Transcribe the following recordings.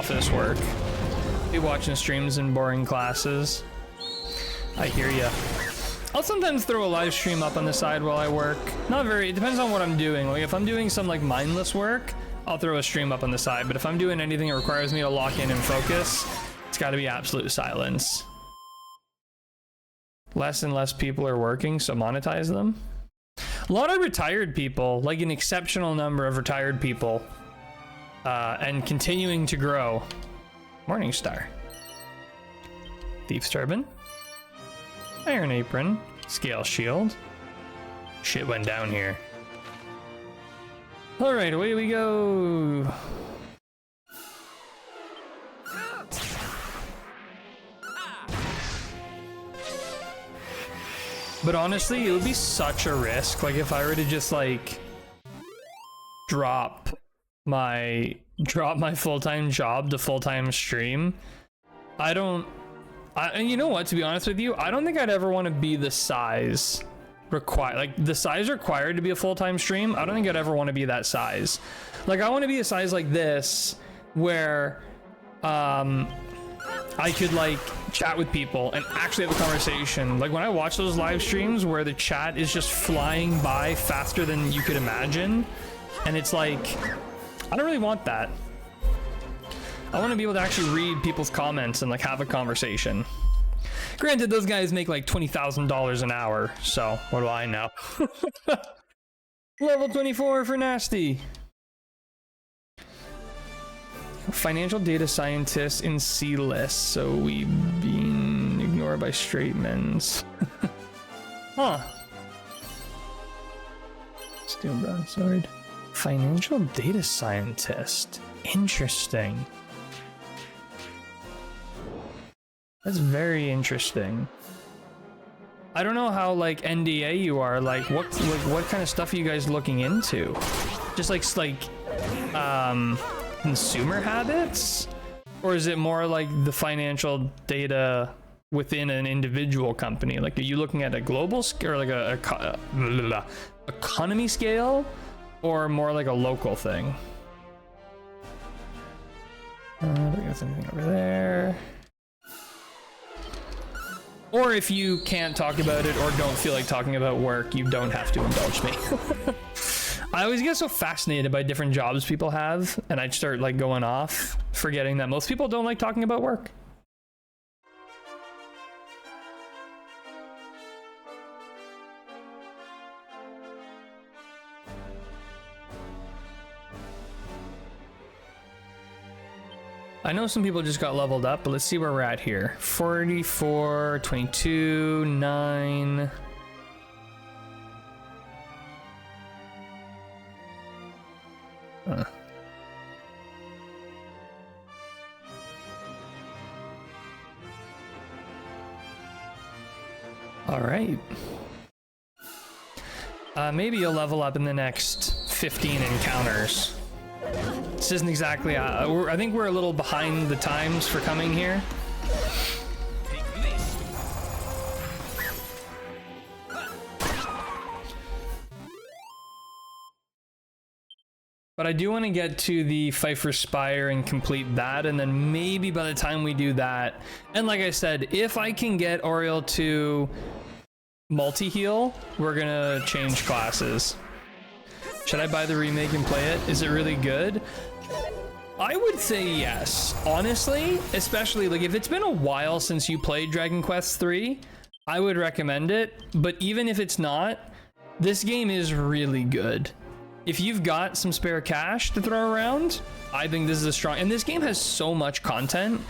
office work. Be watching streams and boring classes. I hear ya. I'll sometimes throw a live stream up on the side while I work. Not very, it depends on what I'm doing. Like if I'm doing some like mindless work, I'll throw a stream up on the side. But if I'm doing anything that requires me to lock in and focus, it's gotta be absolute silence. Less and less people are working, so monetize them. A lot of retired people, like an exceptional number of retired people, and continuing to grow. Morningstar. Thief's Turban. Iron Apron. Scale Shield. Shit went down here. Alright, away we go. But honestly, it would be such a risk. Like if I were to just like drop my full-time job to full-time stream, and you know what, to be honest with you, I don't think I'd ever want to be the size required, like the size required to be a full-time stream. I don't think I'd ever want to be that size. Like I want to be a size like this where I could like chat with people and actually have a conversation. Like when I watch those live streams where the chat is just flying by faster than you could imagine, and it's like, I don't really want that. I want to be able to actually read people's comments and like have a conversation. Granted, those guys make like $20,000 an hour, so what do I know? Level 24 for Nasty. Financial data scientists in C list, so we being ignored by straight men's. Huh. Steel broadsword. Financial data scientist. Interesting. That's very interesting. I don't know how like NDA you are. Like what kind of stuff are you guys looking into? Just like consumer habits, or is it more like the financial data within an individual company? Like, are you looking at a global scale, or like a economy scale, or more like a local thing? I don't think there's anything over there. Or if you can't talk about it or don't feel like talking about work, you don't have to indulge me. I always get so fascinated by different jobs people have, and I start like going off, forgetting that most people don't like talking about work. I know some people just got leveled up, but let's see where we're at here. 44, 22, 9. Huh. All right. Maybe you'll level up in the next 15 encounters. This isn't exactly, I think we're a little behind the times for coming here. But I do want to get to the Fight for Spire and complete that, and then maybe by the time we do that, and like I said, if I can get Oriole to multi-heal, we're gonna change classes. Should I buy the remake and play it? Is it really good? I would say yes, honestly, especially like if it's been a while since you played Dragon Quest III, I would recommend it. But even if it's not, this game is really good. If you've got some spare cash to throw around, I think this is a strong, and this game has so much content.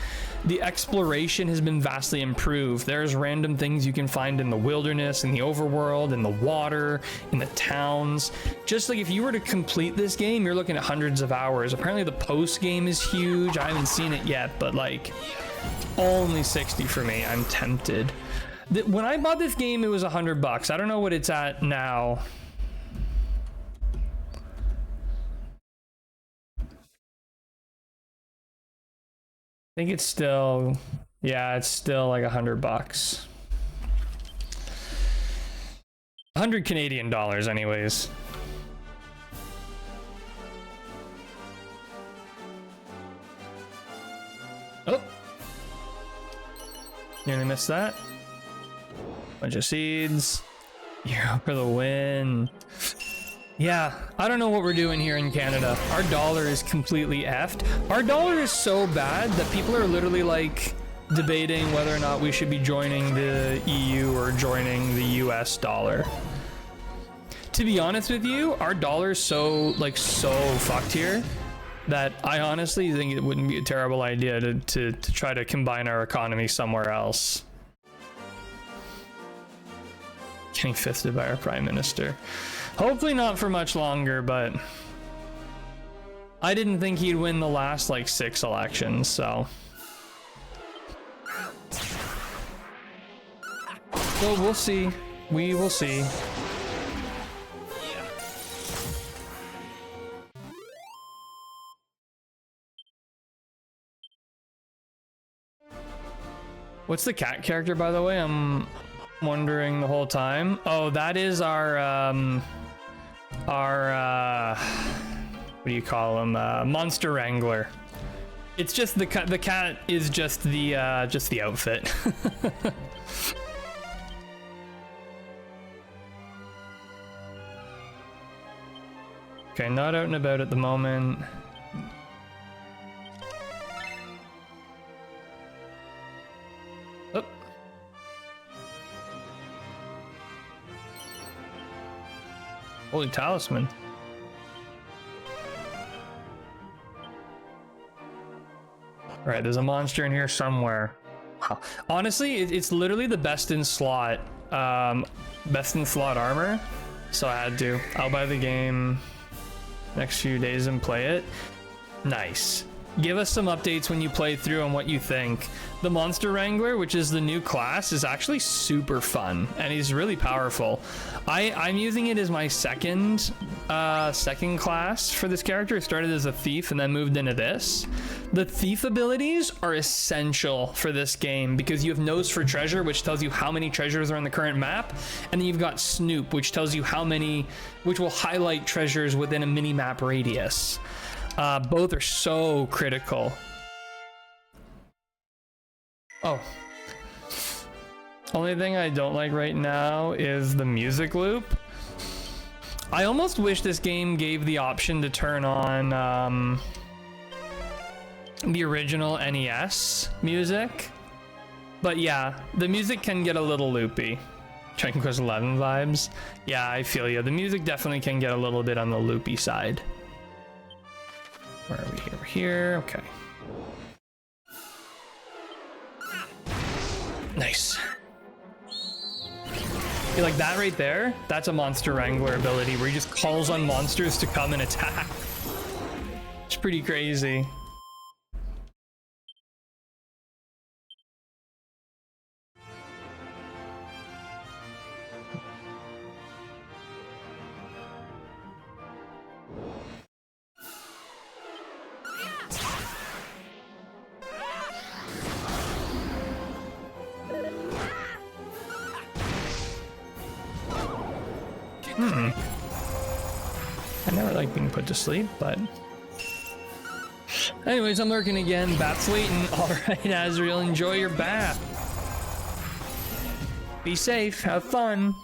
The exploration has been vastly improved. There's random things you can find in the wilderness, in the overworld, in the water, in the towns. Just like if you were to complete this game, you're looking at hundreds of hours. Apparently the post game is huge. I haven't seen it yet, but like only 60 for me. I'm tempted. When I bought this game, it was $100. I don't know what it's at now. I think it's still, yeah, it's still like $100. 100 Canadian dollars anyways. Oh. Nearly missed that. Bunch of seeds. You're for the win. Yeah, I don't know what we're doing here in Canada. Our dollar is completely effed. Our dollar is so bad that people are literally like debating whether or not we should be joining the EU or joining the US dollar. To be honest with you, our dollar is so fucked here that I honestly think it wouldn't be a terrible idea to try to combine our economy somewhere else. Getting fisted by our prime minister. Hopefully not for much longer, but I didn't think he'd win the last like 6 elections, so. So we'll see. We will see. What's the cat character, by the way? I'm wondering the whole time. Oh, that is our what do you call him? Monster Wrangler. It's just the cat is just the outfit. Okay, not out and about at the moment. Oh. Holy talisman. All right, there's a monster in here somewhere. Wow. Honestly, it's literally the best in slot armor. So I had to. I'll buy the game next few days and play it. Nice. Give us some updates when you play through on what you think. The Monster Wrangler, which is the new class, is actually super fun, and he's really powerful. I'm using it as my second class for this character. I started as a thief and then moved into this. The thief abilities are essential for this game because you have Nose for Treasure, which tells you how many treasures are on the current map, and then you've got Snoop, which tells you how many, which will highlight treasures within a mini-map radius. Both are so critical. Oh. Only thing I don't like right now is the music loop. I almost wish this game gave the option to turn on the original NES music. But yeah, the music can get a little loopy. Dragon Quest 11 vibes. Yeah, I feel you. The music definitely can get a little bit on the loopy side. Where are we here? We're here. Okay. Nice. You like that right there? That's a Monster Wrangler ability where he just calls on monsters to come and attack. It's pretty crazy. I never like being put to sleep, but anyways, I'm lurking again. Bath's waiting. All right, Azriel, enjoy your bath. Be safe. Have fun.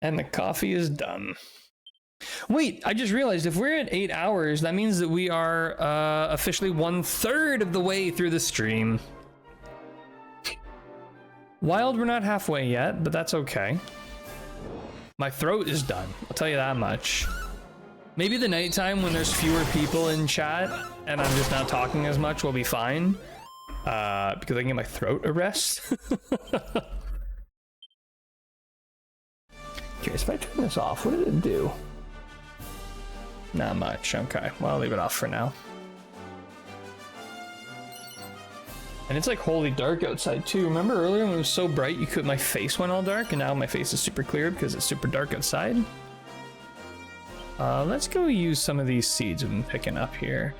And the coffee is done. Wait, I just realized if we're at 8 hours, that means that we are officially 1/3 of the way through the stream. Wild, we're not halfway yet, but that's okay. My throat is done, I'll tell you that much. Maybe the nighttime when there's fewer people in chat and I'm just not talking as much will be fine. Because I can get my throat a rest. Curious, if I turn this off, what did it do? Not much, okay. Well, I'll leave it off for now. And it's like holy dark outside too. Remember earlier when it was so bright my face went all dark, and now my face is super clear because it's super dark outside? Let's go use some of these seeds we've been picking up here.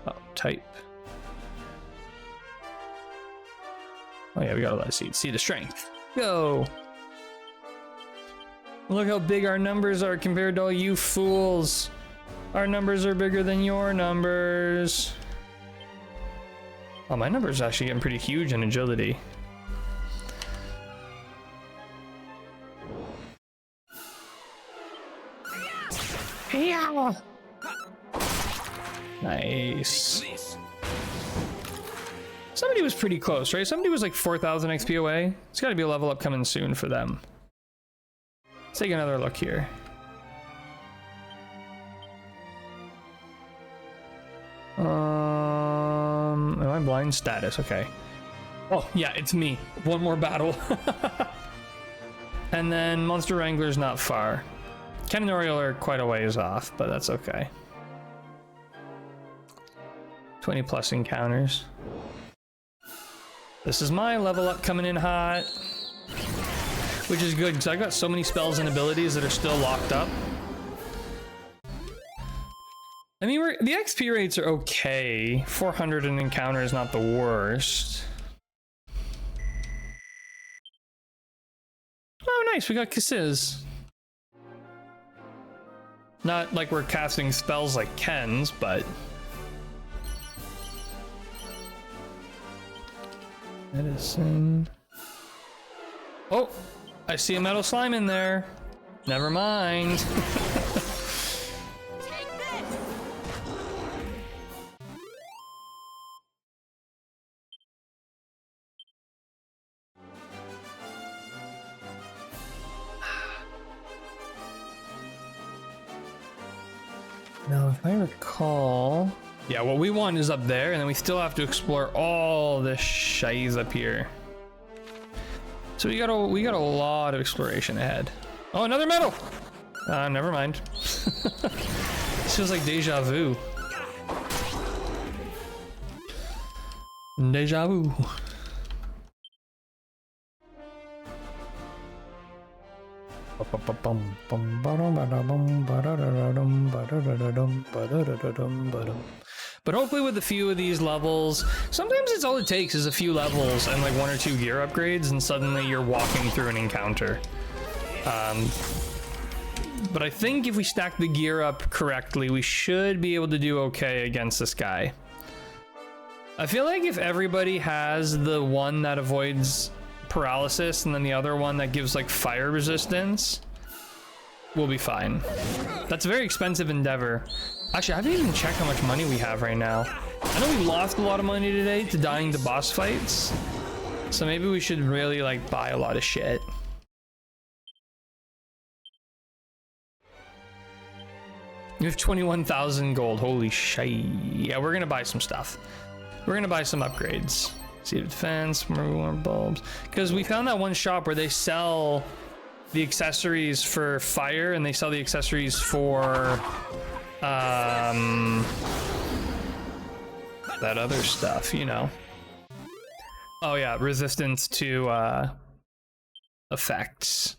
Oh, type. Oh yeah, we got a lot of seeds. Seed of strength. Go! Look how big our numbers are compared to all you fools. Our numbers are bigger than your numbers. Oh, my numbers are actually getting pretty huge in agility. Yeah. Nice. Somebody was pretty close, right? Somebody was like 4,000 XP away. It's got to be a level up coming soon for them. Let's take another look here. Am I blind? Status, okay. Oh, yeah, it's me. One more battle. And then Monster Wrangler's not far. Ken and Oriole are quite a ways off, but that's okay. 20 plus encounters. This is my level up coming in hot. Which is good, because I got so many spells and abilities that are still locked up. I mean, the XP rates are okay. 400 in encounter is not the worst. Oh, nice, we got kisses. Not like we're casting spells like Ken's, but... Medicine... Oh! I see a metal slime in there. Never mind. Take this. Now, if I recall... Yeah, what we want is up there, and then we still have to explore all this shiz up here. So we got a lot of exploration ahead. Oh, another medal! Never mind. This feels like deja vu. Deja vu. But hopefully with a few of these levels, sometimes it's all it takes is a few levels and like 1 or 2 gear upgrades and suddenly you're walking through an encounter. But I think if we stack the gear up correctly, we should be able to do okay against this guy. I feel like if everybody has the one that avoids paralysis and then the other one that gives like fire resistance, we'll be fine. That's a very expensive endeavor. Actually, I haven't even checked how much money we have right now. I know we lost a lot of money today to dying to boss fights, so maybe we should really like buy a lot of shit. We have 21,000 gold. Holy shit. Yeah, we're gonna buy some stuff. We're gonna buy some upgrades. Seed of defense, more bulbs. Because we found that one shop where they sell the accessories for fire and they sell the accessories for that other stuff, you know. Oh yeah, resistance to effects.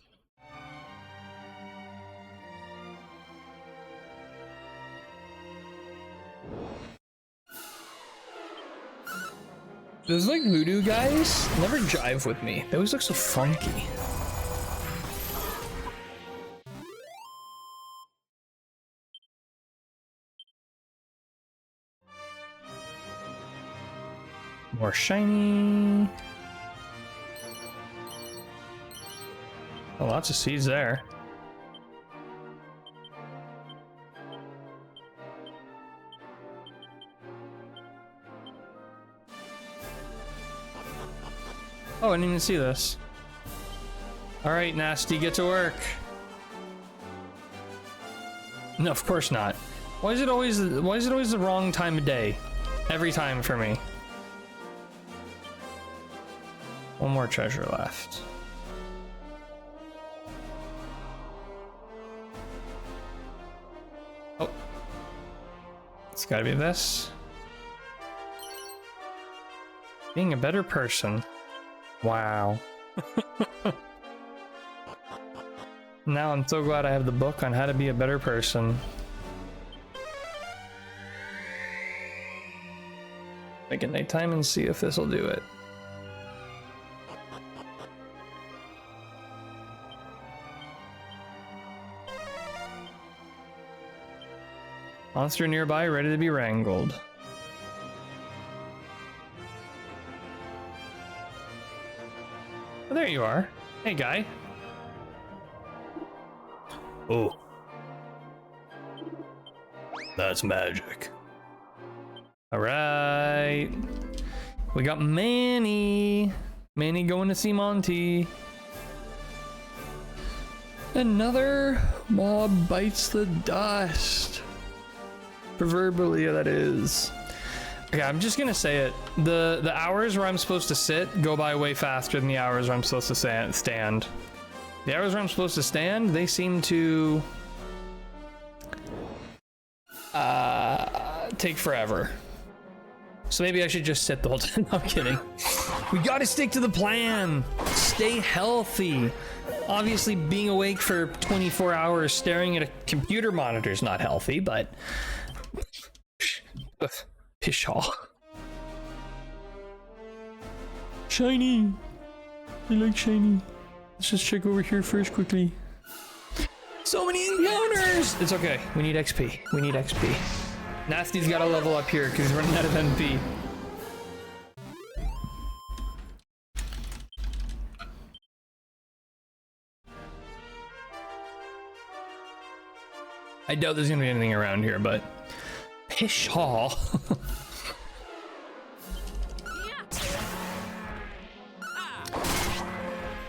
Those like voodoo guys never jive with me. They always look so funky. More shiny. Oh, lots of seeds there. Oh, I didn't even see this. All right, Nasty, get to work. No, of course not. Why is it always the wrong time of day? Every time for me. One more treasure left. Oh. It's gotta be this. Being a better person. Wow. Now I'm so glad I have the book on how to be a better person. Make it nighttime and see if this will do it. Monster nearby, ready to be wrangled. Oh, there you are. Hey, guy. Oh. That's magic. All right. We got Manny. Manny going to see Monty. Another mob bites the dust. Proverbially, that is. Okay, I'm just gonna say it. The hours where I'm supposed to sit go by way faster than the hours where I'm supposed to stand. The hours where I'm supposed to stand, they seem to take forever. So maybe I should just sit the whole time. I'm kidding. We gotta stick to the plan. Stay healthy. Obviously, being awake for 24 hours staring at a computer monitor is not healthy, but Pshaw. Shiny. I like shiny. Let's just check over here first quickly. So many encounters! It's okay. We need XP. We need XP. Nasty's got to level up here because he's running out of MP. I doubt there's gonna be anything around here, but Pshaw.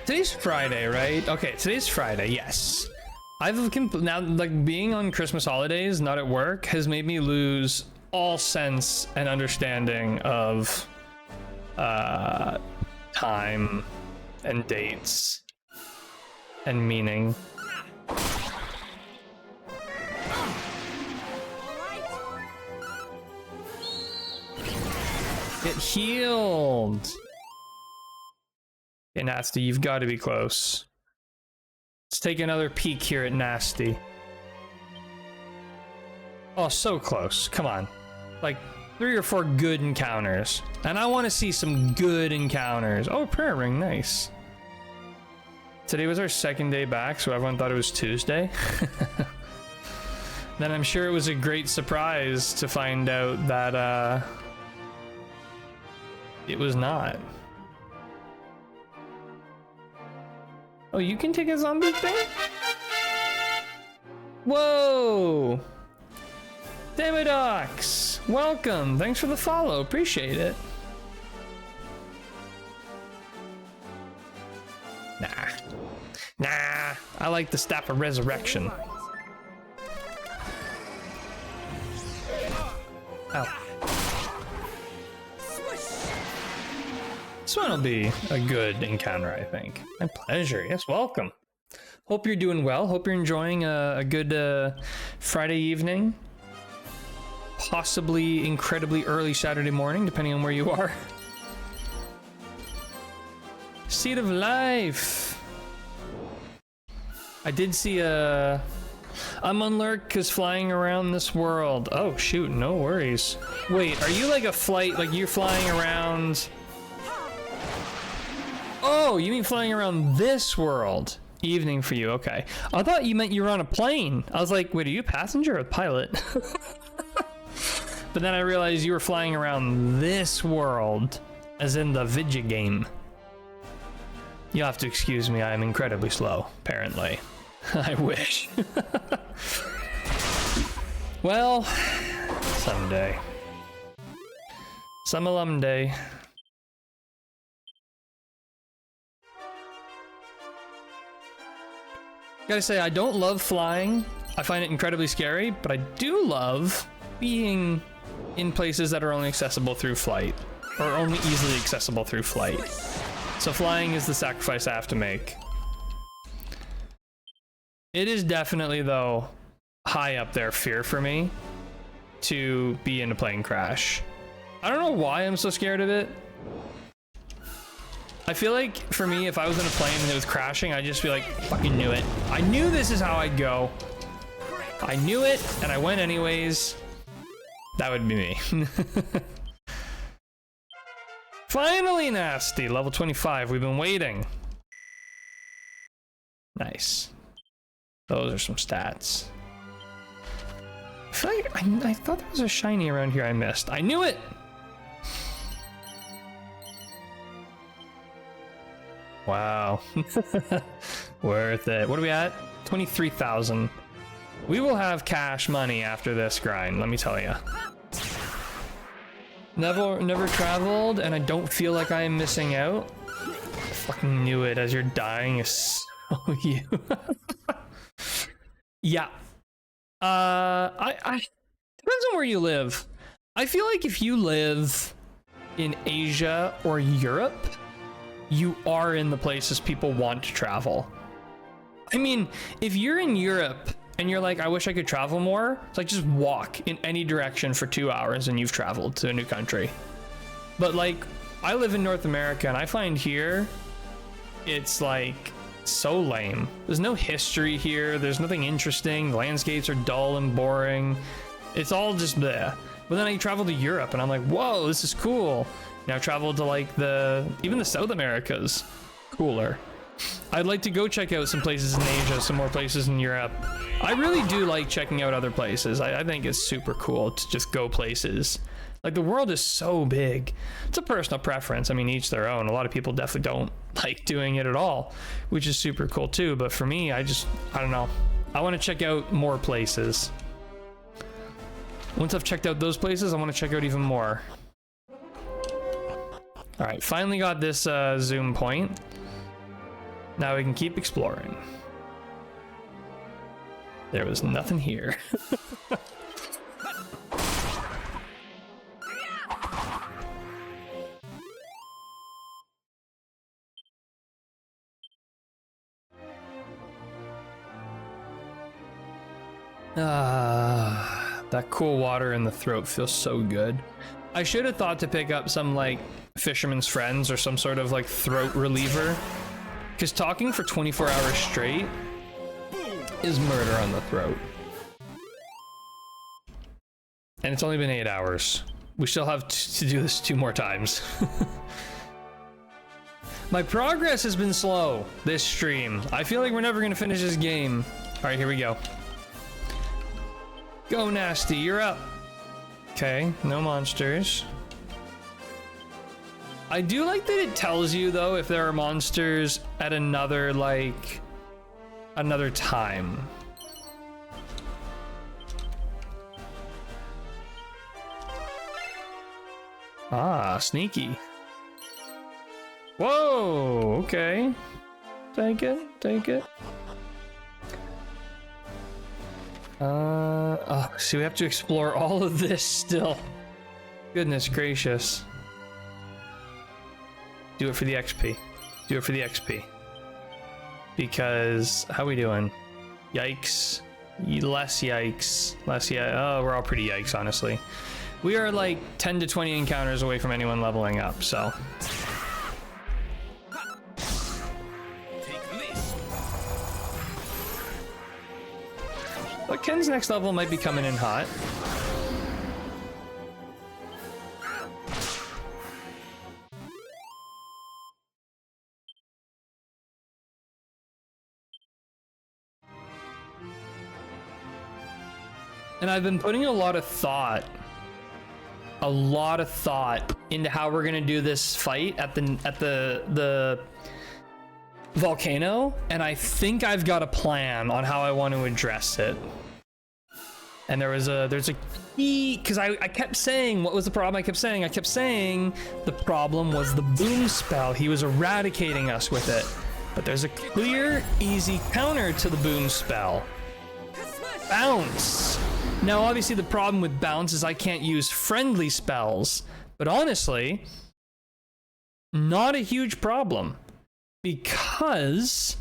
Today's Friday, right? Okay, today's Friday, yes. Now, like, being on Christmas holidays, not at work, has made me lose all sense and understanding of time and dates and meaning. Get healed. Okay, Nasty, you've got to be close. Let's take another peek here at Nasty. Oh, so close. Come on. Like 3 or 4 good encounters. And I want to see some good encounters. Oh, prayer ring. Nice. Today was our second day back, so everyone thought it was Tuesday. Then I'm sure it was a great surprise to find out that it was not. Oh, you can take a zombie thing? Whoa! Demodox! Welcome! Thanks for the follow, appreciate it. Nah, I like the Staff of Resurrection. Ow. This one will be a good encounter, I think. My pleasure. Yes, welcome. Hope you're doing well. Hope you're enjoying a good Friday evening. Possibly incredibly early Saturday morning, depending on where you are. Seed of Life. I did see I'm on lurk because flying around this world. Oh, shoot, no worries. Wait, are you like a flight, like you're flying around... Oh, you mean flying around this world? Evening for you, okay. I thought you meant you were on a plane. I was like, wait, are you a passenger or a pilot? But then I realized you were flying around this world, as in the video game. You'll have to excuse me, I am incredibly slow, apparently. I wish. Well, someday. Some alum day. Gotta say, I don't love flying. I find it incredibly scary, but I do love being in places that are only accessible through flight, or only easily accessible through flight. So flying is the sacrifice I have to make. It is definitely, though, high up there fear for me to be in a plane crash. I don't know why I'm so scared of it. I feel like, for me, if I was in a plane and it was crashing, I'd just be like, fucking knew it. I knew this is how I'd go. I knew it, and I went anyways. That would be me. Finally, Nasty, level 25. We've been waiting. Nice. Those are some stats. feel like I thought there was a shiny around here I missed. I knew it! Wow. Worth it. What are we at? 23,000. We will have cash money after this grind, let me tell you. Never traveled, and I don't feel like I am missing out. I fucking knew it as you're dying is so you. Yeah. I depends on where you live. I feel like if you live in Asia or Europe, you are in the places people want to travel. I mean, if you're in Europe and you're like, I wish I could travel more, it's like just walk in any direction for 2 hours and you've traveled to a new country. But like, I live in North America and I find here, it's like so lame. There's no history here. There's nothing interesting. The landscapes are dull and boring. It's all just there. But then I travel to Europe and I'm like, whoa, this is cool. Now travel to like even the South Americas, cooler. I'd like to go check out some places in Asia, some more places in Europe. I really do like checking out other places. I think it's super cool to just go places. Like, the world is so big. It's a personal preference. I mean, each their own. A lot of people definitely don't like doing it at all, which is super cool too. But for me, I don't know. I want to check out more places. Once I've checked out those places, I want to check out even more. All right, finally got this zoom point. Now we can keep exploring. There was nothing here. That cool water in the throat feels so good. I should have thought to pick up some like Fisherman's Friends or some sort of like throat reliever, because talking for 24 hours straight is murder on the throat. And it's only been 8 hours. We still have to do this 2 more times. My progress has been slow this stream. I feel like we're never gonna finish this game. All right, here we go. Go Nasty, you're up. Okay, no monsters. I do like that it tells you though if there are monsters at another time. Ah, sneaky. Whoa, okay. Take it, take it. So we have to explore all of this still. Goodness gracious. Do it for the XP. Do it for the XP. Because, how we doing? Yikes. Less yikes. Less yikes. Oh, we're all pretty yikes, honestly. We are like 10 to 20 encounters away from anyone leveling up, so. But Ken's next level might be coming in hot. And I've been putting a lot of thought into how we're gonna do this fight at the volcano, and I think I've got a plan on how I want to address it. And there's a key, because I kept saying, what was the problem? I kept saying the problem was the boom spell. He was eradicating us with it. But there's a clear, easy counter to the boom spell. Bounce. Now, obviously, the problem with bounce is I can't use friendly spells. But honestly, not a huge problem. Because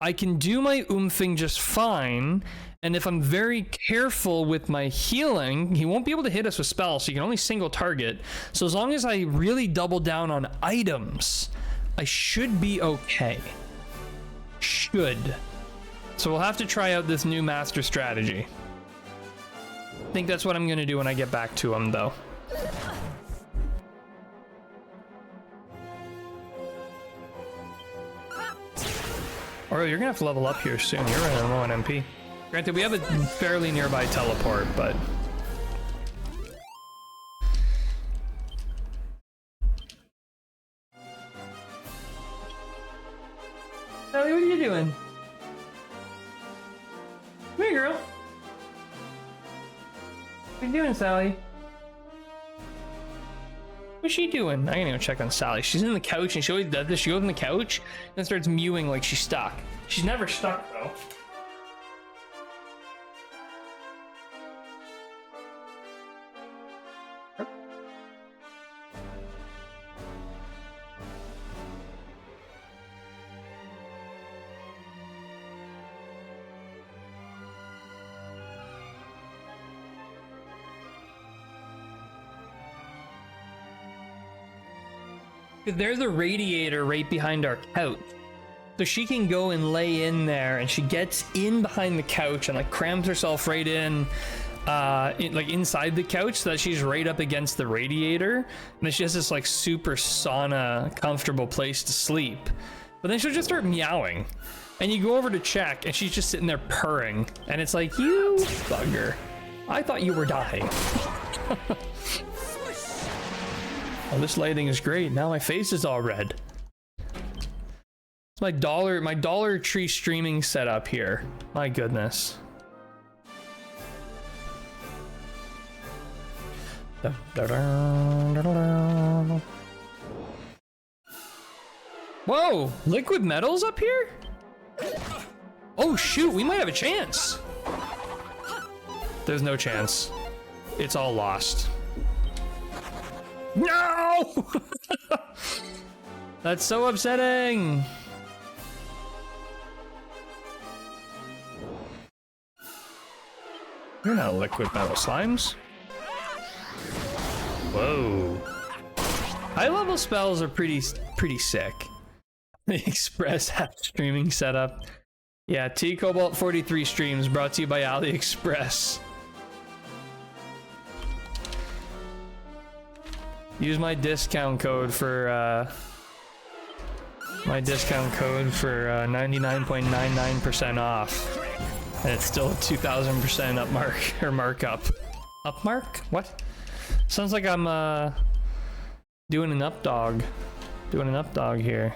I can do my oomphing just fine, and if I'm very careful with my healing, he won't be able to hit us with spells, so you can only single target. So as long as I really double down on items, I should be okay. Should. So we'll have to try out this new master strategy. I think that's what I'm gonna do when I get back to him, though. Or you're gonna have to level up here soon. You're running low on MP. Granted, we have a fairly nearby teleport, but... Sally, what are you doing? Come here, girl. What are you doing, Sally? What's she doing? I'm gonna go check on Sally. She's in the couch and she always does this. She goes in the couch and then starts mewing like she's stuck. She's never stuck though. There's a radiator right behind our couch. So she can go and lay in there and she gets in behind the couch and like crams herself right in, like inside the couch so that she's right up against the radiator. And then she has this like super sauna comfortable place to sleep. But then she'll just start meowing. And you go over to check and she's just sitting there purring. And it's like, you bugger. I thought you were dying. Oh, this lighting is great. Now my face is all red. It's my Dollar Tree streaming setup here. My goodness. Whoa, liquid metals up here? Oh shoot, we might have a chance. There's no chance. It's all lost. No! That's so upsetting. You're not liquid metal slimes. Whoa. High level spells are pretty sick. The Express app streaming setup. Yeah, T Cobalt 43 streams brought to you by AliExpress. Use my discount code for 99.99% off, and it's still a 2,000% up markup. Up mark? What? Sounds like I'm doing an up dog here.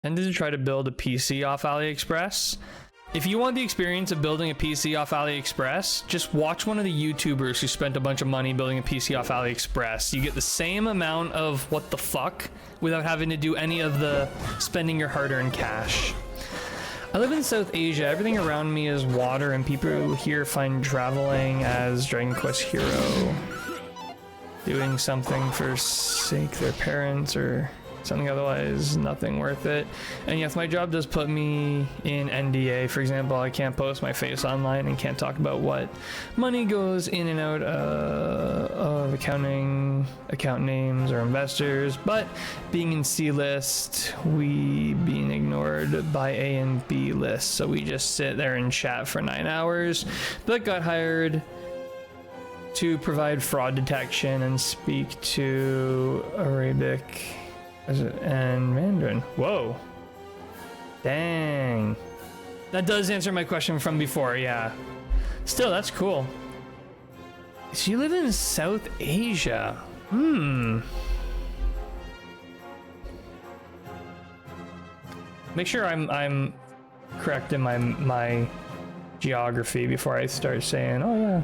Tended to try to build a PC off AliExpress. If you want the experience of building a PC off AliExpress, just watch one of the YouTubers who spent a bunch of money building a PC off AliExpress. You get the same amount of what the fuck without having to do any of the spending your hard-earned cash. I live in South Asia. Everything around me is water, and people here find traveling as Dragon Quest hero. Doing something for sake their parents or something otherwise nothing worth it. And yes, my job does put me in NDA. For example, I can't post my face online and can't talk about what money goes in and out of account names or investors. But being in C list, we being ignored by A and B lists, so we just sit there and chat for 9 hours. But got hired to provide fraud detection and speak to Arabic and Mandarin. Whoa. Dang. That does answer my question from before, yeah. Still, that's cool. So you live in South Asia. Make sure I'm correct in my geography before I start saying, oh yeah.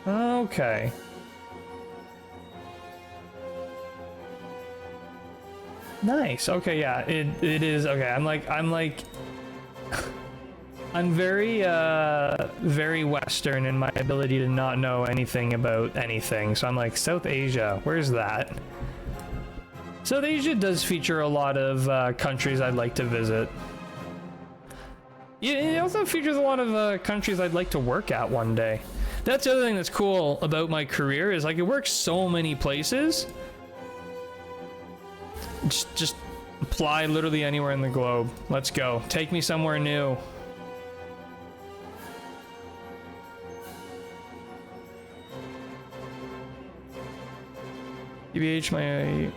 Okay. Nice. Okay, yeah. It is okay. I'm very Western in my ability to not know anything about anything. So I'm like, South Asia, where's that? South Asia does feature a lot of countries I'd like to visit. It also features a lot of countries I'd like to work at one day. That's the other thing that's cool about my career is like it works so many places. Just apply literally anywhere in the globe. Let's go. Take me somewhere new. TBH, my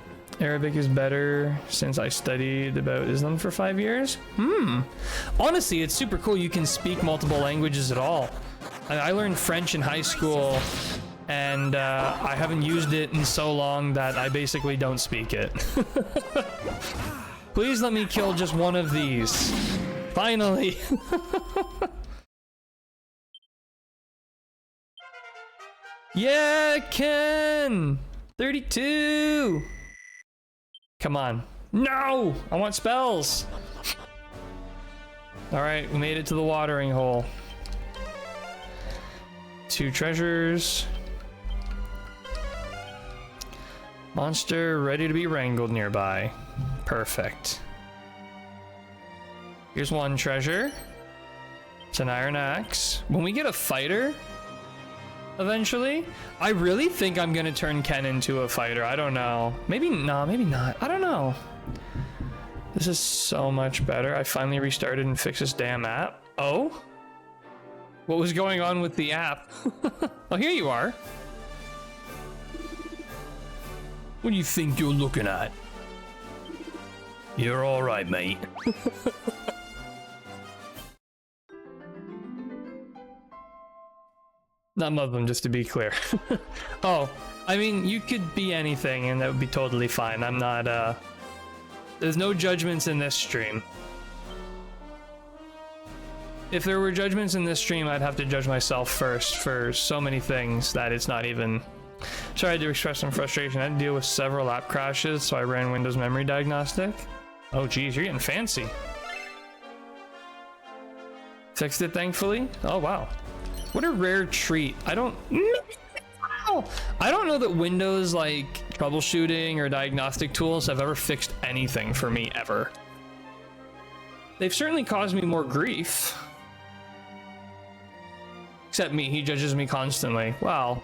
Arabic is better since I studied about Islam for 5 years. Honestly, it's super cool you can speak multiple languages at all. I learned French in high school, and I haven't used it in so long that I basically don't speak it. Please let me kill just one of these. Finally. Yeah, Ken! 32! Come on. No! I want spells! Alright, we made it to the watering hole. 2 treasures. Monster ready to be wrangled nearby. Perfect. Here's 1 treasure. It's an iron axe. When we get a fighter, eventually, I really think I'm gonna turn Ken into a fighter. I don't know. Maybe not, maybe not. I don't know. This is so much better. I finally restarted and fixed this damn app. Oh? What was going on with the app? Oh, here you are. What do you think you're looking at? You're all right, mate. Not Muslim, just to be clear. Oh, I mean, you could be anything and that would be totally fine. I'm not, there's no judgments in this stream. If there were judgments in this stream, I'd have to judge myself first for so many things that it's not even... Tried to express some frustration. I had to deal with several app crashes, so I ran Windows Memory Diagnostic. Oh geez, you're getting fancy. Fixed it, thankfully. Oh wow. What a rare treat. I don't know that Windows like troubleshooting or diagnostic tools have ever fixed anything for me ever. They've certainly caused me more grief. Except me, he judges me constantly. Wow.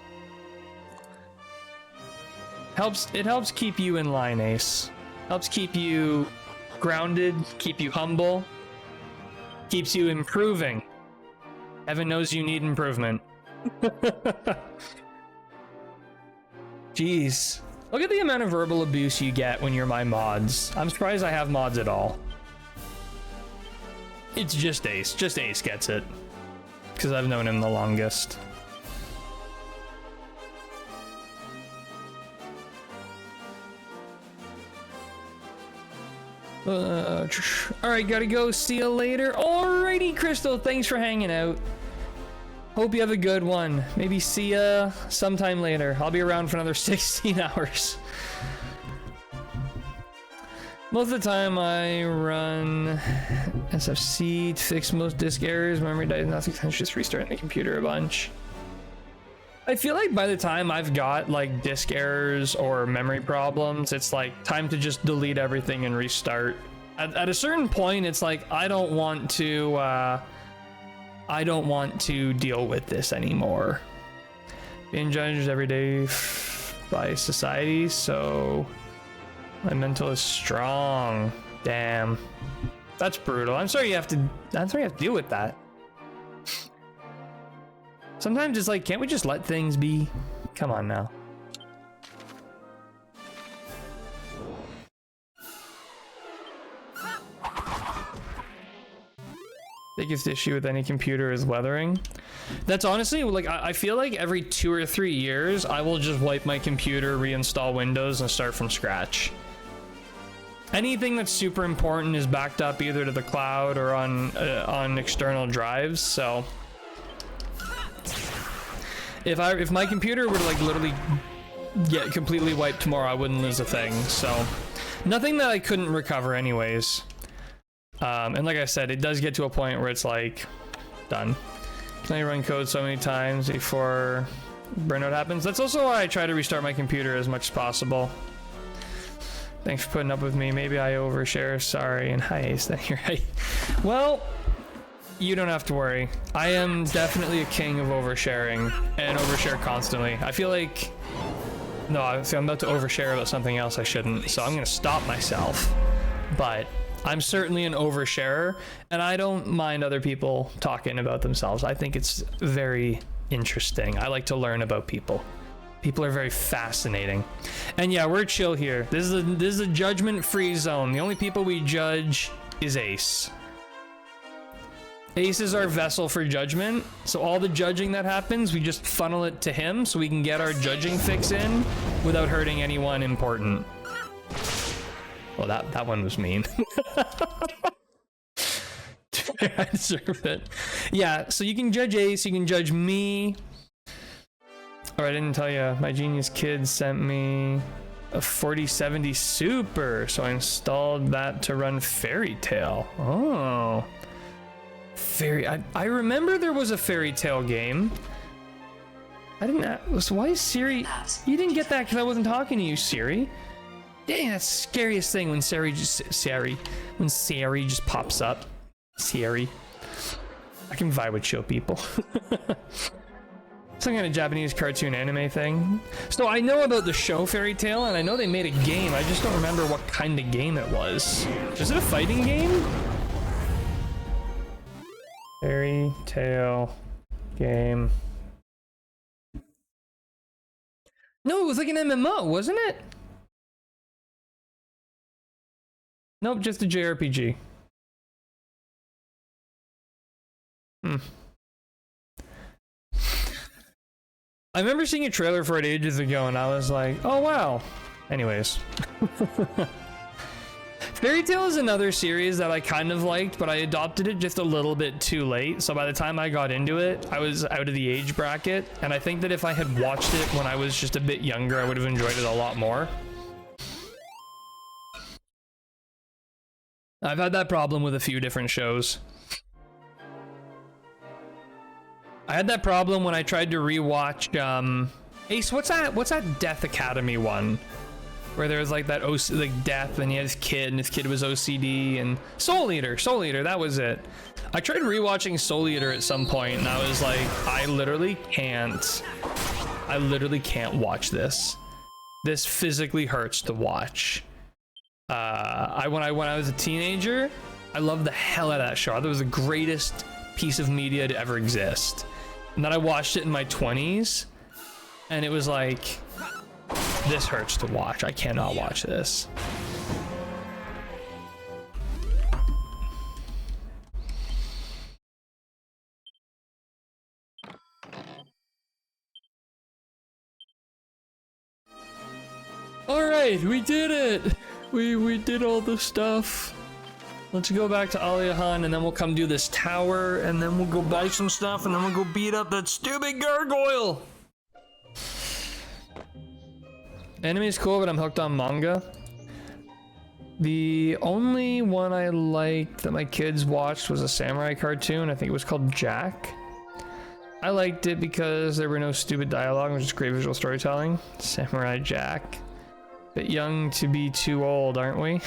It helps keep you in line, Ace. Helps keep you grounded, keep you humble, keeps you improving. Heaven knows you need improvement. Jeez. Look at the amount of verbal abuse you get when you're my mods. I'm surprised I have mods at all. It's just Ace. Just Ace gets it. Because I've known him the longest. Alright, gotta go. See you later. Alrighty, Crystal, thanks for hanging out. Hope you have a good one. Maybe see ya sometime later. I'll be around for another 16 hours. Most of the time I run SFC to fix most disk errors, memory diagnostics, and just restarting the computer a bunch. I feel like by the time I've got like disk errors or memory problems, it's like time to just delete everything and restart. At a certain point, it's like I don't want to deal with this anymore. Being judged every day by society, so my mental is strong. Damn, that's brutal. I'm sorry you have to deal with that. Sometimes it's like, can't we just let things be? Come on now. Biggest issue with any computer is weathering. That's honestly, like, I feel like every 2 or 3 years, I will just wipe my computer, reinstall Windows, and start from scratch. Anything that's super important is backed up either to the cloud or on external drives, so... If my computer were to like literally get completely wiped tomorrow, I wouldn't lose a thing. So nothing that I couldn't recover anyways. And like I said, it does get to a point where it's like done. Can I run code so many times before burnout happens? That's also why I try to restart my computer as much as possible. Thanks for putting up with me. Maybe I overshare. Sorry. And hi, Ace. You're right. Well, You don't have to worry. I am definitely a king of oversharing and overshare constantly. I feel like... No, I'm about to overshare about something else I shouldn't, so I'm gonna stop myself. But I'm certainly an oversharer, and I don't mind other people talking about themselves. I think it's very interesting. I like to learn about people. People are very fascinating. And yeah, we're chill here. This is a judgment-free zone. The only people we judge is Ace. Ace is our vessel for judgment, so all the judging that happens, we just funnel it to him so we can get our judging fix in without hurting anyone important. Well, that one was mean. I deserve it. Yeah, so you can judge Ace, you can judge me. Oh, I didn't tell you, my genius kid sent me a 4070 Super, so I installed that to run Fairy Tail. Oh. I remember there was a Fairy Tail game. I didn't. So why is Siri? You didn't get that because I wasn't talking to you, Siri. Dang, that's the scariest thing when Siri just pops up. Siri. I can vibe with chill people. Some kind of Japanese cartoon anime thing. So I know about the show Fairy Tail, and I know they made a game. I just don't remember what kind of game it was. Is it a fighting game? Fairy Tail game. No, it was like an MMO, wasn't it? Nope, just a JRPG. I remember seeing a trailer for it ages ago and I was like, oh wow. Anyways. Fairy Tail is another series that I kind of liked, but I adopted it just a little bit too late. So by the time I got into it, I was out of the age bracket. And I think that if I had watched it when I was just a bit younger, I would have enjoyed it a lot more. I've had that problem with a few different shows. I had that problem when I tried to rewatch Ace, what's that Death Academy one? Where there was like that like death and he had his kid and his kid was OCD, and Soul Eater, that was it. I tried rewatching Soul Eater at some point and I was like, I literally can't watch this. This physically hurts to watch. When I was a teenager, I loved the hell out of that show. I thought it was the greatest piece of media to ever exist. And then I watched it in my 20s and it was like, this hurts to watch. I cannot watch this. All right, we did it. We did all the stuff. Let's go back to Aliahan and then we'll come do this tower and then we'll go buy some stuff and then we'll go beat up that stupid gargoyle. Anime is cool, but I'm hooked on manga. The only one I liked that my kids watched was a samurai cartoon. I think it was called Jack. I liked it because there were no stupid dialogue, it was just great visual storytelling. Samurai Jack. Bit young to be too old, aren't we?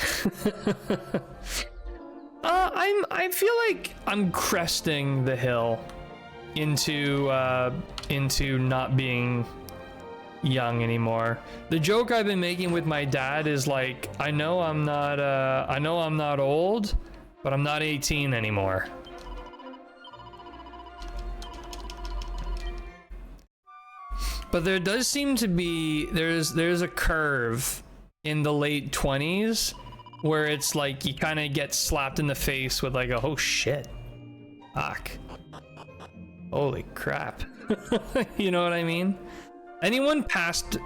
I feel like I'm cresting the hill into not being young anymore. The joke I've been making with my dad is like, I know I'm not old, but I'm not 18 anymore. But there does seem to be there's a curve in the late 20s where it's like you kind of get slapped in the face with like a, oh shit, fuck, holy crap. You know what I mean? Anyone past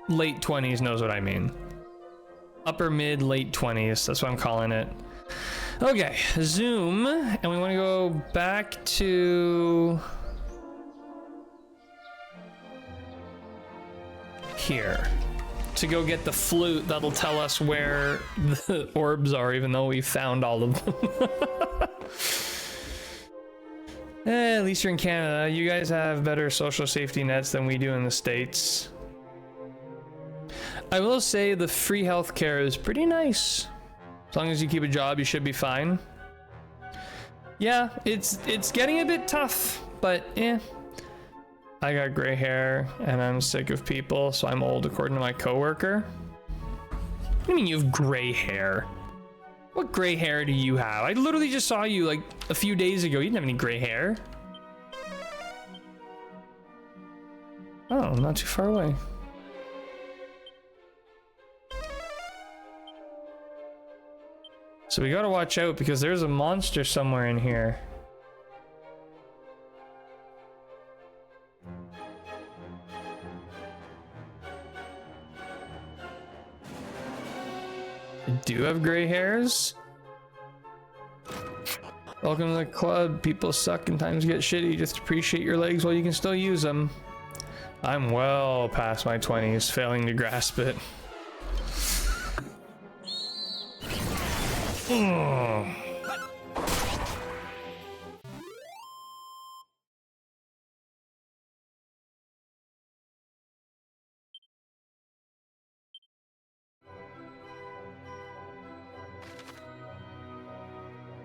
late 20s knows what I mean. Upper mid late 20s, that's what I'm calling it. Okay, zoom, and we want to go back to here to go get the flute that'll tell us where the orbs are, even though we found all of them. At least you're in Canada. You guys have better social safety nets than we do in the States. I will say the free healthcare is pretty nice. As long as you keep a job, you should be fine. Yeah, it's getting a bit tough, but eh. I got gray hair and I'm sick of people, so I'm old according to my coworker. What do you mean you have gray hair? What gray hair do you have? I literally just saw you like a few days ago. You didn't have any gray hair. Oh, not too far away. So we gotta watch out because there's a monster somewhere in here. I do have gray hairs. Welcome to the club. People suck and times get shitty. Just appreciate your legs while you can still use them. I'm well past my 20s, failing to grasp it.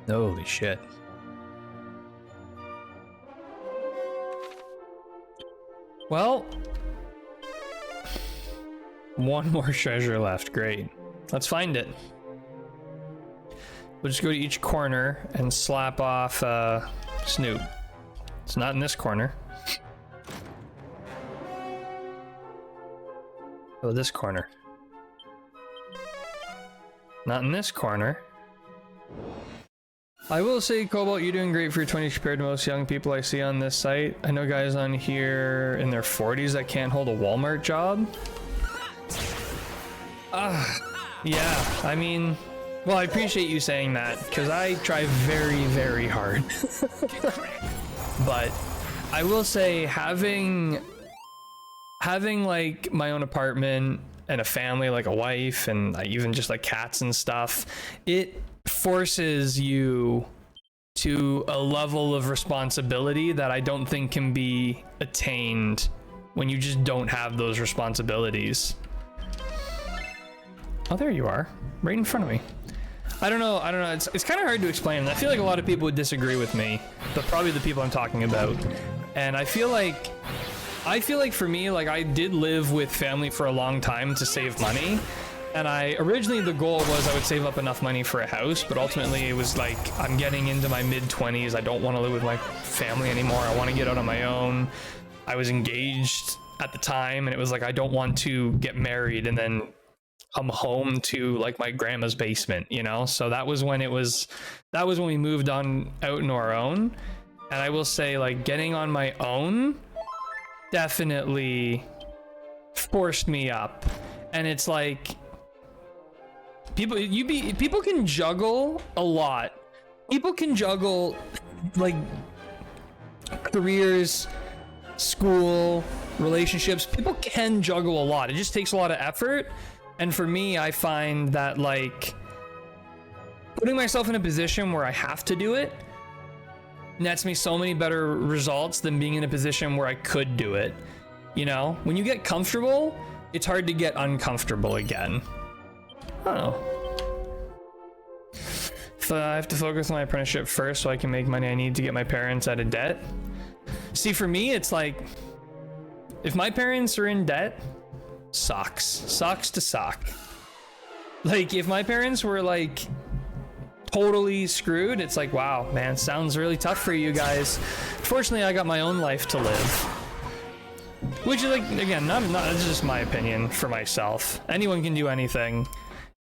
Holy shit. Well, one more treasure left. Great. Let's find it. We'll just go to each corner and slap off Snoop. It's not in this corner. Oh, this corner. Not in this corner. I will say, Cobalt, you're doing great for your 20s compared to most young people I see on this site. I know guys on here in their 40s that can't hold a Walmart job. Yeah, I mean, well, I appreciate you saying that because I try very, very hard. But I will say having like my own apartment and a family, like a wife and even just like cats and stuff, it forces you to a level of responsibility that I don't think can be attained when you just don't have those responsibilities. Oh, there you are, right in front of me. I don't know, it's kind of hard to explain. I feel like a lot of people would disagree with me, but probably the people I'm talking about. And I feel like for me, like I did live with family for a long time to save money. And originally the goal was I would save up enough money for a house, but ultimately it was like, I'm getting into my mid-20s. I don't want to live with my family anymore. I want to get out on my own. I was engaged at the time and it was like, I don't want to get married and then come home to like my grandma's basement, you know? So that was when we moved on out into our own. And I will say like getting on my own definitely forced me up. And it's like, people can juggle a lot. People can juggle like careers, school, relationships. People can juggle a lot. It just takes a lot of effort. And for me, I find that like putting myself in a position where I have to do it nets me so many better results than being in a position where I could do it. You know, when you get comfortable, it's hard to get uncomfortable again. I don't know. If I have to focus on my apprenticeship first so I can make money I need to get my parents out of debt. See, for me, it's like, if my parents are in debt, sucks to suck. Like, if my parents were like totally screwed, it's like, wow, man, sounds really tough for you guys. Fortunately, I got my own life to live. Which is like, again, not it's just my opinion for myself. Anyone can do anything.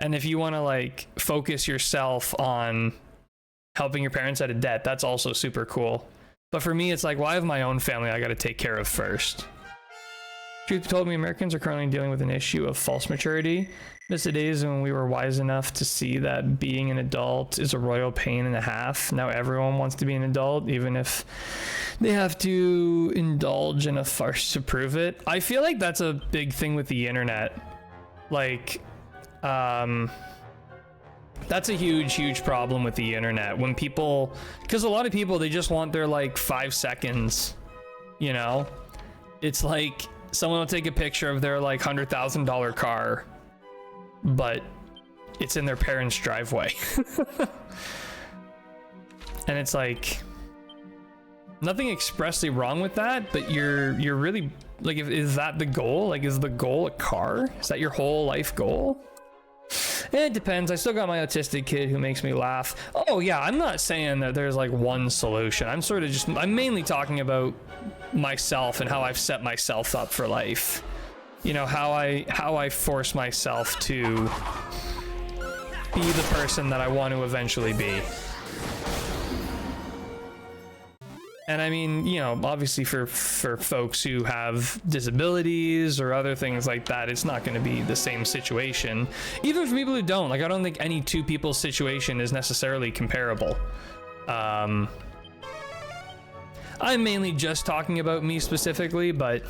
And if you want to like focus yourself on helping your parents out of debt, that's also super cool. But for me, it's like, well, I have my own family I got to take care of first. Truth be told, me, Americans are currently dealing with an issue of false maturity. Miss the days when we were wise enough to see that being an adult is a royal pain and a half. Now everyone wants to be an adult, even if they have to indulge in a farce to prove it. I feel like that's a big thing with the internet. Like, that's a huge problem with the internet. When people, because a lot of people, they just want their like 5 seconds, you know? It's like someone will take a picture of their like $100,000 car, but it's in their parents' driveway. And it's like, nothing expressly wrong with that, but you're really, like, is that the goal? Like, is the goal a car? Is that your whole life goal? It depends. I still got my autistic kid who makes me laugh. Oh yeah, I'm not saying that there's like one solution. I'm mainly talking about myself and how I've set myself up for life. You know, how I force myself to be the person that I want to eventually be. And I mean, you know, obviously for folks who have disabilities or other things like that, it's not going to be the same situation. Even for people who don't, like, I don't think any two people's situation is necessarily comparable. I'm mainly just talking about me specifically, but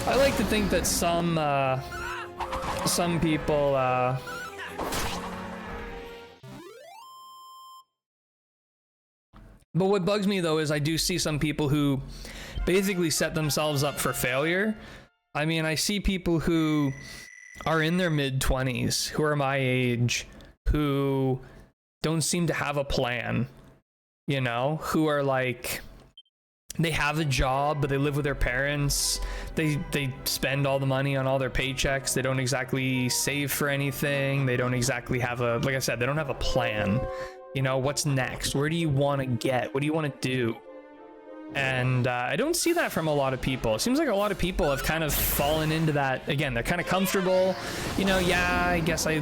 I like to think that some people, but what bugs me though is I do see some people who basically set themselves up for failure. I mean, I see people who are in their mid-20s, who are my age, who don't seem to have a plan, you know, who are like, they have a job, but they live with their parents. They spend all the money on all their paychecks. They don't exactly save for anything. They don't exactly have a, like I said, they don't have a plan. You know, what's next? Where do you want to get? What do you want to do? And I don't see that from a lot of people. It seems like a lot of people have kind of fallen into that. Again, they're kind of comfortable. You know, yeah, I guess I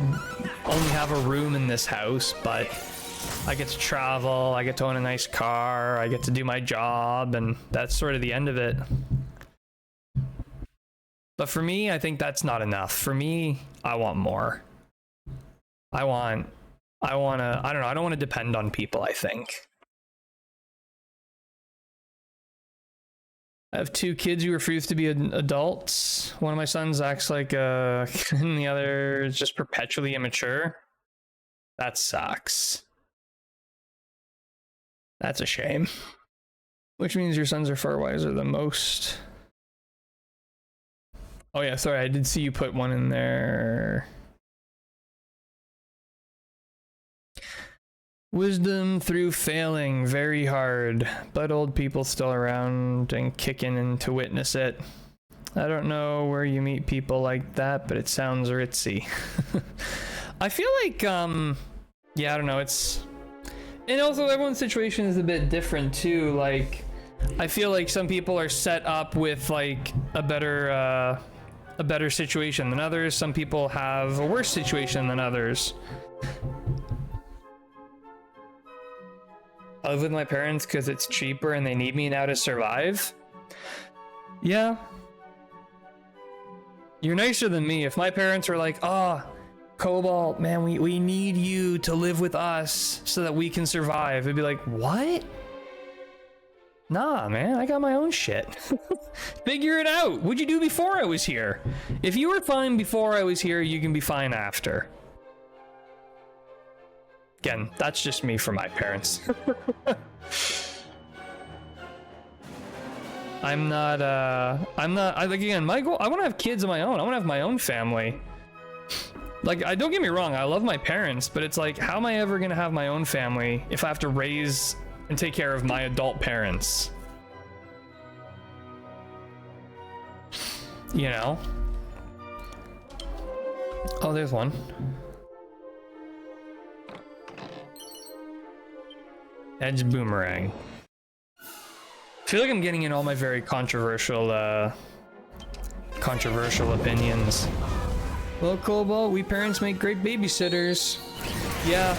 only have a room in this house, but I get to travel, I get to own a nice car, I get to do my job, and that's sort of the end of it. But for me, I think that's not enough. For me, I want more. I don't want to depend on people, I think. I have two kids who refuse to be adults. One of my sons acts like and the other is just perpetually immature. That sucks. That's a shame. Which means your sons are far wiser than most. Oh yeah, sorry, I did see you put one in there. Wisdom through failing, very hard, but old people still around and kicking in to witness it. I don't know where you meet people like that, but it sounds ritzy. I feel like, yeah, I don't know, and also everyone's situation is a bit different too. Like, I feel like some people are set up with like a better situation than others. Some people have a worse situation than others. I live with my parents because it's cheaper and they need me now to survive. Yeah. You're nicer than me. If my parents were like, oh, Cobalt, man, we need you to live with us so that we can survive, I'd be like, what? Nah, man, I got my own shit. Figure it out. What'd you do before I was here? If you were fine before I was here, you can be fine after. Again, that's just me for my parents. like, again, my goal, I want to have kids of my own. I want to have my own family. Like, don't get me wrong, I love my parents, but it's like, how am I ever going to have my own family if I have to raise and take care of my adult parents? You know? Oh, there's one. Edge boomerang. I feel like I'm getting in all my very controversial opinions. Well, Cobalt, we parents make great babysitters. Yeah.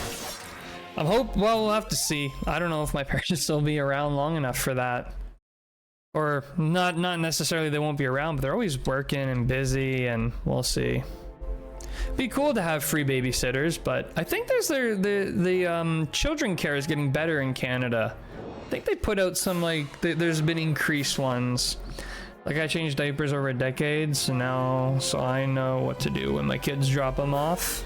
Well, we'll have to see. I don't know if my parents will be around long enough for that. Or not necessarily they won't be around, but they're always working and busy, and we'll see. Be cool to have free babysitters, but I think there's the children care is getting better in Canada. I think they put out some, like, there's been increased ones. Like, I changed diapers over a decade, so I know what to do when my kids drop them off.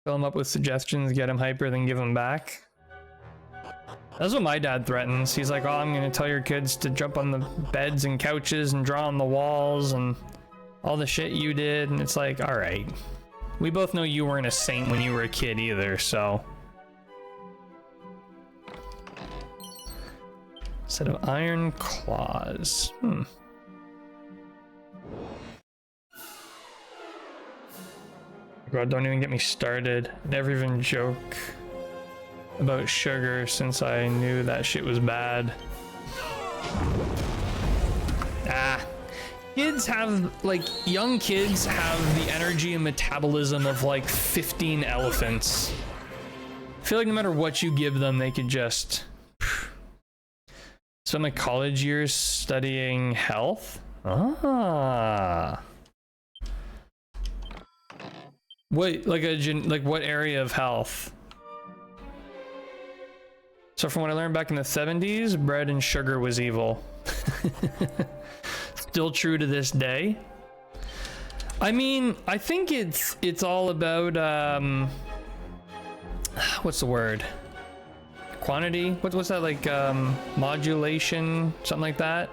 Fill him up with suggestions, get him hyper, then give him back. That's what my dad threatens. He's like, oh, I'm gonna tell your kids to jump on the beds and couches and draw on the walls and all the shit you did. And it's like, all right. We both know you weren't a saint when you were a kid either, so. Set of iron claws. God, don't even get me started. Never even joke about sugar since I knew that shit was bad. Kids have, like, young kids have the energy and metabolism of like 15 elephants. I feel like no matter what you give them, they could just spend my college years studying health. Wait, like what area of health? So from what I learned back in the 70s, bread and sugar was evil. Still true to this day. I mean, I think it's all about what's the word? Quantity? What's that, like modulation, something like that?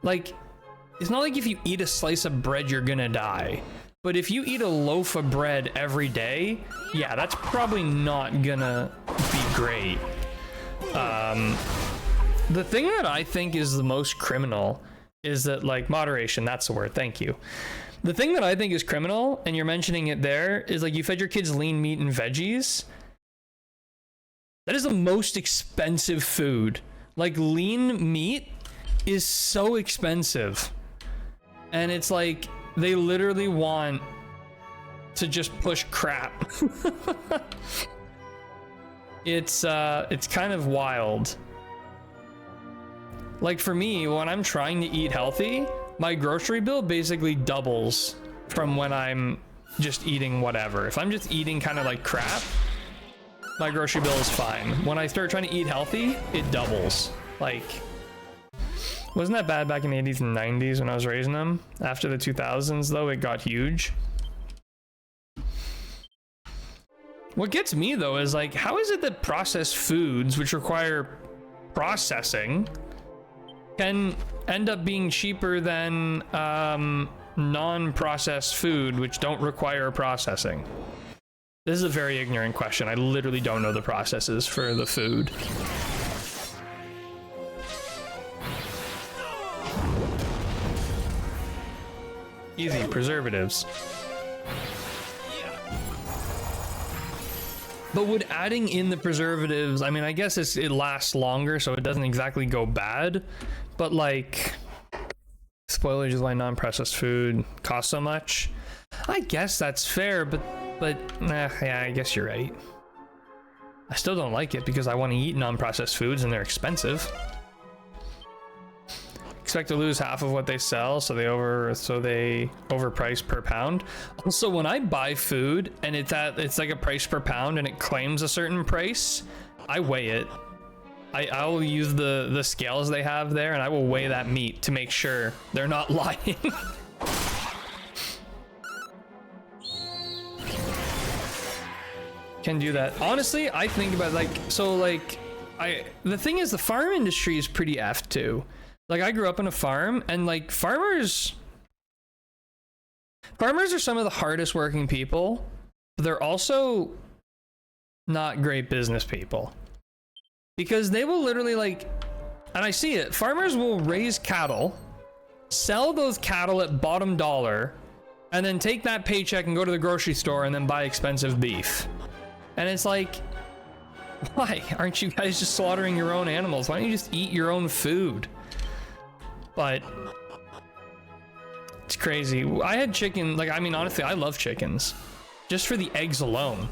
Like, it's not like if you eat a slice of bread you're gonna die. But if you eat a loaf of bread every day, yeah, that's probably not gonna be great. The thing that I think is the most criminal is that, like, moderation, that's the word, thank you. The thing that I think is criminal, and you're mentioning it there, is like you fed your kids lean meat and veggies. That is the most expensive food. Like, lean meat is so expensive. And it's like, they literally want to just push crap. It's kind of wild. Like, for me, when I'm trying to eat healthy, my grocery bill basically doubles from when I'm just eating whatever. If I'm just eating kind of like crap, my grocery bill is fine. When I start trying to eat healthy, it doubles. Like, wasn't that bad back in the 80s and 90s when I was raising them? After the 2000s, though, it got huge. What gets me, though, is like, how is it that processed foods, which require processing, can end up being cheaper than non-processed food, which don't require processing? This is a very ignorant question. I literally don't know the processes for the food. Easy, preservatives. But would adding in the preservatives, I mean, I guess it lasts longer, so it doesn't exactly go bad, but like, spoilers is why non-processed food costs so much. I guess that's fair, but yeah, I guess you're right. I still don't like it because I want to eat non-processed foods and they're expensive. Expect to lose half of what they sell, so they overprice per pound. Also, when I buy food and it's like a price per pound and it claims a certain price, I weigh it. I will use the scales they have there, and I will weigh that meat to make sure they're not lying. Can do that. Honestly, I think about the thing is, the farm industry is pretty effed too. Like, I grew up on a farm, and like, farmers are some of the hardest working people, but they're also not great business people. Because they will literally, like, and I see it, farmers will raise cattle, sell those cattle at bottom dollar, and then take that paycheck and go to the grocery store and then buy expensive beef. And it's like, why aren't you guys just slaughtering your own animals? Why don't you just eat your own food? But it's crazy. I had chicken, like, I mean, honestly, I love chickens just for the eggs alone.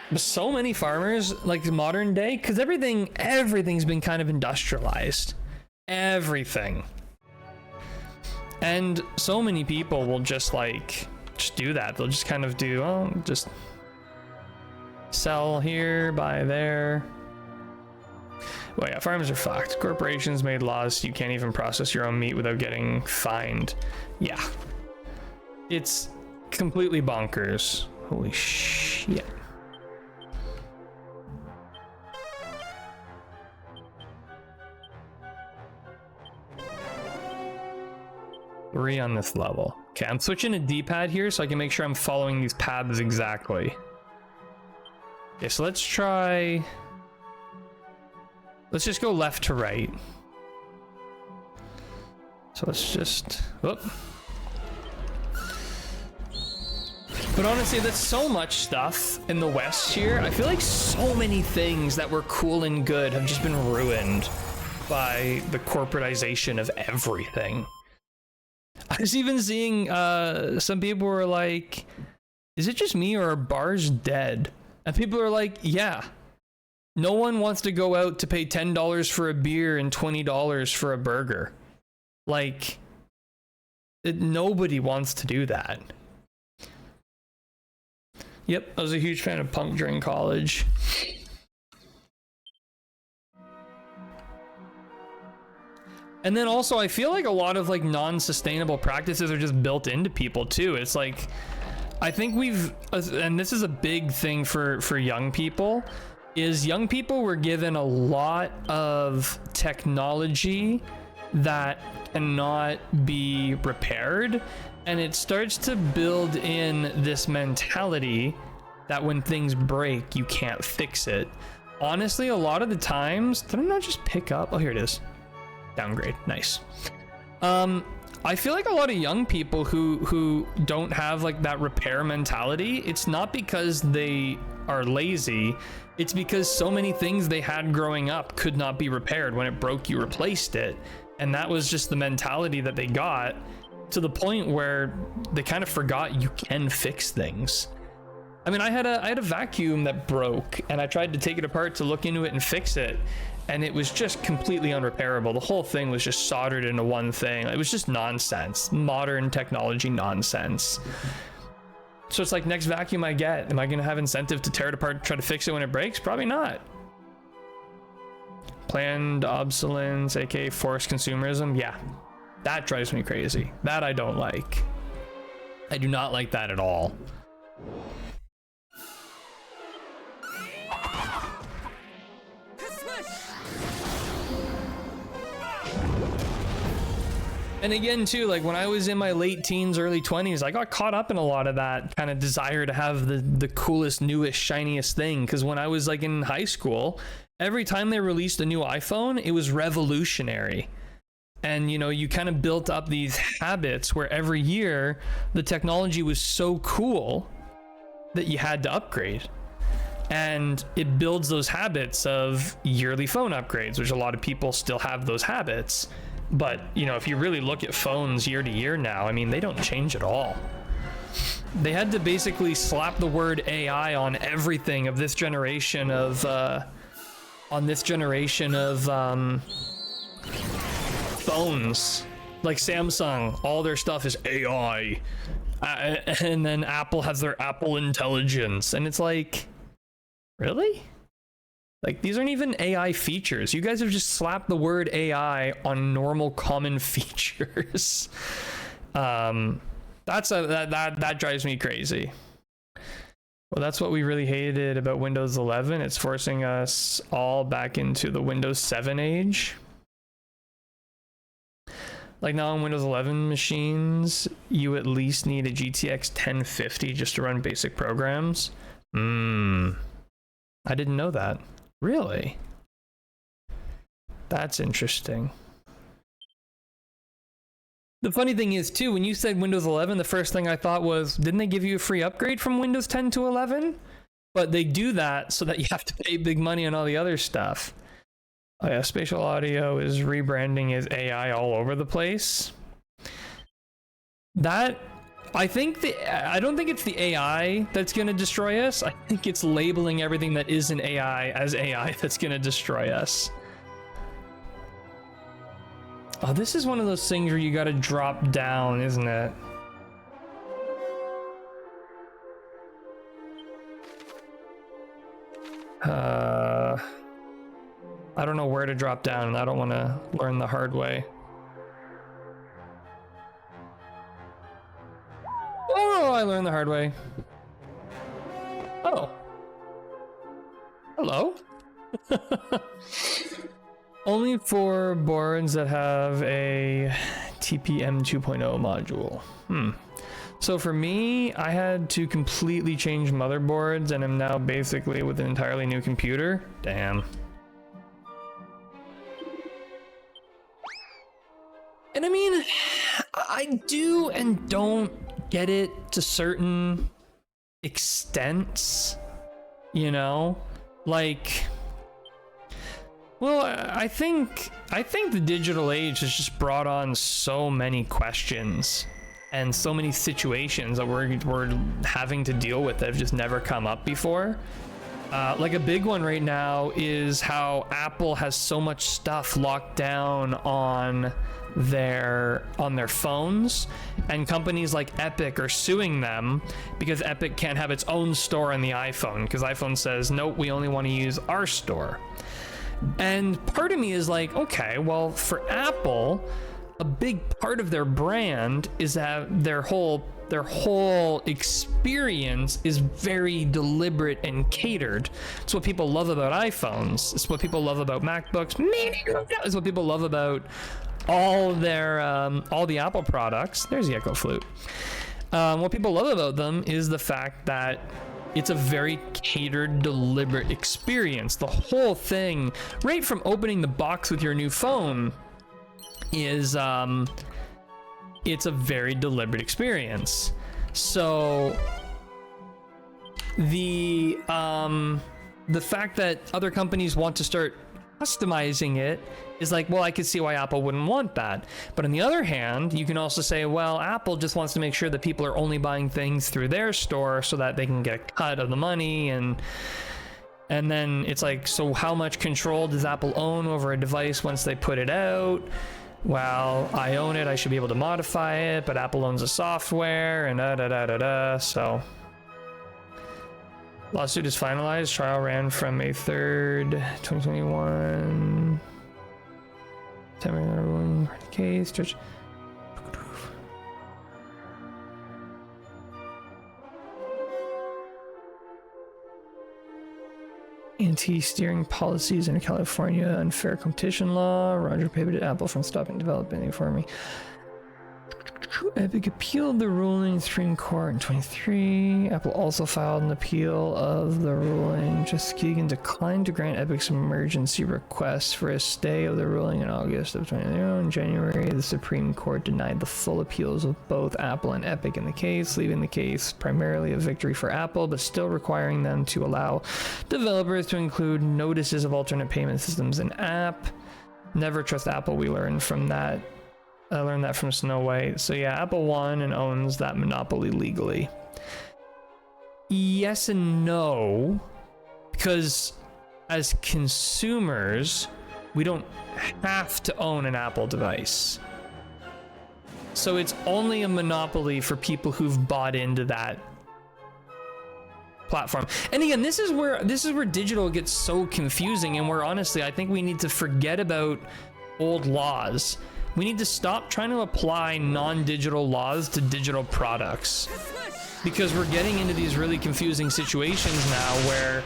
But so many farmers, like modern day, because everything's been kind of industrialized. Everything. And so many people will just do that. They'll just kind of do, just sell here, buy there. Well, yeah, farmers are fucked. Corporations made laws so you can't even process your own meat without getting fined. Yeah. It's completely bonkers. Holy shit. Three on this level. Okay, I'm switching to D-pad here so I can make sure I'm following these paths exactly. Okay, so let's try... Let's just go left to right. So let's just... Whoop. But honestly, that's so much stuff in the West here. I feel like so many things that were cool and good have just been ruined by the corporatization of everything. I was even seeing some people were like, is it just me or are bars dead? And people are like, yeah. No one wants to go out to pay $10 for a beer and $20 for a burger. Like, nobody wants to do that. Yep, I was a huge fan of punk during college. And then also, I feel like a lot of like non-sustainable practices are just built into people too. It's like, I think we've, and this is a big thing for young people, is young people were given a lot of technology that cannot be repaired. And it starts to build in this mentality that when things break, you can't fix it. Honestly, a lot of the times, did I not just pick up? Oh, here it is. Downgrade, nice. I feel like a lot of young people who don't have like that repair mentality, it's not because they are lazy, it's because so many things they had growing up could not be repaired. When it broke, you replaced it. And that was just the mentality that they got, to the point where they kind of forgot you can fix things. I mean, I had a vacuum that broke, and I tried to take it apart to look into it and fix it, and it was just completely unrepairable. The whole thing was just soldered into one thing. It was just nonsense, modern technology nonsense. So it's like, next vacuum I get, am I gonna have incentive to tear it apart, try to fix it when it breaks? Probably not. Planned obsolescence, aka forced consumerism, yeah. That drives me crazy. That I don't like. I do not like that at all. And again, too, like when I was in my late teens, early 20s, I got caught up in a lot of that kind of desire to have the coolest, newest, shiniest thing. Because when I was like in high school, every time they released a new iPhone, it was revolutionary. And, you know, you kind of built up these habits where every year the technology was so cool that you had to upgrade. And it builds those habits of yearly phone upgrades, which a lot of people still have those habits. But, you know, if you really look at phones year to year now, I mean, they don't change at all. They had to basically slap the word AI on everything of this generation of, phones. Like Samsung, all their stuff is AI. And then Apple has their Apple Intelligence. And it's like, really? Like, these aren't even AI features. You guys have just slapped the word AI on normal common features. That drives me crazy. Well, that's what we really hated about Windows 11. It's forcing us all back into the Windows 7 age. Like now on Windows 11 machines, you at least need a GTX 1050 just to run basic programs. I didn't know that. Really? That's interesting. The funny thing is too, when you said Windows 11, the first thing I thought was, didn't they give you a free upgrade from Windows 10 to 11? But they do that so that you have to pay big money on all the other stuff. Oh yeah, spatial audio is rebranding as AI all over the place. That, I don't think it's the AI that's gonna destroy us. I think it's labeling everything that isn't AI as AI that's gonna destroy us. Oh, this is one of those things where you gotta drop down, isn't it? I don't know where to drop down, and I don't want to learn the hard way. Oh, I learned the hard way. hello. Only for boards that have a TPM 2.0 module. So for me, I had to completely change motherboards and I'm now basically with an entirely new computer. Damn. And I mean, I do and don't get it to certain extents, you know? Like, well, I think the digital age has just brought on so many questions and so many situations that we're having to deal with that have just never come up before. Like a big one right now is how Apple has so much stuff locked down on their phones, and companies like Epic are suing them because Epic can't have its own store on the iPhone because iPhone says, nope, we only want to use our store. And part of me is like, okay, well, for Apple, a big part of their brand is that their whole experience is very deliberate and catered. It's what people love about iPhones. It's what people love about MacBooks. It's what people love about all their all the Apple products. There's the Echo Flute. What people love about them is the fact that it's a very catered, deliberate experience. The whole thing, right from opening the box with your new phone, is it's a very deliberate experience. So the fact that other companies want to start customizing it is like, well, I could see why Apple wouldn't want that. But on the other hand, you can also say, well, Apple just wants to make sure that people are only buying things through their store so that they can get a cut of the money. And then it's like, so how much control does Apple own over a device once they put it out? Well, I own it, I should be able to modify it, but Apple owns the software, and so. Lawsuit is finalized. Trial ran from May 3rd, 2021. Ruling case. Anti-steering policies in California, unfair competition law. Roger prohibited Apple from stopping developing for me. Epic appealed the ruling in Supreme Court in 23. Apple also filed an appeal of the ruling. Justice Kagan declined to grant Epic's emergency request for a stay of the ruling in August of 2021. In January, the Supreme Court denied the full appeals of both Apple and Epic in the case, leaving the case primarily a victory for Apple, but still requiring them to allow developers to include notices of alternate payment systems in app. Never trust Apple, we learned from that. I learned that from Snow White. So yeah, Apple won and owns that monopoly legally. Yes and no, because as consumers, we don't have to own an Apple device. So it's only a monopoly for people who've bought into that platform. And again, this is where digital gets so confusing, and where honestly, I think we need to forget about old laws. We need to stop trying to apply non-digital laws to digital products, because we're getting into these really confusing situations now where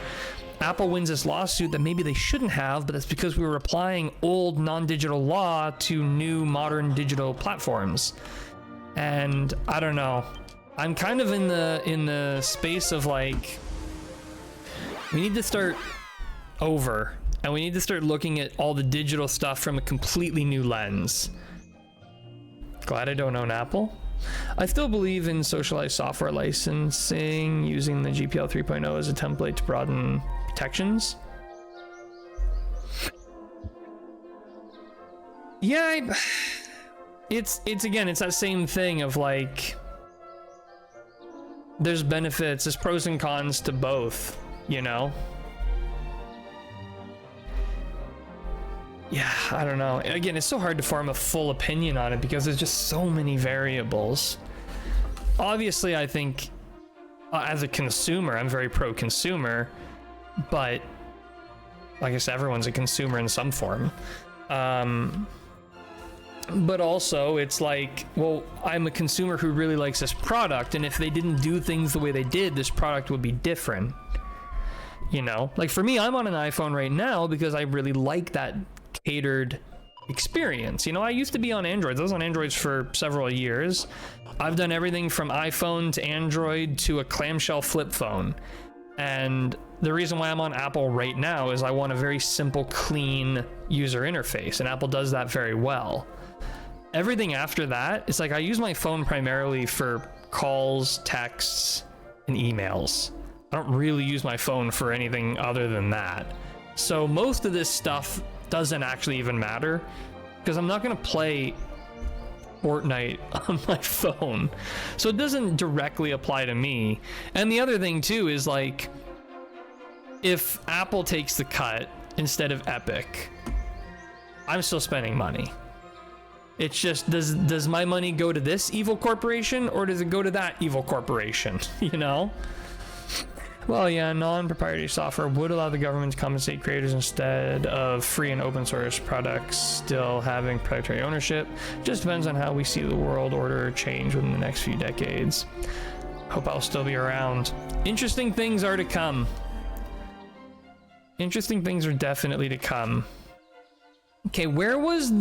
Apple wins this lawsuit that maybe they shouldn't have, but that's because we were applying old non-digital law to new modern digital platforms. And I don't know. I'm kind of in the space of like, we need to start over. And we need to start looking at all the digital stuff from a completely new lens. Glad I don't own Apple. I still believe in socialized software licensing, using the GPL 3.0 as a template to broaden protections. Yeah, it's again, it's that same thing of like, there's benefits, there's pros and cons to both, you know? Yeah, I don't know. Again, it's so hard to form a full opinion on it because there's just so many variables. Obviously, I think as a consumer, I'm very pro-consumer, but like I said, everyone's a consumer in some form. But also, it's like, well, I'm a consumer who really likes this product, and if they didn't do things the way they did, this product would be different. you know? Like for me, I'm on an iPhone right now because I really like that catered experience. You know, I used to be on Androids. I was on Androids for several years. I've done everything from iPhone to Android to a clamshell flip phone. And the reason why I'm on Apple right now is I want a very simple, clean user interface, and Apple does that very well. Everything after that, it's like I use my phone primarily for calls, texts, and emails. I don't really use my phone for anything other than that. So most of this stuff doesn't actually even matter because I'm not going to play Fortnite on my phone. So it doesn't directly apply to me. And the other thing too is like, if Apple takes the cut instead of Epic, I'm still spending money. It's just, does my money go to this evil corporation or does it go to that evil corporation? You know? Well, yeah, non-proprietary software would allow the government to compensate creators instead of free and open source products still having proprietary ownership. Just depends on how we see the world order change within the next few decades. Hope I'll still be around. Interesting things are to come. Interesting things are definitely to come. Okay, where was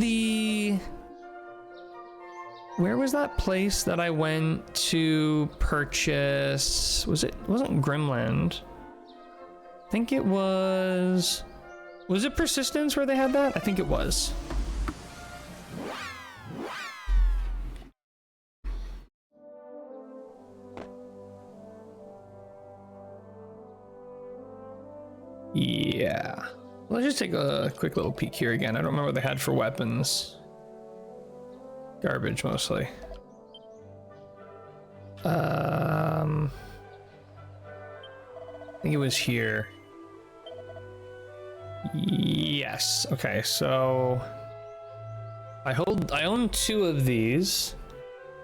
that place that I went to purchase? It wasn't Grimland. I think it was it Persistence where they had that? I think it was. Yeah. Let's just take a quick little peek here again. I don't remember what they had for weapons. Garbage mostly. I think it was here. Yes. Okay, so I own 2 of these.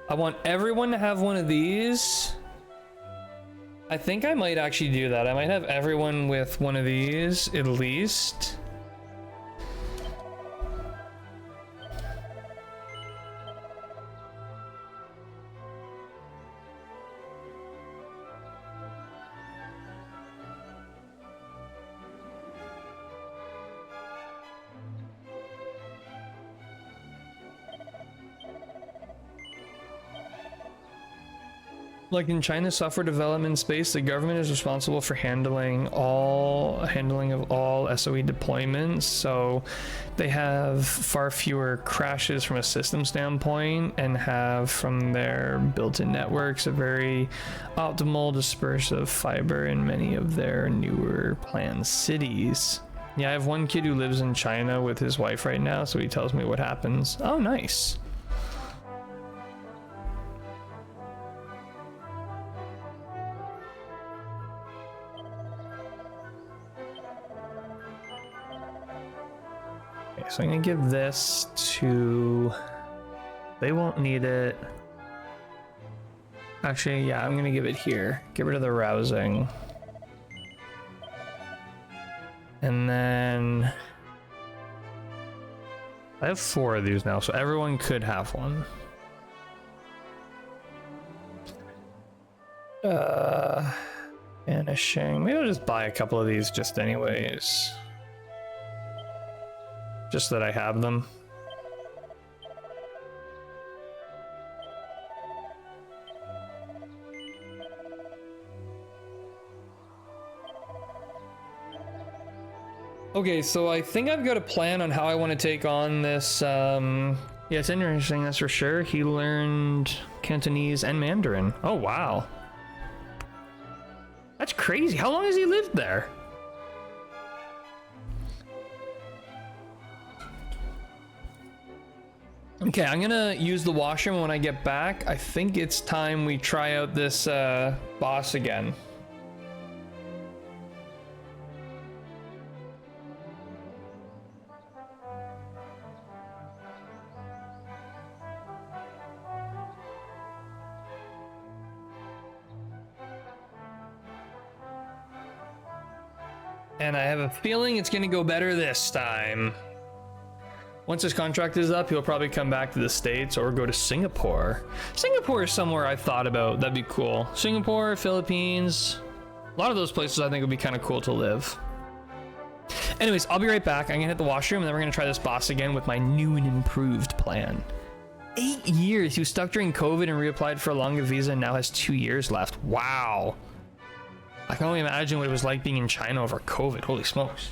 I want everyone to have one of these. I think I might actually do that. I might have everyone with one of these at least. Like in China's software development space, the government is responsible for handling of all SOE deployments, so they have far fewer crashes from a system standpoint and have from their built-in networks a very optimal dispersion of fiber in many of their newer planned cities. Yeah, I have one kid who lives in China with his wife right now, so he tells me what happens. Oh, nice. So I'm gonna give this to, they won't need it. Actually, yeah, I'm gonna give it here. Get rid of the rousing. And then I have 4 of these now, so everyone could have one. Vanishing. Maybe I'll just buy a couple of these just anyways. Just that I have them. Okay, so I think I've got a plan on how I want to take on this. Yeah, it's interesting, that's for sure. He learned Cantonese and Mandarin. Oh, wow. That's crazy. How long has he lived there? Okay, I'm gonna use the washroom when I get back. I think it's time we try out this boss again. And I have a feeling it's gonna go better this time. Once his contract is up, he'll probably come back to the States or go to Singapore. Singapore is somewhere I've thought about. That'd be cool. Singapore, Philippines. A lot of those places I think would be kind of cool to live. Anyways, I'll be right back. I'm gonna hit the washroom and then we're gonna try this boss again with my new and improved plan. 8 years. He was stuck during COVID and reapplied for a longer visa and now has 2 years left. Wow. I can only imagine what it was like being in China over COVID. Holy smokes.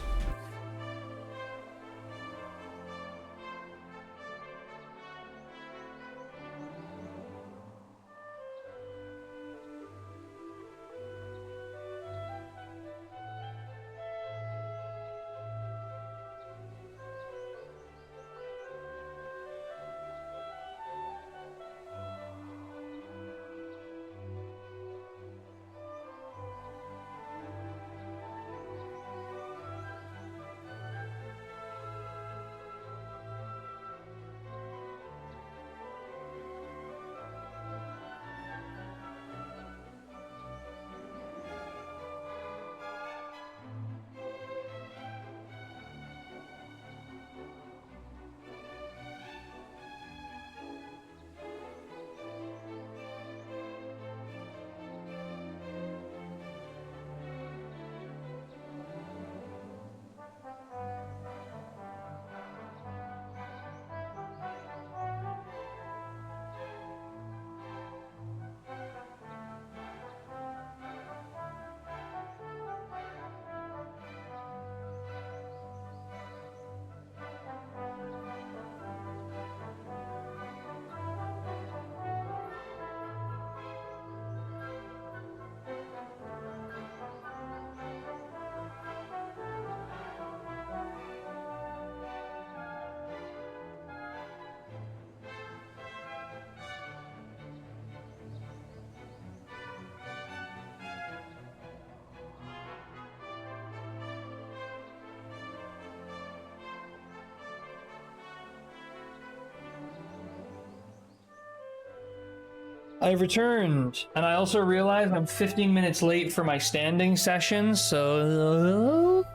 I've returned, and I also realized I'm 15 minutes late for my standing session, so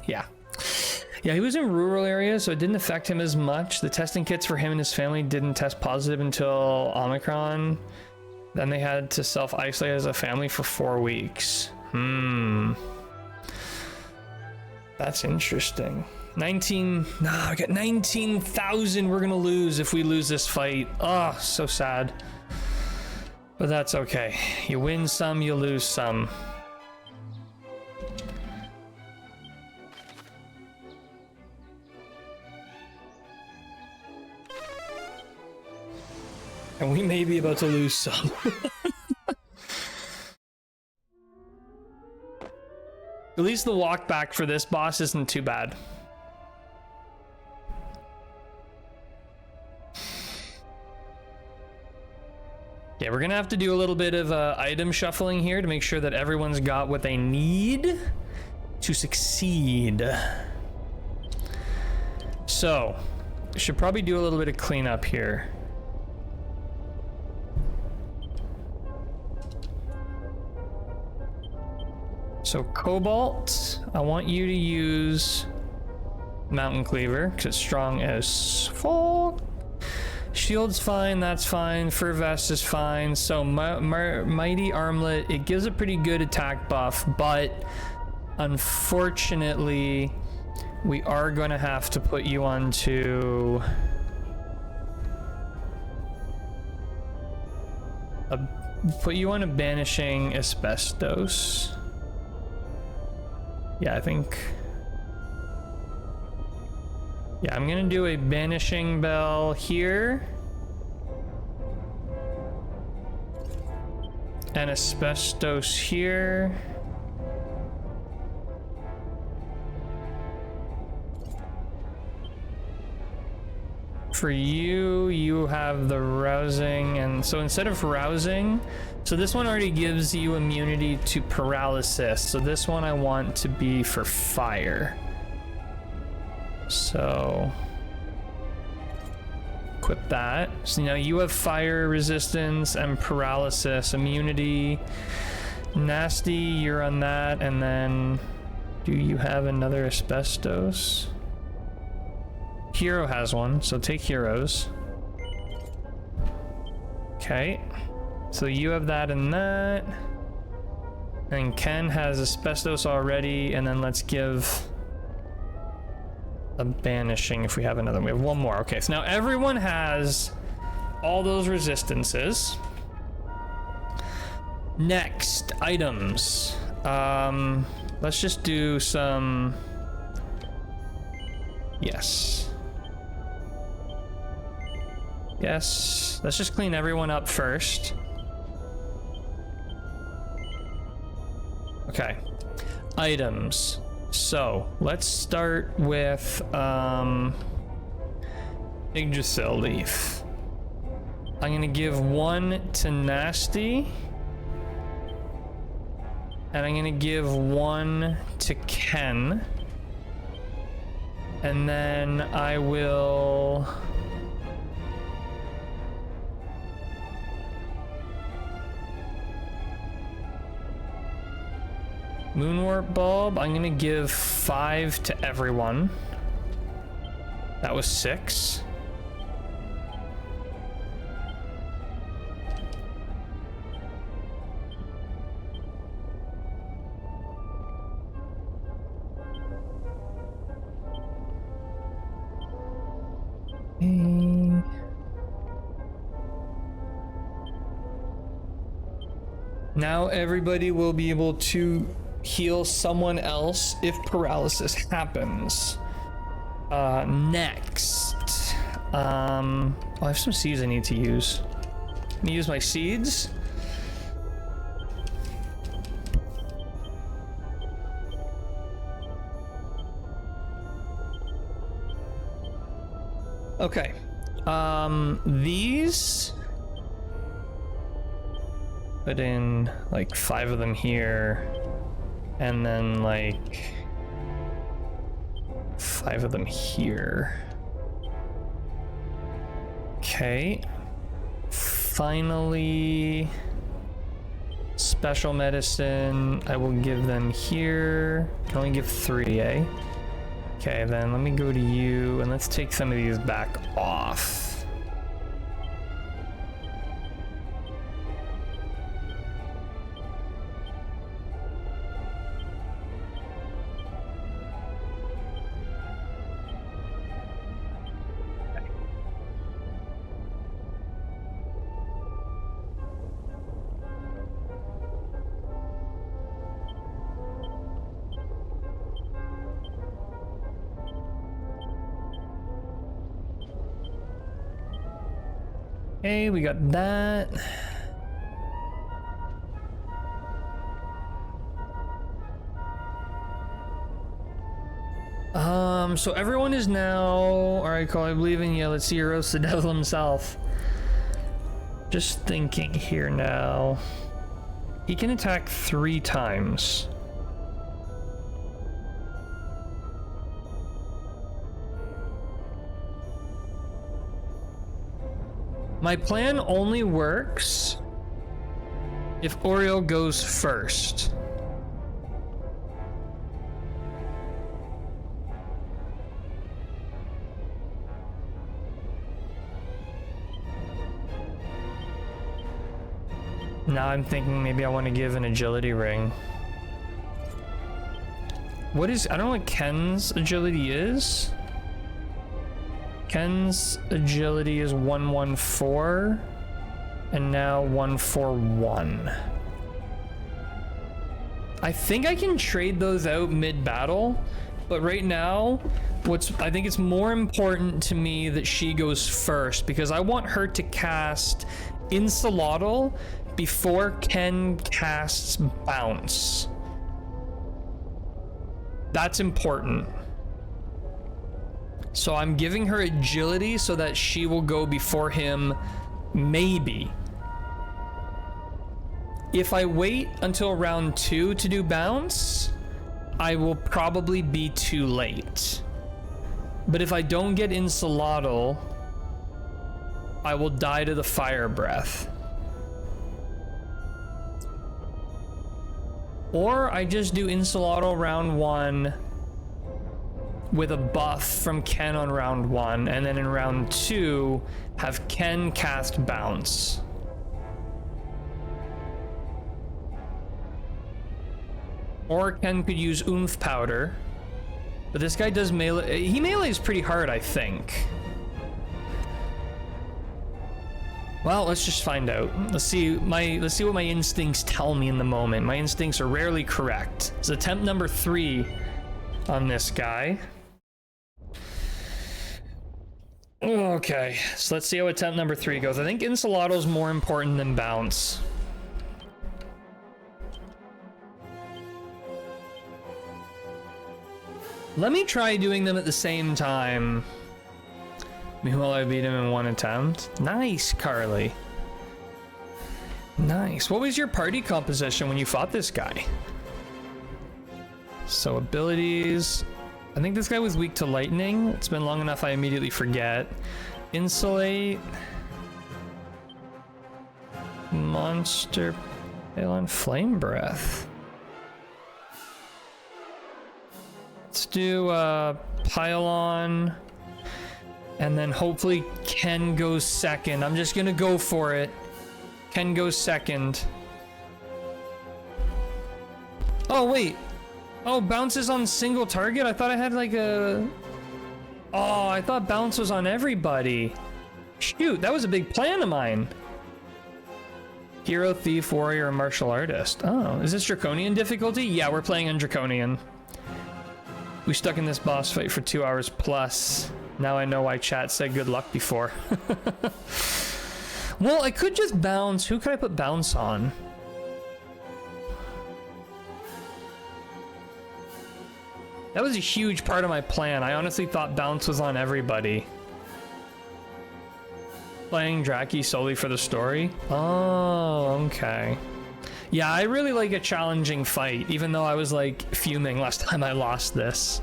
yeah. Yeah, he was in rural areas, so it didn't affect him as much. The testing kits for him and his family didn't test positive until Omicron. Then they had to self-isolate as a family for 4 weeks. That's interesting. We got 19,000 we're gonna lose if we lose this fight. Oh, so sad. But that's okay. You win some, you lose some. And we may be about to lose some. At least the walk back for this boss isn't too bad. Yeah, we're gonna have to do a little bit of item shuffling here to make sure that everyone's got what they need to succeed. So, should probably do a little bit of cleanup here. So Cobalt, I want you to use Mountain Cleaver because it's strong as fuck. Shield's fine, that's fine. Fur Vest is fine. So Mighty Armlet, it gives a pretty good attack buff, but unfortunately, we are going to have to put you onto a Banishing Asbestos. Yeah, I think. Yeah, I'm gonna do a Banishing Bell here. And Asbestos here. For you, you have the Rousing, and so instead of Rousing, so this one already gives you immunity to paralysis, so this one I want to be for fire. So equip that. So now you have fire resistance and paralysis immunity. Nasty, you're on that, and then do you have another Asbestos? Hero has one, so take heroes. Okay, so you have that and that. And Ken has asbestos already, and then let's give a banishing if we have another. We have one more. Okay, so now everyone has all those resistances. Next, items. Let's just do some... Yes. Yes. Let's just clean everyone up first. Okay. Items. So, let's start with, Yggdrasil leaf. I'm gonna give one to Nasty. And I'm gonna give one to Ken. And then I will... Moonwarp bulb, I'm gonna give 5 to everyone. That was 6. Now everybody will be able to heal someone else if paralysis happens. Next. I have some seeds I need to use. Let me use my seeds. Okay. These... Put in like 5 of them here, and then like 5 of them here. Okay. Finally, special medicine, I will give them here. Can only give 3, eh? Okay, then let me go to you, and let's take some of these back off. Okay, we got that. So everyone is now... Alright, Cole, I believe in you. Let's see you roast the devil himself. Just thinking here now. He can attack 3 times. My plan only works if Oriole goes first. Now I'm thinking maybe I want to give an agility ring. What is... I don't know what Ken's agility is. Ken's agility is 114, and now 141. I think I can trade those out mid-battle, but right now, I think it's more important to me that she goes first, because I want her to cast Insolotl before Ken casts Bounce. That's important. So I'm giving her agility so that she will go before him, maybe. If I wait until round 2 to do Bounce, I will probably be too late. But if I don't get Insolotl, I will die to the Fire Breath. Or I just do Insolotl round 1 with a buff from Ken on round 1, and then in round 2 have Ken cast Bounce. Or Ken could use oomph powder. But this guy does melee. He melees pretty hard, I think. Well, let's just find out. Let's see what my instincts tell me in the moment. My instincts are rarely correct. It's attempt number 3 on this guy. Okay, so let's see how attempt number 3 goes. I think Insolato's more important than bounce. Let me try doing them at the same time. Meanwhile, I beat him in 1 attempt. Nice, Carly. Nice. What was your party composition when you fought this guy? So abilities. I think this guy was weak to lightning. It's been long enough I immediately forget. Insulate. Monster. Hail on flame breath. Let's do pylon. And then hopefully Ken goes second. I'm just gonna go for it. Ken goes second. Oh, wait. Oh, bounce is on single target? I thought I had like a... Oh, I thought bounce was on everybody. Shoot, that was a big plan of mine. Hero, thief, warrior, and martial artist. Oh, is this draconian difficulty? Yeah, we're playing on draconian. We stuck in this boss fight for 2 hours plus. Now I know why chat said good luck before. Well, I could just bounce. Who could I put bounce on? That was a huge part of my plan. I honestly thought bounce was on everybody. Playing Draki solely for the story? Oh, okay. Yeah, I really like a challenging fight, even though I was like fuming last time I lost this.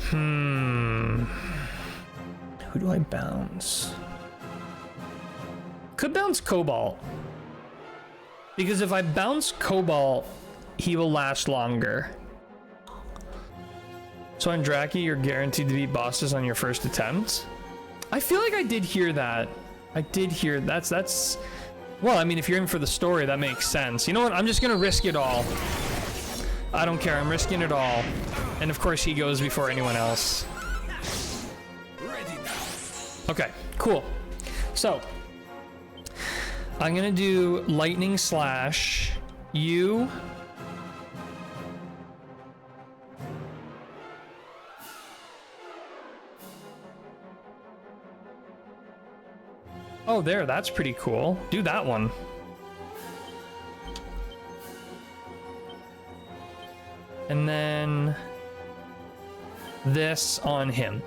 Who do I bounce? Could bounce Cobalt. Because if I bounce Cobalt, he will last longer. So on Draki, you're guaranteed to beat bosses on your first attempt? I feel like I did hear that. I did hear that's... Well, I mean, if you're in for the story, that makes sense. You know what? I'm just gonna risk it all. I don't care. I'm risking it all. And of course, he goes before anyone else. Okay, cool. So, I'm gonna do lightning slash you. Oh, there, that's pretty cool. Do that one. And then this on him.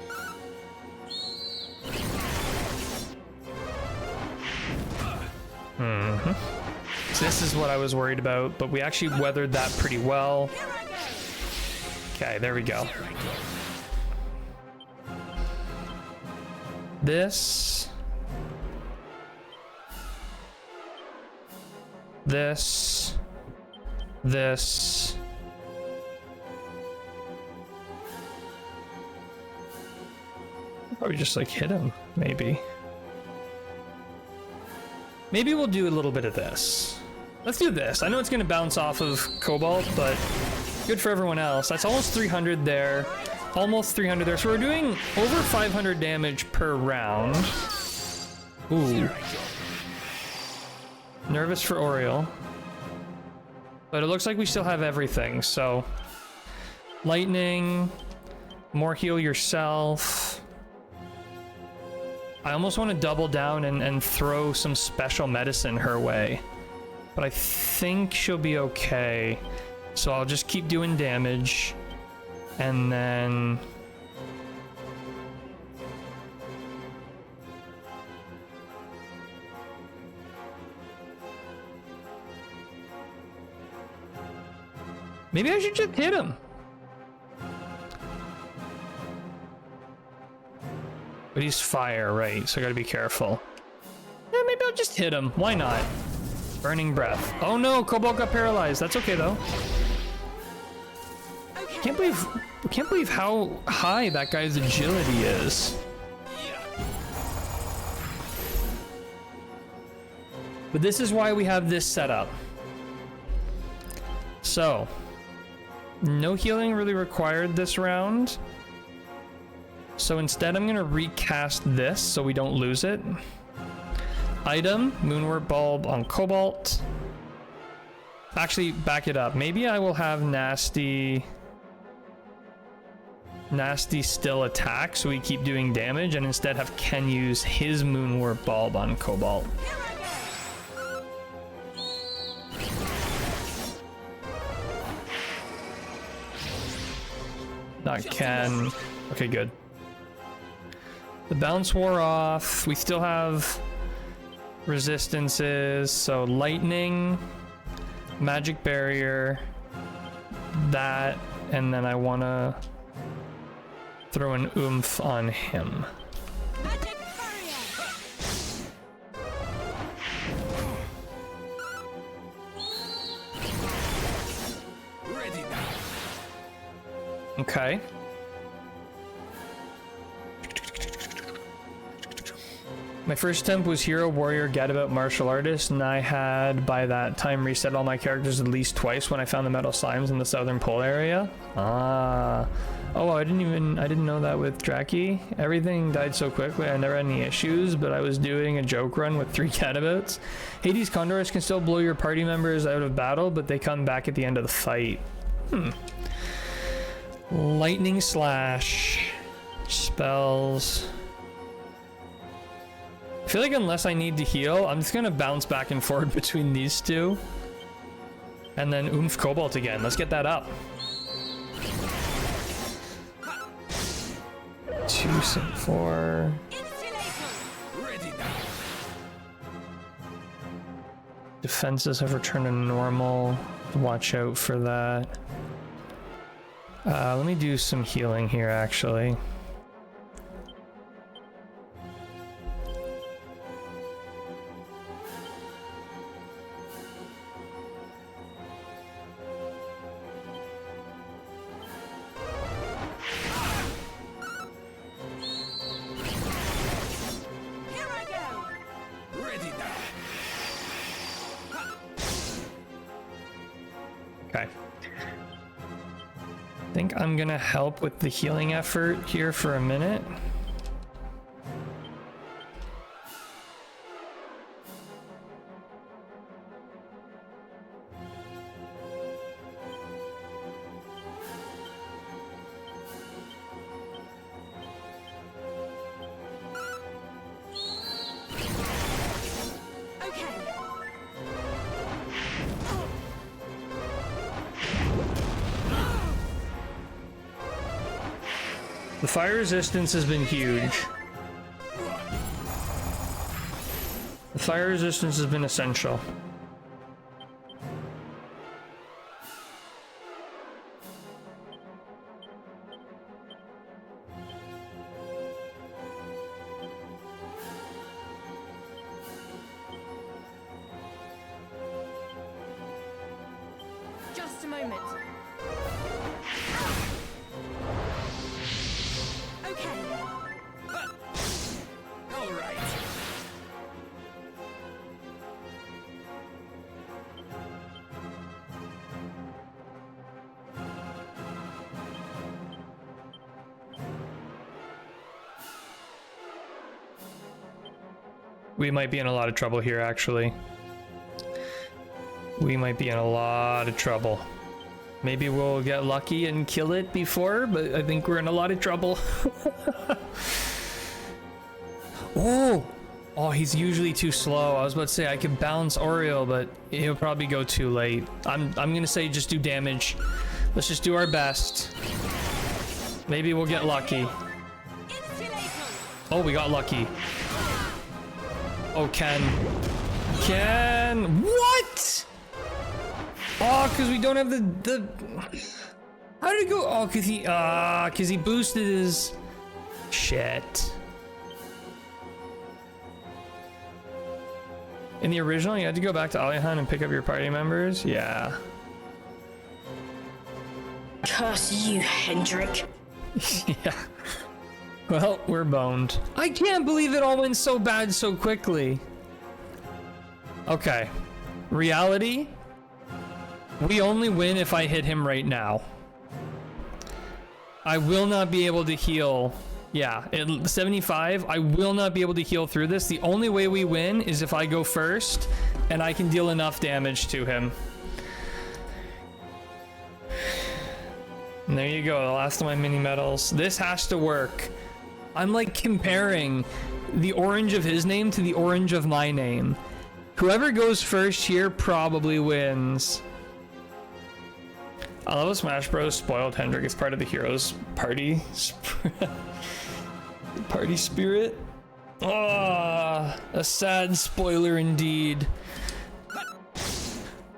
So this is what I was worried about, but we actually weathered that pretty well. Okay, there we go. This. This. This. Probably just like hit him, maybe. Maybe we'll do a little bit of this. Let's do this. I know it's gonna bounce off of Cobalt, but good for everyone else. That's almost 300 there. Almost 300 there. So we're doing over 500 damage per round. Ooh. Nervous for Oriole. But it looks like we still have everything, so... Lightning. More heal yourself. I almost want to double down and throw some special medicine her way. But I think she'll be okay. So I'll just keep doing damage. And then... Maybe I should just hit him. But he's fire, right? So I gotta be careful. Yeah, maybe I'll just hit him. Why not? Burning breath. Oh no, Cobalt got paralyzed. That's okay though. Can't believe how high that guy's agility is. But this is why we have this set up. So, No healing really required this round. So instead I'm gonna recast this so we don't lose it. Item, Moonwort Bulb on Cobalt. Actually, back it up. Maybe I will have Nasty still attack so we keep doing damage, and instead have Ken use his Moonwort Bulb on Cobalt. Not Ken. Okay, good. The bounce wore off. We still have resistances, so lightning, magic barrier, that, and then I want to throw an oomph on him. Magic barrier. Ready now. Okay. My first attempt was Hero, Warrior, Gadabout, Martial Artist, and I had, by that time, reset all my characters at least twice when I found the Metal Slimes in the Southern Pole area. Ah. Oh, I didn't know that with Draki. Everything died so quickly, I never had any issues, but I was doing a joke run with 3 Gadabouts. Hades Condors can still blow your party members out of battle, but they come back at the end of the fight. Lightning Slash. Spells. I feel like unless I need to heal, I'm just gonna bounce back and forth between these two. And then Oomph Cobalt again. Let's get that up. 2, 6, 4. Ready now. Defenses have returned to normal. Watch out for that. Let me do some healing here, actually. Okay. I think I'm gonna help with the healing effort here for a minute. The fire resistance has been huge. The fire resistance has been essential. Just a moment. All right. We might be in a lot of trouble here, actually. We might be in a lot of trouble. Maybe we'll get lucky and kill it before, but I think we're in a lot of trouble. Oh, he's usually too slow. I was about to say I could balance Oriole, but he'll probably go too late. I'm gonna say just do damage. Let's just do our best. Maybe we'll get lucky. Oh, we got lucky. Oh, Ken. What? Oh, because we don't have the... How did it go? Oh, because he boosted his... Shit. In the original, you had to go back to Alihan and pick up your party members? Yeah. Curse you, Hendrik. Yeah. Well, we're boned. I can't believe it all went so bad so quickly. Okay. Reality. We only win if I hit him right now. I will not be able to heal. Yeah, at 75, I will not be able to heal through this. The only way we win is if I go first and I can deal enough damage to him. And there you go, the last of my mini medals. This has to work. I'm like comparing the orange of his name to the orange of my name. Whoever goes first here probably wins. I love how Smash Bros. Spoiled Hendrik as part of the heroes party. Party spirit. Ah, a sad spoiler indeed.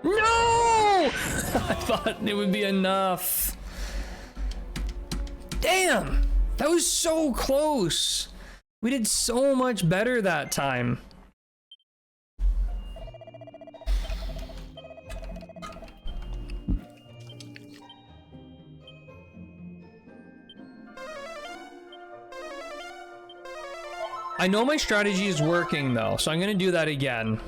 No! I thought it would be enough. Damn! That was so close. We did so much better that time. I know my strategy is working though, so I'm gonna do that again.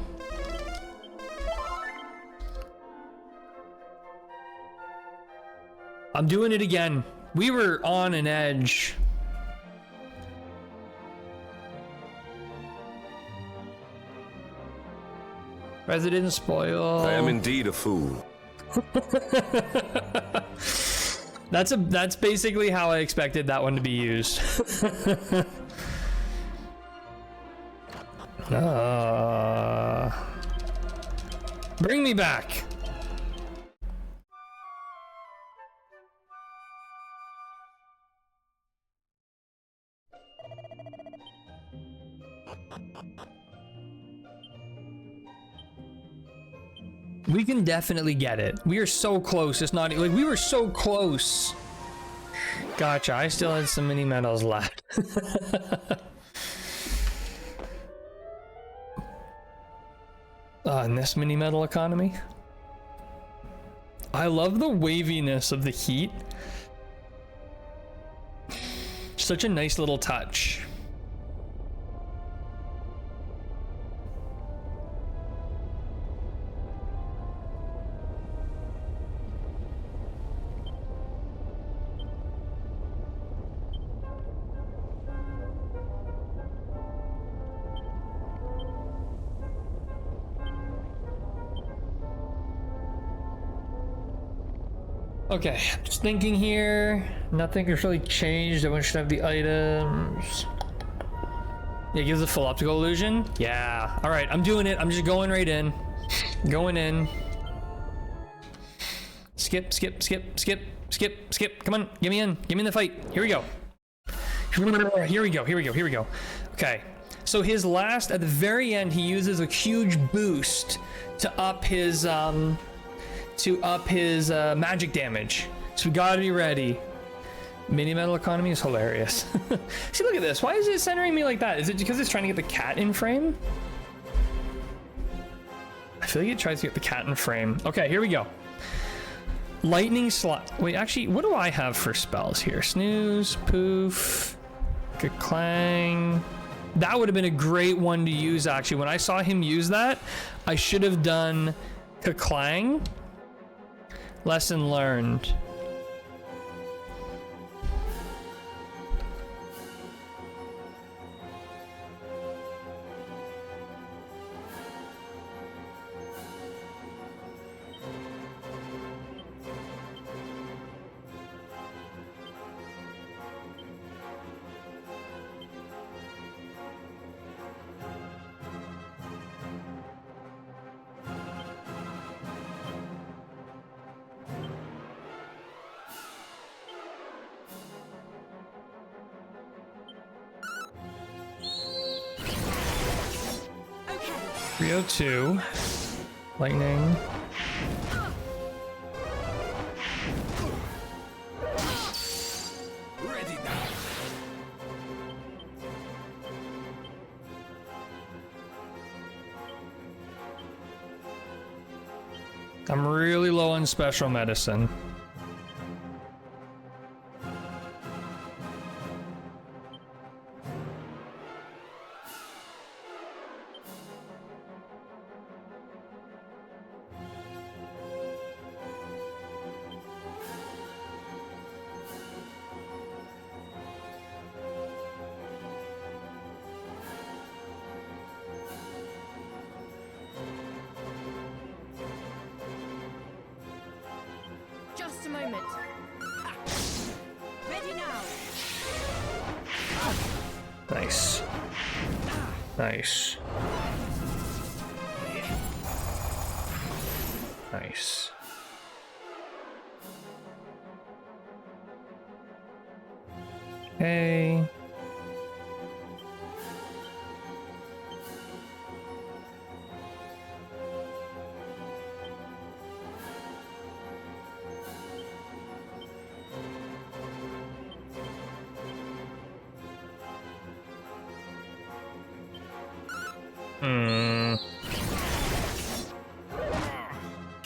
I'm doing it again. We were on an edge. Resident spoil. I am indeed a fool. That's basically how I expected that one to be used. Bring me back. We can definitely get it. We are so close. It's not like we were so close. Gotcha. I still had some mini medals left. In this mini medal economy. I love the waviness of the heat. Such a nice little touch. Okay, just thinking here. Nothing has really changed. Everyone should have the items. Yeah, it gives a full optical illusion. Yeah. All right, I'm doing it. I'm just going right in. Going in. Skip, skip, skip, skip, skip, skip. Come on, get me in. Get me in the fight. Here we go. Here we go. Here we go. Here we go. Okay. So his last, at the very end, he uses a huge boost to up his magic damage. So we gotta be ready. Mini medal economy is hilarious. See, look at this. Why is it centering me like that? Is it because it's trying to get the cat in frame? I feel like it tries to get the cat in frame. Okay, here we go. Lightning slot. Wait, actually, what do I have for spells here? Snooze, poof, clang. That would have been a great one to use, actually. When I saw him use that, I should have done clang. Lesson learned. Okay. 302. Lightning. Ready now. I'm really low on special medicine. Nice. Nice. Nice. Okay.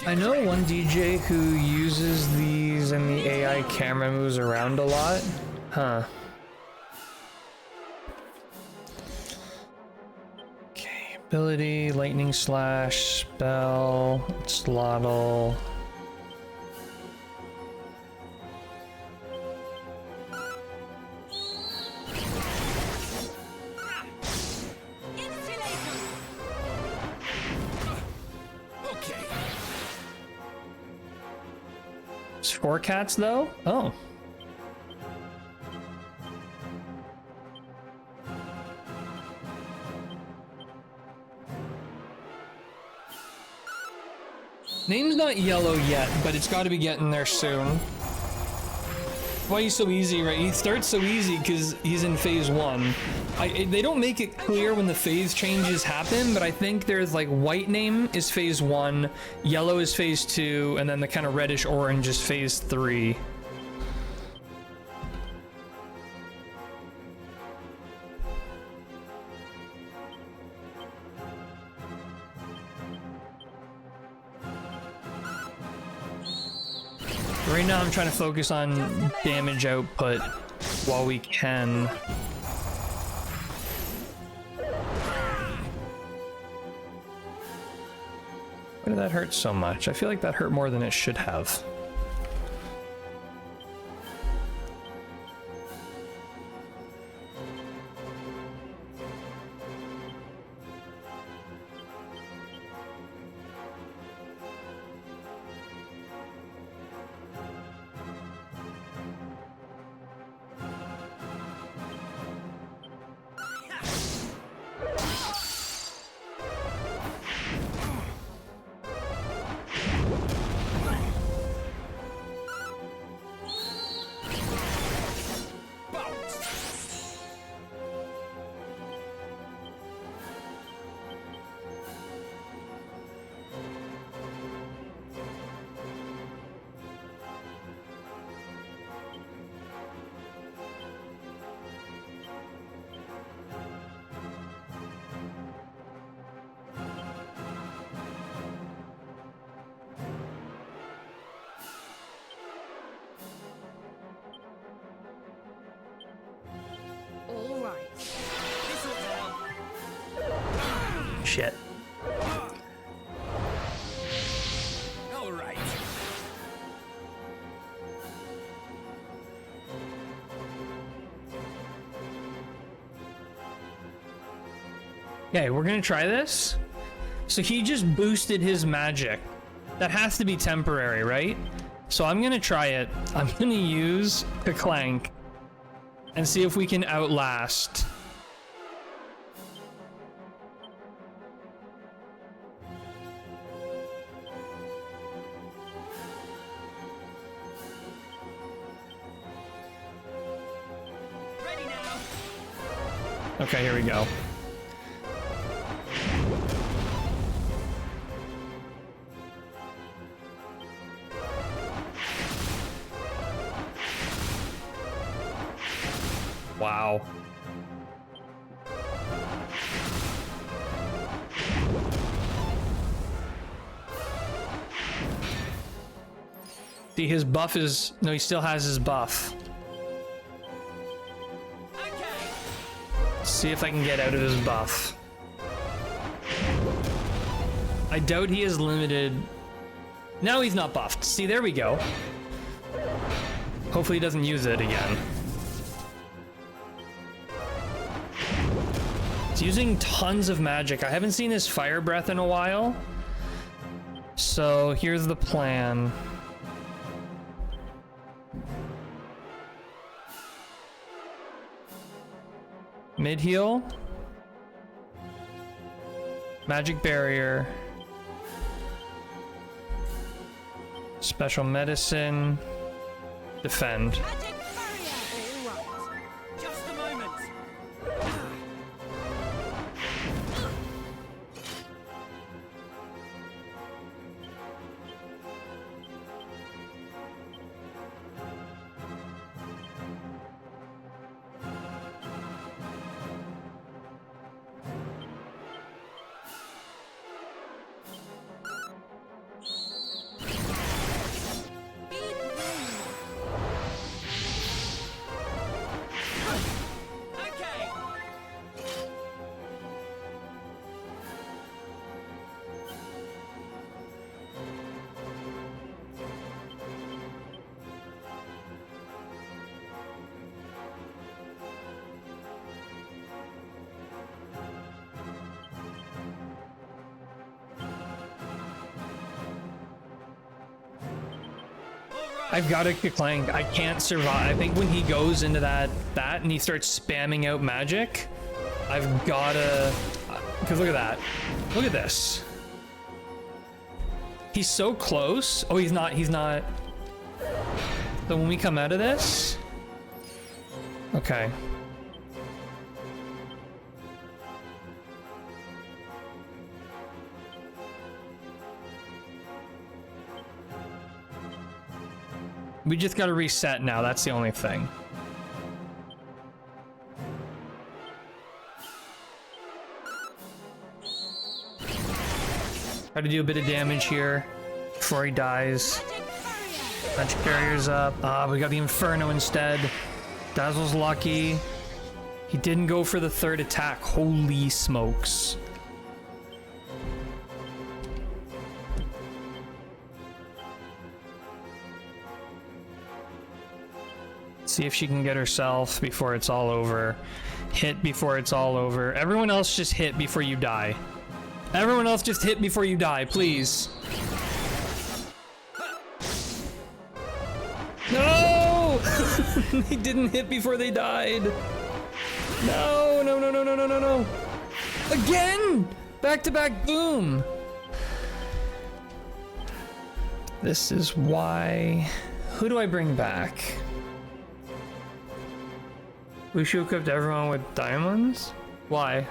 I know one DJ who uses these and the AI camera moves around a lot. Huh. Okay, ability, lightning slash, spell, slottle. Okay. It's 4 cats though? Oh. Name's not yellow yet, but it's got to be getting there soon. Why he's so easy, right? He starts so easy because he's in phase 1. They don't make it clear when the phase changes happen, but I think there's like white name is phase 1, yellow is phase 2, and then the kind of reddish orange is phase 3. Right now I'm trying to focus on damage output while we can. Why did that hurt so much? I feel like that hurt more than it should have. All right. This'll do. Shit. All right. Okay, we're gonna try this. So he just boosted his magic. That has to be temporary, right? So I'm gonna try it. I'm gonna use the clank and see if we can outlast. Ready now. Okay, here we go. Wow. See, his buff is... No, he still has his buff. Okay. See if I can get out of his buff. I doubt he is limited. Now he's not buffed. See, there we go. Hopefully he doesn't use it again. He's using tons of magic. I haven't seen his fire breath in a while. So here's the plan. Mid heal. Magic barrier. Special medicine. Defend. Magic barrier. All right. Just a moment. Okay. I've got to Clank. I can't survive. I think when he goes into that and he starts spamming out magic, I've gotta. Because look at that. Look at this. He's so close. Oh, he's not. He's not. So when we come out of this, okay. We just gotta reset now, that's the only thing. Try to do a bit of damage here before he dies. Magic barrier's up. Ah, we got the Inferno instead. Dazzle's lucky. He didn't go for the third attack. Holy smokes. See if she can get herself before it's all over. Hit before it's all over. Everyone else just hit before you die. Everyone else just hit before you die, please. No! They didn't hit before they died. No, no, no, no, no, no, no, no. Again! Back to back boom. This is why. Who do I bring back? We should have equipped everyone with diamonds? Why?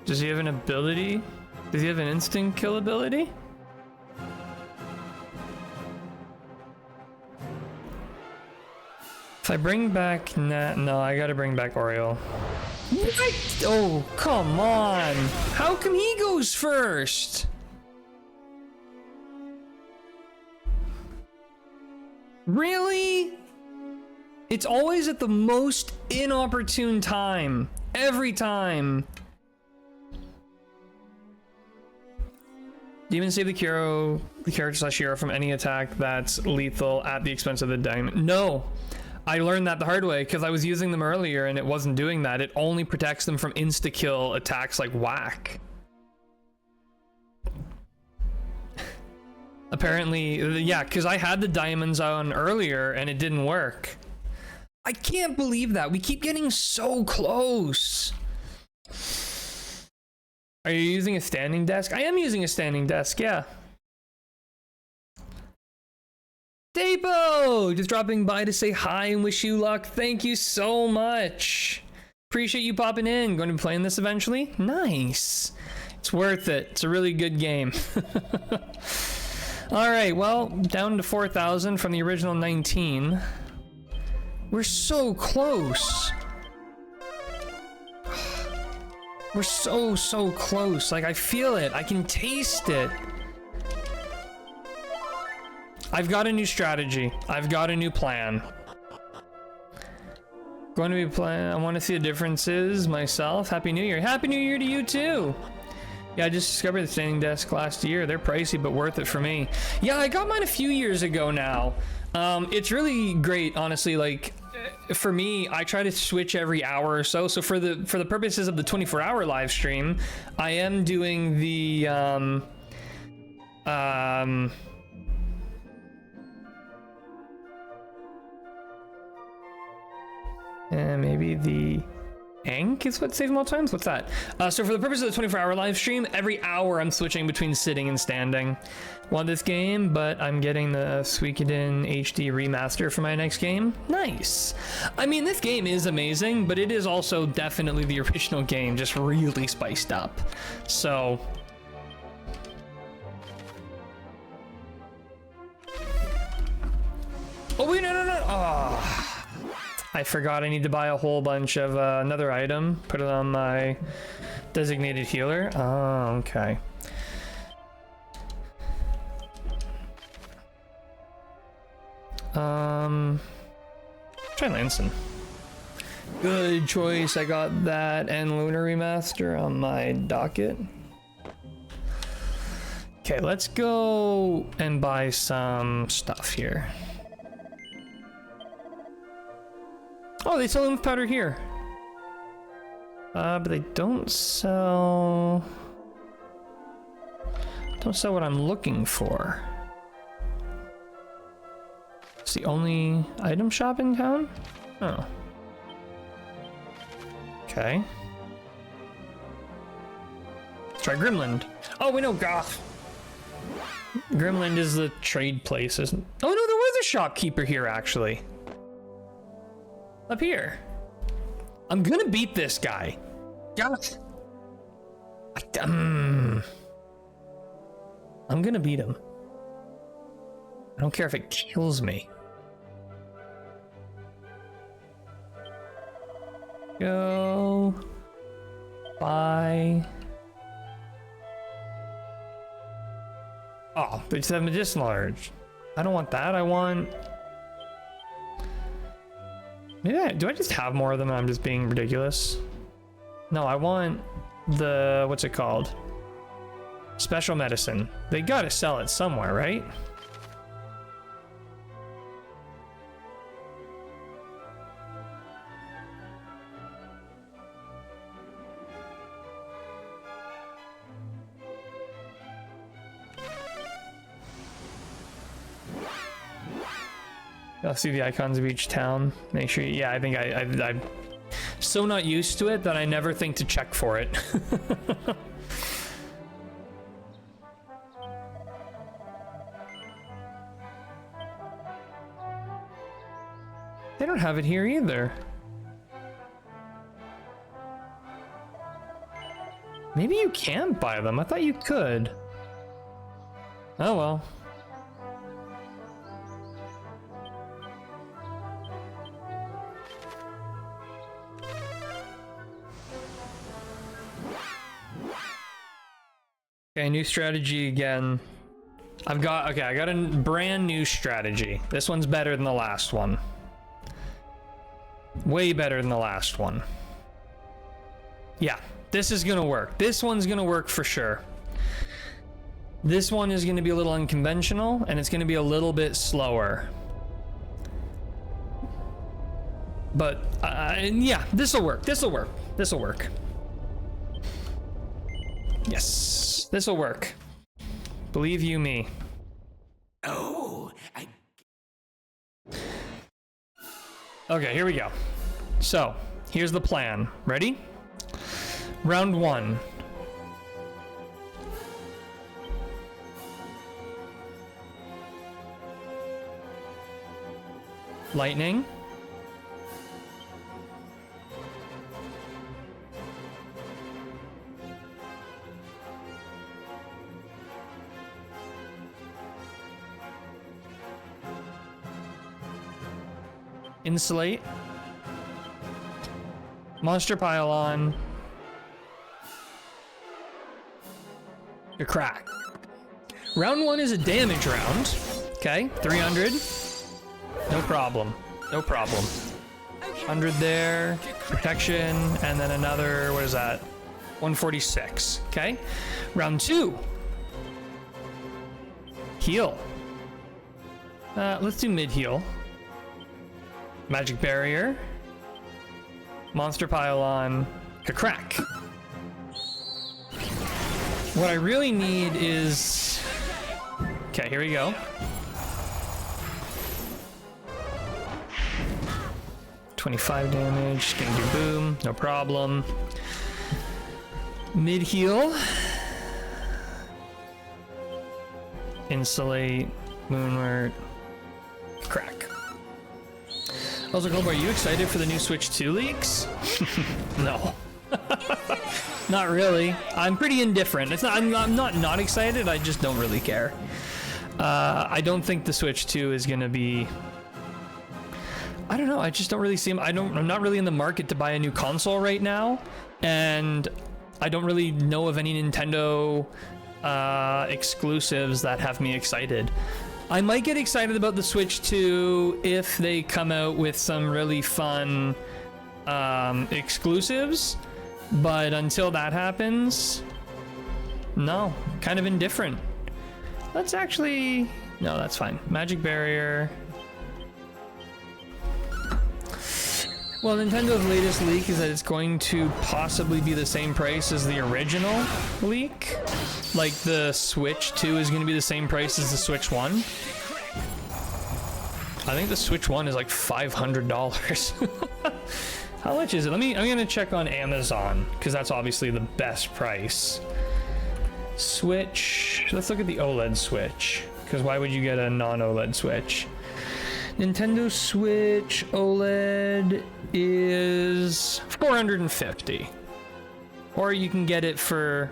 Does he have an ability? Does he have an instant kill ability? If I bring back no, I gotta bring back Oriole. What? Oh, come on. How come he goes first? Really? It's always at the most inopportune time. Every time. Demon save the character/hero from any attack that's lethal at the expense of the diamond. No. I learned that the hard way because I was using them earlier and it wasn't doing that. It only protects them from insta-kill attacks like whack. Apparently, yeah, because I had the diamonds on earlier and it didn't work. I can't believe that. We keep getting so close. Are you using a standing desk? I am using a standing desk, yeah. Dapo! Just dropping by to say hi and wish you luck. Thank you so much. Appreciate you popping in. Going to be playing this eventually? Nice. It's worth it. It's a really good game. All right, well, down to 4,000 from the original 19. We're so close. We're so close. Like, I feel it. I can taste it. I've got a new strategy. I've got a new plan. Going to be playing. I want to see the differences myself. Happy New Year. Happy New Year to you too. Yeah, I just discovered the standing desk last year. They're pricey, but worth it for me. Yeah, I got mine a few years ago now. It's really great, honestly. Like, for me, I try to switch every hour or so. So for the purposes of the 24-hour live stream, I am doing the And maybe the Ank is what saves multiple times? What's that? So for the purpose of the 24-hour live stream, every hour I'm switching between sitting and standing. Want this game, but I'm getting the Suikoden HD remaster for my next game. Nice. I mean, this game is amazing, but it is also definitely the original game, just really spiced up. So... oh, wait, no. Oh. I forgot I need to buy a whole bunch of another item, put it on my designated healer. Oh, okay. Try Lanson. Good choice. I got that and Lunar Remaster on my docket. Okay, let's go and buy some stuff here. Oh, they sell lymph powder here. But they don't sell what I'm looking for. It's the only item shop in town? Oh. Okay. Let's try Grimland. Oh, we know Goth. Grimland is the trade place, isn't? Oh no, there was a shopkeeper here actually. Up here. I'm gonna beat this guy. God. I'm gonna beat him. I don't care if it kills me. Go. Buy. Oh, but it's a medicinal urge. I don't want that. I want... maybe do I just have more of them and I'm just being ridiculous? No, I want the... what's it called? Special medicine. They gotta sell it somewhere, right? I'll see the icons of each town. Make sure, yeah, I think I'm so not used to it that I never think to check for it. They don't have it here either. Maybe you can buy them. I thought you could. Oh well. Okay, new strategy again. I got a brand new strategy. This one's better than the last one. Way better than the last one. Yeah, this is gonna work. This one's gonna work for sure. This one is gonna be a little unconventional, and it's gonna be a little bit slower. But, yeah, this'll work. This'll work. This'll work. Yes, this'll work. Believe you me. Oh, Okay, here we go. So, here's the plan. Ready? Round one. Lightning. Insulate. Monster Pylon. A crack. Round one is a damage round. Okay, 300. No problem. No problem. 100 there. Protection. And then another, what is that? 146. Okay. Round two. Heal. Let's do mid-heal. Magic Barrier. Monster Pylon. Crack. What I really need is... okay, here we go. 25 damage. Gonna do boom, no problem. Mid heal. Insulate, moonwort, crack. Also, Goldbar, are you excited for the new Switch 2 leaks? No. Not really. I'm pretty indifferent. It's not. I'm not excited. I just don't really care. I don't think the Switch 2 is gonna be. I don't know. I just don't really see him. I'm not really in the market to buy a new console right now, and I don't really know of any Nintendo exclusives that have me excited. I might get excited about the Switch 2 if they come out with some really fun exclusives, but until that happens, no, kind of indifferent. Let's actually, no, that's fine. Magic Barrier. Well, Nintendo's latest leak is that it's going to possibly be the same price as the original leak. Like the Switch 2 is going to be the same price as the Switch 1. I think the Switch 1 is like $500. How much is it? I'm going to check on Amazon because that's obviously the best price. Switch. Let's look at the OLED Switch, because why would you get a non-OLED Switch? Nintendo Switch OLED is $450, or you can get it for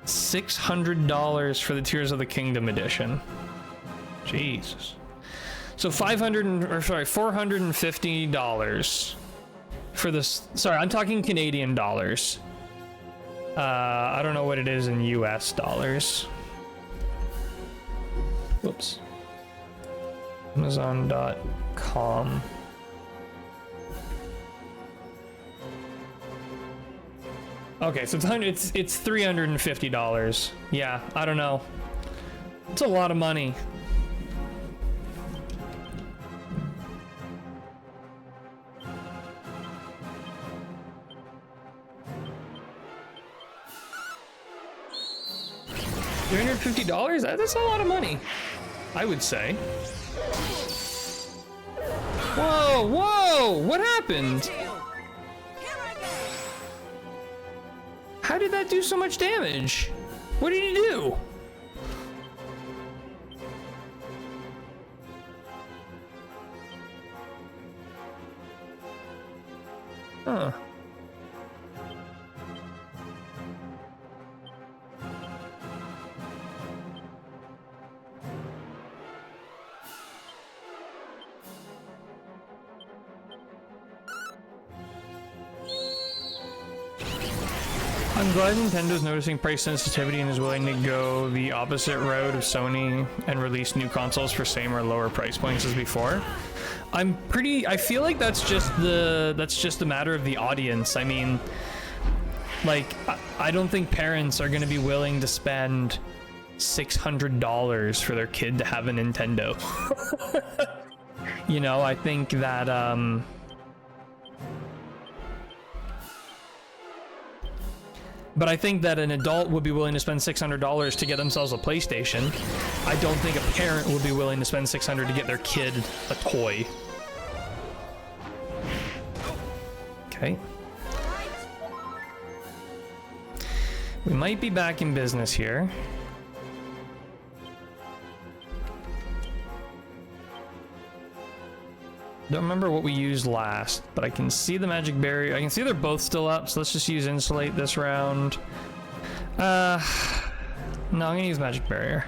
$600 for the Tears of the Kingdom edition. Jesus. So $450 for this. Sorry, I'm talking Canadian dollars. I don't know what it is in US dollars. Whoops. Amazon.com. Okay, so it's $350. Yeah, I don't know. It's a lot of money. $350? That's a lot of money, I would say. Whoa, whoa! What happened? How did that do so much damage? What did he do? Huh. I'm glad Nintendo's noticing price sensitivity and is willing to go the opposite route of Sony and release new consoles for same or lower price points as before. I feel like that's just a matter of the audience. I mean, like, I don't think parents are going to be willing to spend $600 for their kid to have a Nintendo. You know, I think that but I think that an adult would be willing to spend $600 to get themselves a PlayStation. I don't think a parent would be willing to spend $600 to get their kid a toy. Okay. We might be back in business here. Don't remember what we used last, but I can see the magic barrier. I can see they're both still up, so let's just use insulate this round. No, I'm gonna use magic barrier.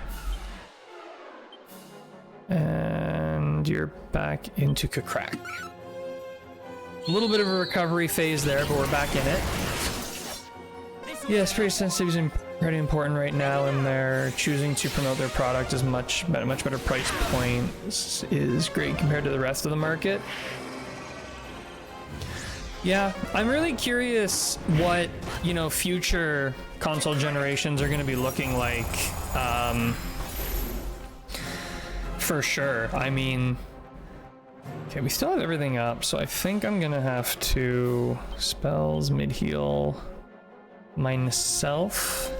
And you're back into crack. A little bit of a recovery phase there, but we're back in it. Yes, price sensitivity is pretty important right now, and they're choosing to promote their product as much better price point is great compared to the rest of the market. Yeah, I'm really curious what, you know, future console generations are going to be looking like. For sure. I mean, okay, we still have everything up, so I think I'm gonna have to spells mid-heal myself.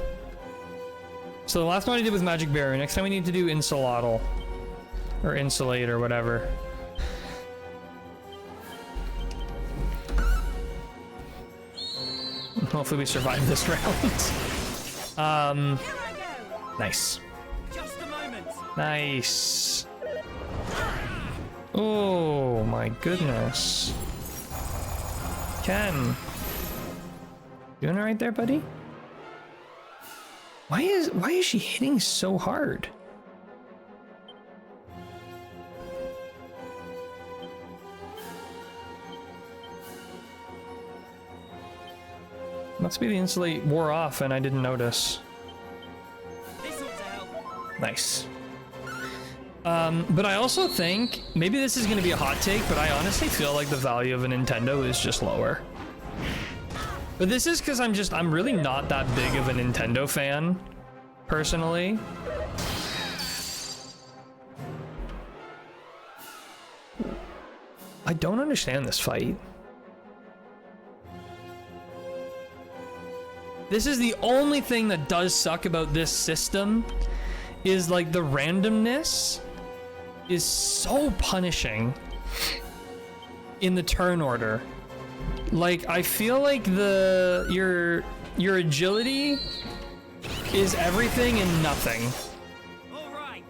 So the last one I did was magic barrier. Next time we need to do insulate or whatever. Hopefully we survive this round. Here I go. Nice. Just a moment. Nice. Oh my goodness. Ken. Doing it right there, buddy? Why is she hitting so hard? Must be the insulate wore off and I didn't notice. This ought to help. Nice. But I also think, maybe this is going to be a hot take, but I honestly feel like the value of a Nintendo is just lower. But this is because I'm really not that big of a Nintendo fan, personally. I don't understand this fight. This is the only thing that does suck about this system, is like the randomness is so punishing in the turn order. Like, I feel like your agility is everything and nothing. All right.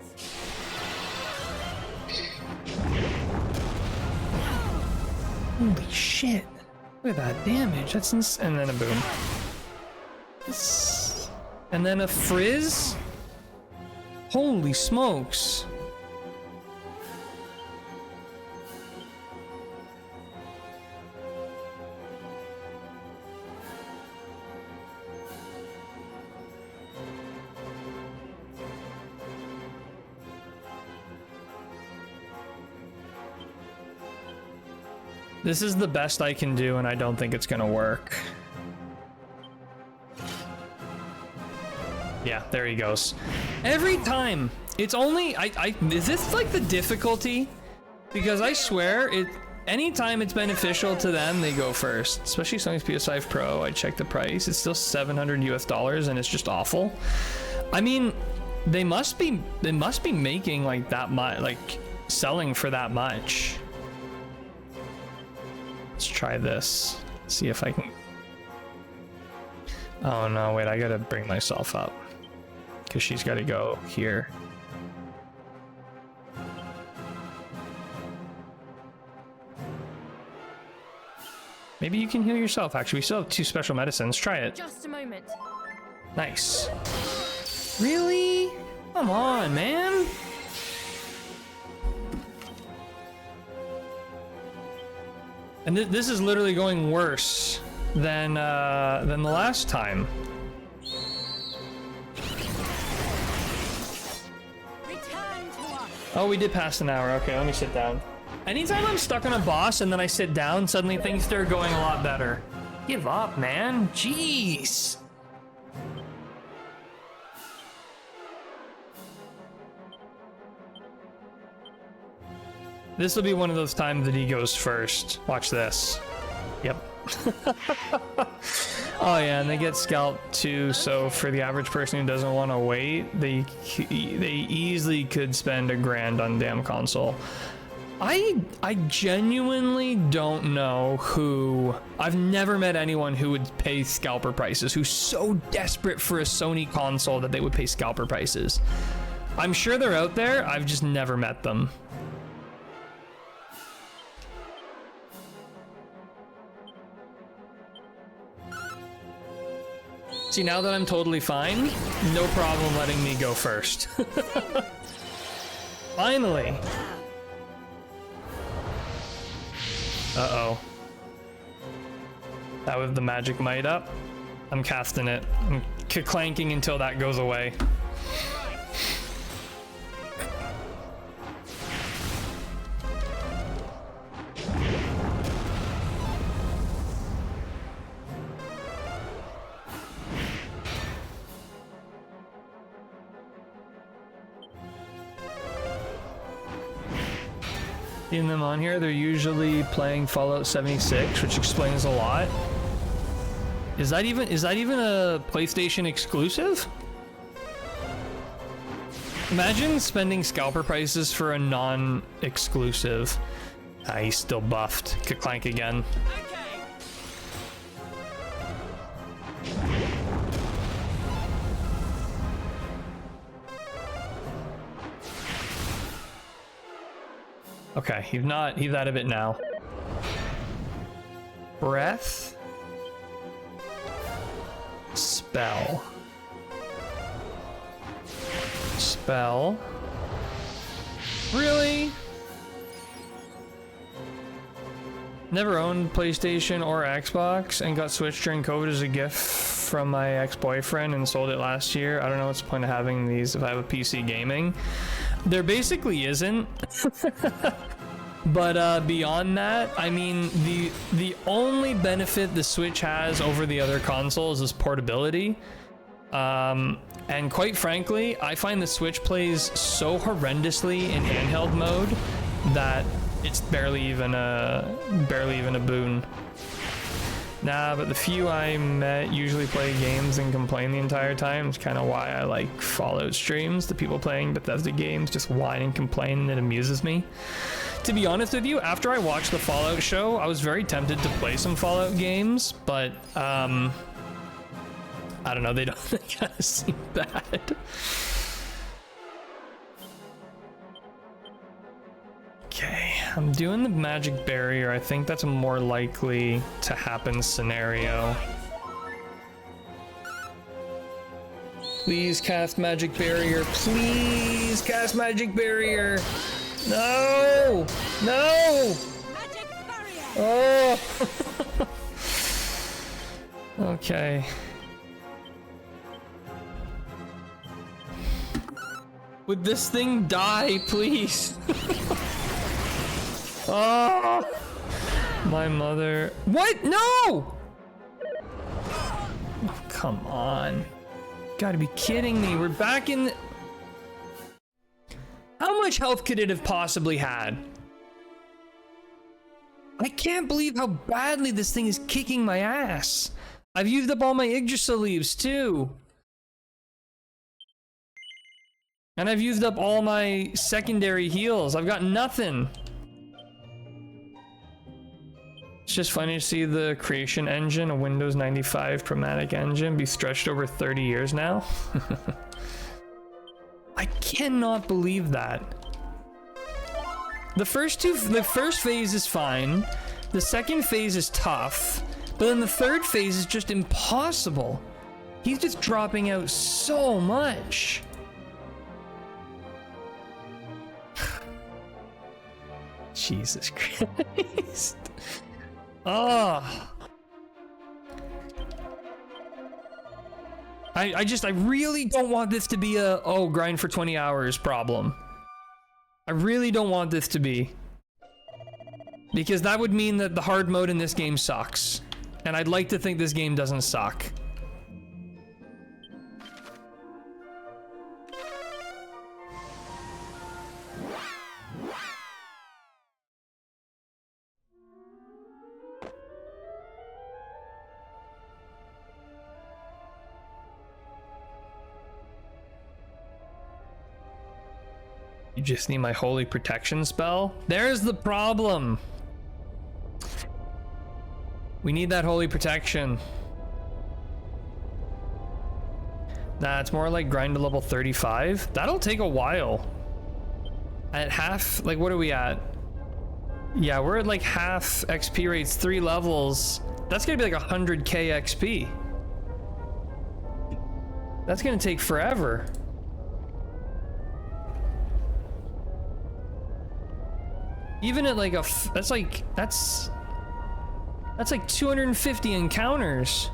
Holy shit. Look at that damage. That's and then a boom. And then a frizz? Holy smokes. This is the best I can do, and I don't think it's gonna work. Yeah, there he goes. Every time, it's only, is this like the difficulty? Because I swear, anytime it's beneficial to them, they go first. Especially Sony's PS5 Pro, I checked the price, it's still $700 US, and it's just awful. I mean, they must be making like that much, like selling for that much. Let's try this. See if I can. Oh no, wait, I gotta bring myself up. Because she's gotta go here. Maybe you can heal yourself, actually. We still have 2 special medicines. Try it. Just a moment. Nice. Really? Come on, man. And this is literally going worse than the last time. Return to us. Oh, we did pass an hour. Okay, let me sit down. Anytime I'm stuck on a boss and then I sit down, suddenly things start going a lot better. Give up, man. Jeez. This will be one of those times that he goes first. Watch this. Yep. Oh yeah, and they get scalped too, so for the average person who doesn't want to wait, they easily could spend $1,000 on damn console. I genuinely don't know who. I've never met anyone who would pay scalper prices, who's so desperate for a Sony console that they would pay scalper prices. I'm sure they're out there, I've just never met them. See, now that I'm totally fine, no problem letting me go first. Finally. Uh-oh. That was the magic might up. I'm casting it. I'm clanking until that goes away. Seeing them on here, they're usually playing Fallout 76, which explains a lot. Is that even a PlayStation exclusive? Imagine spending scalper prices for a non-exclusive. Ah, he's still buffed. Could clank again. Okay. Okay, he's out of it now. Breath. Spell. Spell. Really? Never owned PlayStation or Xbox and got Switch during COVID as a gift from my ex-boyfriend and sold it last year. I don't know what's the point of having these if I have a PC gaming. There basically isn't. But beyond that, I mean, the only benefit the Switch has over the other consoles is portability. And quite frankly, I find the Switch plays so horrendously in handheld mode that it's barely even a boon. Nah, but the few I met usually play games and complain the entire time. It's kind of why I like Fallout streams. The people playing Bethesda games just whine and complain, and it amuses me. To be honest with you, after I watched the Fallout show, I was very tempted to play some Fallout games, but I don't know, they kind of seem bad. Okay, I'm doing the magic barrier. I think that's a more likely to happen scenario. Please cast magic barrier. Please cast magic barrier. No! No! Magic barrier. Oh! Okay. Would this thing die, please? Oh! My mother. What? No! Oh, come on. Gotta be kidding me. We're back in. How much health could it have possibly had? I can't believe how badly this thing is kicking my ass. I've used up all my Yggdrasil leaves too. And I've used up all my secondary heals. I've got nothing. It's just funny to see the creation engine, a Windows 95 Chromatic engine, be stretched over 30 years now. I cannot believe that. The first phase is fine. The second phase is tough. But then the third phase is just impossible. He's just dropping out so much. Jesus Christ. Oh. I really don't want this to be a, oh, grind for 20 hours problem. I really don't want this to be. Because that would mean that the hard mode in this game sucks. And I'd like to think this game doesn't suck. You just need my holy protection spell? There's the problem. We need that holy protection. Nah, it's more like grind to level 35. That'll take a while. At half, like what are we at? Yeah, we're at like half XP rates, 3 levels. That's gonna be like 100k XP. That's gonna take forever. Even at like that's like 250 encounters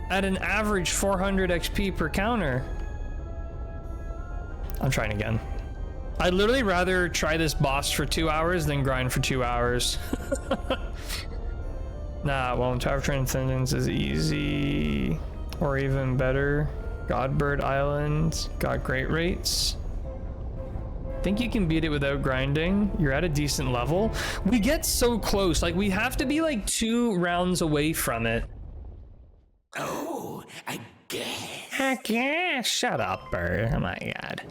at an average 400 XP per counter. I'm trying again. I'd literally rather try this boss for 2 hours than grind for 2 hours. Nah, well, Tower of Transcendence is easy, or even better. Godbird Island got great rates. Think you can beat it without grinding? You're at a decent level. We get so close, like we have to be like 2 rounds away from it. Oh, I guess. Heck yeah, shut up, bird. Oh my god.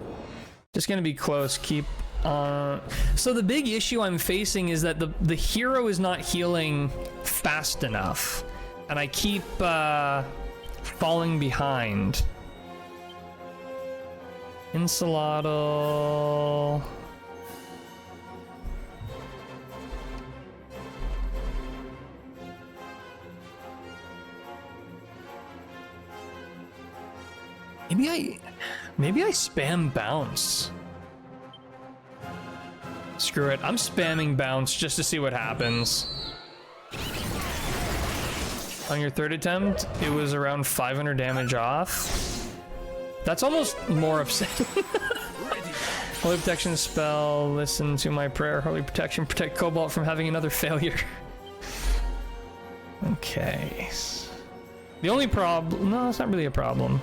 Just gonna be close, keep so the big issue I'm facing is that the hero is not healing fast enough. And I keep falling behind. Insulatl. Maybe I spam bounce. Screw it. I'm spamming bounce just to see what happens. On your third attempt, it was around 500 damage off. That's almost more upsetting. Holy protection spell. Listen to my prayer. Holy protection. Protect Cobalt from having another failure. Okay. The only problem... No, it's not really a problem.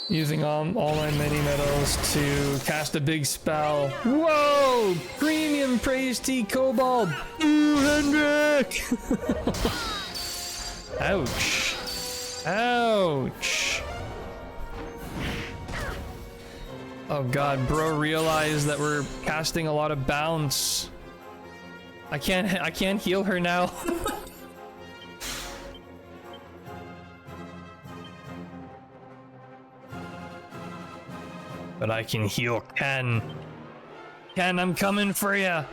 Using all my mini medals to cast a big spell. Whoa! Premium praise T Cobalt! Ooh, Hendrik! Ouch. Ouch. Oh god, bro realized that we're casting a lot of bounce. I can't heal her now. But I can heal Ken. Ken, I'm coming for ya.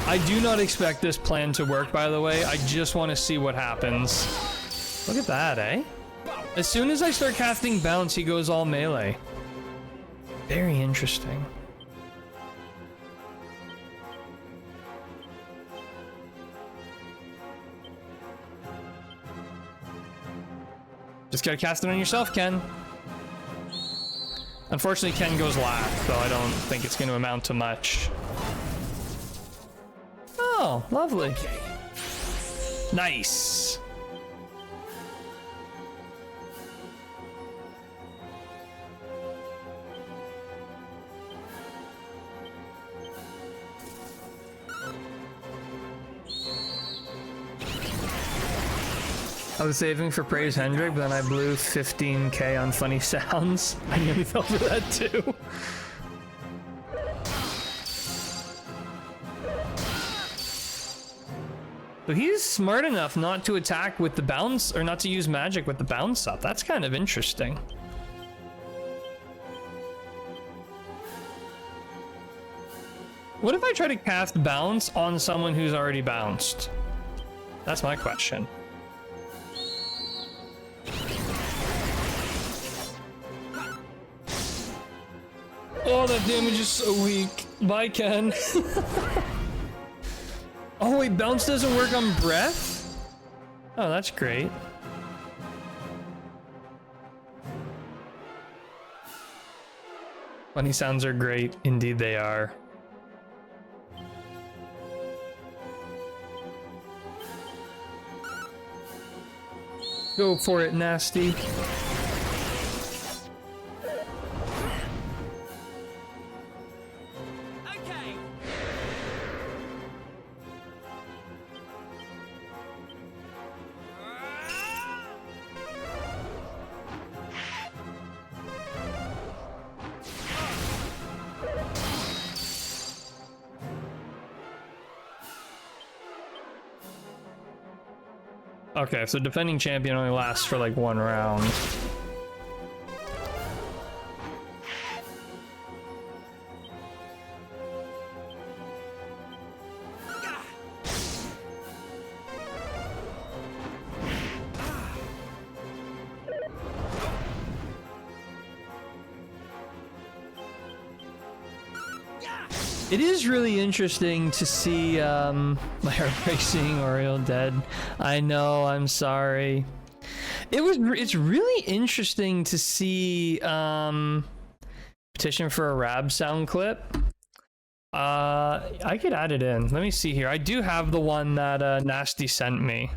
I do not expect this plan to work, by the way. I just want to see what happens. Look at that, eh? As soon as I start casting bounce, he goes all melee. Very interesting. Just gotta cast it on yourself, Ken. Unfortunately, Ken goes last, though I don't think it's going to amount to much. Oh, lovely. Okay. Nice. I was saving for Praise Hendrik, but then I blew 15k on funny sounds. I nearly fell for that too. So he's smart enough not to attack with the bounce, or not to use magic with the bounce up. That's kind of interesting. What if I try to cast bounce on someone who's already bounced? That's my question. Oh, that damage is so weak. Bye, Ken. Oh, wait, bounce doesn't work on breath? Oh, that's great. Funny sounds are great. Indeed, they are. Go for it, nasty. Okay. Okay, so defending champion only lasts for like one round. It is really interesting to see my heart racing, Oriole dead. I know, I'm sorry. It's really interesting to see petition for a Rab sound clip. I could add it in. Let me see here. I do have the one that Nasty sent me.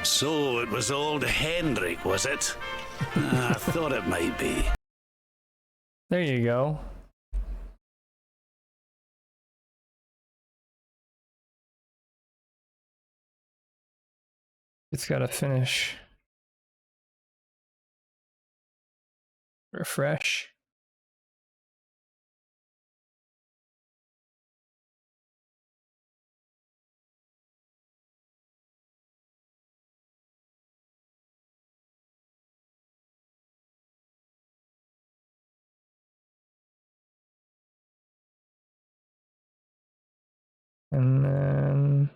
So it was old Hendrik, was it? I thought it might be. There you go. It's gotta finish. Refresh. And then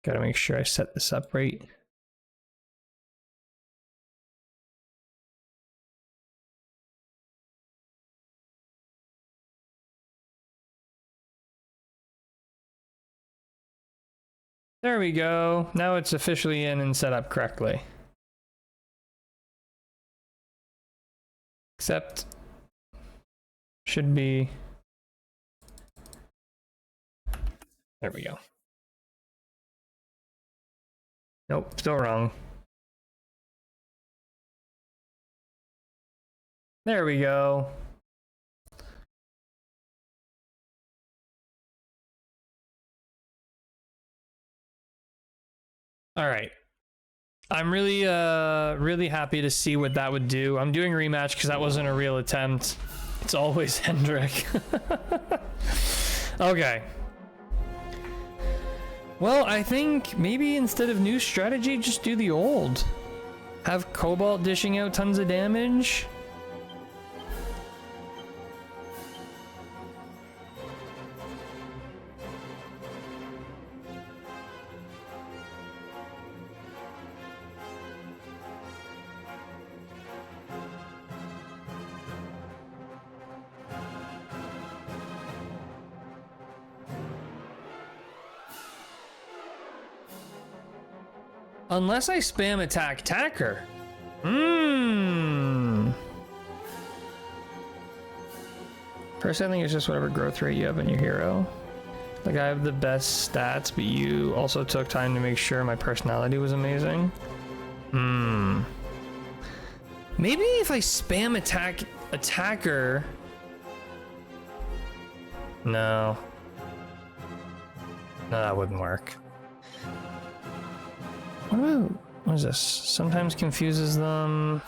gotta make sure I set this up right. There we go. Now it's officially in and set up correctly. Except should be. There we go. Nope, still wrong. There we go. All right. I'm really really happy to see what that would do. I'm doing rematch because that wasn't a real attempt. It's always Hendrik. Okay. Well, I think maybe instead of new strategy, just do the old. Have Cobalt dishing out tons of damage. Unless I spam attack attacker. First, I think it's just whatever growth rate you have in your hero. Like, I have the best stats, but you also took time to make sure my personality was amazing. Maybe if I spam attacker. No. No, that wouldn't work. What is this? Sometimes confuses them.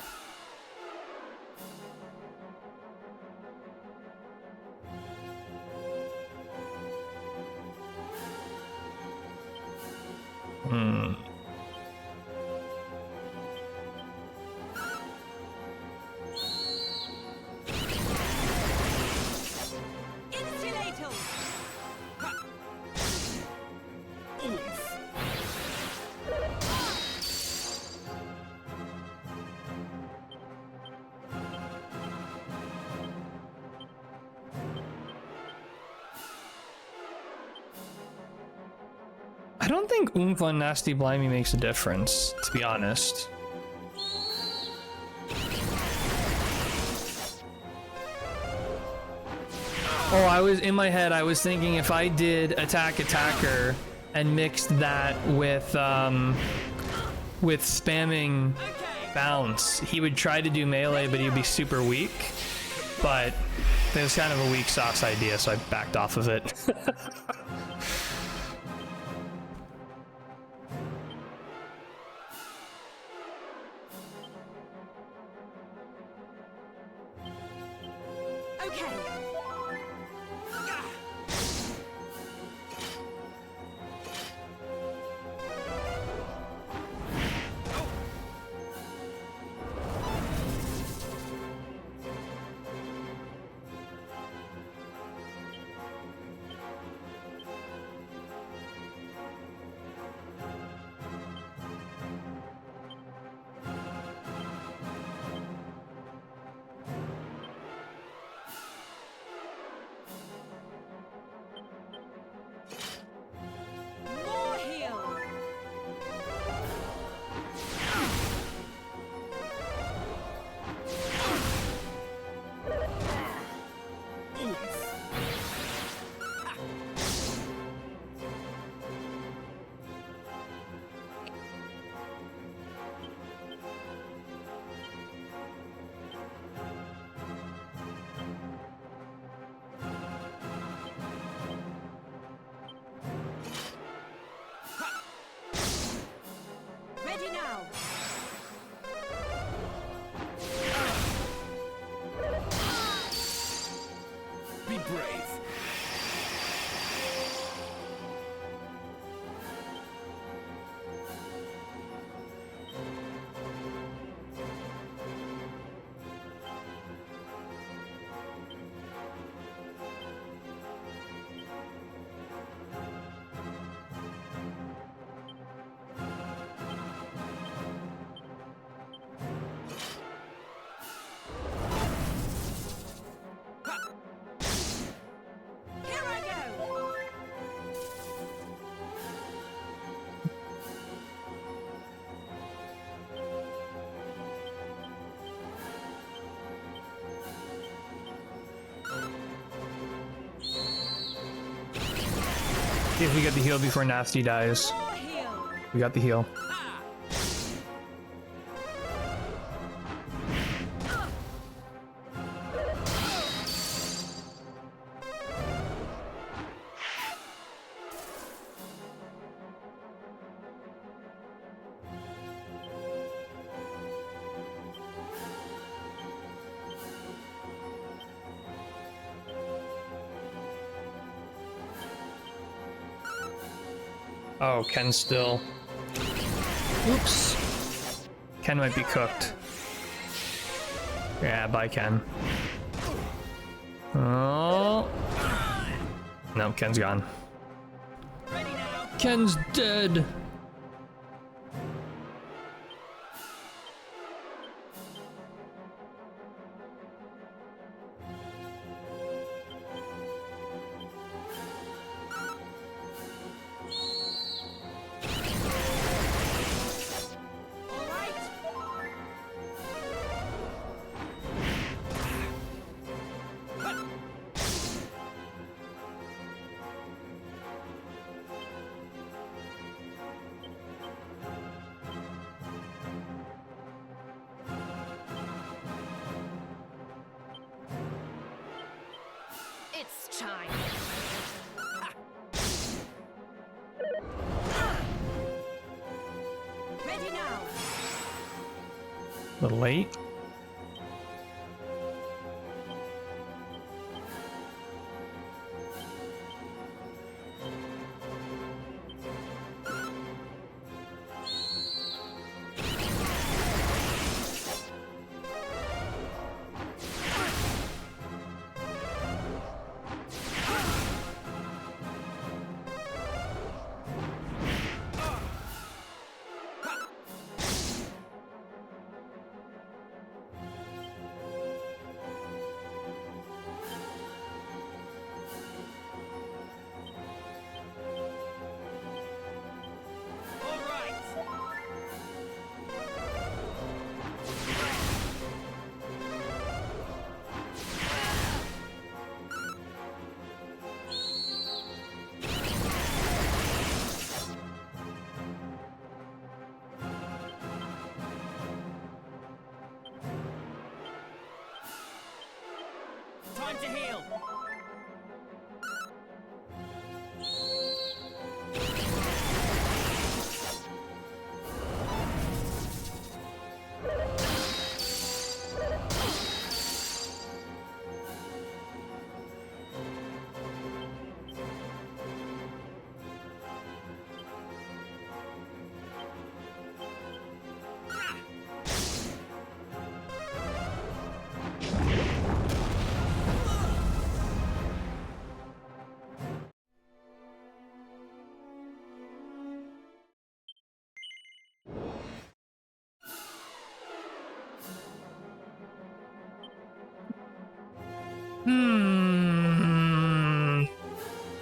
I don't think Oomph on Nasty Blimey makes a difference, to be honest. Oh, I was in my head, I was thinking if I did attacker and mixed that with spamming bounce, he would try to do melee, but he'd be super weak. But it was kind of a weak sauce idea, so I backed off of it. See if we get the heal before Nasty dies. We got the heal. Oh, Ken's still. Oops. Ken might be cooked. Yeah, bye, Ken. Oh. No, Ken's gone. Ken's dead. It's time. Ready now. A little late. Time to heal.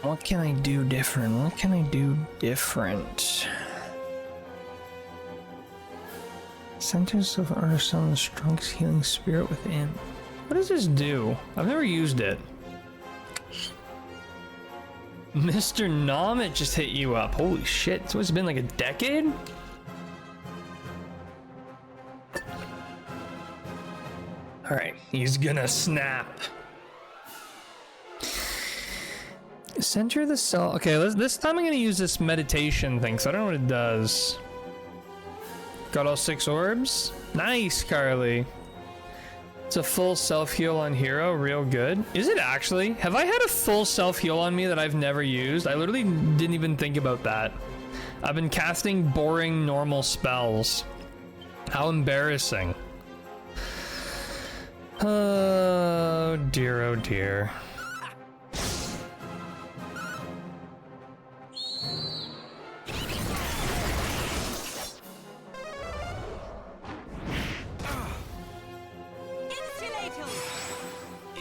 What can I do different? What can I do different? Centers of Artisan, the strongest healing spirit within. What does this do? I've never used it. Mr. Nomit just hit you up. Holy shit. So it's been like a decade? Alright, he's gonna snap. Center the cell. Okay, this time I'm gonna use this meditation thing, so I don't know what it does. Got all 6 orbs? Nice, Carly. It's a full self-heal on hero, real good. Is it actually? Have I had a full self-heal on me that I've never used? I literally didn't even think about that. I've been casting boring normal spells. How embarrassing. Oh dear, oh dear.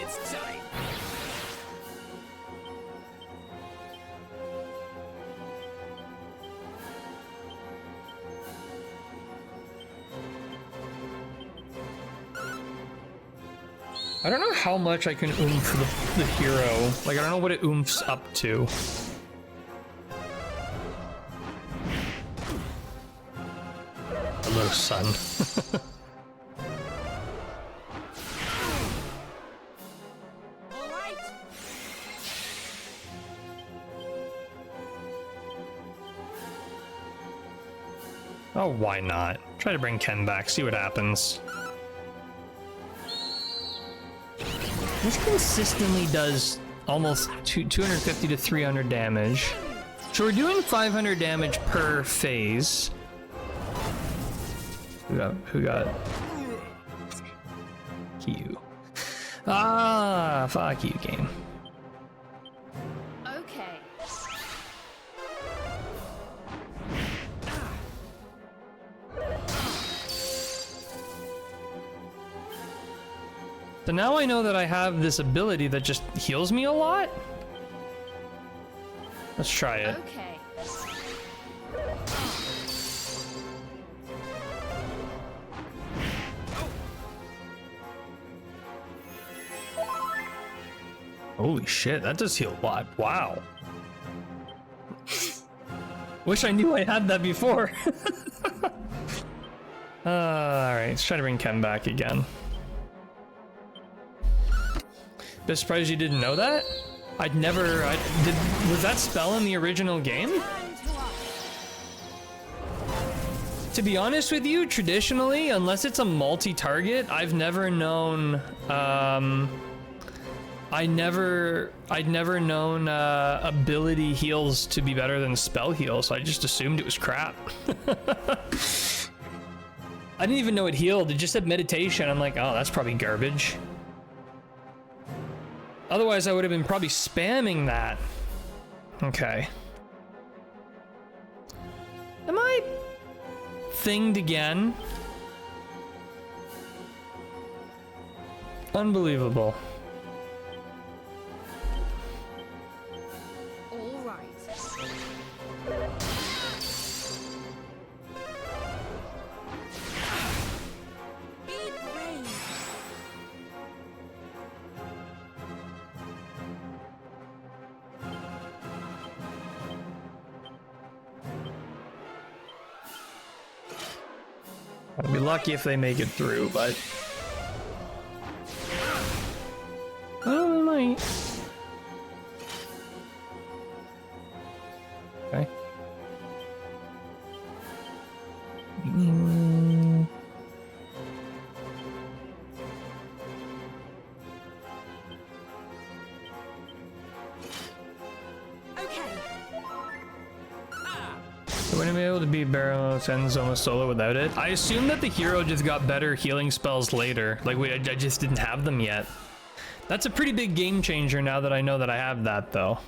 It's time. I don't know how much I can oomph the hero. Like, I don't know what it oomphs up to. Hello, son. All right. Oh, why not? Try to bring Ken back, see what happens. This consistently does almost 250 to 300 damage. So we're doing 500 damage per phase. Who got you? Ah, fuck you, game. Okay. So now I know that I have this ability that just heals me a lot. Let's try it. Okay. Holy shit, that does heal a lot. Wow. Wish I knew I had that before. Alright, let's try to bring Ken back again. Bit surprised you didn't know that? Was that spell in the original game? To be honest with you, traditionally, unless it's a multi-target, I've never known, I'd never known ability heals to be better than spell heals, so I just assumed it was crap. I didn't even know it healed, it just said meditation. I'm like, oh, that's probably garbage. Otherwise, I would have been probably spamming that. Okay. Am I thinged again? Unbelievable. All right. Be brave. I'd be lucky if they make it through, but oh, might. Okay. Okay. So wouldn't be able to beat Barrel Sends almost solo without it. I assume that the hero just got better healing spells later. Like I just didn't have them yet. That's a pretty big game changer now that I know that I have that though.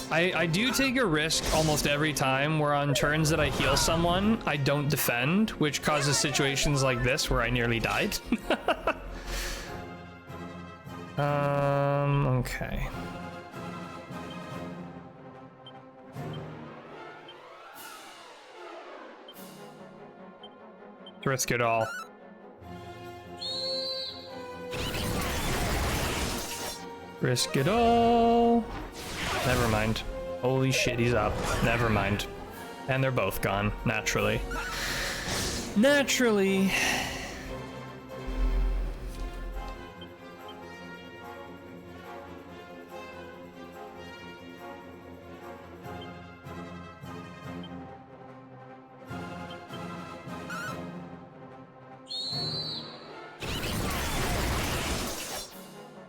I do take a risk almost every time where on turns that I heal someone, I don't defend, which causes situations like this where I nearly died. Okay. Risk it all. Risk it all. Never mind. Holy shit, he's up. Never mind. And they're both gone, naturally. Naturally.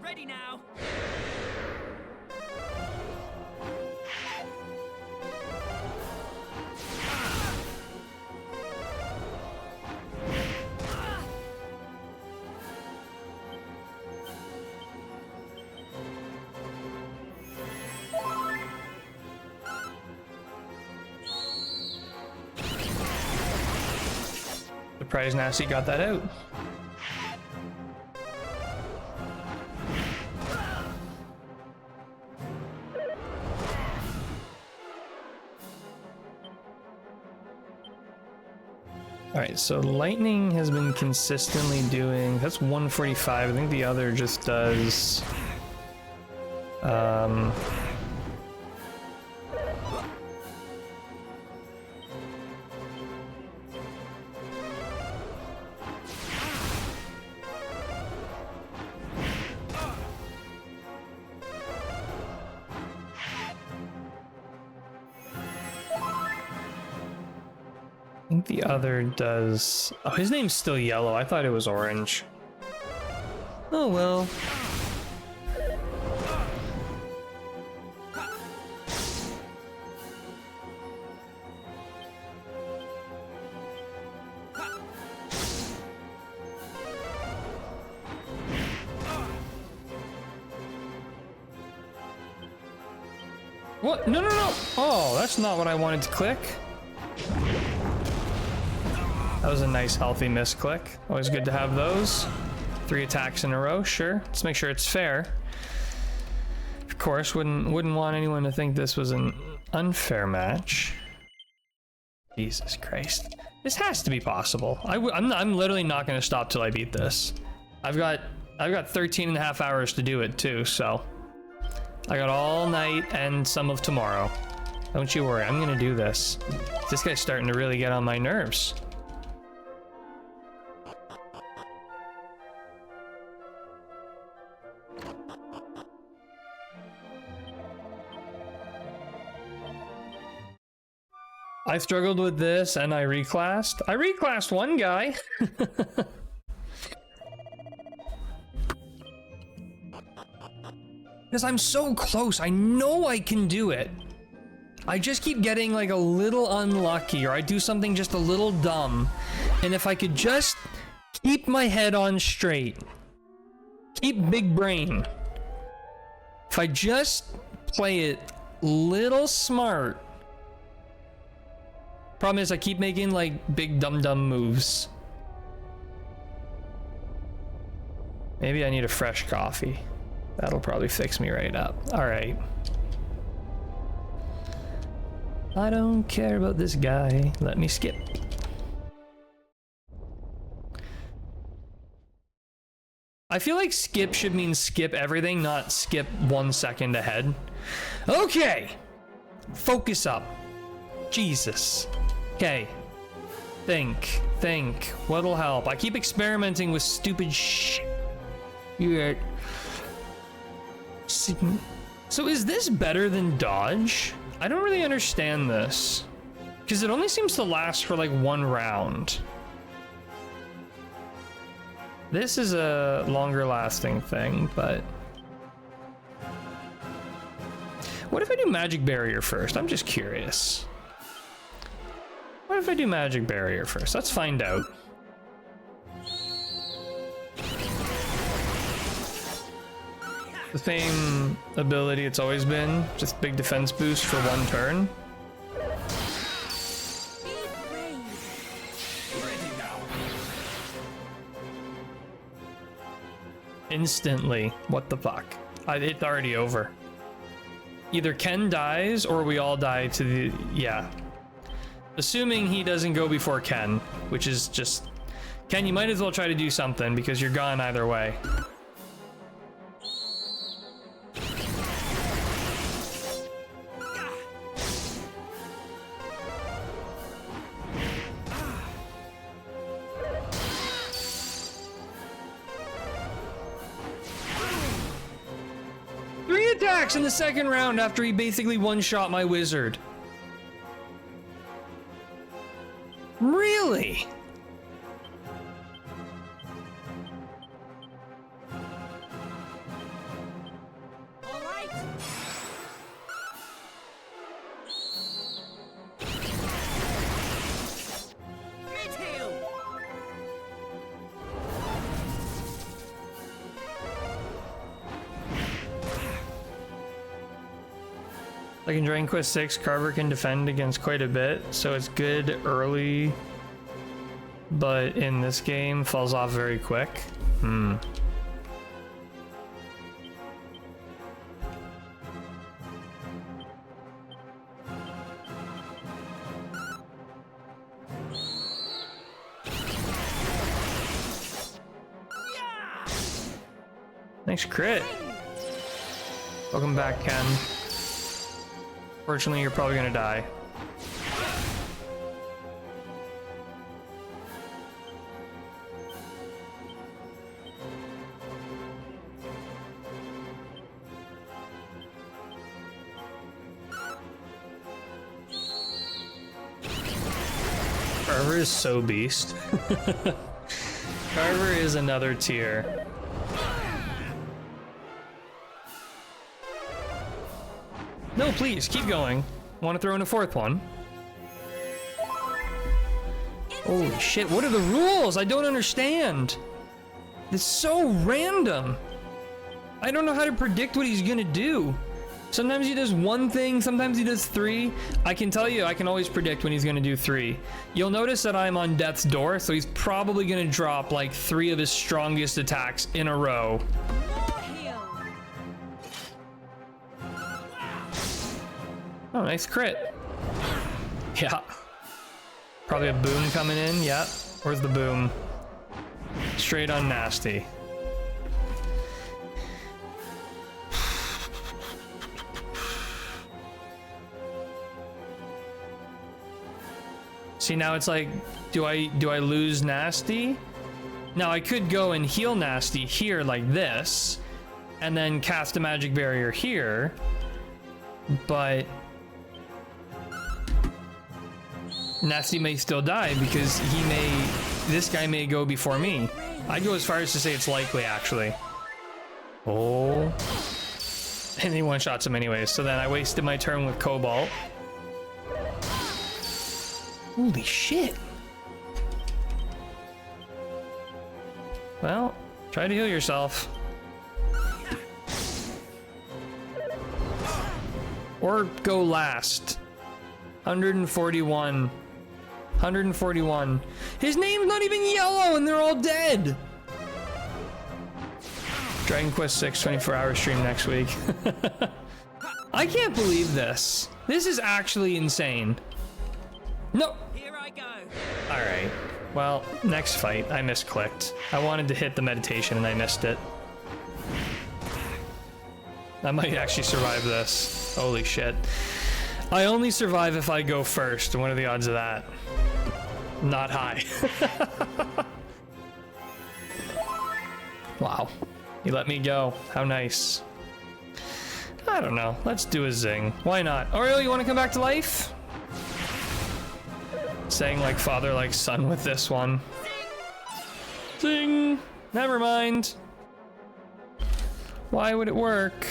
Ready now. Surprised Nasty got that out. Alright, so lightning has been consistently doing, that's 145. I think the other just does I think the other does... Oh, his name's still yellow. I thought it was orange. Oh well. What? No, no, no! Oh, that's not what I wanted to click. That was a nice healthy misclick. Always good to have those. 3 attacks in a row, sure. Let's make sure it's fair. Of course, wouldn't want anyone to think this was an unfair match. Jesus Christ. This has to be possible. I'm literally not going to stop till I beat this. I've got 13 and a half hours to do it too, so I got all night and some of tomorrow. Don't you worry, I'm going to do this. This guy's starting to really get on my nerves. I struggled with this and I reclassed. I reclassed one guy. Because I'm so close. I know I can do it. I just keep getting like a little unlucky, or I do something just a little dumb. And if I could just keep my head on straight, keep big brain. If I just play it little smart. Problem is I keep making like big dumb moves. Maybe I need a fresh coffee. That'll probably fix me right up. All right. I don't care about this guy. Let me skip. I feel like skip should mean skip everything, not skip 1 second ahead. Okay. Focus up. Jesus. Okay. Think. What'll help? I keep experimenting with stupid shit. Yeah. So is this better than dodge? I don't really understand this. Because it only seems to last for like 1 round. This is a longer lasting thing, but... What if I do magic barrier first? I'm just curious. What if I do magic barrier first? Let's find out. The same ability it's always been, just big defense boost for 1 turn. Instantly. What the fuck? It's already over. Either Ken dies or we all die to the... Yeah. Assuming he doesn't go before Ken, which is just... Ken, you might as well try to do something because you're gone either way. In the second round after he basically one-shot my wizard. Really? All right. Great heal. Like in Dragon Quest 6, Carver can defend against quite a bit, so it's good early, but in this game falls off very quick. Nice crit. Welcome back, Ken. Fortunately, you're probably gonna die. Carver is so beast. Carver is another tier. No, please, keep going. Want to throw in a fourth one? Holy shit, what are the rules? I don't understand. It's so random. I don't know how to predict what he's gonna do. Sometimes he does one thing, sometimes he does three. I can tell you, I can always predict when he's gonna do three. You'll notice that I'm on death's door, so he's probably gonna drop like 3 of his strongest attacks in a row. Oh, nice crit. Yeah. Probably a boom coming in, yeah. Where's the boom? Straight on nasty. See, now it's like, do I lose nasty? Now I could go and heal nasty here like this, and then cast a magic barrier here, but nasty may still die because this guy may go before me. I'd go as far as to say it's likely, actually. Oh. And he one-shots him anyways, so then I wasted my turn with Cobalt. Holy shit. Well, try to heal yourself. Or go last. 141. 141. His name's not even yellow and they're all dead. Dragon Quest 6 24-hour stream next week. I can't believe this. This is actually insane. No. Here I go. All right. Well, next fight, I misclicked. I wanted to hit the meditation and I missed it. I might actually survive this. Holy shit. I only survive if I go first. What are the odds of that? Not high. Wow. You let me go. How nice. I don't know. Let's do a zing. Why not? Oriole, you want to come back to life? Saying like father, like son with this one. Zing! Never mind. Why would it work?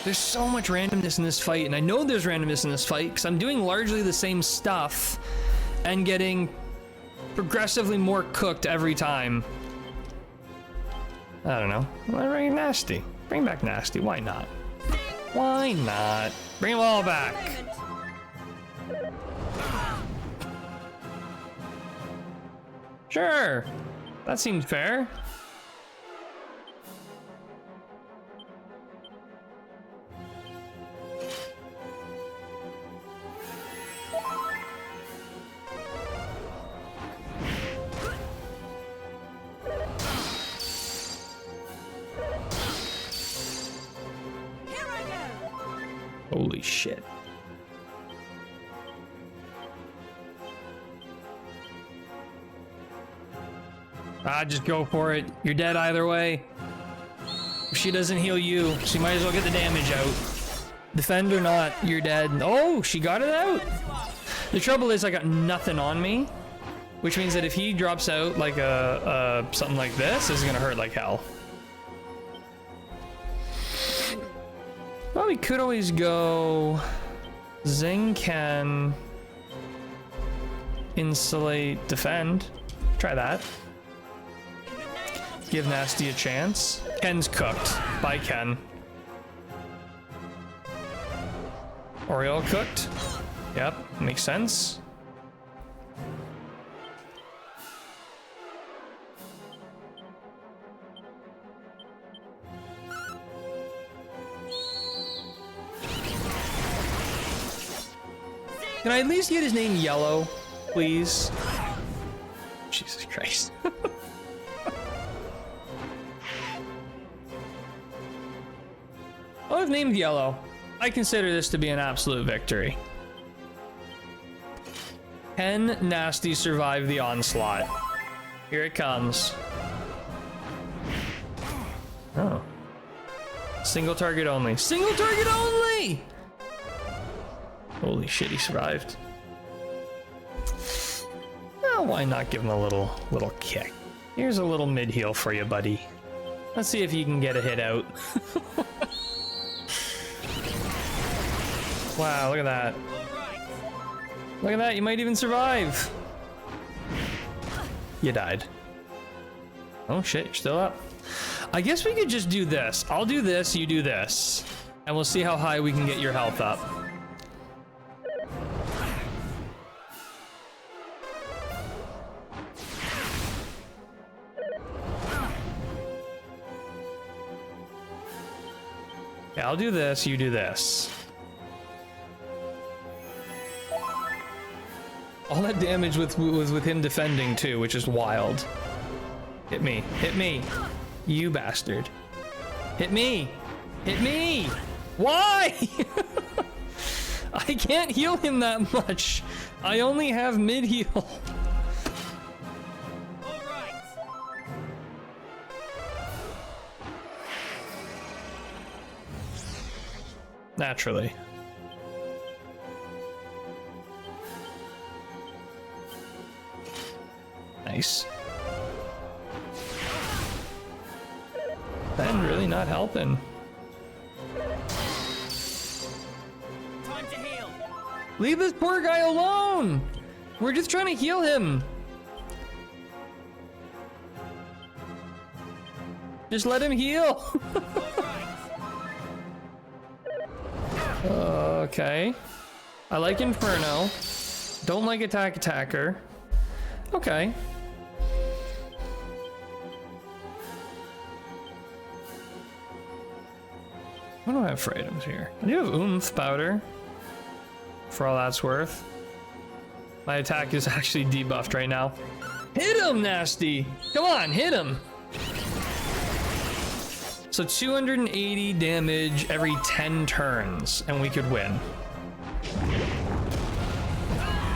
There's so much randomness in this fight, and I know there's randomness in this fight because I'm doing largely the same stuff and getting progressively more cooked every time. I don't know. Why bring nasty? Bring back nasty. Why not? Why not? Bring them all back. Sure. That seems fair. Holy shit. Just go for it. You're dead either way. If she doesn't heal you, she might as well get the damage out. Defend or not, you're dead. Oh, she got it out. The trouble is I got nothing on me, which means that if he drops out like something like this is gonna hurt like hell. Well, we could always go Zing can insulate defend. Try that. Give Nasty a chance. Ken's cooked. Bye, Ken. Oriole cooked. Yep, makes sense. Can I at least get his name yellow, please? Jesus Oh, I've named yellow. I consider this to be an absolute victory. Can Nasty survive the onslaught? Here it comes. Oh. Single target only. Single target only! Holy shit, he survived. Well, why not give him a little kick? Here's a little mid heal for you, buddy. Let's see if you can get a hit out. Wow, look at that. Look at that, you might even survive. You died. Oh shit, you're still up. I guess we could just do this. I'll do this, you do this. And we'll see how high we can get your health up. Yeah, I'll do this, you do this. All that damage was with him defending too, which is wild. Hit me, hit me. You bastard. Hit me! Hit me! Why? I can't heal him that much. I only have mid heal. Naturally. Nice. Ben really not helping. Time to heal. Leave this poor guy alone! We're just trying to heal him. Just let him heal. Okay. I like Inferno. Don't like Attacker. Okay. What do I have for items here? I do have Oomph Powder. For all that's worth. My attack is actually debuffed right now. Hit him, Nasty! Come on, hit him! So 280 damage every 10 turns, and we could win.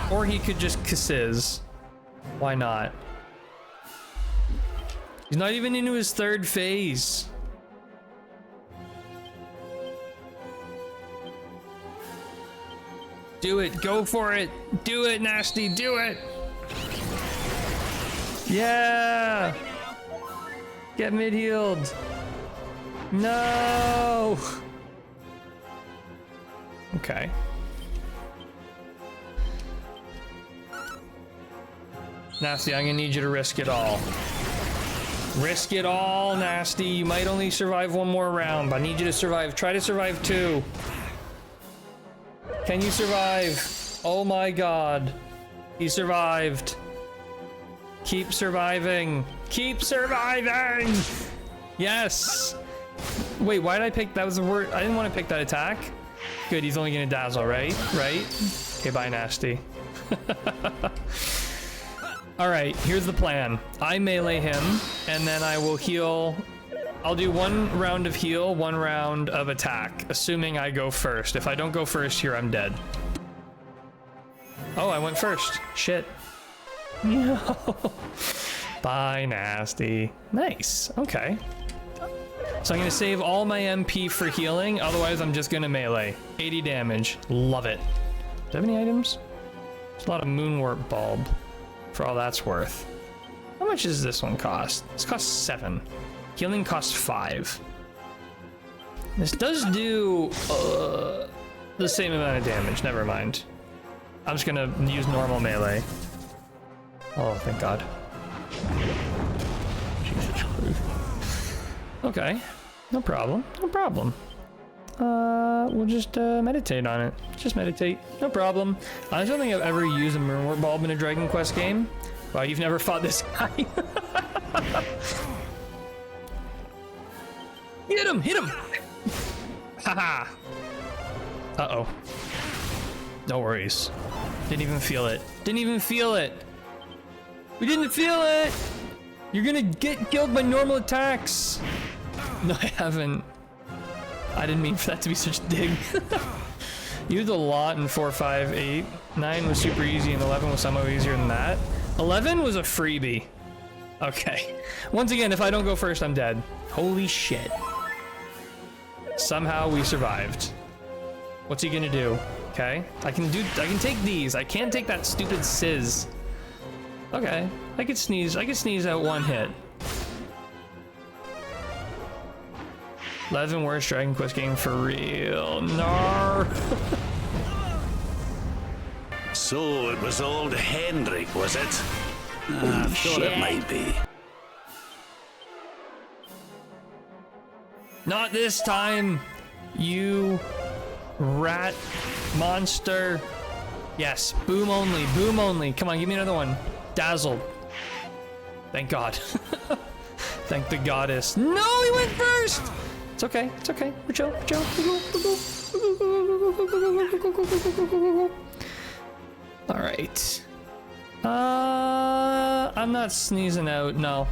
Or he could just kisses. Why not? He's not even into his third phase. Do it, go for it. Do it, Nasty, do it. Yeah. Get mid healed. No. Okay. Nasty, I'm gonna need you to risk it all. Risk it all, Nasty. You might only survive one more round, but I need you to survive. Try to survive 2. Can you survive? Oh my god. He survived. Keep surviving. Keep surviving! Yes! Wait, why did I pick... That was the word... I didn't want to pick that attack. Good, he's only gonna dazzle, right? Right? Okay, bye, Nasty. Alright, here's the plan. I melee him, and then I will heal... I'll do 1 round of heal, 1 round of attack, assuming I go first. If I don't go first here, I'm dead. Oh, I went first. Shit. No. Bye, Nasty. Nice. Okay. So I'm gonna save all my MP for healing, otherwise I'm just gonna melee. 80 damage. Love it. Do I have any items? There's a lot of Moonwarp Bulb, for all that's worth. How much does this one cost? This costs 7. Healing costs 5. This does do the same amount of damage. Never mind. I'm just gonna use normal melee. Oh, thank God. Jesus Christ. Okay, no problem. No problem. We'll just meditate on it. Just meditate. No problem. I don't think I've ever used a Moonwarp Bulb in a Dragon Quest game. Wow, you've never fought this guy. Hit him! Hit him! Haha! Uh-oh. No worries. Didn't even feel it. Didn't even feel it! We didn't feel it! You're gonna get killed by normal attacks! No, I haven't. I didn't mean for that to be such a dig. Used a lot in 4, 5, 8. 9 was super easy and 11 was somehow easier than that. 11 was a freebie. Okay. Once again, if I don't go first, I'm dead. Holy shit. Somehow we survived. What's he gonna do? Okay. I can take these. I can't take that stupid sizz. Okay. I could sneeze out one hit. 11 worst Dragon Quest game for real. No. So it was old Hendrik, was it? I thought it might be. Not this time, you rat monster. Yes, boom only, boom only. Come on, give me another one. Dazzled. Thank God. Thank the goddess. No, he went first. It's okay, it's okay. We're chill, we're chill. All right. I'm not sneezing out. No.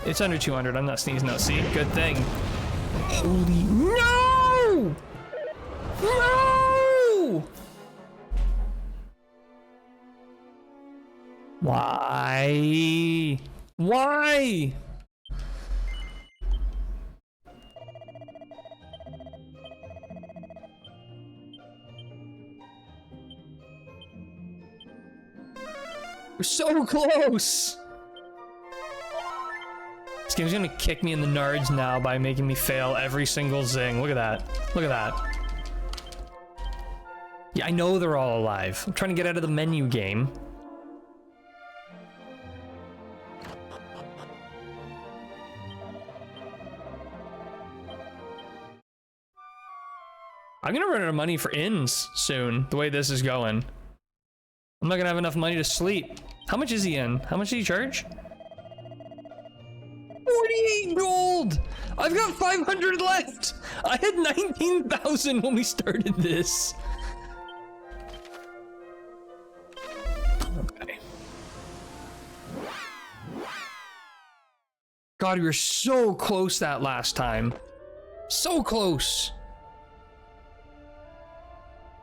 It's under 200. I'm not sneezing out. See, good thing. Holy no! No! Why? Why? We're so close! This game's gonna kick me in the nards now by making me fail every single zing. Look at that. Look at that. Yeah, I know they're all alive. I'm trying to get out of the menu game. I'm gonna run out of money for inns soon, the way this is going. I'm not gonna have enough money to sleep. How much is he in? How much did he charge? 48 gold! I've got 500 left! I had 19,000 when we started this. Okay. God, we were so close that last time. So close.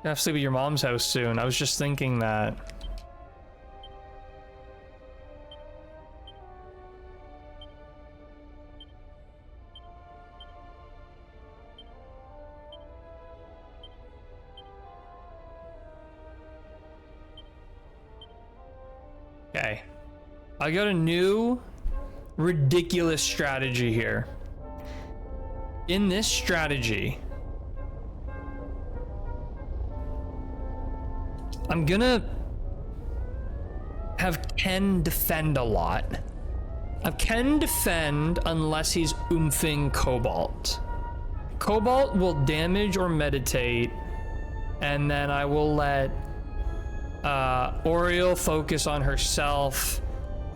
You have to sleep at your mom's house soon. I was just thinking that. Okay. I got a new ridiculous strategy here. In this strategy, I'm gonna have Ken defend a lot. Have Ken defend unless he's oomphing Cobalt. Cobalt will damage or meditate, and then I will let Oriel focus on herself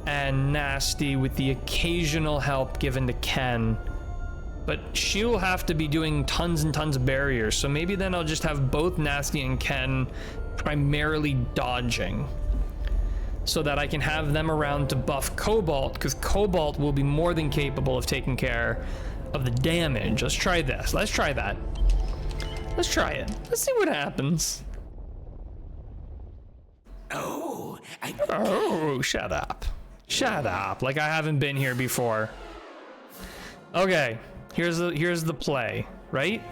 and Nasty with the occasional help given to Ken. But she'll have to be doing tons and tons of barriers, so maybe then I'll just have both Nasty and Ken primarily dodging, so that I can have them around to buff Cobalt, because Cobalt will be more than capable of taking care of the damage. Let's try this. Let's try that. Let's try it. Let's see what happens. Oh, shut up. Shut up. Like I haven't been here before. Okay, here's the play, right?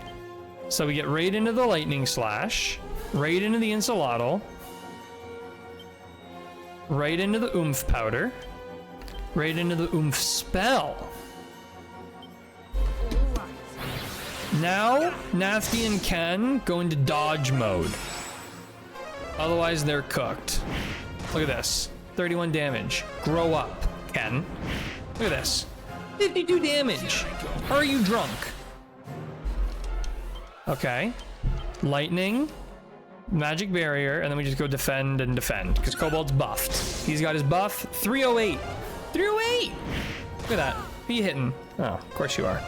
So we get right into the Lightning Slash, right into the Insolotl, right into the Oomph Powder, right into the Oomph Spell. Now, Nasty and Ken go into dodge mode. Otherwise, they're cooked. Look at this. 31 damage. Grow up, Ken. Look at this. 52 damage. Are you drunk? Okay. Lightning. Magic Barrier. And then we just go defend and defend. Because Cobalt's buffed. He's got his buff. 308. 308! Look at that. Who you hitting? Oh, of course you are.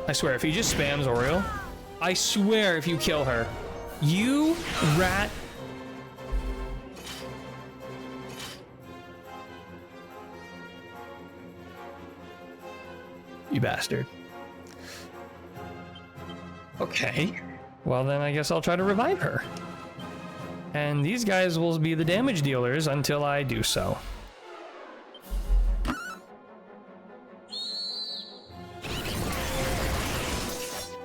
I swear, if he just spams Oriel, I swear if you kill her, you rat. You bastard. Okay. Well, then I guess I'll try to revive her. And these guys will be the damage dealers until I do so.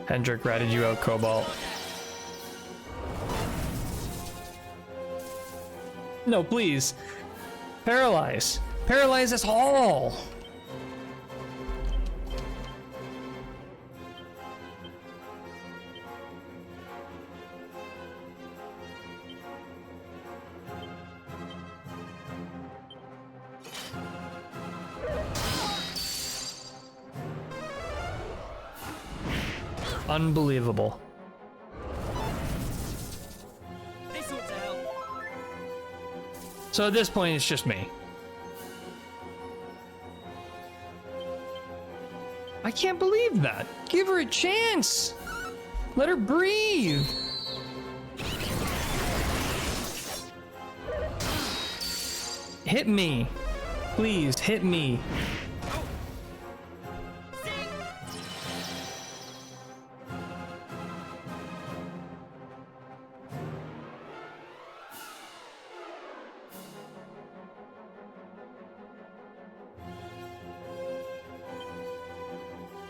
Hendrik ratted you out, Cobalt. No, please. Paralyze. Paralyze us all. Unbelievable. This ought to help. So at this point, it's just me. I can't believe that. Give her a chance. Let her breathe. Hit me. Please, hit me.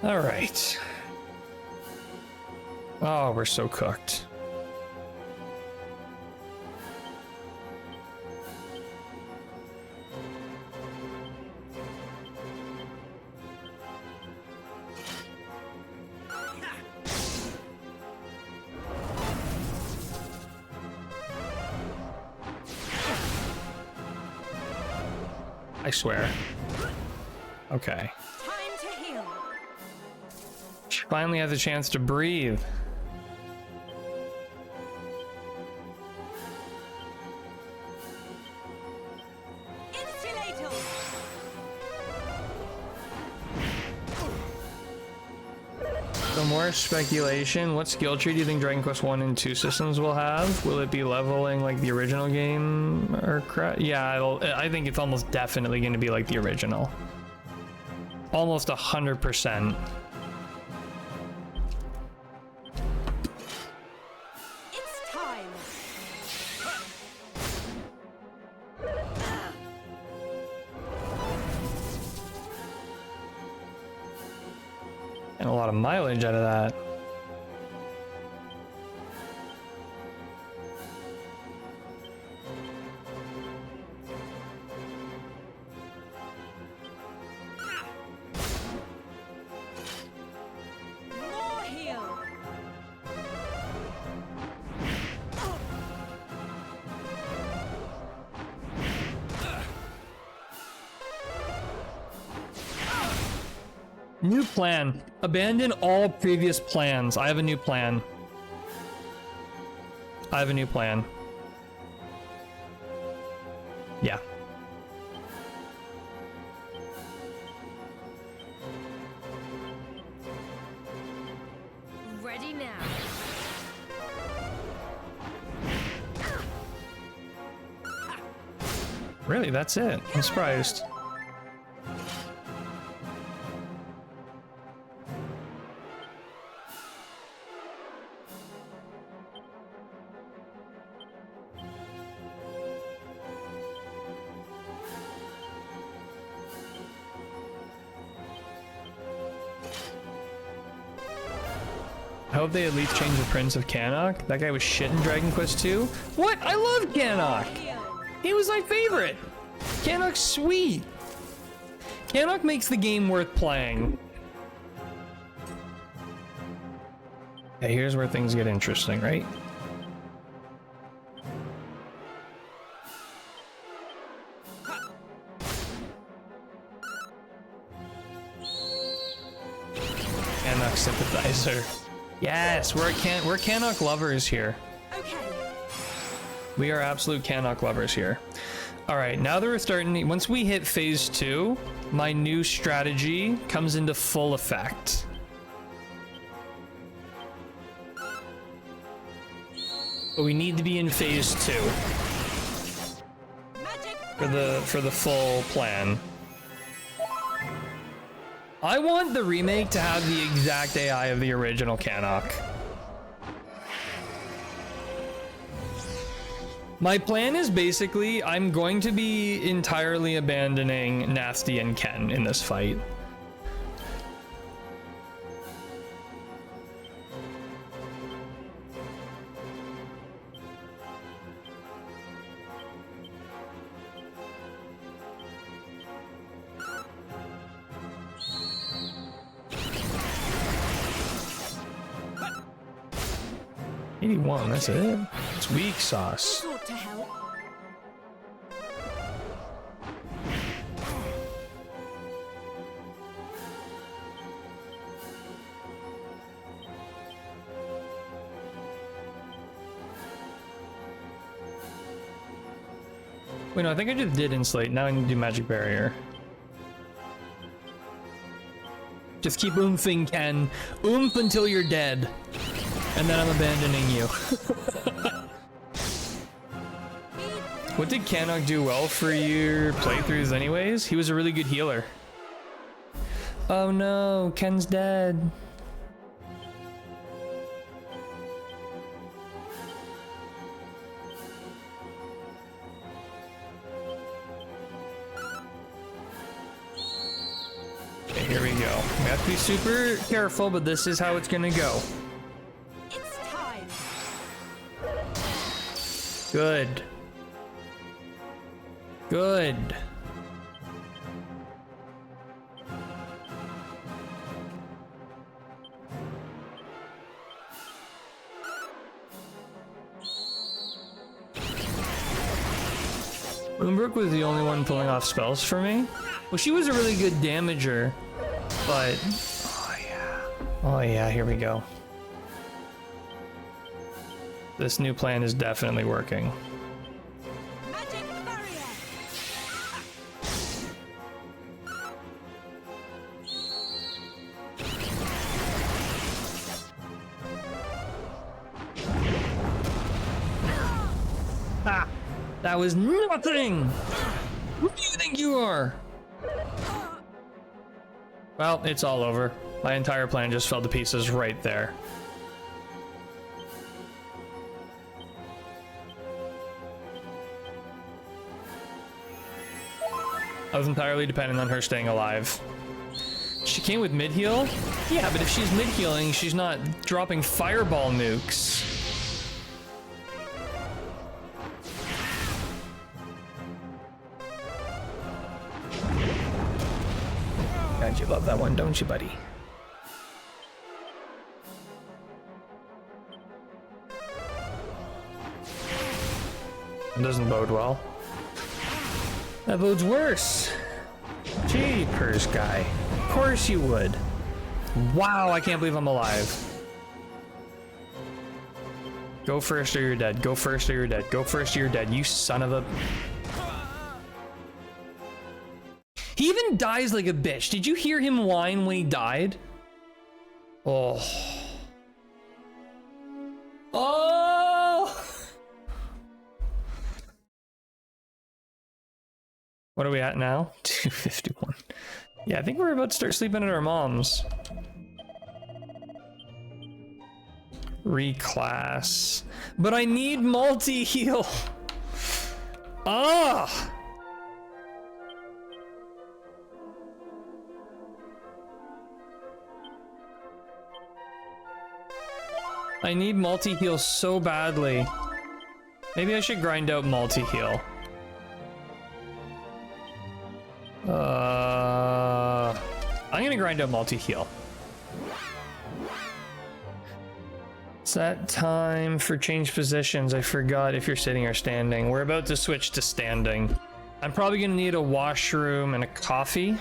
All right. Oh, we're so cooked. I swear. Okay. Time to heal. She finally has a chance to breathe. Insulator. So more speculation. What skill tree do you think Dragon Quest 1 and 2 systems will have? Will it be leveling like the original game or yeah, I think it's almost definitely going to be like the original. Almost 100%. It's time. And a lot of mileage out of that. More heal. New plan. Abandon all previous plans. I have a new plan. I have a new plan. Yeah. Ready now. Really, that's it. I'm surprised. I hope they at least change the Prince of Cannock. That guy was shit in Dragon Quest 2. What? I love Cannock! He was my favorite! Cannock's sweet! Cannock makes the game worth playing. Okay, here's where things get interesting, right? Cannock sympathizer. Yes, we're Cannock lovers here. Okay. We are absolute Cannock lovers here. All right, now that we're starting, once we hit phase 2, my new strategy comes into full effect. But we need to be in phase 2 Magic. for the full plan. I want the remake to have the exact AI of the original Cannock. My plan is basically I'm going to be entirely abandoning Nasty and Ken in this fight. That's it. It's weak sauce. Ought to help. Wait, no, I think I just did insulate. Now I need to do magic barrier. Just keep oomphing, Ken. Oomph until you're dead. And then I'm abandoning you. What did Canog do well for your playthroughs anyways? He was a really good healer. Oh no, Ken's dead. Okay, here we go. We have to be super careful, but this is how it's gonna go. It's time. Good. Good. Moonbrook was the only one pulling off spells for me. Well, she was a really good damager, but... Oh yeah. Oh yeah, here we go. This new plan is definitely working. Magic barrier. Ah! That was nothing! Who do you think you are? Well, it's all over. My entire plan just fell to pieces right there. I was entirely dependent on her staying alive. She came with mid-heal? Yeah, but if she's mid-healing, she's not dropping fireball nukes. God, you love that one, don't you, buddy? It doesn't bode well. That bodes worse. Jeepers, guy. Of course you would. Wow, I can't believe I'm alive. Go first or you're dead. Go first or you're dead. Go first or you're dead. You son of a... He even dies like a bitch. Did you hear him whine when he died? Oh. Oh! What are we at now? 251. Yeah, I think we're about to start sleeping at our mom's. Reclass. But I need multi-heal. Ah! I need multi-heal so badly. Maybe I should grind out multi-heal. I'm gonna grind out multi-heal. It's that time for change positions. I forgot if you're sitting or standing. We're about to switch to standing. I'm probably gonna need a washroom and a coffee.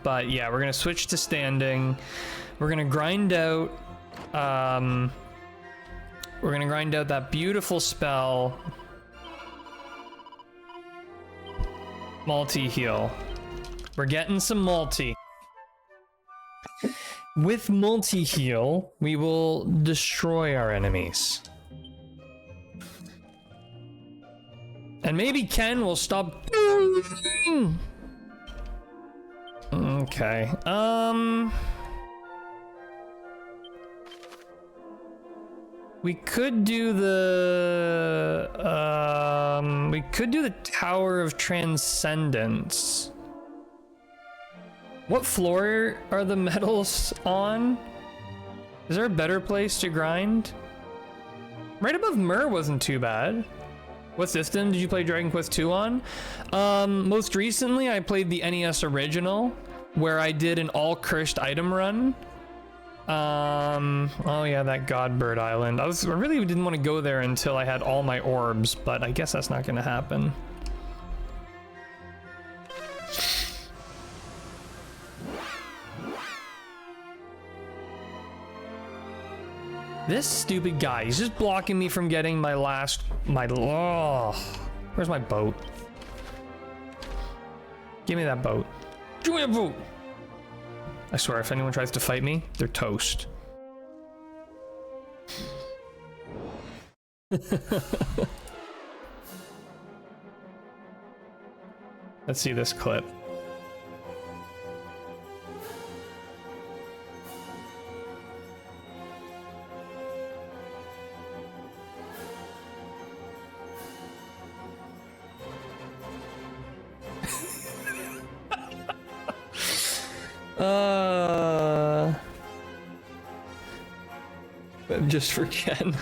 But yeah, we're gonna switch to standing. We're gonna grind out that beautiful spell. Multi-heal. We're getting some multi. With multi-heal, we will destroy our enemies. And maybe Ken will stop. Okay. We could do the Tower of Transcendence. What floor are the metals on? Is there a better place to grind? Right above Myrrh wasn't too bad. What system did you play Dragon Quest II on? Most recently I played the NES original, where I did an all cursed item run. Oh yeah, that Godbird Island. I really didn't want to go there until I had all my orbs, but I guess that's not gonna happen. This stupid guy, he's just blocking me from getting my where's my boat? Give me that boat. Give me that boat! I swear, if anyone tries to fight me, they're toast. Let's see this clip. Just for Ken.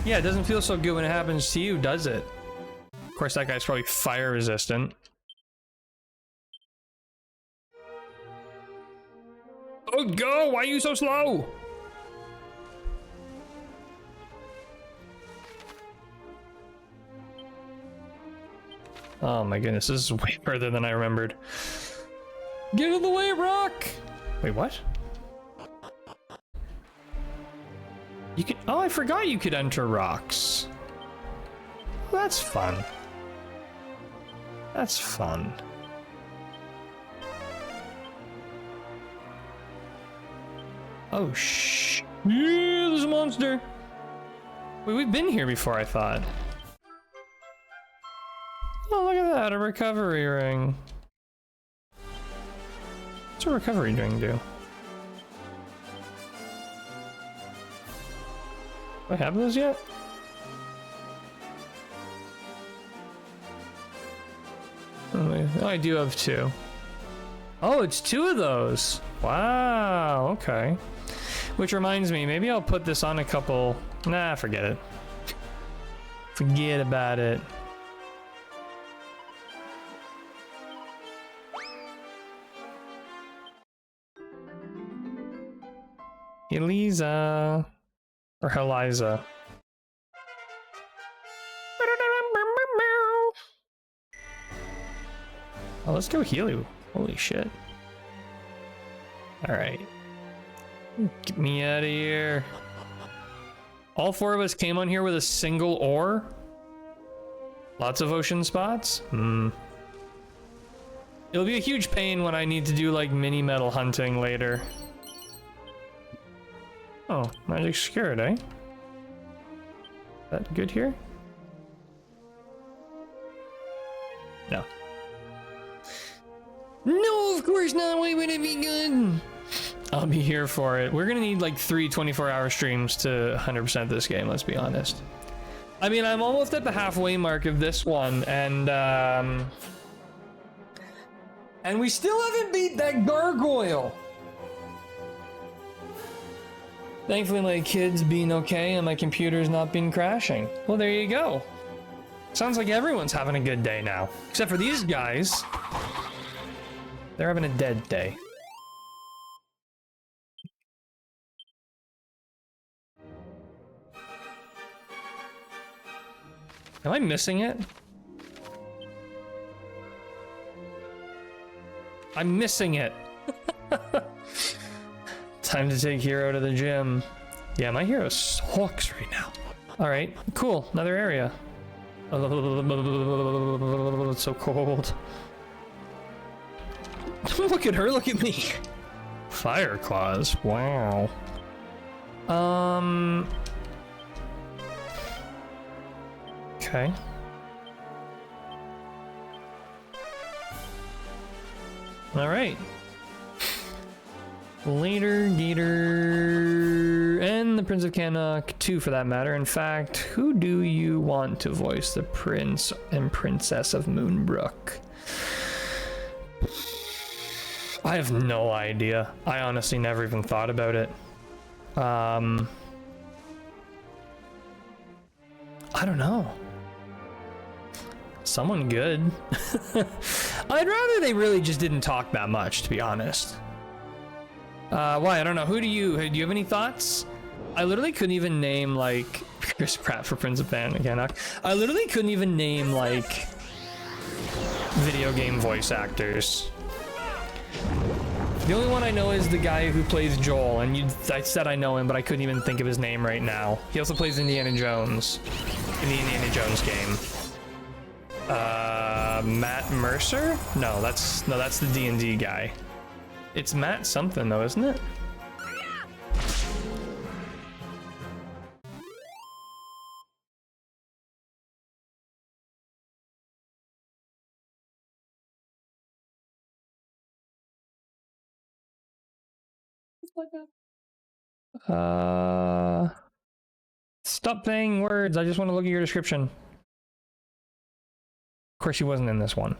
Yeah, it doesn't feel so good when it happens to you, does it? Of course, that guy's probably fire resistant. Oh, go! Why are you so slow? Oh my goodness, this is way further than I remembered. Get out of the way, Rock! Wait, what? You could— oh, I forgot you could enter rocks. Well, that's fun. That's fun. Oh, yeah, there's a monster! Wait, we've been here before, I thought. Oh, look at that, a recovery ring. What's a recovery ring do? Do I have those yet? Oh, I do have two. Oh, it's two of those. Wow, okay. Which reminds me, maybe I'll put this on a couple... Nah, forget it. Forget about it. Eliza. Or Eliza. Oh, let's go heal you. Holy shit. Alright. Get me out of here. All four of us came on here with a single ore? Lots of ocean spots? It'll be a huge pain when I need to do like mini metal hunting later. Oh, magic scared, eh? That good here? No. No, of course not. Why would it be good? I'll be here for it. We're gonna need like 3 24-hour streams to 100% this game, let's be honest. I mean, I'm almost at the halfway mark of this one, and we still haven't beat that gargoyle. Thankfully, my kid's been okay and my computer's not been crashing. Well, there you go. Sounds like everyone's having a good day now. Except for these guys. They're having a dead day. Am I missing it? I'm missing it. Time to take Hero to the gym. Yeah, my hero sucks right now. All right, cool. Another area. It's so cold. Look at her, look at me. Fire claws, wow. Okay. All right. Later, Gator, and the Prince of Cannock 2 for that matter. In fact, who do you want to voice the Prince and Princess of Moonbrook? I have no idea. I honestly never even thought about it. I don't know. Someone good. I'd rather they really just didn't talk that much, to be honest. Why? I don't know. Do you have any thoughts? I literally couldn't even name, like, Chris Pratt for Prince of Cannock. I literally couldn't even name, like, video game voice actors. The only one I know is the guy who plays Joel, and I said I know him, but I couldn't even think of his name right now. He also plays Indiana Jones in the Indiana Jones game. Matt Mercer? No, that's the D&D guy. It's Matt something though, isn't it? Stop saying words. I just want to look at your description. Of course, he wasn't in this one.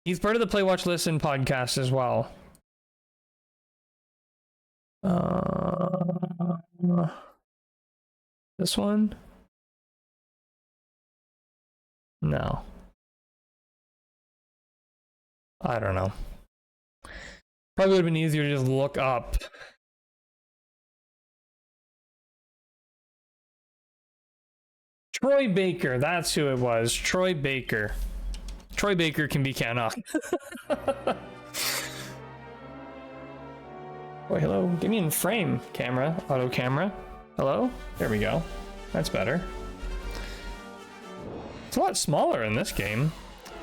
He's part of the Play, Watch, Listen podcast as well. This one? No. I don't know. Probably would have been easier to just look up. Troy Baker, that's who it was. Troy Baker. Troy Baker can be Cannock. Oh, hello. Get me in frame, camera. Auto camera. Hello? There we go. That's better. It's a lot smaller in this game.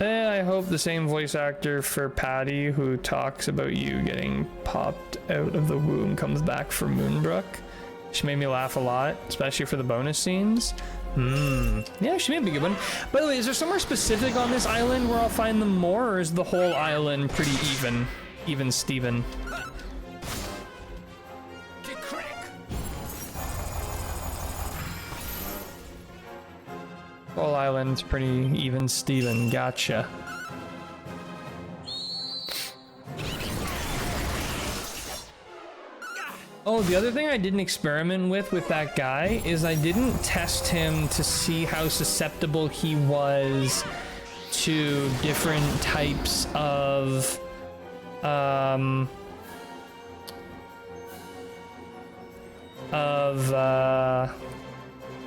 I hope the same voice actor for Patty who talks about you getting popped out of the womb comes back for Moonbrook. She made me laugh a lot, especially for the bonus scenes. Yeah, she may be a good one. By the way, is there somewhere specific on this island where I'll find them more, or is the whole island pretty even Steven? Whole island's pretty even Steven, gotcha. Oh, the other thing I didn't experiment with that guy is I didn't test him to see how susceptible he was to different types of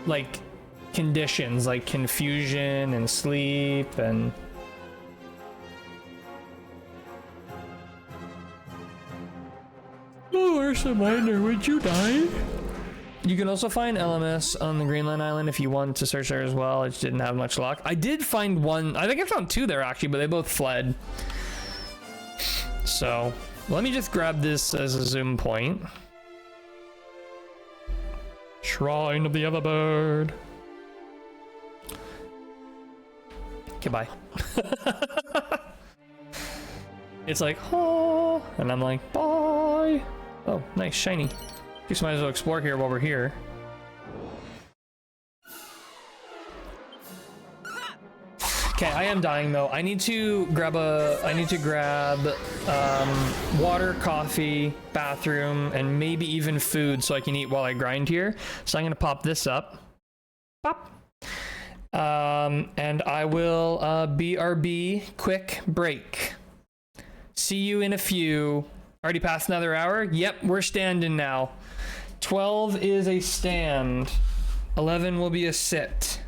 like conditions like confusion and sleep and Ursa Minor, would you die? You can also find LMS on the Greenland Island if you want to search there as well. I just didn't have much luck. I did find one. I think I found two there actually, but they both fled. So let me just grab this as a zoom point. Shrine of the Everbird. Okay, bye. It's like, oh, and I'm like, bye. Oh, nice, shiny. Guess might as well explore here while we're here. Okay, I am dying though. I need to grab water, coffee, bathroom, and maybe even food so I can eat while I grind here. So I'm gonna pop this up. Pop. And I will BRB quick break. See you in a few. Already passed another hour? Yep, we're standing now. 12 is a stand. 11 will be a sit.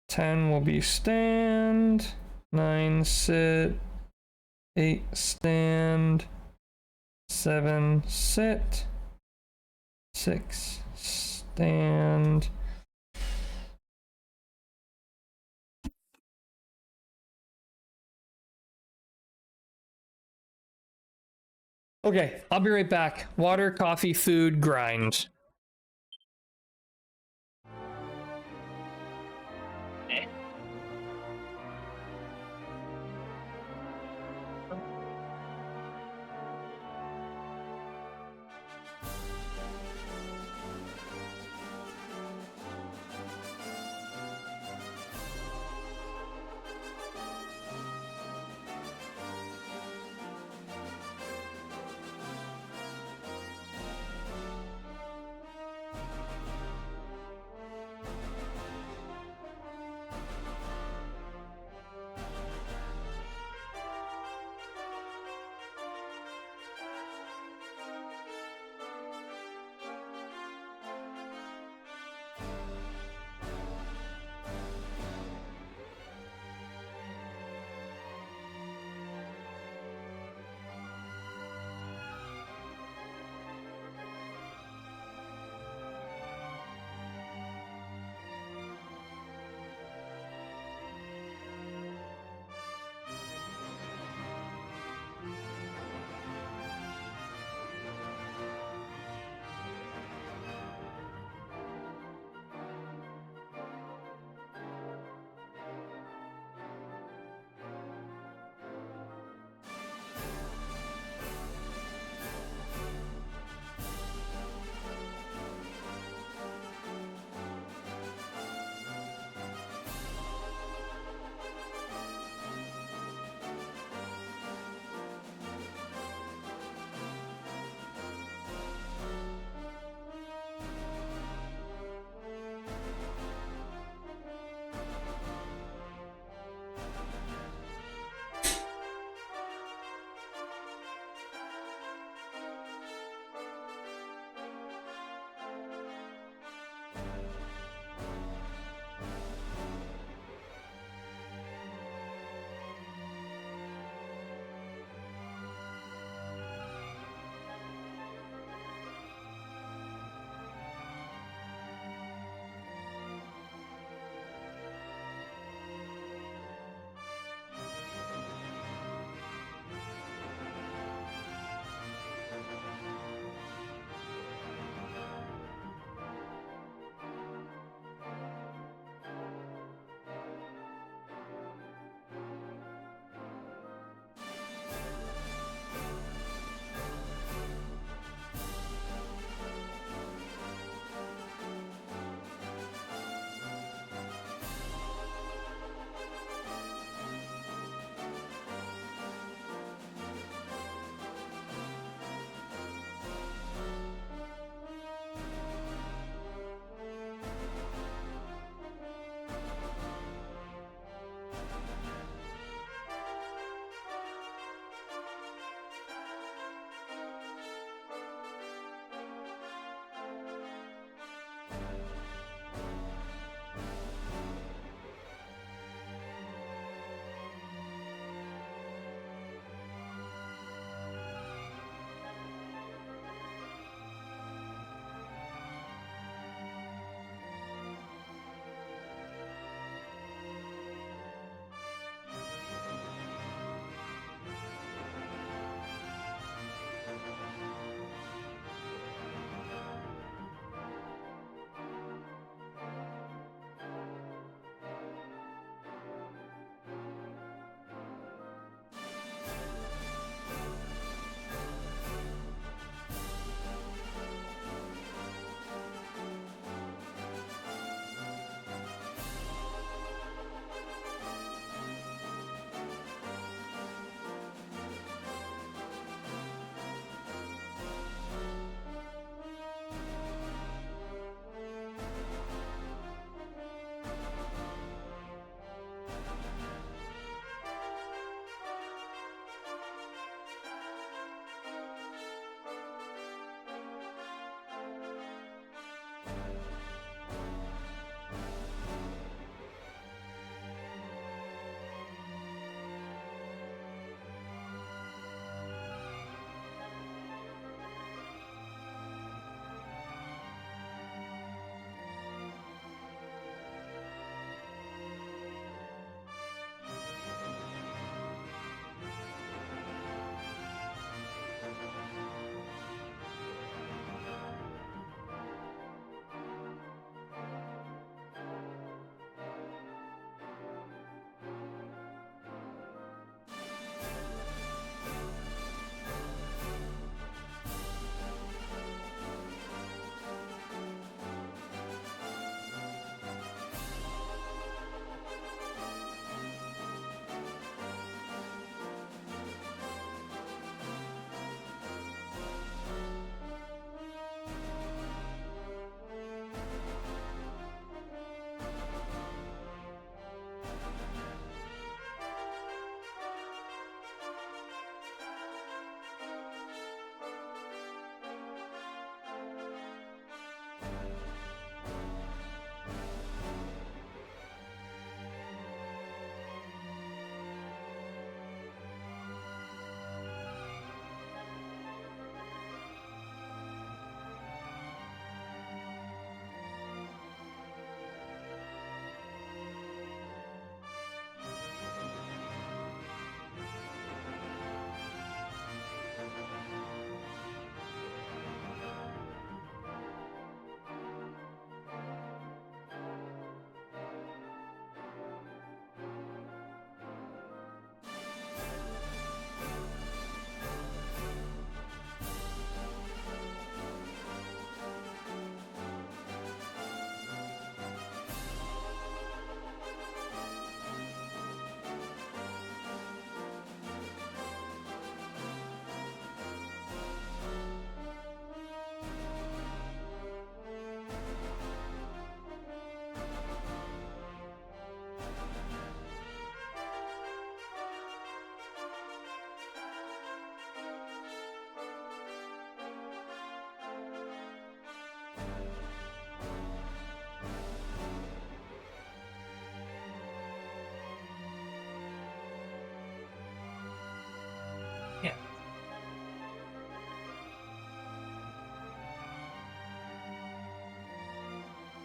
10 will be stand. 9 sit. 8 stand. 7 sit. 6 stand. Okay, I'll be right back. Water, coffee, food, grind.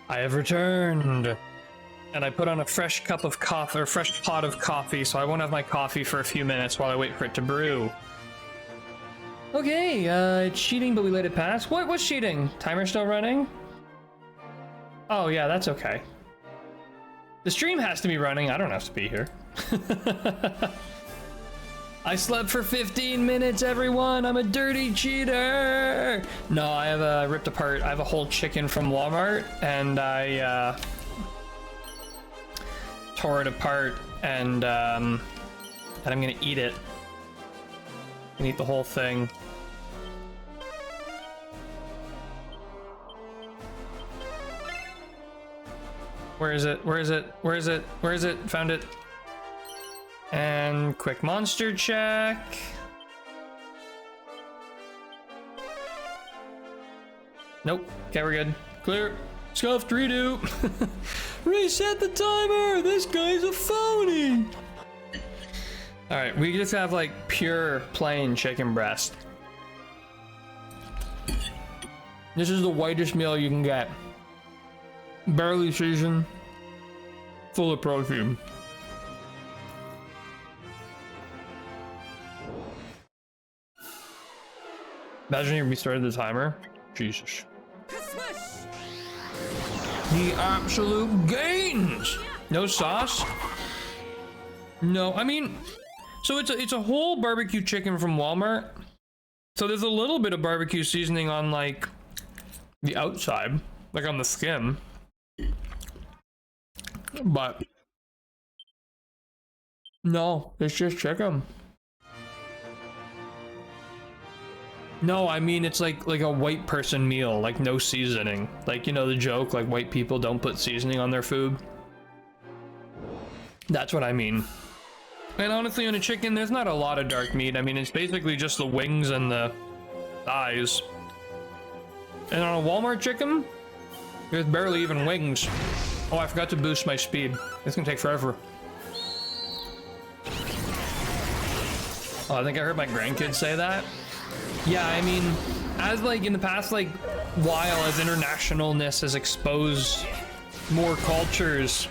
I have returned. And I put on a fresh cup of coffee, or fresh pot of coffee, so I won't have my coffee for a few minutes while I wait for it to brew. Okay, it's cheating, but we let it pass. What's cheating? Timer still running? Oh yeah, that's okay. The stream has to be running, I don't have to be here. I slept for 15 minutes, everyone. I'm a dirty cheater. No, I have ripped apart. I have a whole chicken from Walmart, and I tore it apart, and I'm gonna eat it. And eat the whole thing. Where is it? Where is it? Where is it? Where is it? Found it. And quick monster check. Nope. Okay, we're good. Clear. Scuffed redo. Reset the timer. This guy's a phony. All right, we just have like pure plain chicken breast. This is the whitest meal you can get. Barely seasoned, full of protein. Imagine you restarted the timer. Jesus. The absolute gains. No sauce. No, I mean, so it's a whole barbecue chicken from Walmart. So there's a little bit of barbecue seasoning on like the outside, like on the skin. But no, it's just chicken. No, I mean it's like a white person meal, like no seasoning. Like, you know the joke, like white people don't put seasoning on their food. That's what I mean. And honestly, on a chicken, there's not a lot of dark meat. I mean, it's basically just the wings and the thighs. And on a Walmart chicken, there's barely even wings. Oh, I forgot to boost my speed. It's gonna take forever. Oh, I think I heard my grandkids say that. Yeah, I mean, as like in the past like while, as internationalness has exposed more cultures.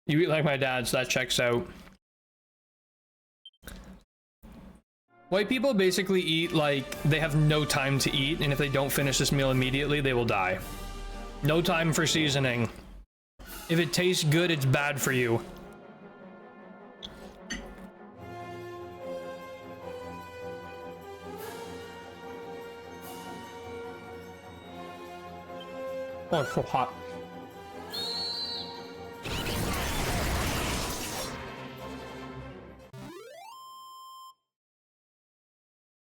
You eat like my dad, so that checks out. White people basically eat like they have no time to eat, and if they don't finish this meal immediately, they will die. No time for seasoning. If it tastes good, it's bad for you. Oh, it's so hot.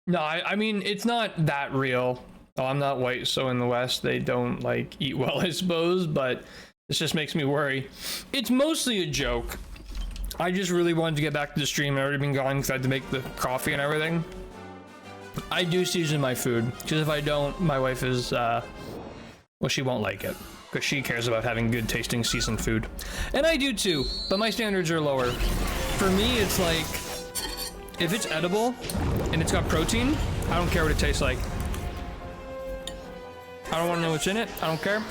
No, I mean, it's not that real. Oh, I'm not white, so in the West, they don't, like, eat well, I suppose, but this just makes me worry. It's mostly a joke. I just really wanted to get back to the stream. I've already been gone because I had to make the coffee and everything. I do season my food, because if I don't, my wife is, well, she won't like it, because she cares about having good tasting seasoned food. And I do too, but my standards are lower. For me, it's like, if it's edible and it's got protein, I don't care what it tastes like. I don't want to know what's in it. I don't care.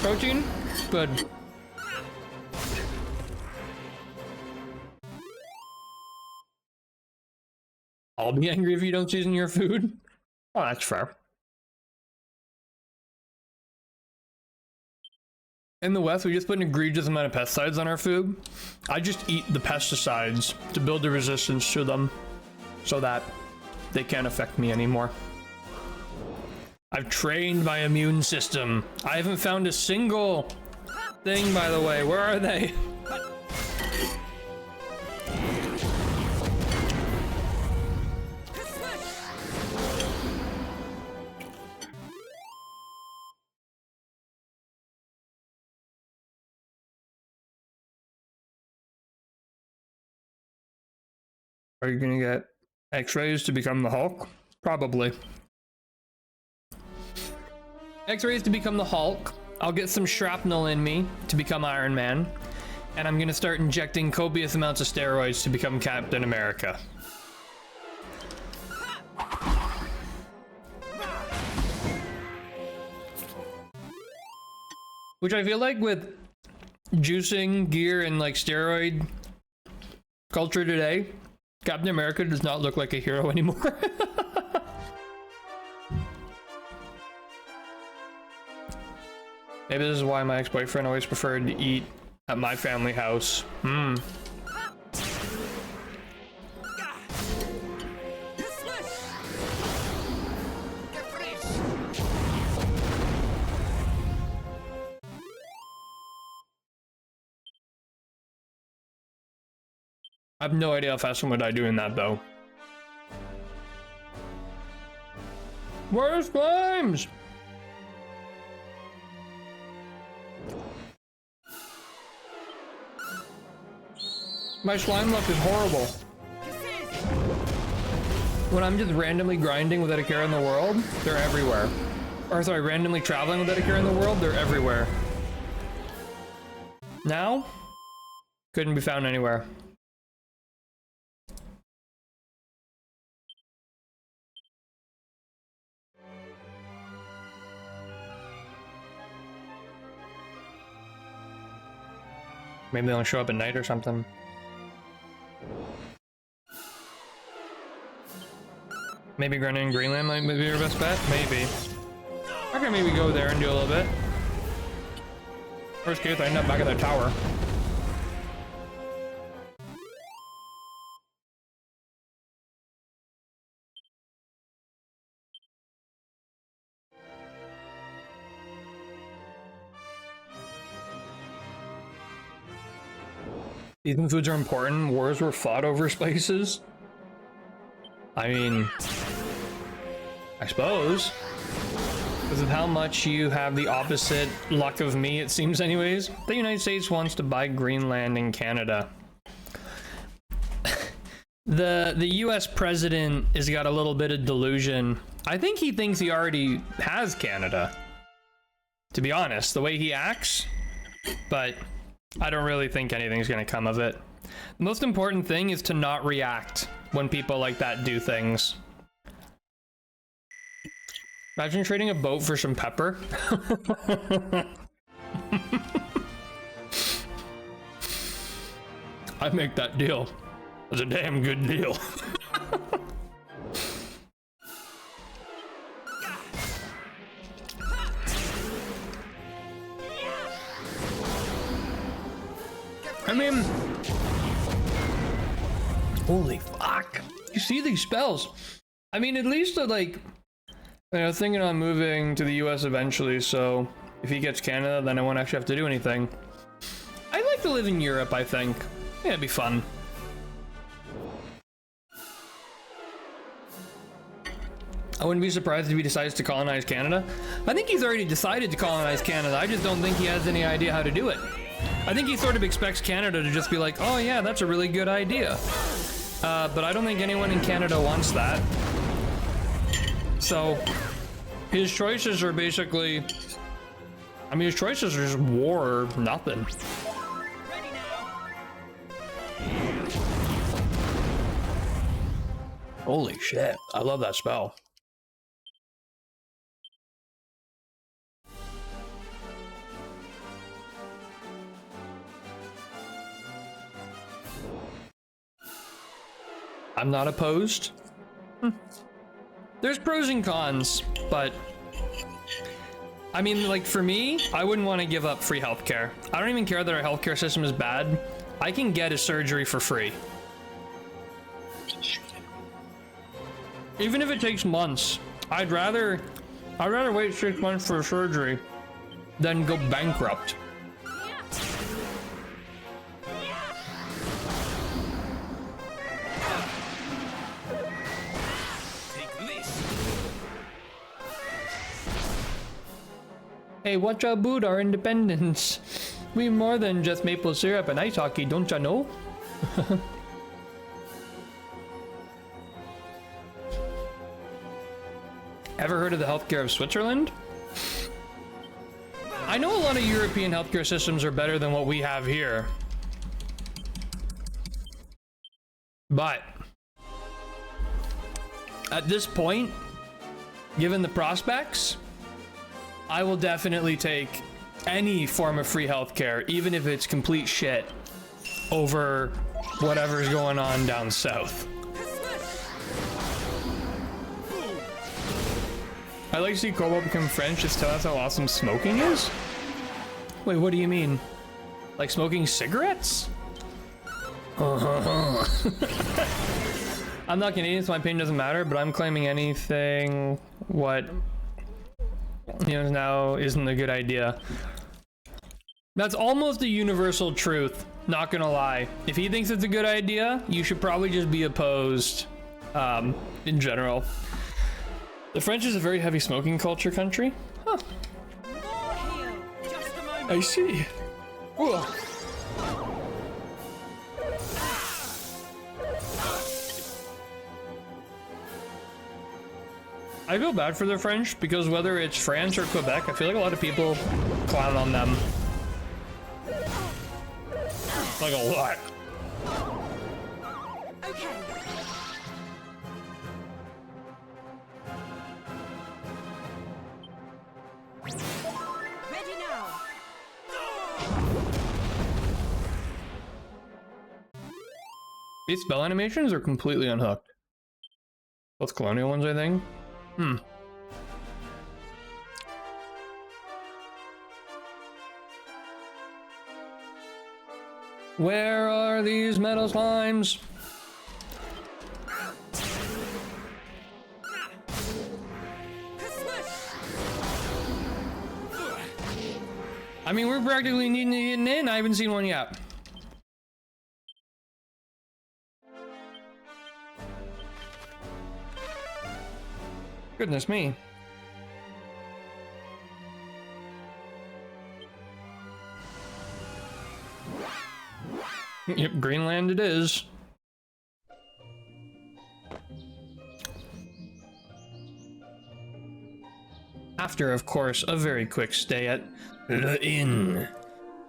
Protein, good. I'll be angry if you don't season your food. Oh, that's fair. In the West, we just put an egregious amount of pesticides on our food. I just eat the pesticides to build the resistance to them so that they can't affect me anymore. I've trained my immune system. I haven't found a single thing, by the way. Where are they? Are you gonna get X-rays to become the Hulk? Probably. X-rays to become the Hulk. I'll get some shrapnel in me to become Iron Man. And I'm gonna start injecting copious amounts of steroids to become Captain America. Which I feel like with juicing gear and like steroid culture today, Captain America does not look like a hero anymore. Maybe this is why my ex-boyfriend always preferred to eat at my family house. I have no idea how fast someone would die doing that though. Where's Flames? My slime luck is horrible. When I'm just randomly grinding without a care in the world, they're everywhere. Or sorry, randomly traveling without a care in the world, they're everywhere. Now, couldn't be found anywhere. Maybe they don't show up at night or something. Maybe grinding in Greenland might be your best bet? Maybe. I can maybe go there and do a little bit. Worst case, I end up back at the tower. Season foods are important. Wars were fought over spices. I mean, I suppose. Because of how much you have the opposite luck of me, it seems anyways. The United States wants to buy Greenland and Canada. The US president has got a little bit of delusion. I think he thinks he already has Canada. To be honest, the way he acts. But I don't really think anything's gonna come of it. The most important thing is to not react when people like that do things. Imagine trading a boat for some pepper. I'd make that deal. It's a damn good deal. I mean, holy fuck. You see these spells. I mean, at least like, you know, thinking on moving to the US eventually, so if he gets Canada, then I won't actually have to do anything. I'd like to live in Europe, I think. Yeah, it'd be fun. I wouldn't be surprised if he decides to colonize Canada. I think he's already decided to colonize Canada. I just don't think he has any idea how to do it. I think he sort of expects Canada to just be like, oh yeah, that's a really good idea. But I don't think anyone in Canada wants that. So his choices are basically, I mean, his choices are just war or nothing. Holy shit, I love that spell. I'm not opposed. There's pros and cons, but I mean, like for me, I wouldn't want to give up free healthcare. I don't even care that our healthcare system is bad. I can get a surgery for free. Even if it takes months, I'd rather wait 6 months for a surgery than go bankrupt. Hey, watch out, boot our independence. We more than just maple syrup and ice hockey, don't ya know? Ever heard of the healthcare of Switzerland? I know a lot of European healthcare systems are better than what we have here. But at this point, given the prospects, I will definitely take any form of free healthcare, even if it's complete shit, over whatever's going on down south. I like to see Kobo become French just tell us how awesome smoking is? Wait, what do you mean? Like smoking cigarettes? I'm not Canadian, so my opinion doesn't matter, but I'm claiming anything what now isn't a good idea. That's almost a universal truth, not gonna lie. If he thinks it's a good idea, you should probably just be opposed in general. The French is a very heavy smoking culture country. Huh. More heal. Just a moment. I see. Ugh. I feel bad for the French because whether it's France or Quebec, I feel like a lot of people clown on them. Like a lot. Okay. Ready now. These spell animations are completely unhooked. Both colonial ones, I think. Where are these metal slimes? I mean, we're practically needing to get in. I haven't seen one yet. Goodness me. Yep, Greenland it is. After, of course, a very quick stay at Le Inn.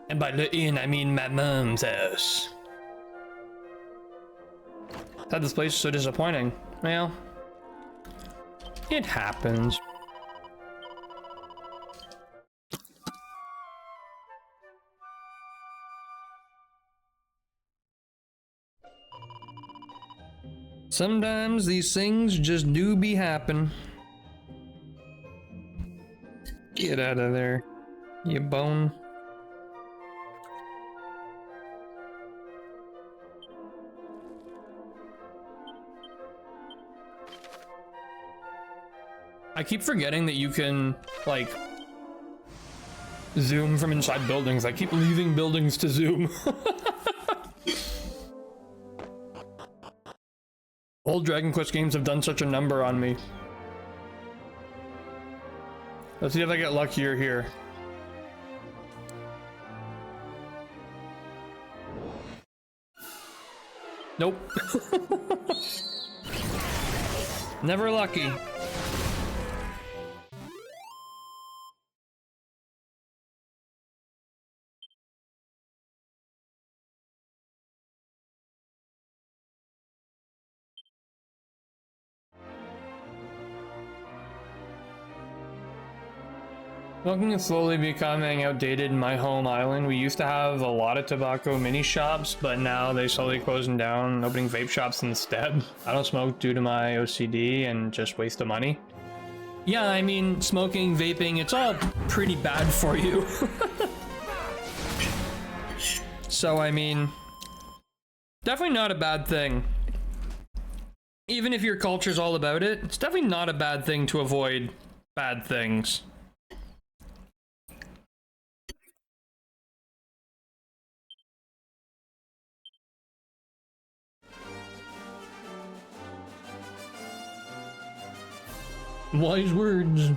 And by Le Inn, I mean my mom's house. That this place is so disappointing. Well, it happens. Sometimes these things just do be happen. Get out of there, you bone. I keep forgetting that you can, like, zoom from inside buildings. I keep leaving buildings to zoom. Old Dragon Quest games have done such a number on me. Let's see if I get luckier here. Nope. Never lucky. Smoking is slowly becoming outdated in my home island. We used to have a lot of tobacco mini shops, but now they slowly closing down, opening vape shops instead. I don't smoke due to my OCD and just waste of money. Yeah, I mean, smoking, vaping, it's all pretty bad for you. So, I mean, definitely not a bad thing. Even if your culture's all about it, it's definitely not a bad thing to avoid bad things. Wise words.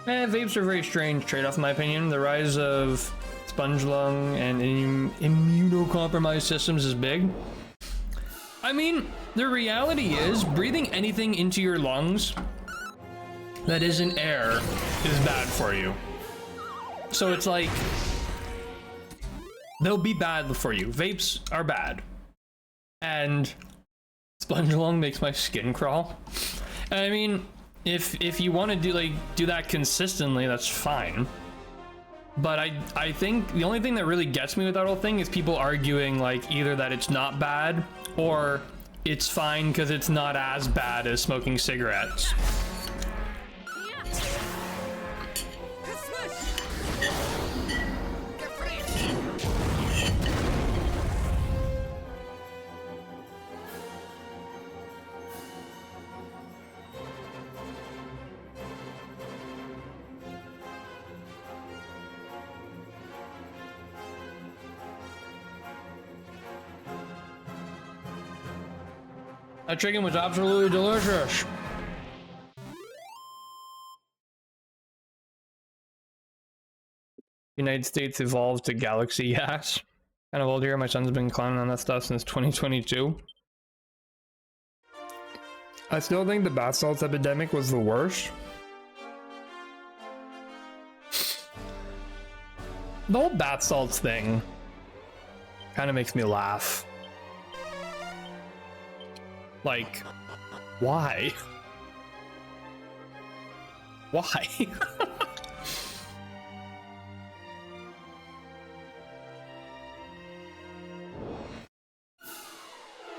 Vapes are a very strange trade-off in my opinion. The rise of sponge lung and immunocompromised systems is big. I mean, the reality is breathing anything into your lungs that isn't air is bad for you. So it's like, they'll be bad for you. Vapes are bad. And sponge lung makes my skin crawl. And I mean, if you want to do that consistently, that's fine. But I think the only thing that really gets me with that whole thing is people arguing like either that it's not bad or it's fine because it's not as bad as smoking cigarettes. That chicken was absolutely delicious. United States evolved to galaxy yes. Kind of old here. My son's been clowning on that stuff since 2022. I still think the bath salts epidemic was the worst. The whole bath salts thing kind of makes me laugh. Like, why? Why?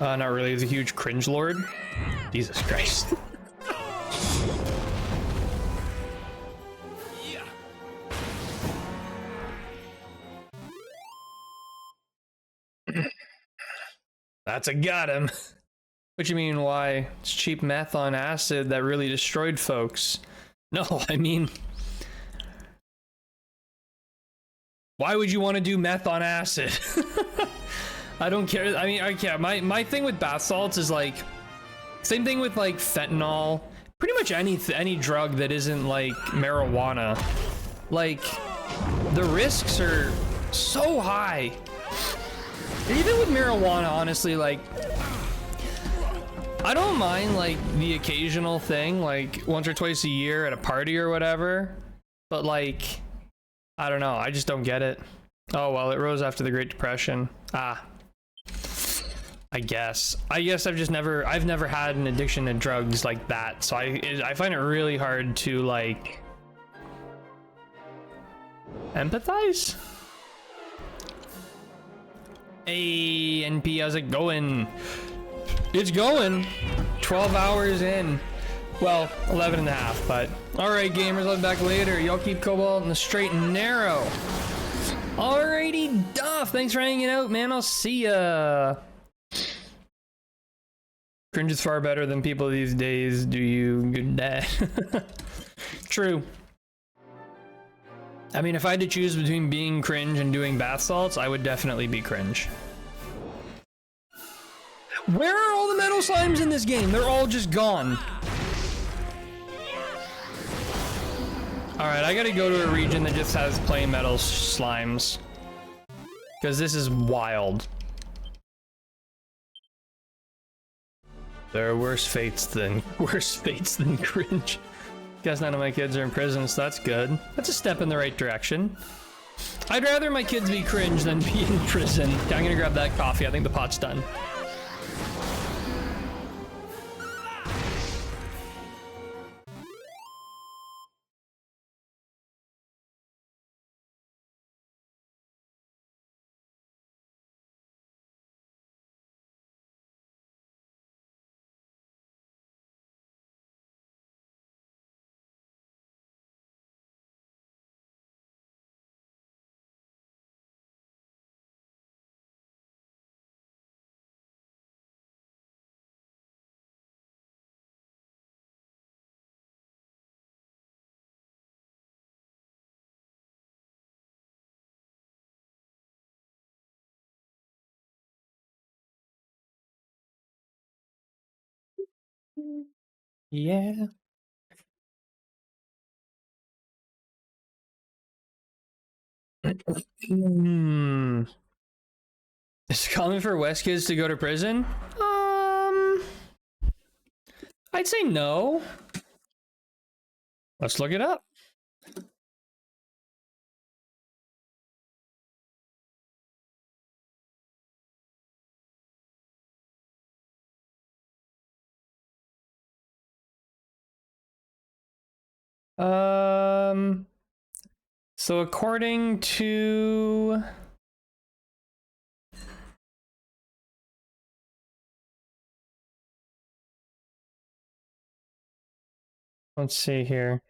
Not really. He's a huge cringe lord. Jesus Christ. That's a got him. What you mean, why? It's cheap meth on acid that really destroyed folks. No, I mean, why would you want to do meth on acid? I don't care. I mean, I care. My thing with bath salts is like, same thing with like fentanyl. Pretty much any drug that isn't like marijuana. Like, the risks are so high. And even with marijuana, honestly, like, I don't mind like the occasional thing, like once or twice a year at a party or whatever, but like, I don't know, I just don't get it. Oh well, it rose after the Great Depression. I guess I've never had an addiction to drugs like that, so I find it really hard to like empathize. Hey NP, how's it going? It's going 12 hours in. Well, 11 and a half, but alright gamers, I'll be back later. Y'all keep Cobalt in the straight and narrow. Alrighty, Duff, thanks for hanging out, man. I'll see ya. Cringe is far better than people these days. Do you? Good dad. True. I mean, if I had to choose between being cringe and doing bath salts, I would definitely be cringe. Where are all the metal slimes in this game? They're all just gone. Alright, I gotta go to a region that just has plain metal slimes. Because this is wild. There are worse fates than cringe. Guess none of my kids are in prison, so that's good. That's a step in the right direction. I'd rather my kids be cringe than be in prison. Okay, I'm gonna grab that coffee. I think the pot's done. Yeah. Is it common for West kids to go to prison? I'd say no. Let's look it up. So according to... Let's see here.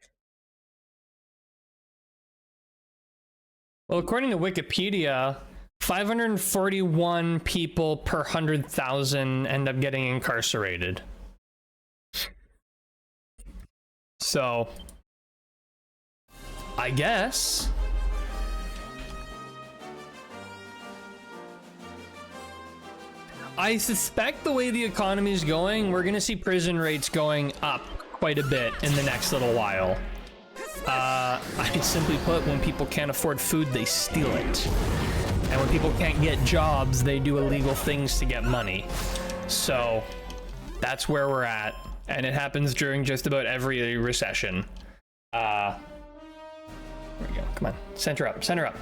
Well, according to Wikipedia, 541 people per 100,000 end up getting incarcerated. So, I guess. I suspect the way the economy is going, we're gonna see prison rates going up quite a bit in the next little while. I simply put, when people can't afford food, they steal it. And when people can't get jobs, they do illegal things to get money. So, that's where we're at. And it happens during just about every recession. There we go, come on, center up, center up.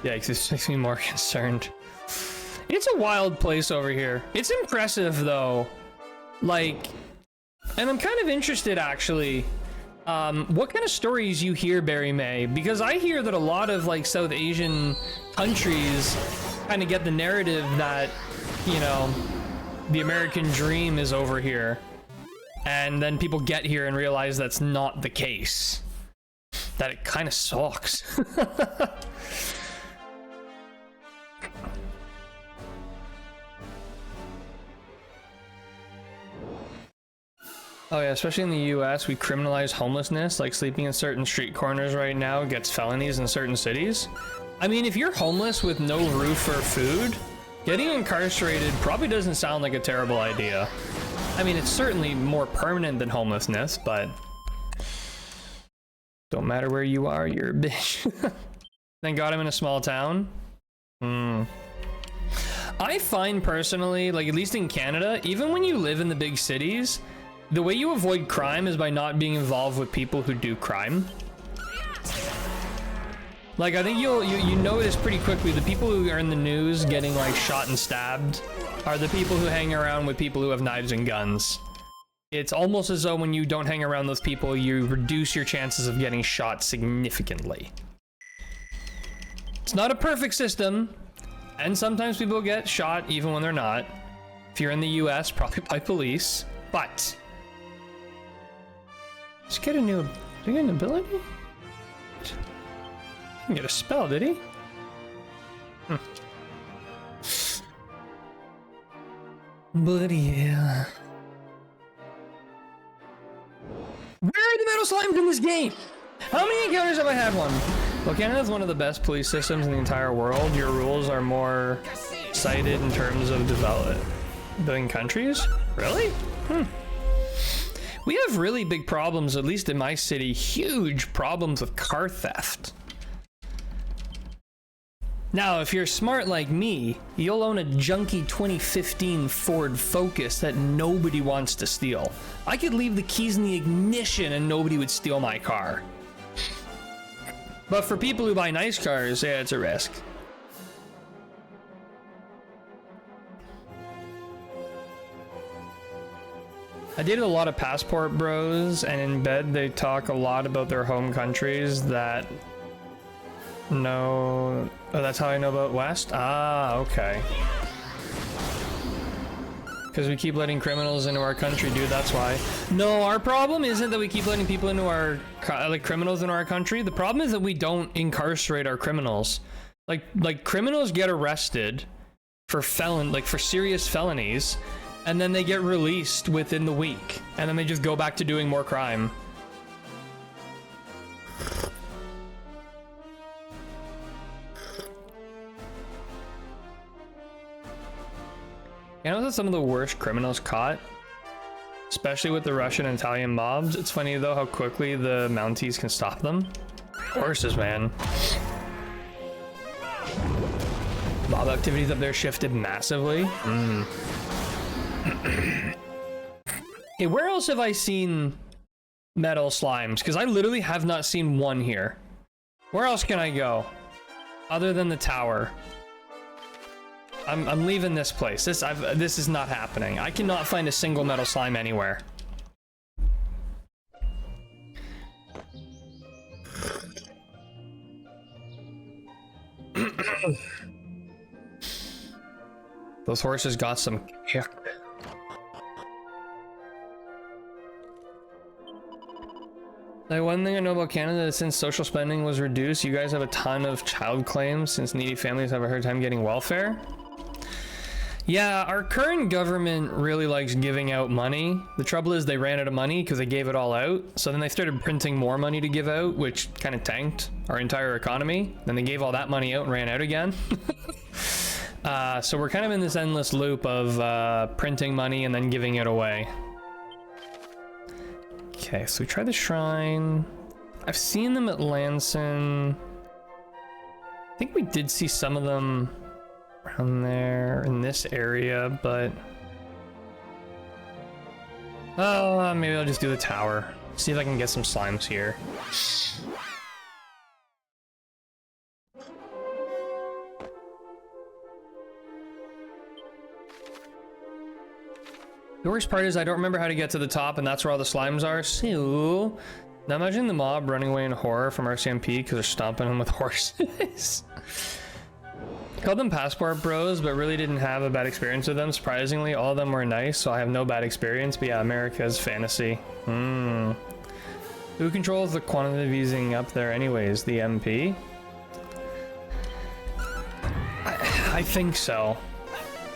Yikes, this makes me more concerned. It's a wild place over here. It's impressive though. Like, and I'm kind of interested actually, what kind of stories you hear, Barry May? Because I hear that a lot of like South Asian countries kind of get the narrative that, you know, the American dream is over here. And then people get here and realize that's not the case. That it kind of sucks. Oh yeah, especially in the US, we criminalize homelessness, like sleeping in certain street corners right now gets felonies in certain cities. I mean, if you're homeless with no roof or food, getting incarcerated probably doesn't sound like a terrible idea. I mean, it's certainly more permanent than homelessness, but don't matter where you are, you're a bitch. Thank God I'm in a small town. I find personally, like at least in Canada, even when you live in the big cities, the way you avoid crime is by not being involved with people who do crime. Like, I think you notice pretty quickly the people who are in the news getting like shot and stabbed are the people who hang around with people who have knives and guns. It's almost as though when you don't hang around those people, you reduce your chances of getting shot significantly. It's not a perfect system, and sometimes people get shot even when they're not. If you're in the US, probably by police, but... Just get a new... Did he get an ability? He didn't get a spell, did he? But yeah... Where are the metal slimes in this game? How many encounters have I had one? Well, Canada is one of the best police systems in the entire world. Your rules are more cited in terms of developing countries. Really? We have really big problems, at least in my city, huge problems with car theft. Now, if you're smart like me, you'll own a junky 2015 Ford Focus that nobody wants to steal. I could leave the keys in the ignition and nobody would steal my car. But for people who buy nice cars, yeah, it's a risk. I dated a lot of passport bros, and in bed they talk a lot about their home countries that... No... Oh, that's how I know about West? Ah, okay. Because we keep letting criminals into our country, dude, that's why. No, our problem isn't that we keep letting people into our... like, criminals into our country. The problem is that we don't incarcerate our criminals. Like criminals get arrested for for serious felonies, and then they get released within the week. And then they just go back to doing more crime. You know that some of the worst criminals caught, especially with the Russian and Italian mobs? It's funny though how quickly the Mounties can stop them. Horses, man. Mob activities up there shifted massively. Okay, where else have I seen metal slimes? Because I literally have not seen one here. Where else can I go? Other than the tower. I'm leaving this place. This is not happening. I cannot find a single metal slime anywhere. Those horses got some kick. Like, one thing I know about Canada is since social spending was reduced, you guys have a ton of child claims since needy families have a hard time getting welfare. Yeah, our current government really likes giving out money. The trouble is they ran out of money because they gave it all out. So then they started printing more money to give out, which kind of tanked our entire economy. Then they gave all that money out and ran out again. So we're kind of in this endless loop of printing money and then giving it away. Okay, so we tried the shrine. I've seen them at Lanson. I think we did see some of them around there in this area, but maybe I'll just do the tower. See if I can get some slimes here. The worst part is I don't remember how to get to the top, and that's where all the slimes are. So now imagine the mob running away in horror from RCMP because they're stomping them with horses. Called them passport bros, but really didn't have a bad experience with them. Surprisingly, all of them were nice, so I have no bad experience. But yeah, America's fantasy. Who controls the quantitative easing up there anyways? The MP? I think so.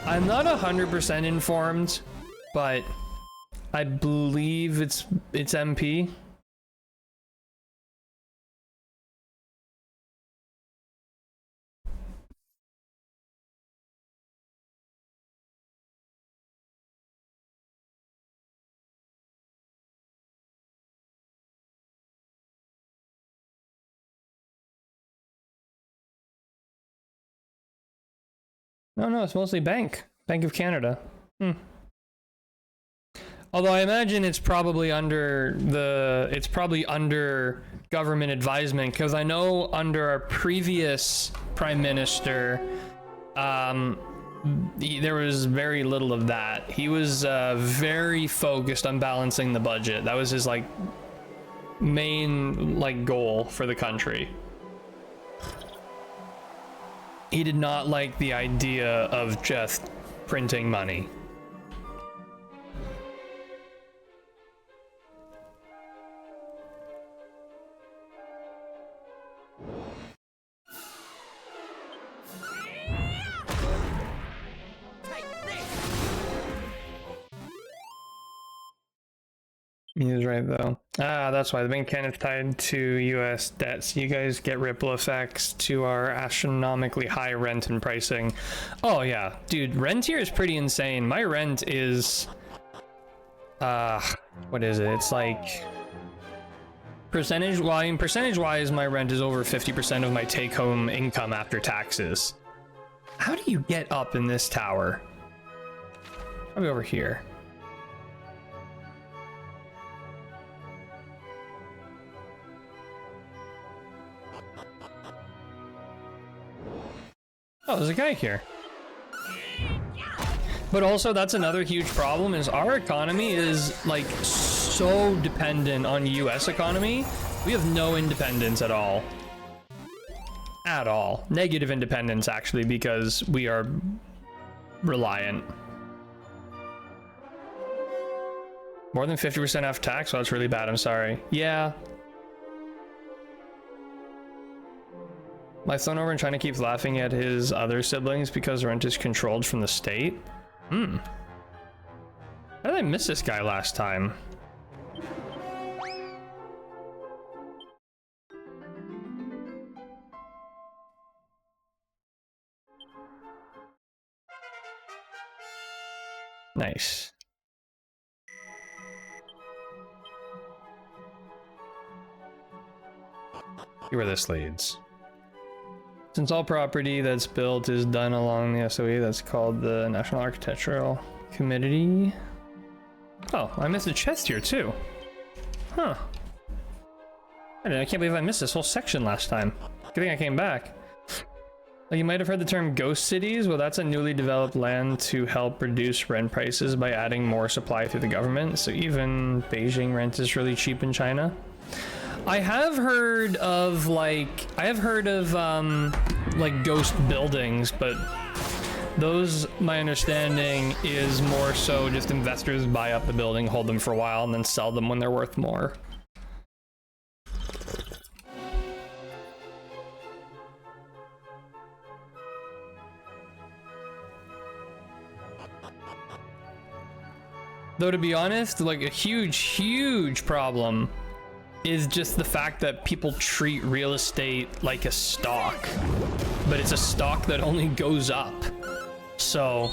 I'm not 100% informed, but I believe it's MP. No, it's mostly Bank of Canada. Although I imagine it's probably under government advisement, because I know under our previous prime minister, there was very little of that. He was very focused on balancing the budget. That was his main goal for the country. He did not like the idea of just printing money. He was right though. That's why the Bank of Canada is tied to US debt, so you guys get ripple effects to our astronomically high rent and pricing. Oh yeah, dude, rent here is pretty insane. My rent is what is it? It's like percentage wise my rent is over 50% of my take home income after taxes. How do you get up in this tower? Probably over here. Oh, there's a guy here. But also, that's another huge problem, is our economy is so dependent on US economy. We have no independence at all. At all. Negative independence, actually, because we are reliant. More than 50% after tax? Oh, that's really bad, I'm sorry. Yeah. My son over in China keeps laughing at his other siblings because rent is controlled from the state. How did I miss this guy last time? Nice. See where this leads. Since all property that's built is done along the SOE, that's called the National Architectural Committee. Oh, I missed a chest here too. Huh. I can't believe I missed this whole section last time. Good thing I came back. You might have heard the term ghost cities. Well, that's a newly developed land to help reduce rent prices by adding more supply through the government. So even Beijing rent is really cheap in China. I have heard of like ghost buildings, but those, my understanding, is more so just investors buy up the building, hold them for a while, and then sell them when they're worth more. Though, to be honest, like a huge problem is just the fact that people treat real estate like a stock, but it's a stock that only goes up. So,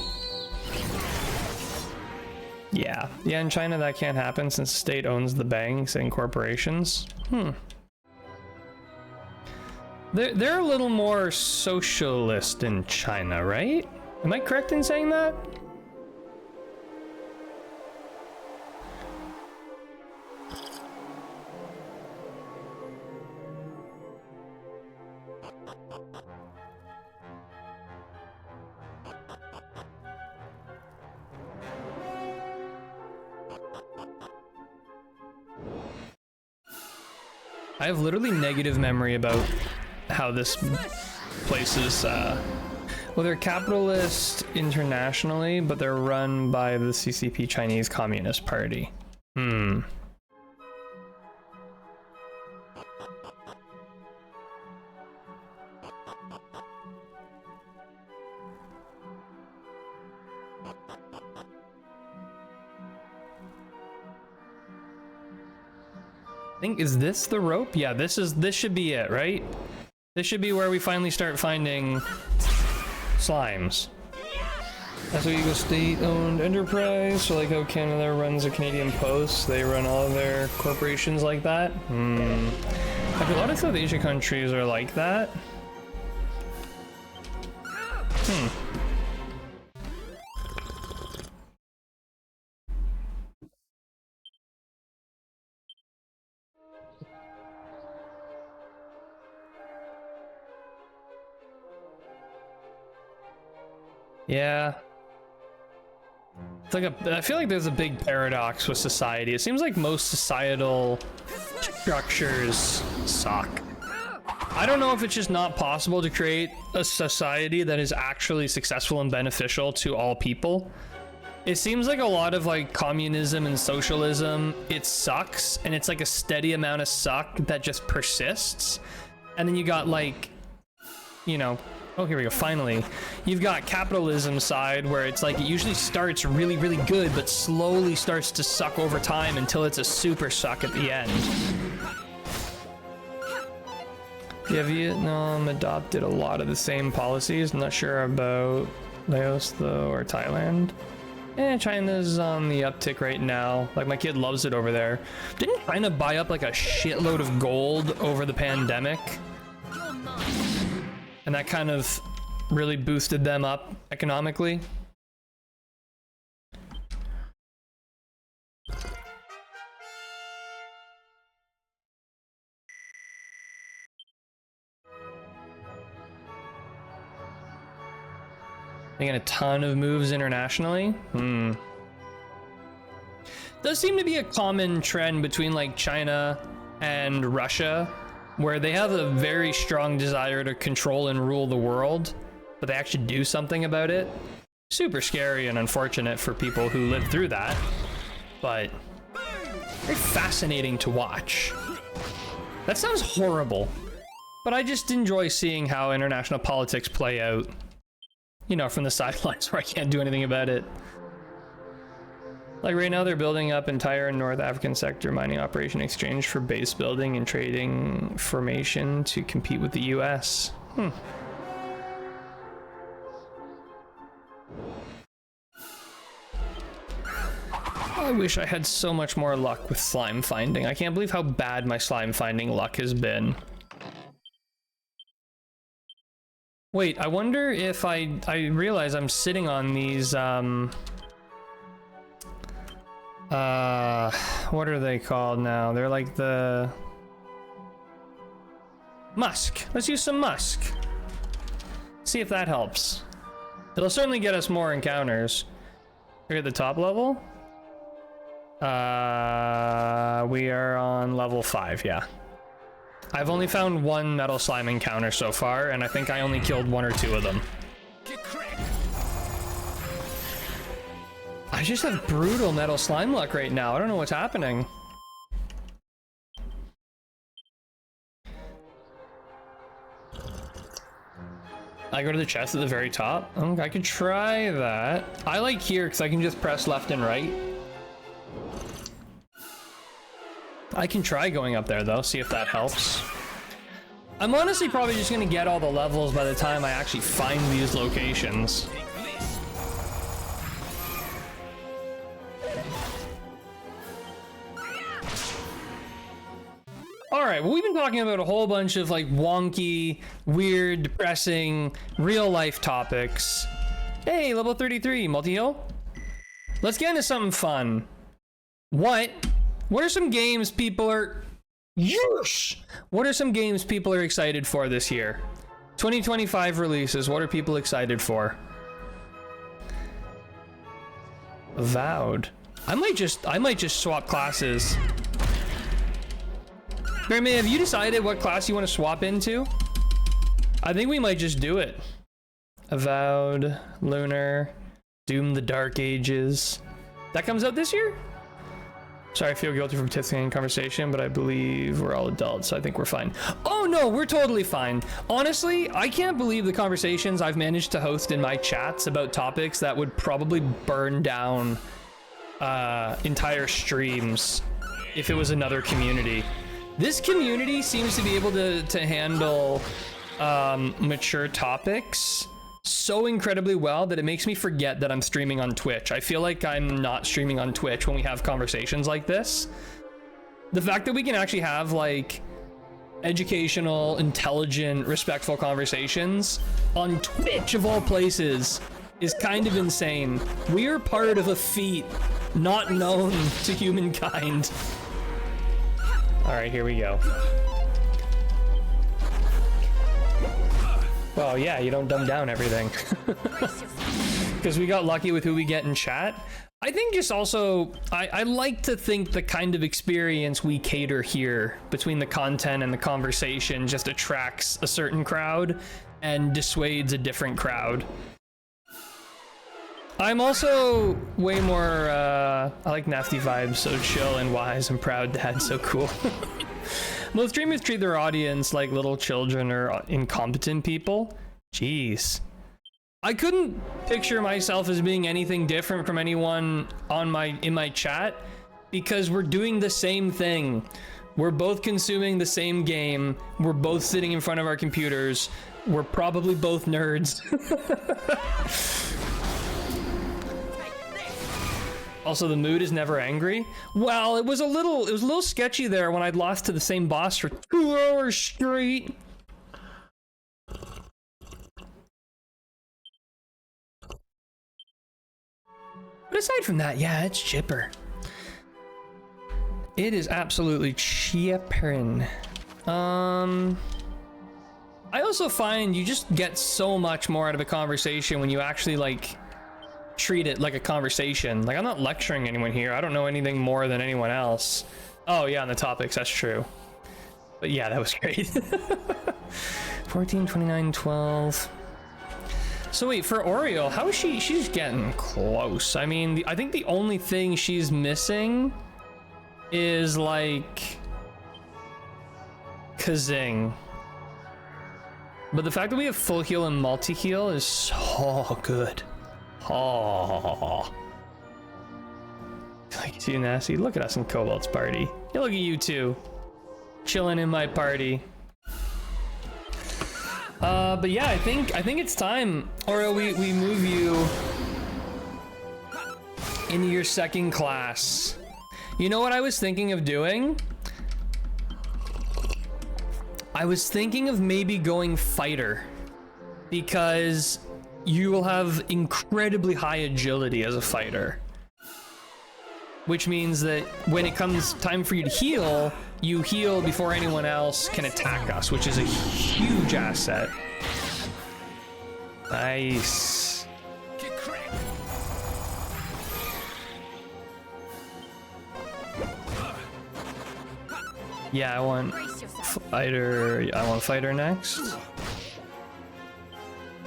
yeah, in China that can't happen since the state owns the banks and corporations. They're a little more socialist in China, right? Am I correct in saying that? I have literally negative memory about how this place is, well, they're capitalist internationally, but they're run by the CCP, Chinese Communist Party. I think, is this the rope? Yeah, this should be it, right? This should be where we finally start finding slimes. That's what Eagle state-owned enterprise. So like how Canada runs a Canadian Post, they run all of their corporations like that. Like a lot of South Asia countries are like that. Yeah. It's like I feel like there's a big paradox with society. It seems like most societal structures suck. I don't know if it's just not possible to create a society that is actually successful and beneficial to all people. It seems like a lot of like communism and socialism, it sucks, and it's like a steady amount of suck that just persists. And then you got like, you know, oh, here we go, finally. You've got capitalism side where it's like it usually starts really, really good, but slowly starts to suck over time until it's a super suck at the end. Yeah, Vietnam adopted a lot of the same policies. I'm not sure about Laos though, or Thailand. China's on the uptick right now. Like my kid loves it over there. Didn't China buy up like a shitload of gold over the pandemic? And that kind of really boosted them up economically. Making a ton of moves internationally. Does seem to be a common trend between like China and Russia, where they have a very strong desire to control and rule the world, but they actually do something about it. Super scary and unfortunate for people who live through that, but very fascinating to watch. That sounds horrible, but I just enjoy seeing how international politics play out, you know, from the sidelines where I can't do anything about it. Like right now they're building up entire North African sector mining operation exchange for base building and trading formation to compete with the US. I wish I had so much more luck with slime finding. I can't believe how bad my slime finding luck has been. Wait, I wonder if I realize I'm sitting on these, what are they called now? They're like the musk. Let's use some musk. See if that helps. It'll certainly get us more encounters. We're at the top level. We are on level 5, yeah. I've only found one metal slime encounter so far, and I think I only killed 1 or 2 of them. I just have brutal metal slime luck right now. I don't know what's happening. I go to the chest at the very top. Oh, I could try that. I like here because I can just press left and right. I can try going up there though, see if that helps. I'm honestly probably just gonna get all the levels by the time I actually find these locations. Alright, well, we've been talking about a whole bunch of like wonky, weird, depressing, real life topics. Hey, level 33, multi-heal? Let's get into something fun. What are some games people are... Yes! What are some games people are excited for this year? 2025 releases, what are people excited for? Avowed. I might just swap classes. Bearman, have you decided what class you want to swap into? I think we might just do it. Avowed, Lunar, Doom the Dark Ages. That comes out this year? Sorry, I feel guilty for participating in conversation, but I believe we're all adults, so I think we're fine. Oh no, we're totally fine. Honestly, I can't believe the conversations I've managed to host in my chats about topics that would probably burn down entire streams if it was another community. This community seems to be able to handle mature topics so incredibly well that it makes me forget that I'm streaming on Twitch. I feel like I'm not streaming on Twitch when we have conversations like this. The fact that we can actually have like educational, intelligent, respectful conversations on Twitch of all places is kind of insane. We are part of a feat not known to humankind. All right, here we go. Well, yeah, you don't dumb down everything. Because we got lucky with who we get in chat. I think just also, I like to think the kind of experience we cater here between the content and the conversation just attracts a certain crowd and dissuades a different crowd. I'm also way more, I like nasty vibes, so chill and wise and proud dad, so cool. Most streamers treat their audience like little children or incompetent people. Jeez. I couldn't picture myself as being anything different from anyone in my chat because we're doing the same thing. We're both consuming the same game. We're both sitting in front of our computers. We're probably both nerds. Also, the mood is never angry. Well, it was a little sketchy there when I'd lost to the same boss for 2 hours straight. But aside from that, yeah, it's chipper. It is absolutely chipperin'. I also find you just get so much more out of a conversation when you actually like treat it like a conversation. Like, I'm not lecturing anyone here. I don't know anything more than anyone else. Oh yeah, on the topics, that's true. But yeah, that was great. 14, 29, 12. So wait, for Oreo, how is she? She's getting close. I mean, I think the only thing she's missing is like Kazing. But the fact that we have full heal and multi-heal is so good. Oh, like too nasty. Look at us in Cobalt's party. Yeah, look at you two, chilling in my party. But yeah, I think it's time, Oreo. We move you into your second class. You know what I was thinking of doing? I was thinking of maybe going fighter, because you will have incredibly high agility as a fighter, which means that when it comes time for you to heal, you heal before anyone else can attack us, which is a huge asset. Nice. Yeah, I want Brace yourself. fighter. I want fighter next.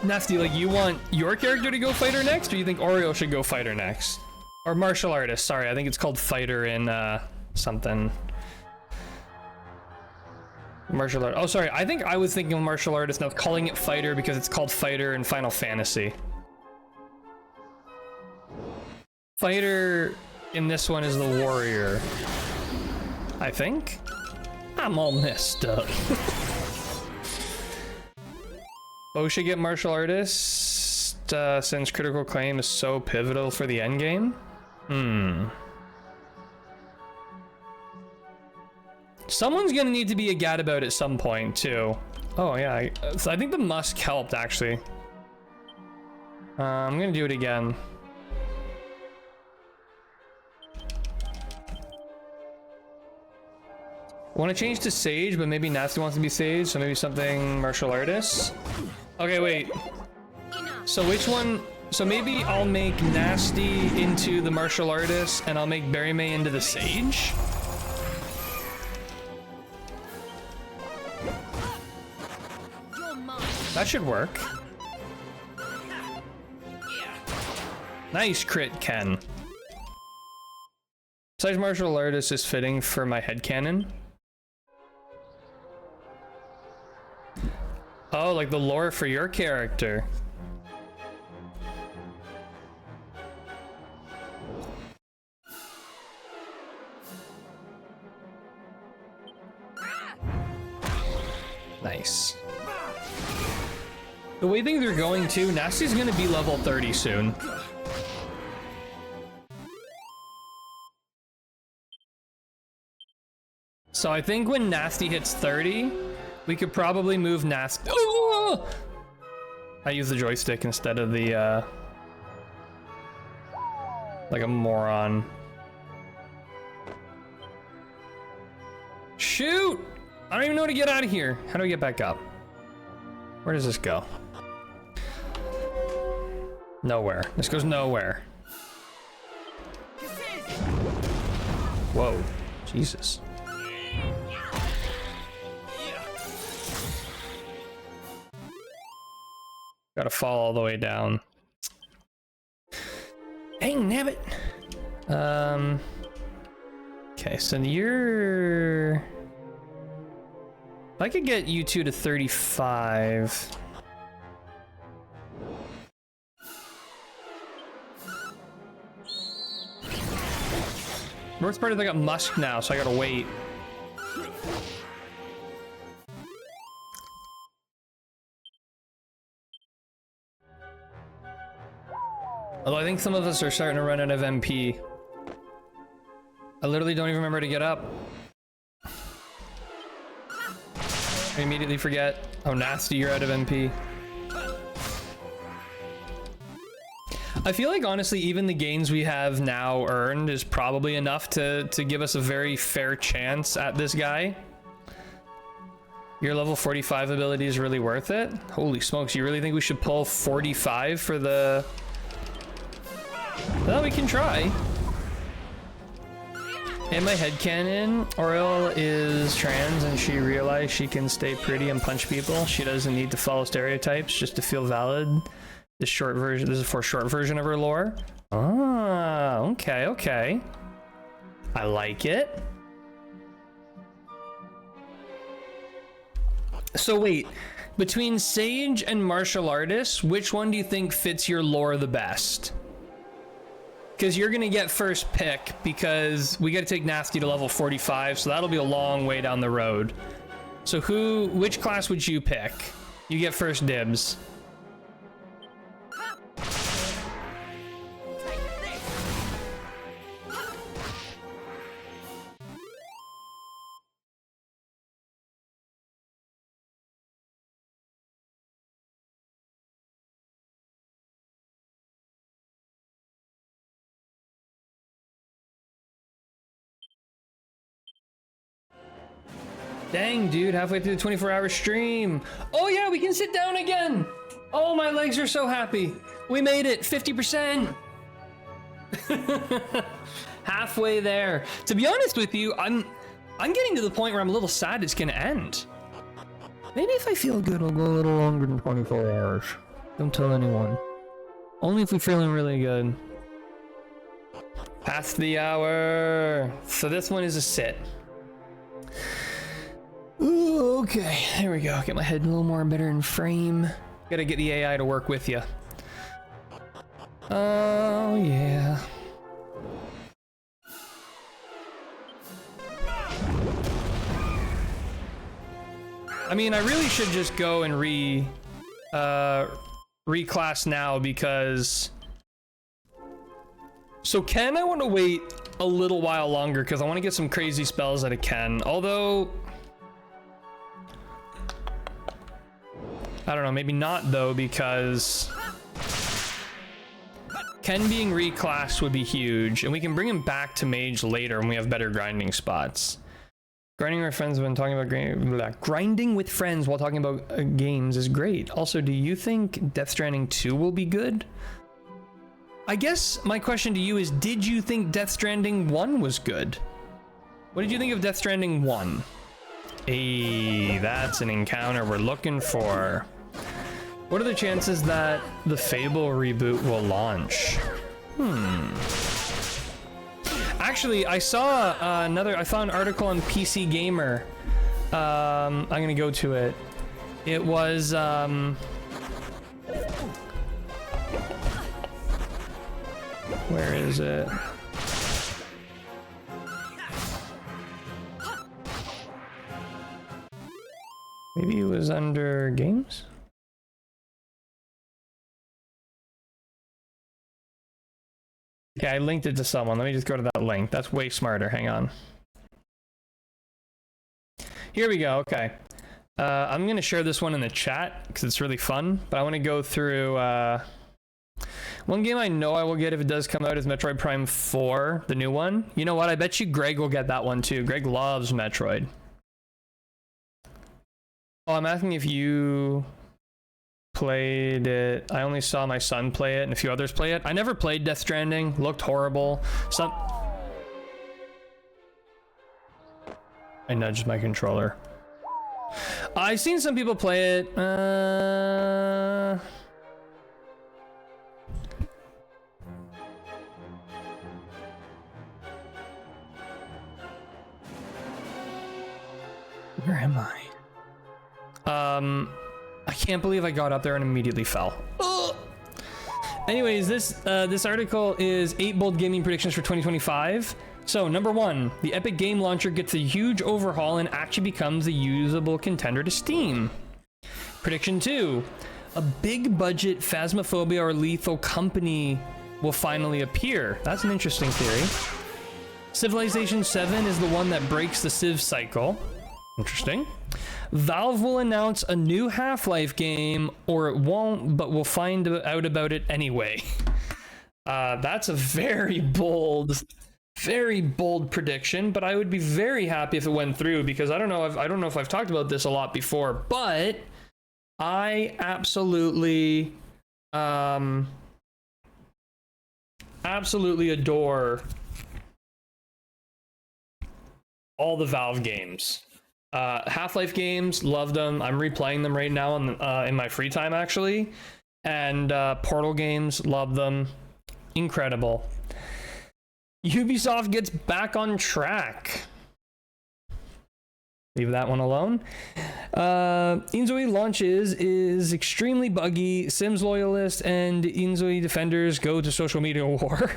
Nasty, like you want your character to go fighter next, or you think Oreo should go fighter next? Or martial artist, sorry, I think it's called fighter in something. Martial art. Oh, sorry, I think I was thinking of martial artist, and I was calling it fighter because it's called fighter in Final Fantasy. Fighter in this one is the warrior, I think. I'm all messed up. Oh, we should get martial artist since critical claim is so pivotal for the end game. Someone's gonna need to be a gadabout at some point too. Oh yeah, so I think the musk helped actually. I'm gonna do it again. Want to change to Sage, but maybe Nasty wants to be Sage, so maybe something martial artist. Okay, wait. So which one? So maybe I'll make Nasty into the martial artist, and I'll make Berry May into the Sage. That should work. Nice crit, Ken. Sage martial artist is fitting for my headcanon. Oh, like the lore for your character. Nice. The way things are going too, Nasty's gonna be level 30 soon. So I think when Nasty hits 30, we could probably move Nasty. Oh! I use the joystick instead of the, like a moron. Shoot! I don't even know how to get out of here. How do I get back up? Where does this go? Nowhere. This goes nowhere. Whoa. Jesus. Gotta fall all the way down. Dang, nabbit. Okay, so you're... If I could get you two to 35. Worst part is I got musk now, so I gotta wait. Although I think some of us are starting to run out of MP. I literally don't even remember to get up. I immediately forget. Oh, Nasty, you're out of MP. I feel like, honestly, even the gains we have now earned is probably enough to give us a very fair chance at this guy. Your level 45 ability is really worth it? Holy smokes, you really think we should pull 45 for the... Well, we can try. In my headcanon, Oriel is trans and she realized she can stay pretty and punch people. She doesn't need to follow stereotypes just to feel valid. This short version, this is for a short version of her lore. Ah, okay, okay. I like it. So wait, between Sage and Martial Artist, which one do you think fits your lore the best? Because you're gonna get first pick because we gotta take Nasty to level 45, so that'll be a long way down the road. So which class would you pick? You get first dibs. Dang, dude, halfway through the 24-hour stream. Oh yeah, we can sit down again. Oh, my legs are so happy. We made it, 50%. Halfway there. To be honest with you, I'm I'm getting to the point where I'm a little sad it's gonna end. Maybe if I feel good, I'll go a little longer than 24 hours. Don't tell anyone. Only if we're feeling really good. Past the hour. So this one is a sit. Ooh, okay, there we go. Get my head a little more better in frame. Gotta get the AI to work with you. Oh, yeah. I mean, I really should just go and reclass now because... So Ken, I want to wait a little while longer because I want to get some crazy spells out of Ken. Although... I don't know, maybe not though, because... Ken being reclassed would be huge, and we can bring him back to Mage later when we have better grinding spots. Grinding with friends when talking about grinding with friends while talking about games is great. Also, do you think Death Stranding 2 will be good? I guess my question to you is, did you think Death Stranding 1 was good? What did you think of Death Stranding 1? Hey, that's an encounter we're looking for. What are the chances that the Fable reboot will launch? Actually, I saw I saw an article on PC Gamer. I'm gonna go to it. It was where is it? Maybe it was under games? Okay, I linked it to someone. Let me just go to that link. That's way smarter. Hang on. Here we go. Okay. I'm going to share this one in the chat because it's really fun. But I want to go through... one game I know I will get if it does come out is Metroid Prime 4, the new one. You know what? I bet you Greg will get that one too. Greg loves Metroid. Oh, I'm asking if you... played it. I only saw my son play it and a few others play it. I never played Death Stranding. Looked horrible. I nudged my controller. I've seen some people play it. Where am I? I can't believe I got up there and immediately fell. Ugh. Anyways, this article is 8 bold gaming predictions for 2025. So, number 1, the Epic Game Launcher gets a huge overhaul and actually becomes a usable contender to Steam. Prediction 2, a big budget Phasmophobia or Lethal Company will finally appear. That's an interesting theory. Civilization 7 is the one that breaks the Civ cycle. Interesting. Valve will announce a new Half-Life game, or it won't, but we'll find out about it anyway. That's a very bold prediction, but I would be very happy if it went through because I don't know if I've talked about this a lot before, but I absolutely adore all the Valve games. Half-Life games, love them. I'm replaying them right now in my free time, actually. And Portal games, love them. Incredible. Ubisoft gets back on track. Leave that one alone. Inzoi launches is extremely buggy. Sims loyalists and Inzoi defenders go to social media war.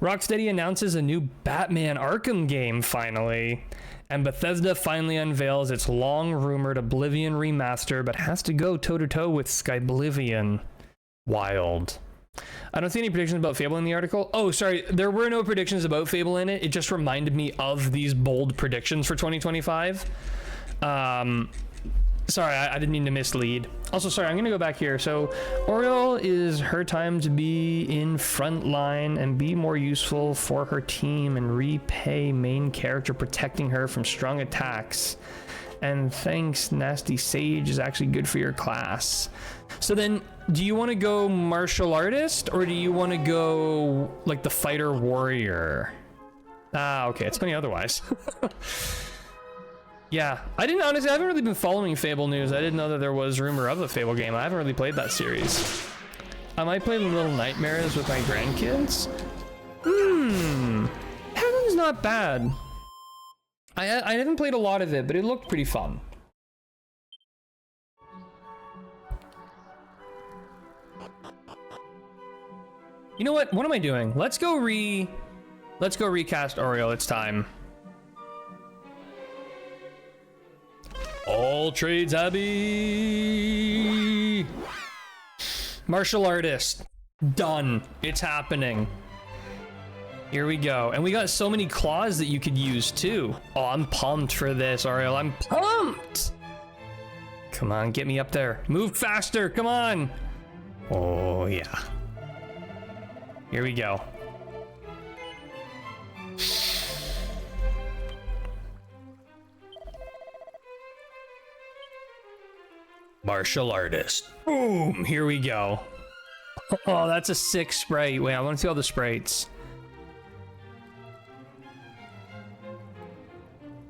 Rocksteady announces a new Batman Arkham game finally. And Bethesda finally unveils its long-rumored Oblivion remaster, but has to go toe-to-toe with Skyblivion. Wild. I don't see any predictions about Fable in the article. Oh, sorry, there were no predictions about Fable in it. It just reminded me of these bold predictions for 2025. Sorry, I didn't mean to mislead. Also, sorry, I'm gonna go back here. So, Oriole is her time to be in front line and be more useful for her team and repay main character protecting her from strong attacks. And thanks, Nasty Sage is actually good for your class. So then, do you want to go martial artist or do you want to go like the fighter warrior? Ah, okay, it's funny otherwise. Yeah, I haven't really been following Fable news. I didn't know that there was rumor of a Fable game. I haven't really played that series. I might play Little Nightmares with my grandkids. Heaven's not bad. I haven't played a lot of it, but it looked pretty fun. You know what? What am I doing? Let's go recast Oriole. It's time. All trades happy. Martial artist. Done. It's happening. Here we go. And we got so many claws that you could use too. Oh, I'm pumped for this, Oriole. I'm pumped. Come on, get me up there. Move faster. Come on. Oh, yeah. Here we go. Martial artist. Boom! Here we go. Oh, that's a sick sprite. Wait, I want to see all the sprites.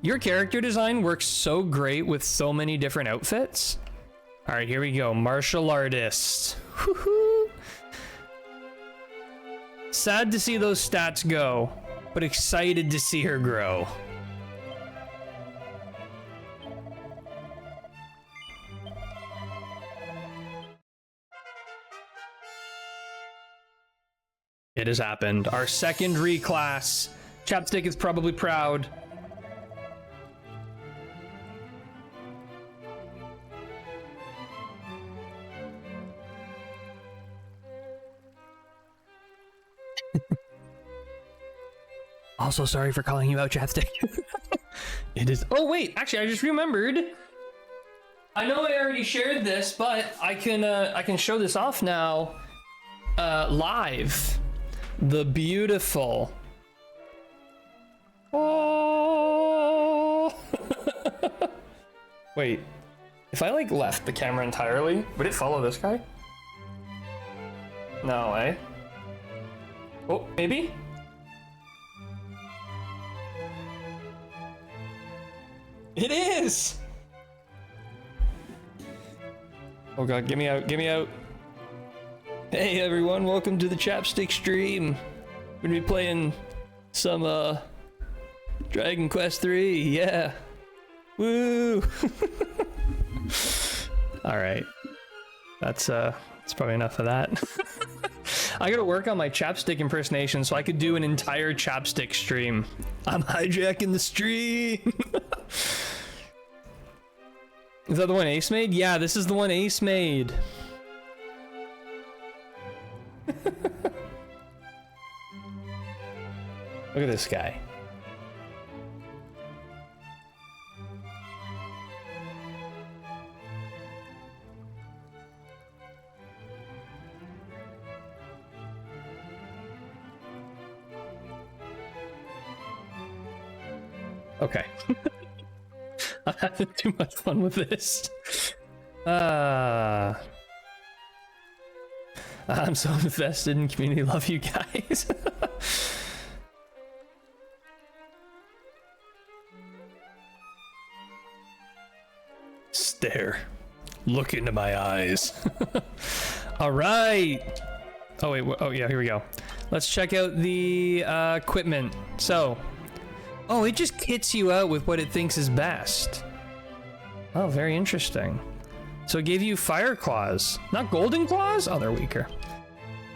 Your character design works so great with so many different outfits. All right, here we go. Martial artist. Woohoo! Sad to see those stats go, but excited to see her grow. It has happened. Our second reclass. Chapstick is probably proud. Also, sorry for calling you out, Chapstick. It is. Oh wait, actually, I just remembered. I know I already shared this, but I can show this off now, live. The beautiful. Oh. Wait, if I like left the camera entirely, would it follow this guy? No, eh? Oh, maybe? It is! Oh god, get me out, get me out. Hey everyone, welcome to the Chapstick stream. We're gonna be playing some Dragon Quest 3, yeah. Woo! Alright. That's probably enough of that. I gotta work on my Chapstick impersonation so I could do an entire Chapstick stream. I'm hijacking the stream! Is that the one Ace made? Yeah, this is the one Ace made. Look at this guy. Okay. I'm having too much fun with this. I'm so invested in community. Love you guys. Stare. Look into my eyes. All right. Oh wait. Oh yeah. Here we go. Let's check out the equipment. So. Oh, it just kits you out with what it thinks is best. Oh, very interesting. So it gave you fire claws, not golden claws? Oh, they're weaker.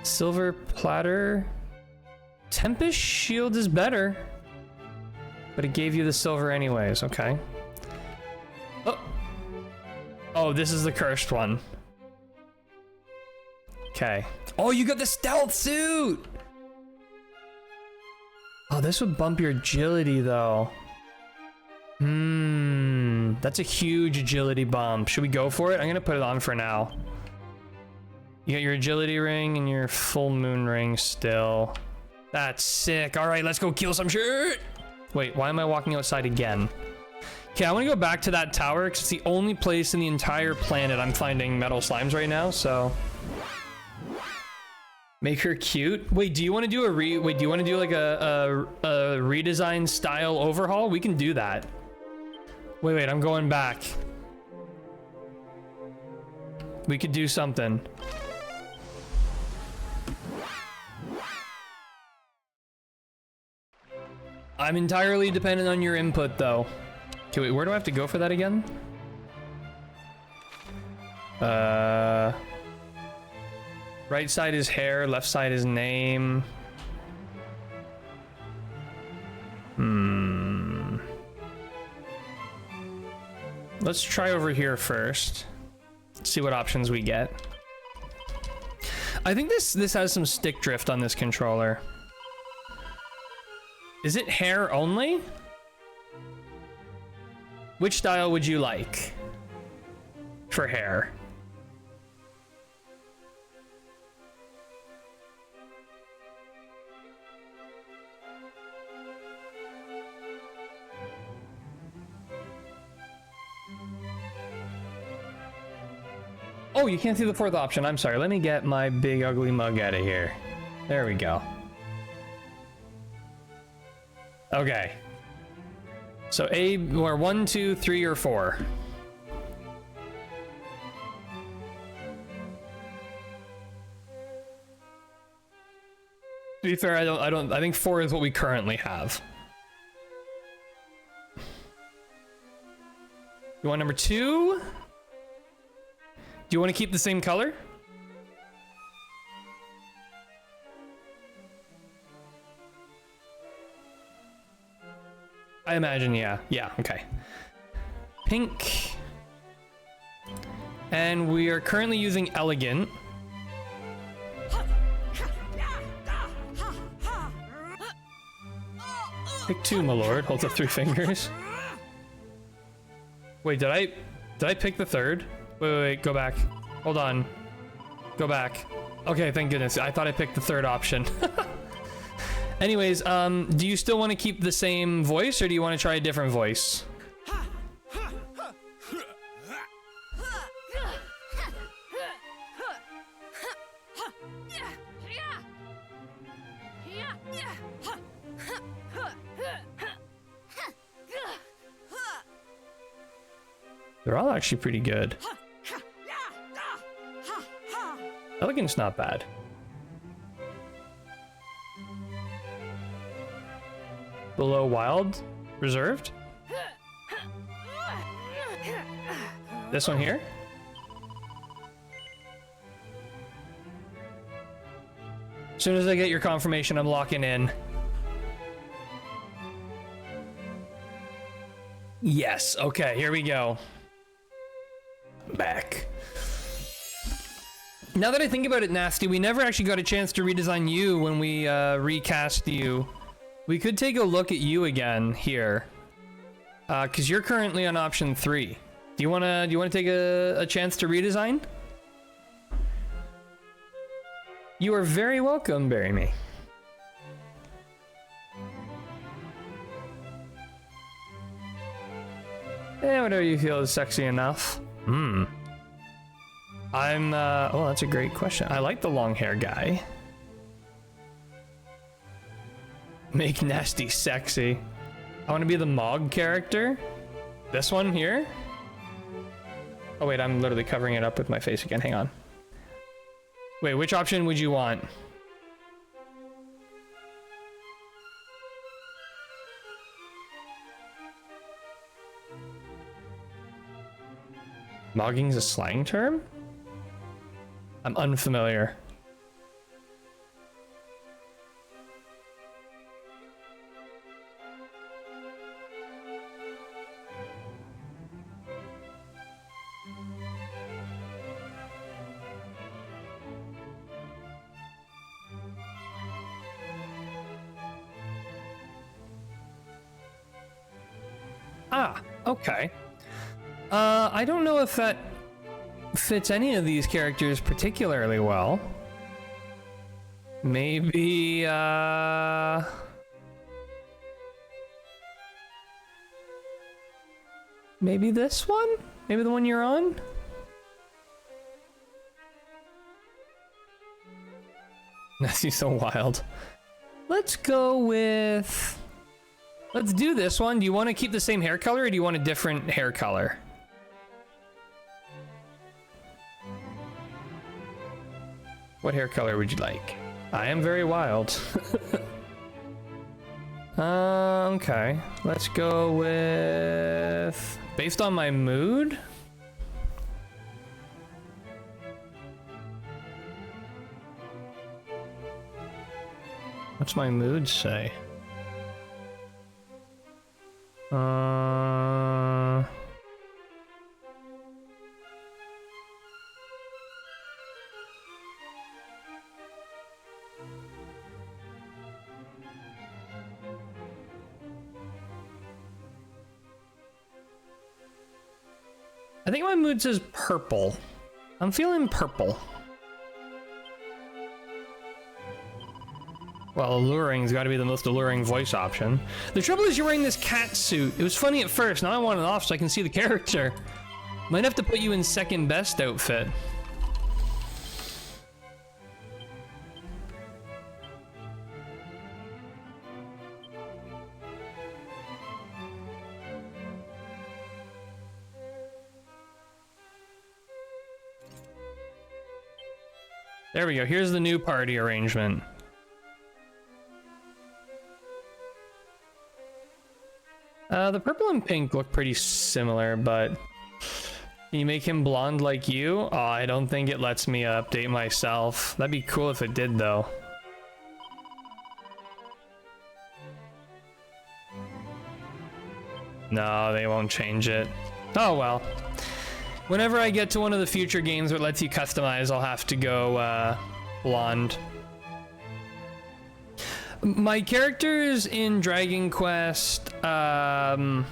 Silver platter. Tempest shield is better. But it gave you the silver anyways, okay. Oh. Oh, this is the cursed one. Okay. Oh, you got the stealth suit! Oh, this would bump your agility, though. That's a huge agility bump. Should we go for it? I'm gonna put it on for now. You got your agility ring and your full moon ring still. That's sick. All right, let's go kill some shit. Wait, why am I walking outside again? Okay, I want to go back to that tower because it's the only place in the entire planet I'm finding metal slimes right now, so... Make her cute. Wait, do you want to do wait, do you want to do like a redesign style overhaul? We can do that. Wait, I'm going back. We could do something. I'm entirely dependent on your input though. Okay, wait, where do I have to go for that again? Right side is hair, left side is name. Let's try over here first. See what options we get. I think this has some stick drift on this controller. Is it hair only? Which style would you like for hair? Oh, you can't see the fourth option. I'm sorry. Let me get my big ugly mug out of here. There we go. Okay. So A, or 1, 2, 3, or 4. To be fair, I think 4 is what we currently have. You want number 2? Do you want to keep the same color? I imagine, yeah. Yeah, okay. Pink. And we are currently using elegant. Pick 2, my lord. Hold up 3 fingers. Wait, did I pick the 3rd? Wait, go back. Hold on. Go back. Okay, thank goodness. I thought I picked the 3rd option. Anyways, do you still want to keep the same voice, or do you want to try a different voice? They're all actually pretty good. Elegant's not bad. Below wild? Reserved? This one here? As soon as I get your confirmation, I'm locking in. Yes, okay, here we go. I'm back. Now that I think about it, Nasty, we never actually got a chance to redesign you when we recast you. We could take a look at you again here, because you're currently on option 3. Do you wanna take a chance to redesign? You are very welcome, Bury Me. Eh, whatever you feel is sexy enough. Oh, that's a great question. I like the long hair guy. Make Nasty sexy. I want to be the Mog character. This one here. Oh wait, I'm literally covering it up with my face again. Hang on. Wait, which option would you want? Mogging's a slang term? I'm unfamiliar. Ah, okay. I don't know if that fits any of these characters particularly well. Maybe, maybe this one? Maybe the one you're on? Nessie's so wild. Let's go with... Let's do this one. Do you want to keep the same hair color or do you want a different hair color? What hair color would you like? I am very wild. Okay. Let's go with... Based on my mood? What's my mood say? I think my mood says purple. I'm feeling purple. Well, alluring's got to be the most alluring voice option. The trouble is you're wearing this cat suit. It was funny at first. Now I want it off so I can see the character. Might have to put you in second best outfit. There we go. Here's the new party arrangement. The purple and pink look pretty similar, but can you make him blonde like you? Oh, I don't think it lets me update myself. That'd be cool if it did, though. No, they won't change it. Oh, well. Whenever I get to one of the future games that lets you customize, I'll have to go blonde. My characters in Dragon Quest 9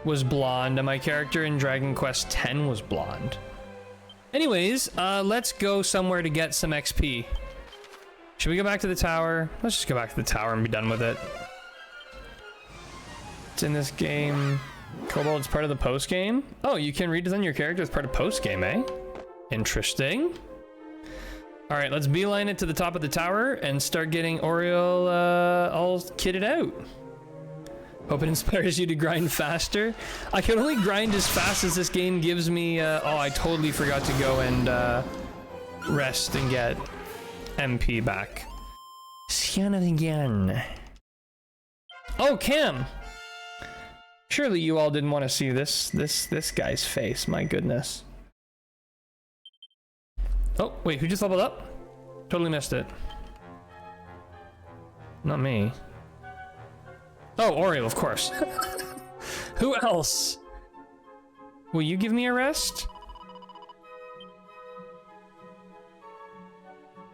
was blonde, and my character in Dragon Quest 10 was blonde. Anyways, let's go somewhere to get some XP. Should we go back to the tower? Let's just go back to the tower and be done with it. It's in this game. Kobold is part of the post game. Oh, you can redesign your character as part of post game, eh? Interesting. All right, let's beeline it to the top of the tower and start getting Oriole all kitted out. Hope it inspires you to grind faster. I can only grind as fast as this game gives me. Oh, I totally forgot to go and rest and get MP back. Son of a gun. Oh, Cam. Surely you all didn't want to see this guy's face. My goodness. Oh, wait, who just leveled up? Totally missed it. Not me. Oh, Oreo, of course. Who else? Will you give me a rest?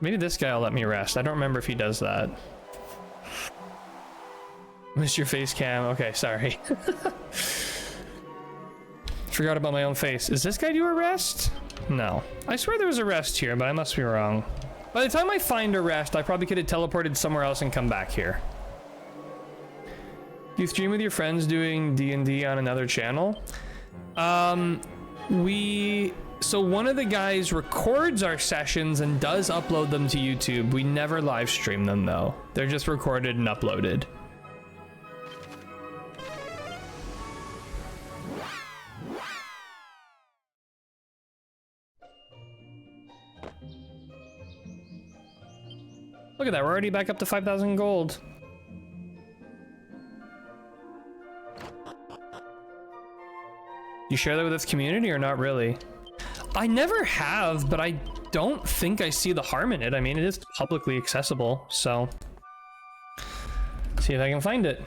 Maybe this guy will let me rest. I don't remember if he does that. Missed your face cam. Okay, sorry. Forgot about my own face. Is this guy do a rest? No. I swear there was a rest here, but I must be wrong. By the time I find a rest, I probably could have teleported somewhere else and come back here. Do you stream with your friends doing D&D on another channel? So one of the guys records our sessions and does upload them to YouTube. We never live stream them though. They're just recorded and uploaded. Look at that, we're already back up to 5,000 gold. You share that with this community or not really? I never have, but I don't think I see the harm in it. I mean, it is publicly accessible, so. See if I can find it.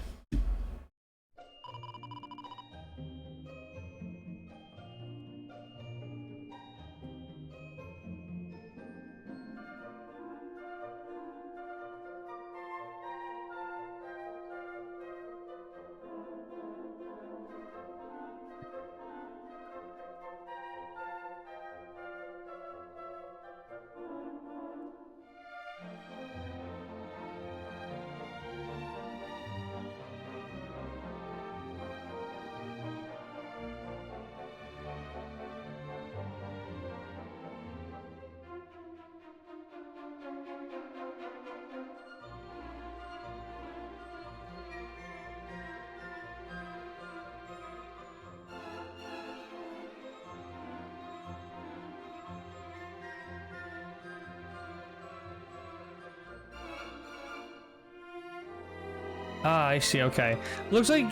Ah, I see, okay. Looks like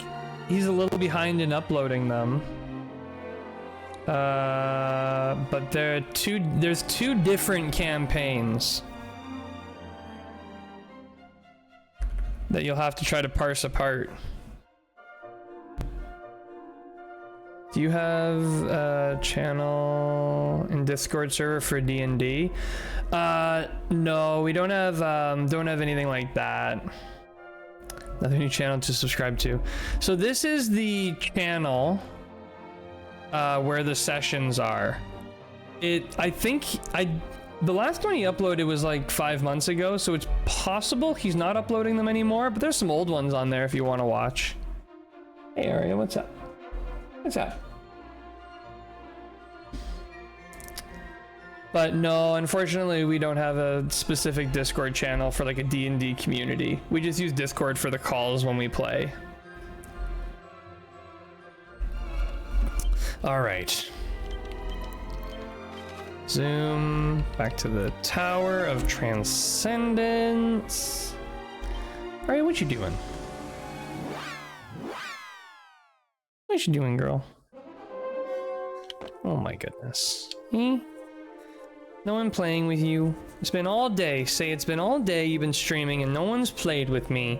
he's a little behind in uploading them. But there's two different campaigns that you'll have to try to parse apart. Do you have a channel in Discord server for D&D? No, we don't have anything like that. Another new channel to subscribe to. So this is the channel where the sessions are. The last one he uploaded was like 5 months ago, so it's possible he's not uploading them anymore, but there's some old ones on there if you want to watch. Hey Aria, what's up? What's up? But no, unfortunately, we don't have a specific Discord channel for like a D&D community. We just use Discord for the calls when we play. All right. Zoom back to the Tower of Transcendence. All right, what you doing? What you doing, girl? Oh my goodness. No one playing with you. It's been all day. Say it's been all day you've been streaming and no one's played with me.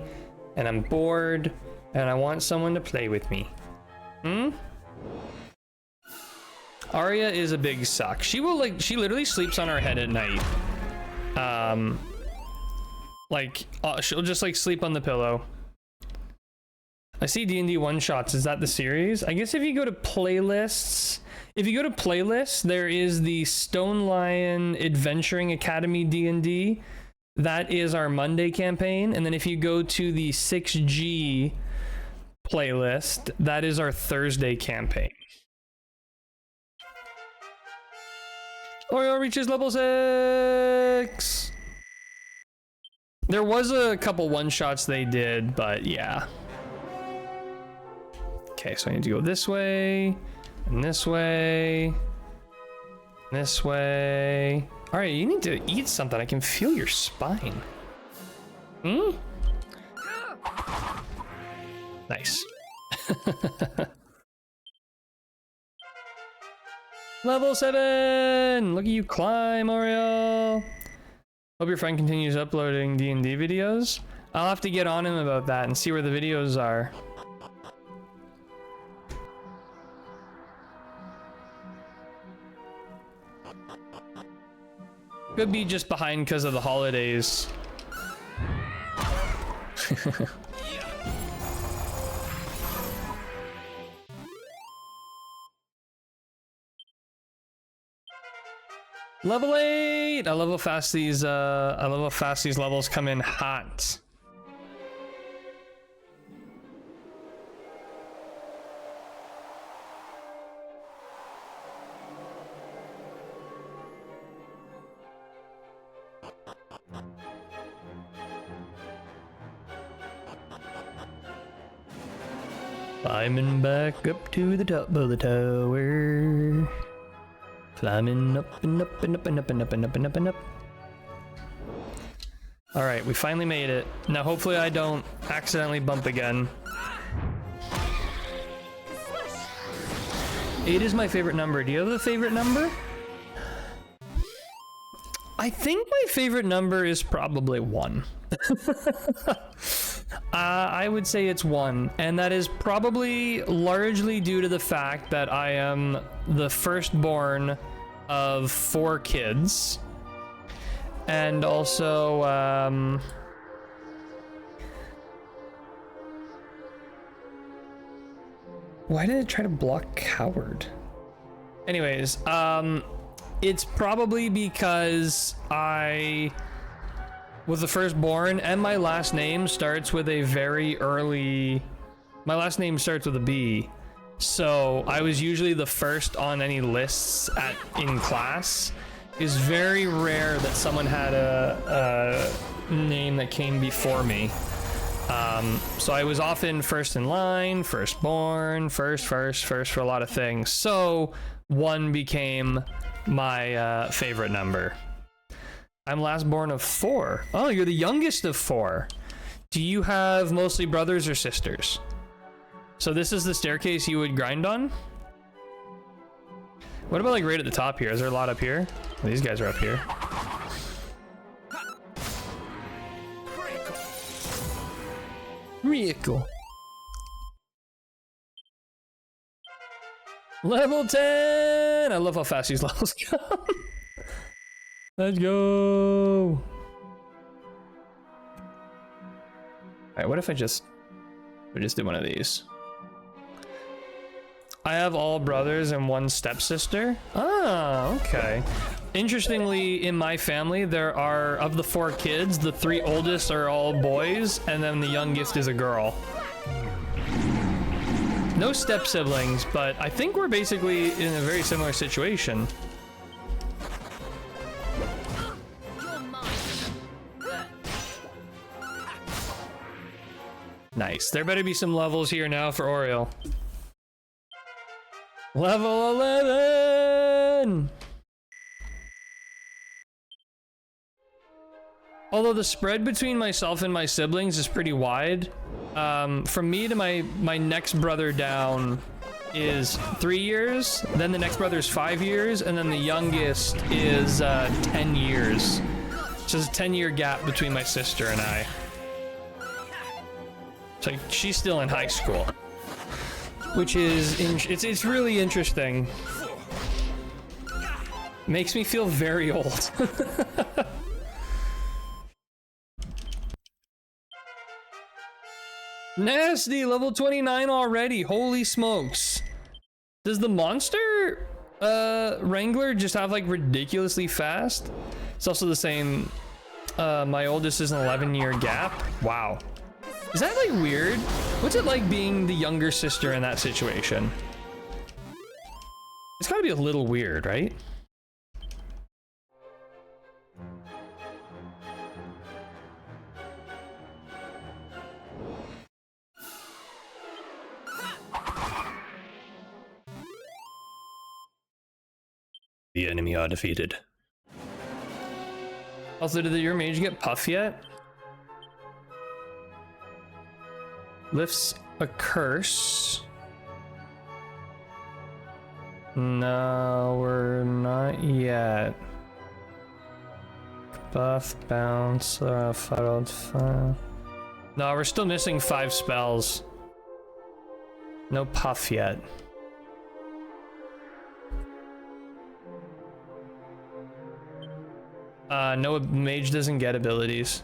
And I'm bored and I want someone to play with me. Arya is a big suck. She literally sleeps on her head at night. She'll just like sleep on the pillow. I see D&D one-shots. Is that the series? I guess if you go to playlists, there is the Stone Lion Adventuring Academy D&D. That is our Monday campaign. And then if you go to the 6G playlist, that is our Thursday campaign. Oreo reaches level 6. There was a couple one-shots they did, but yeah. Okay, so I need to go this way, and this way, this way. All right, you need to eat something. I can feel your spine. Nice. Level 7! Look at you climb, Oreo. Hope your friend continues uploading D&D videos. I'll have to get on him about that and see where the videos are. Could be just behind because of the holidays. Level 8! I love how fast these levels come in hot. Climbing back up to the top of the tower. Climbing up and up and up and up and up and up and up and up. All right, we finally made it. Now hopefully I don't accidentally bump again. 8 is my favorite number. Do you have a favorite number? I think my favorite number is probably 1. I would say it's 1, and that is probably largely due to the fact that I am the firstborn of 4 kids, and also why did it try to block coward? Anyways, it's probably because I was the firstborn, and my last name starts with a very early... My last name starts with a B. So I was usually the first on any lists in class, is very rare that someone had a name that came before me. So I was often first in line, firstborn, first for a lot of things. So 1 became my favorite number. I'm last born of 4. Oh, you're the youngest of 4. Do you have mostly brothers or sisters? So this is the staircase you would grind on? What about like right at the top here? Is there a lot up here? Well, these guys are up here. Critical. Level 10! I love how fast these levels go. Let's go. Alright, what if I just did one of these? I have all brothers and 1 stepsister. Ah, okay. Interestingly, in my family, there are, of the 4 kids, the 3 oldest are all boys, and then the youngest is a girl. No step siblings, but I think we're basically in a very similar situation. Nice. There better be some levels here now for Oriel. Level 11! Although the spread between myself and my siblings is pretty wide. From me to my next brother down is 3 years, then the next brother is 5 years, and then the youngest is 10 years. So there's a 10-year gap between my sister and I. So she's still in high school, which is it's really interesting. Makes me feel very old. Nasty, level 29 already. Holy smokes. Does the monster wrangler just have like ridiculously fast? It's also the same. My oldest is an 11-year gap. Wow. Is that like weird? What's it like being the younger sister in that situation? It's gotta be a little weird, right? The enemy are defeated. Also, did your mage get puff yet? Lifts a curse. No, we're not yet. Buff, bounce, fuddled fire. No, we're still missing 5 spells. No puff yet. No, mage doesn't get abilities.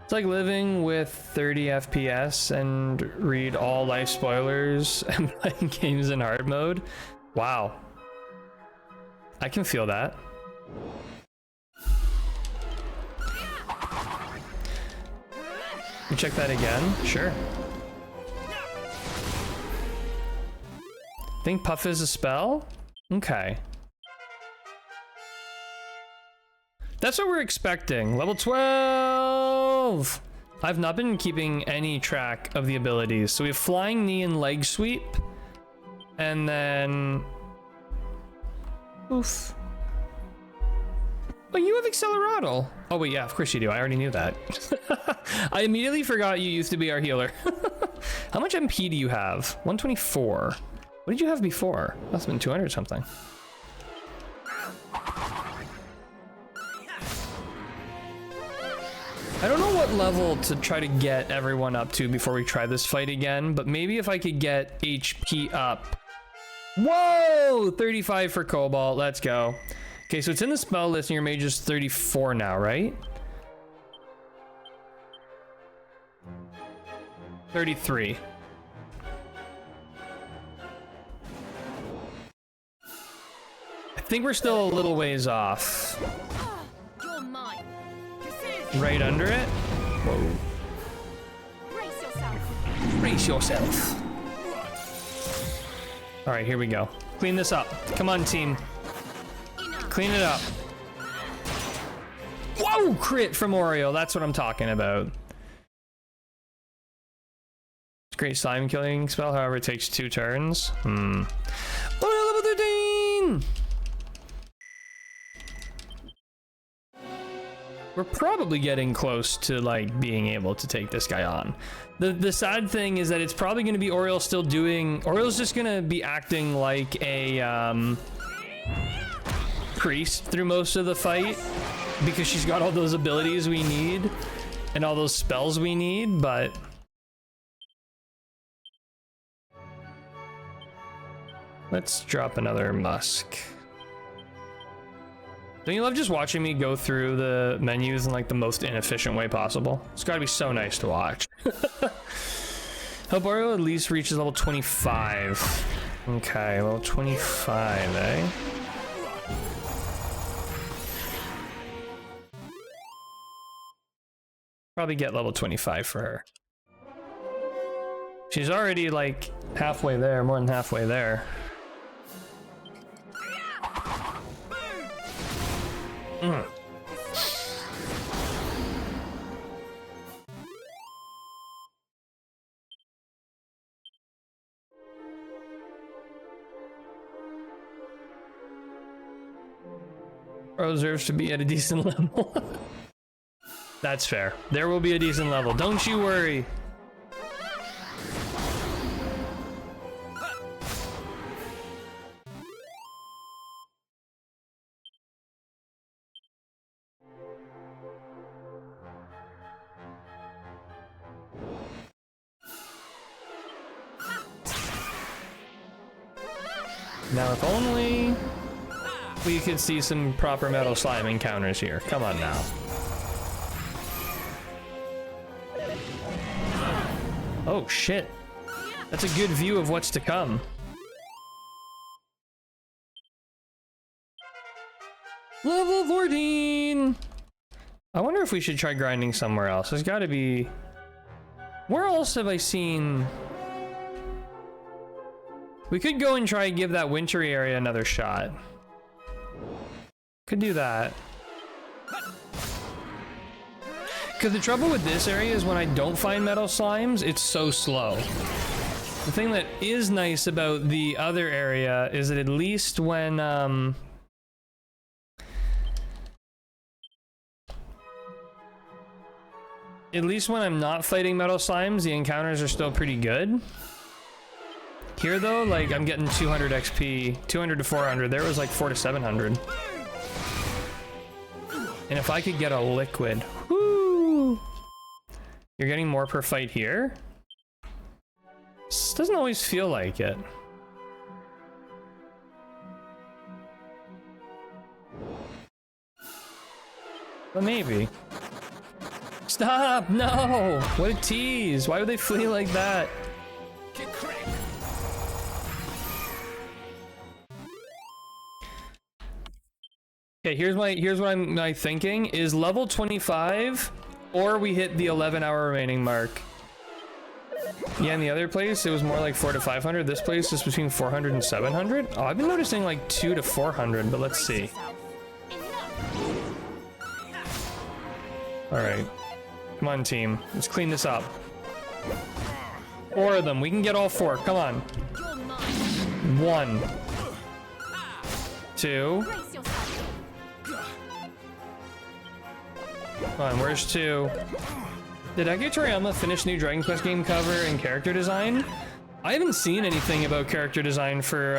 It's like living with 30 FPS and read all life spoilers and playing games in hard mode. Wow. I can feel that. You check that again? Sure. Think puff is a spell? Okay. That's what we're expecting. Level 12! I've not been keeping any track of the abilities. So we have flying knee and leg sweep. And then... Oof. Oh, you have Accelerato. Oh wait, yeah, of course you do. I already knew that. I immediately forgot you used to be our healer. How much MP do you have? 124. What did you have before? Must have been 200 something. I don't know what level to try to get everyone up to before we try this fight again, but maybe if I could get HP up. Whoa! 35 for Cobalt. Let's go. Okay, so it's in the spell list and your mage is 34 now, right? 33. I think we're still a little ways off. You're mine. Right under it? Whoa. Brace yourself. Brace yourself. All right, here we go. Clean this up. Come on, team. Clean it up. Whoa! Crit from Oreo. That's what I'm talking about. It's great slime killing spell. However, it takes 2 turns. Oreo level 13! We're probably getting close to like being able to take this guy on. The sad thing is that it's probably going to be Oriole still doing... Oriole's just going to be acting like a priest through most of the fight because she's got all those abilities we need and all those spells we need, but... Let's drop another Musk. Don't you love just watching me go through the menus in like the most inefficient way possible? It's gotta be so nice to watch. Hope Oreo at least reaches level 25. Okay, level 25, eh? Probably get level 25 for her. She's already like halfway there, more than halfway there. Or deserves to be at a decent level. That's fair. There will be a decent level. Don't you worry. Now, if only we could see some proper metal slime encounters here. Come on now. Oh, shit. That's a good view of what's to come. Level 14! I wonder if we should try grinding somewhere else. There's gotta be... Where else have I seen... We could go and try and give that wintry area another shot. Could do that. Because the trouble with this area is when I don't find metal slimes, it's so slow. The thing that is nice about the other area is that at least when, at least when I'm not fighting metal slimes, the encounters are still pretty good. Here though, like I'm getting 200 XP, 200 to 400. There was like 400 to 700. And if I could get a liquid, whoo! You're getting more per fight here? This doesn't always feel like it. But maybe. Stop! No! What a tease! Why would they flee like that? Okay, here's what I'm thinking is level 25 or we hit the 11-hour remaining mark. Yeah, in the other place it was more like 400 to 500. This place is between 400 and 700. Oh, I've been noticing like 200 to 400, but let's see. All right, come on team, let's clean this up. 4 of them, we can get all 4, come on. 1, 2. Come on, where's 2? Did Eke Toriyama finish new Dragon Quest game cover and character design? I haven't seen anything about character design for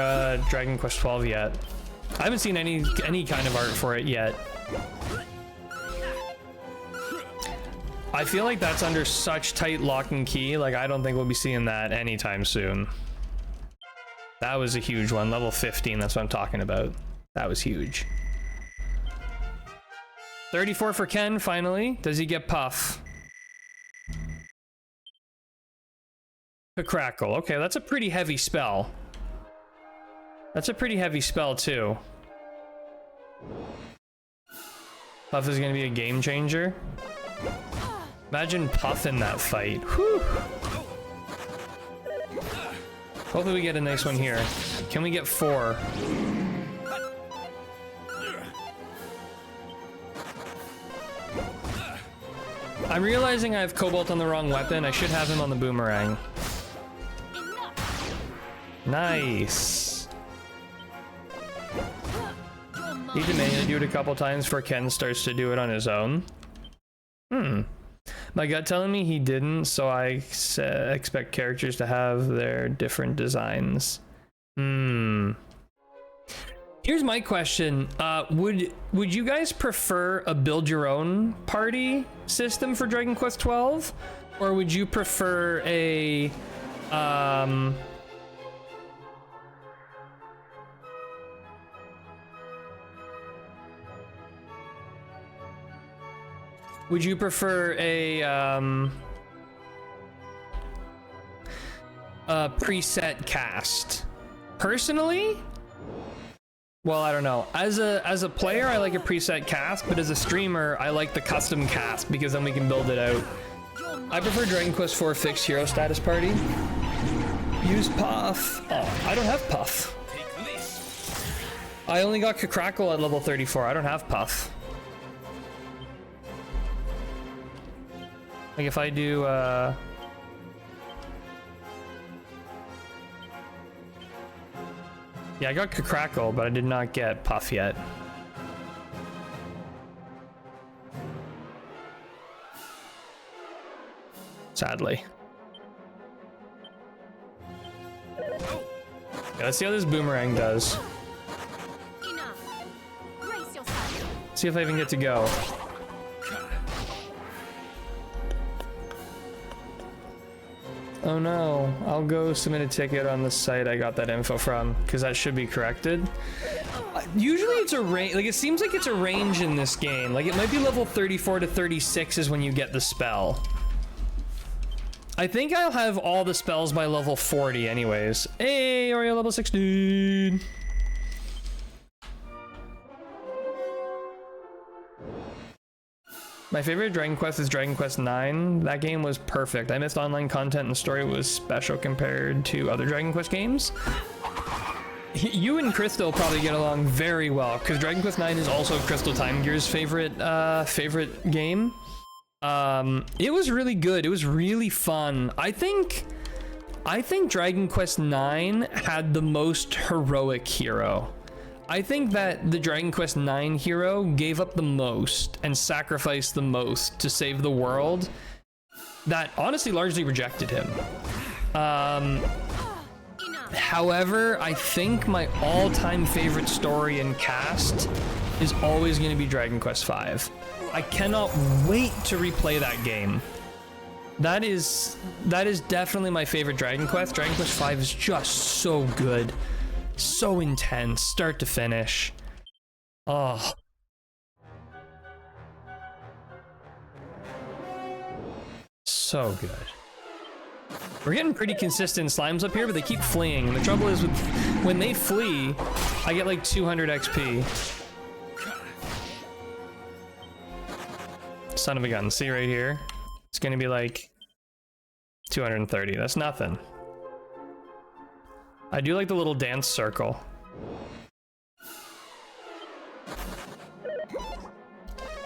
Dragon Quest 12 yet. I haven't seen any kind of art for it yet. I feel like that's under such tight lock and key, like I don't think we'll be seeing that anytime soon. That was a huge one, level 15, that's what I'm talking about. That was huge. 34 for Ken, finally. Does he get Puff? To Crackle. Okay, that's a pretty heavy spell. That's a pretty heavy spell, too. Puff is going to be a game changer. Imagine Puff in that fight. Whew. Hopefully we get a nice one here. Can we get 4? I'm realizing I have Cobalt on the wrong weapon. I should have him on the boomerang. Nice. Need to manually do it a couple times before Ken starts to do it on his own. My gut telling me he didn't, so I expect characters to have their different designs. Here's my question. Would you guys prefer a build your own party system for Dragon Quest 12? Or would you prefer a preset cast? Personally, well, I don't know. As a player, I like a preset cast, but as a streamer, I like the custom cast because then we can build it out. I prefer Dragon Quest IV fixed hero status party. Use Puff. Oh, I don't have Puff. I only got Crackle at level 34. I don't have Puff. Like if I do, yeah, I got Crackle, but I did not get Puff yet. Sadly. Yeah, let's see how this boomerang does. See if I even get to go. Oh no, I'll go submit a ticket on the site I got that info from, because that should be corrected. Usually it's a range, like it seems like it's a range in this game. Like it might be level 34 to 36 is when you get the spell. I think I'll have all the spells by level 40 anyways. Hey, Oreo level 16. My favorite Dragon Quest is Dragon Quest 9. That game was perfect. I missed online content and the story was special compared to other Dragon Quest games. You and Crystal probably get along very well because Dragon Quest 9 is also Crystal Time Gear's favorite game. It was really good. It was really fun. I think Dragon Quest 9 had the most heroic hero. I think that the Dragon Quest 9 hero gave up the most and sacrificed the most to save the world that honestly largely rejected him. However, I think my all-time favorite story and cast is always going to be Dragon Quest V. I cannot wait to replay that game. That is definitely my favorite Dragon Quest. Dragon Quest V is just so good. So intense, start to finish. Oh. So good. We're getting pretty consistent slimes up here, but they keep fleeing. The trouble is with when they flee, I get like 200 XP. Son of a gun. See right here? It's gonna be like 230. That's nothing. I do like the little dance circle.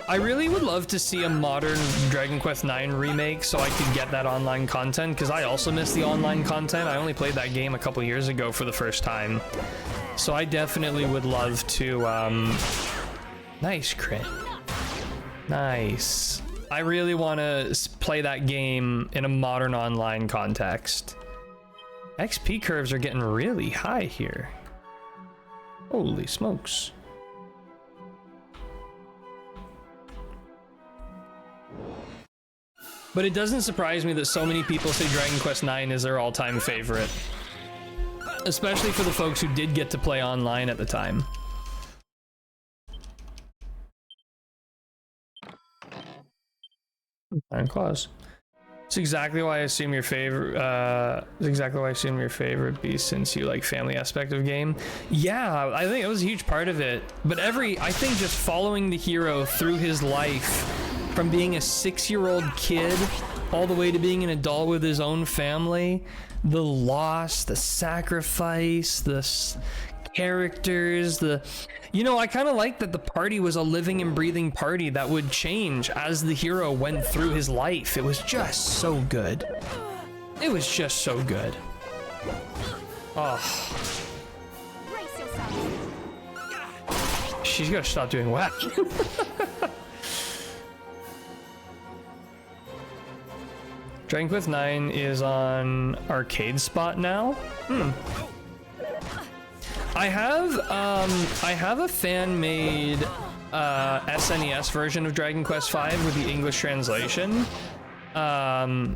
I really would love to see a modern Dragon Quest 9 remake so I could get that online content, because I also miss the online content. I only played that game a couple years ago for the first time. So I definitely would love to, nice crit. Nice. I really want to play that game in a modern online context. XP curves are getting really high here. Holy smokes. But it doesn't surprise me that so many people say Dragon Quest 9 is their all-time favorite. Especially for the folks who did get to play online at the time. Iron Claws. It's exactly why I assume your favorite. It's exactly why I assume your favorite beast, since you like family aspect of game. Yeah, I think it was a huge part of it. But I think just following the hero through his life, from being a 6-year-old kid all the way to being an adult with his own family, the loss, the sacrifice, the characters, you know, I kind of like that the party was a living and breathing party that would change as the hero went through his life. It was just so good. It was just so good. Oh. Brace yourself. She's gotta stop doing whack. Dragon Quest 9 is on arcade spot now. I have a fan-made SNES version of Dragon Quest 5 with the English translation. I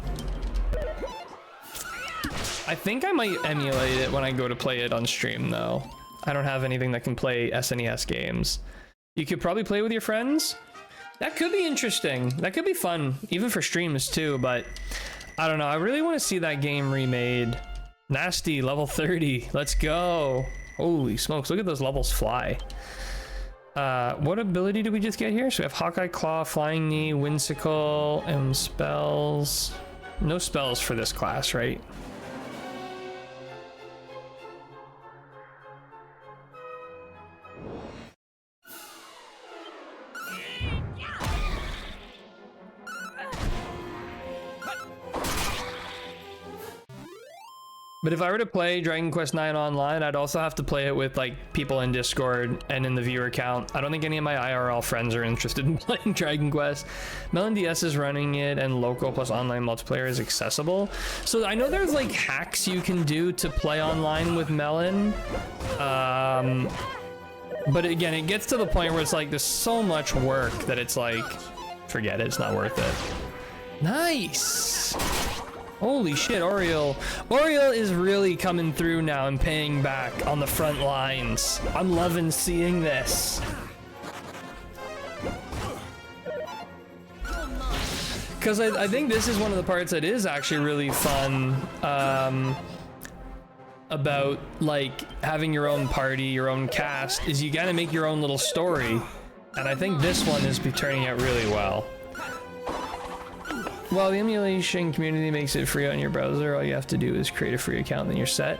think I might emulate it when I go to play it on stream though. I don't have anything that can play SNES games. You could probably play with your friends. That could be interesting. That could be fun, even for streams too, but I don't know. I really want to see that game remade. Nasty, level 30. Let's go. Holy smokes, look at those levels fly. What ability did we just get here? So we have Hawkeye Claw, Flying Knee, Whimsical, and spells. No spells for this class, right? But if I were to play Dragon Quest 9 online, I'd also have to play it with like people in Discord and in the viewer account. I don't think any of my IRL friends are interested in playing Dragon Quest. Melon DS is running it and local plus online multiplayer is accessible. So I know there's like hacks you can do to play online with Melon. But again, it gets to the point where it's like there's so much work that it's like, forget it, it's not worth it. Nice. Holy shit, Oriole. Oriole is really coming through now and paying back on the front lines. I'm loving seeing this. Because I think this is one of the parts that is actually really fun about like having your own party, your own cast, is you gotta make your own little story. And I think this one is turning out really well. While the emulation community makes it free on your browser, all you have to do is create a free account, then you're set.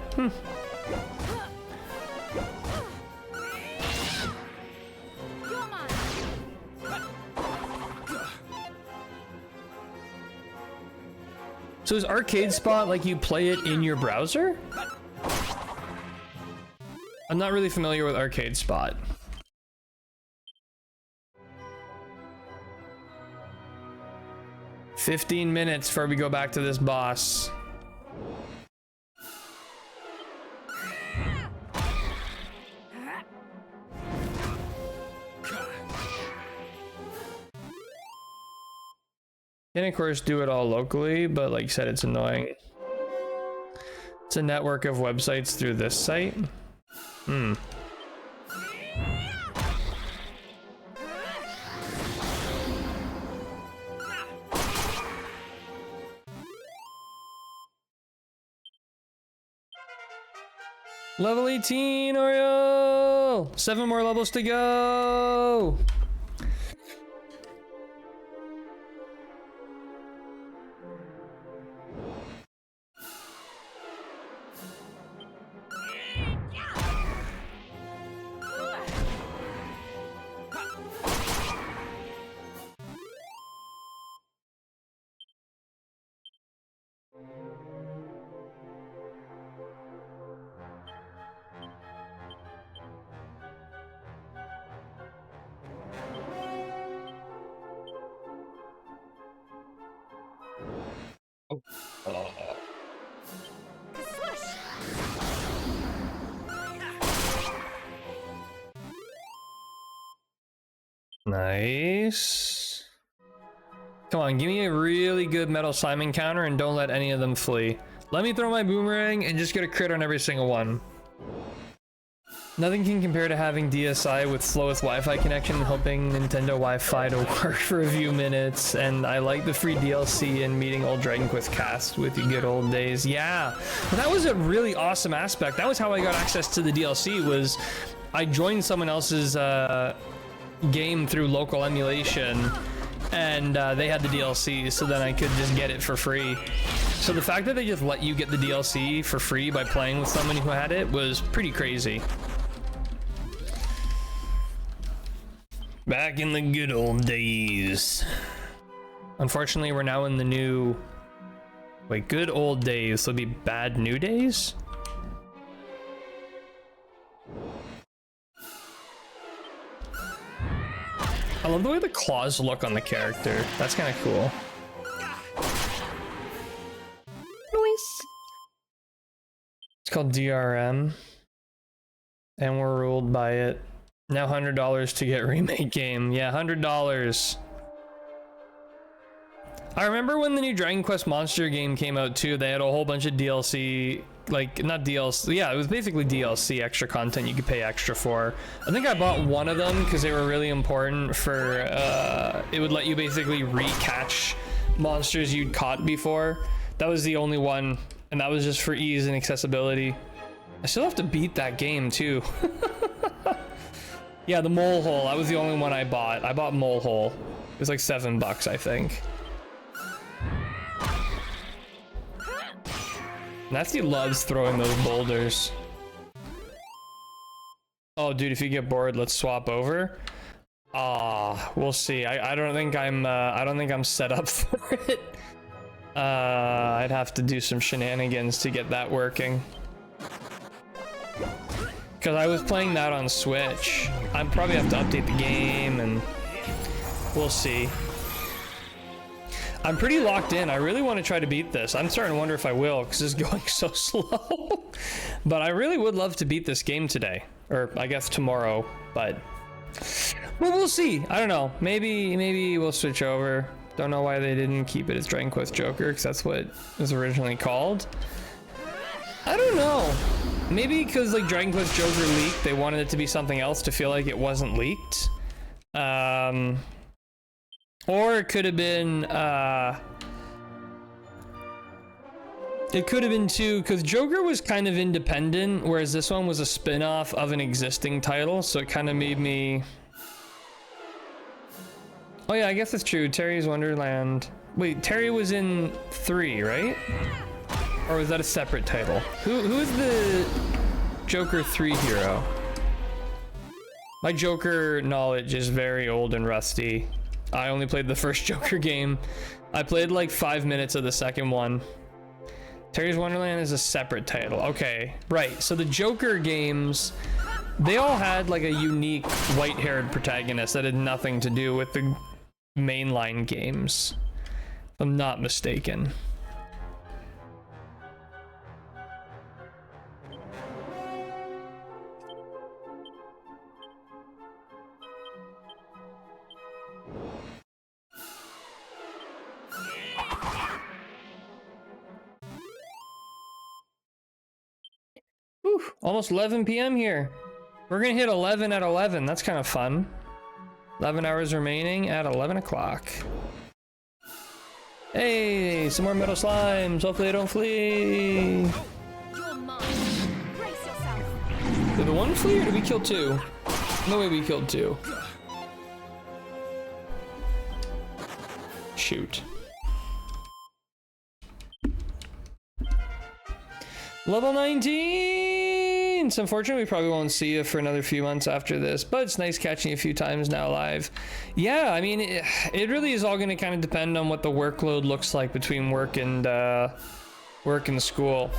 So is Arcade Spot like you play it in your browser? I'm not really familiar with Arcade Spot. "15 minutes before we go back to this boss." Can of course do it all locally, but like you said, it's annoying. It's a network of websites through this site. Level 18, Oriole! 7 more levels to go! Nice. Come on, give me a really good Metal Simon counter and don't let any of them flee. Let me throw my boomerang and just get a crit on every single one. Nothing can compare to having DSi with slowest Wi-Fi connection and hoping Nintendo Wi-Fi to work for a few minutes. And I like the free DLC and meeting old Dragon Quest cast with the good old days. Yeah, well, that was a really awesome aspect. That was how I got access to the DLC, was I joined someone else's game through local emulation, and they had the DLC, so then I could just get it for free. So the fact that they just let you get the DLC for free by playing with someone who had it was pretty crazy. Back in the good old days. Unfortunately, we're now in the new... Wait, good old days. There'll be bad new days? I love the way the claws look on the character. That's kind of cool. Nice. It's called DRM. And we're ruled by it. Now $100 to get remake game. Yeah, $100. I remember when the new Dragon Quest Monster game came out too, they had a whole bunch of DLC, like, not DLC, yeah, it was basically DLC, extra content you could pay extra for. I think I bought one of them because they were really important for, it would let you basically re-catch monsters you'd caught before. That was the only one, and that was just for ease and accessibility. I still have to beat that game too. Yeah, the Mole Hole, that was the only one I bought. I bought Mole Hole. It was like $7, I think. Nasty loves throwing those boulders. Oh, dude, if you get bored, let's swap over. We'll see. I don't think I'm set up for it. I'd have to do some shenanigans to get that working. Because I was playing that on Switch. I probably have to update the game, and we'll see. I'm pretty locked in. I really want to try to beat this. I'm starting to wonder if I will, because it's going so slow. But I really would love to beat this game today. Or, I guess, tomorrow. But, well, we'll see. I don't know. Maybe we'll switch over. Don't know why they didn't keep it as Dragon Quest Joker, because that's what it was originally called. I don't know. Maybe because, like, Dragon Quest Joker leaked, they wanted it to be something else to feel like it wasn't leaked. Or it could have been, too, because Joker was kind of independent, whereas this one was a spin-off of an existing title, so it kind of made me... Oh yeah, I guess that's true. Terry's Wonderland. Wait, Terry was in 3, right? Or was that a separate title? Who is the Joker 3 hero? My Joker knowledge is very old and rusty. I only played the first Joker game. I played like 5 minutes of the second one. Terry's Wonderland is a separate title. Okay, right. So the Joker games, they all had like a unique white-haired protagonist that had nothing to do with the mainline games, if I'm not mistaken. Whew, almost 11 p.m. here. We're gonna hit 11 at 11. That's kind of fun. 11 hours remaining at 11 o'clock. Hey, some more metal slimes. Hopefully they don't flee. You're mine. Brace yourself. Did the one flee or did we kill 2? No way we killed 2. Shoot. Level 19! So unfortunately, we probably won't see you for another few months after this, but it's nice catching you a few times now live. Yeah, I mean, it really is all going to kind of depend on what the workload looks like between work and school.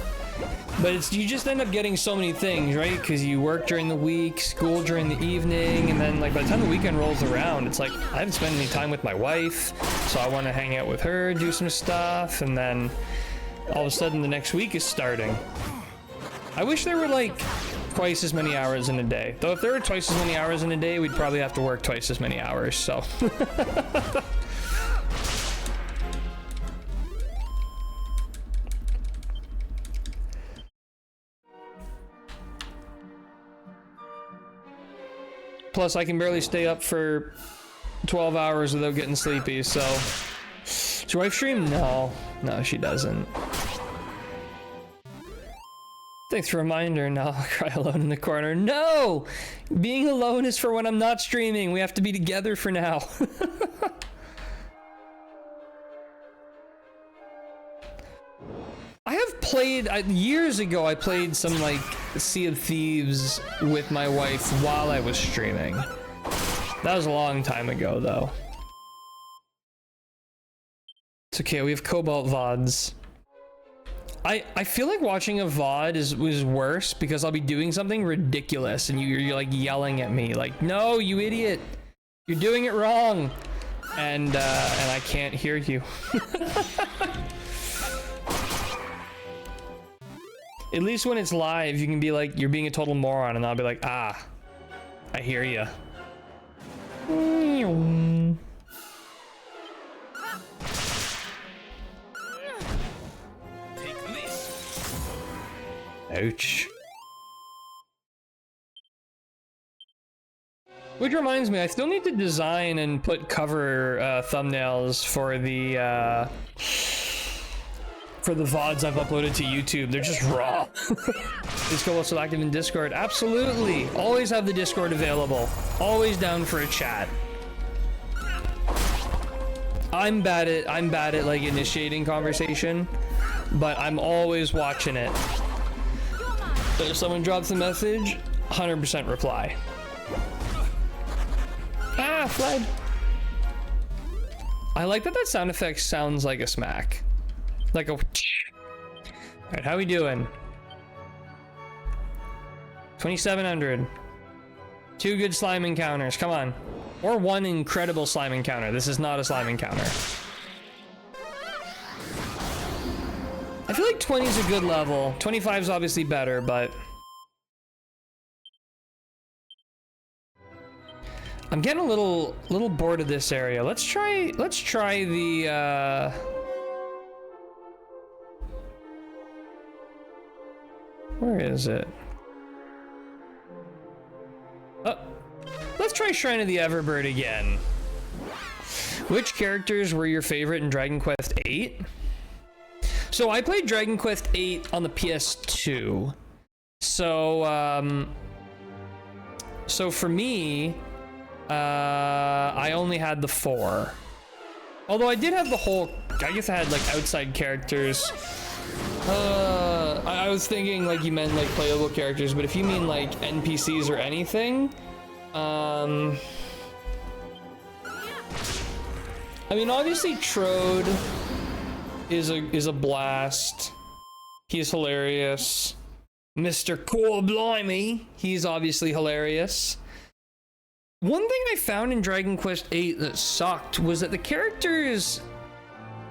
But you just end up getting so many things, right? Because you work during the week, school during the evening, and then like by the time the weekend rolls around, it's like I haven't spent any time with my wife, so I want to hang out with her, do some stuff, and then all of a sudden the next week is starting. I wish there were like twice as many hours in a day. Though if there were twice as many hours in a day, we'd probably have to work twice as many hours, so. Plus, I can barely stay up for 12 hours without getting sleepy, so. Does your wife stream? No, she doesn't. Thanks for a reminder. Now I'll cry alone in the corner. No! Being alone is for when I'm not streaming. We have to be together for now. I have played, years ago I played some like Sea of Thieves with my wife while I was streaming. That was a long time ago, though. It's okay, we have Cobalt VODs. I feel like watching a VOD is worse because I'll be doing something ridiculous and you're like yelling at me like, no, you idiot, you're doing it wrong, and I can't hear you. At least when it's live, you can be like, you're being a total moron, and I'll be like, ah, I hear you. Ouch. Which reminds me, I still need to design and put cover thumbnails for the VODs I've uploaded to YouTube. They're just raw. Discord also active in Discord. Absolutely. Always have the Discord available. Always down for a chat. I'm bad at like initiating conversation, but I'm always watching it. So if someone drops a message, 100% reply. Ah, fled. I like that sound effect sounds like a smack. Like a... Alright, how we doing? 2,700. 2 good slime encounters, come on. Or 1 incredible slime encounter. This is not a slime encounter. I feel like 20 is a good level. 25 is obviously better, but... I'm getting a little bored of this area. Let's try the where is it? Oh, let's try Shrine of the Everbird again. Which characters were your favorite in Dragon Quest VIII? So I played Dragon Quest VIII on the PS2. So so for me, I only had the 4. Although I did have the whole, I guess I had like outside characters. I was thinking like you meant like playable characters, but if you mean like NPCs or anything, I mean obviously Trode is a blast. He's hilarious. Mr. Core Blimey, he's obviously hilarious. One thing I found in Dragon Quest VIII that sucked was that the characters,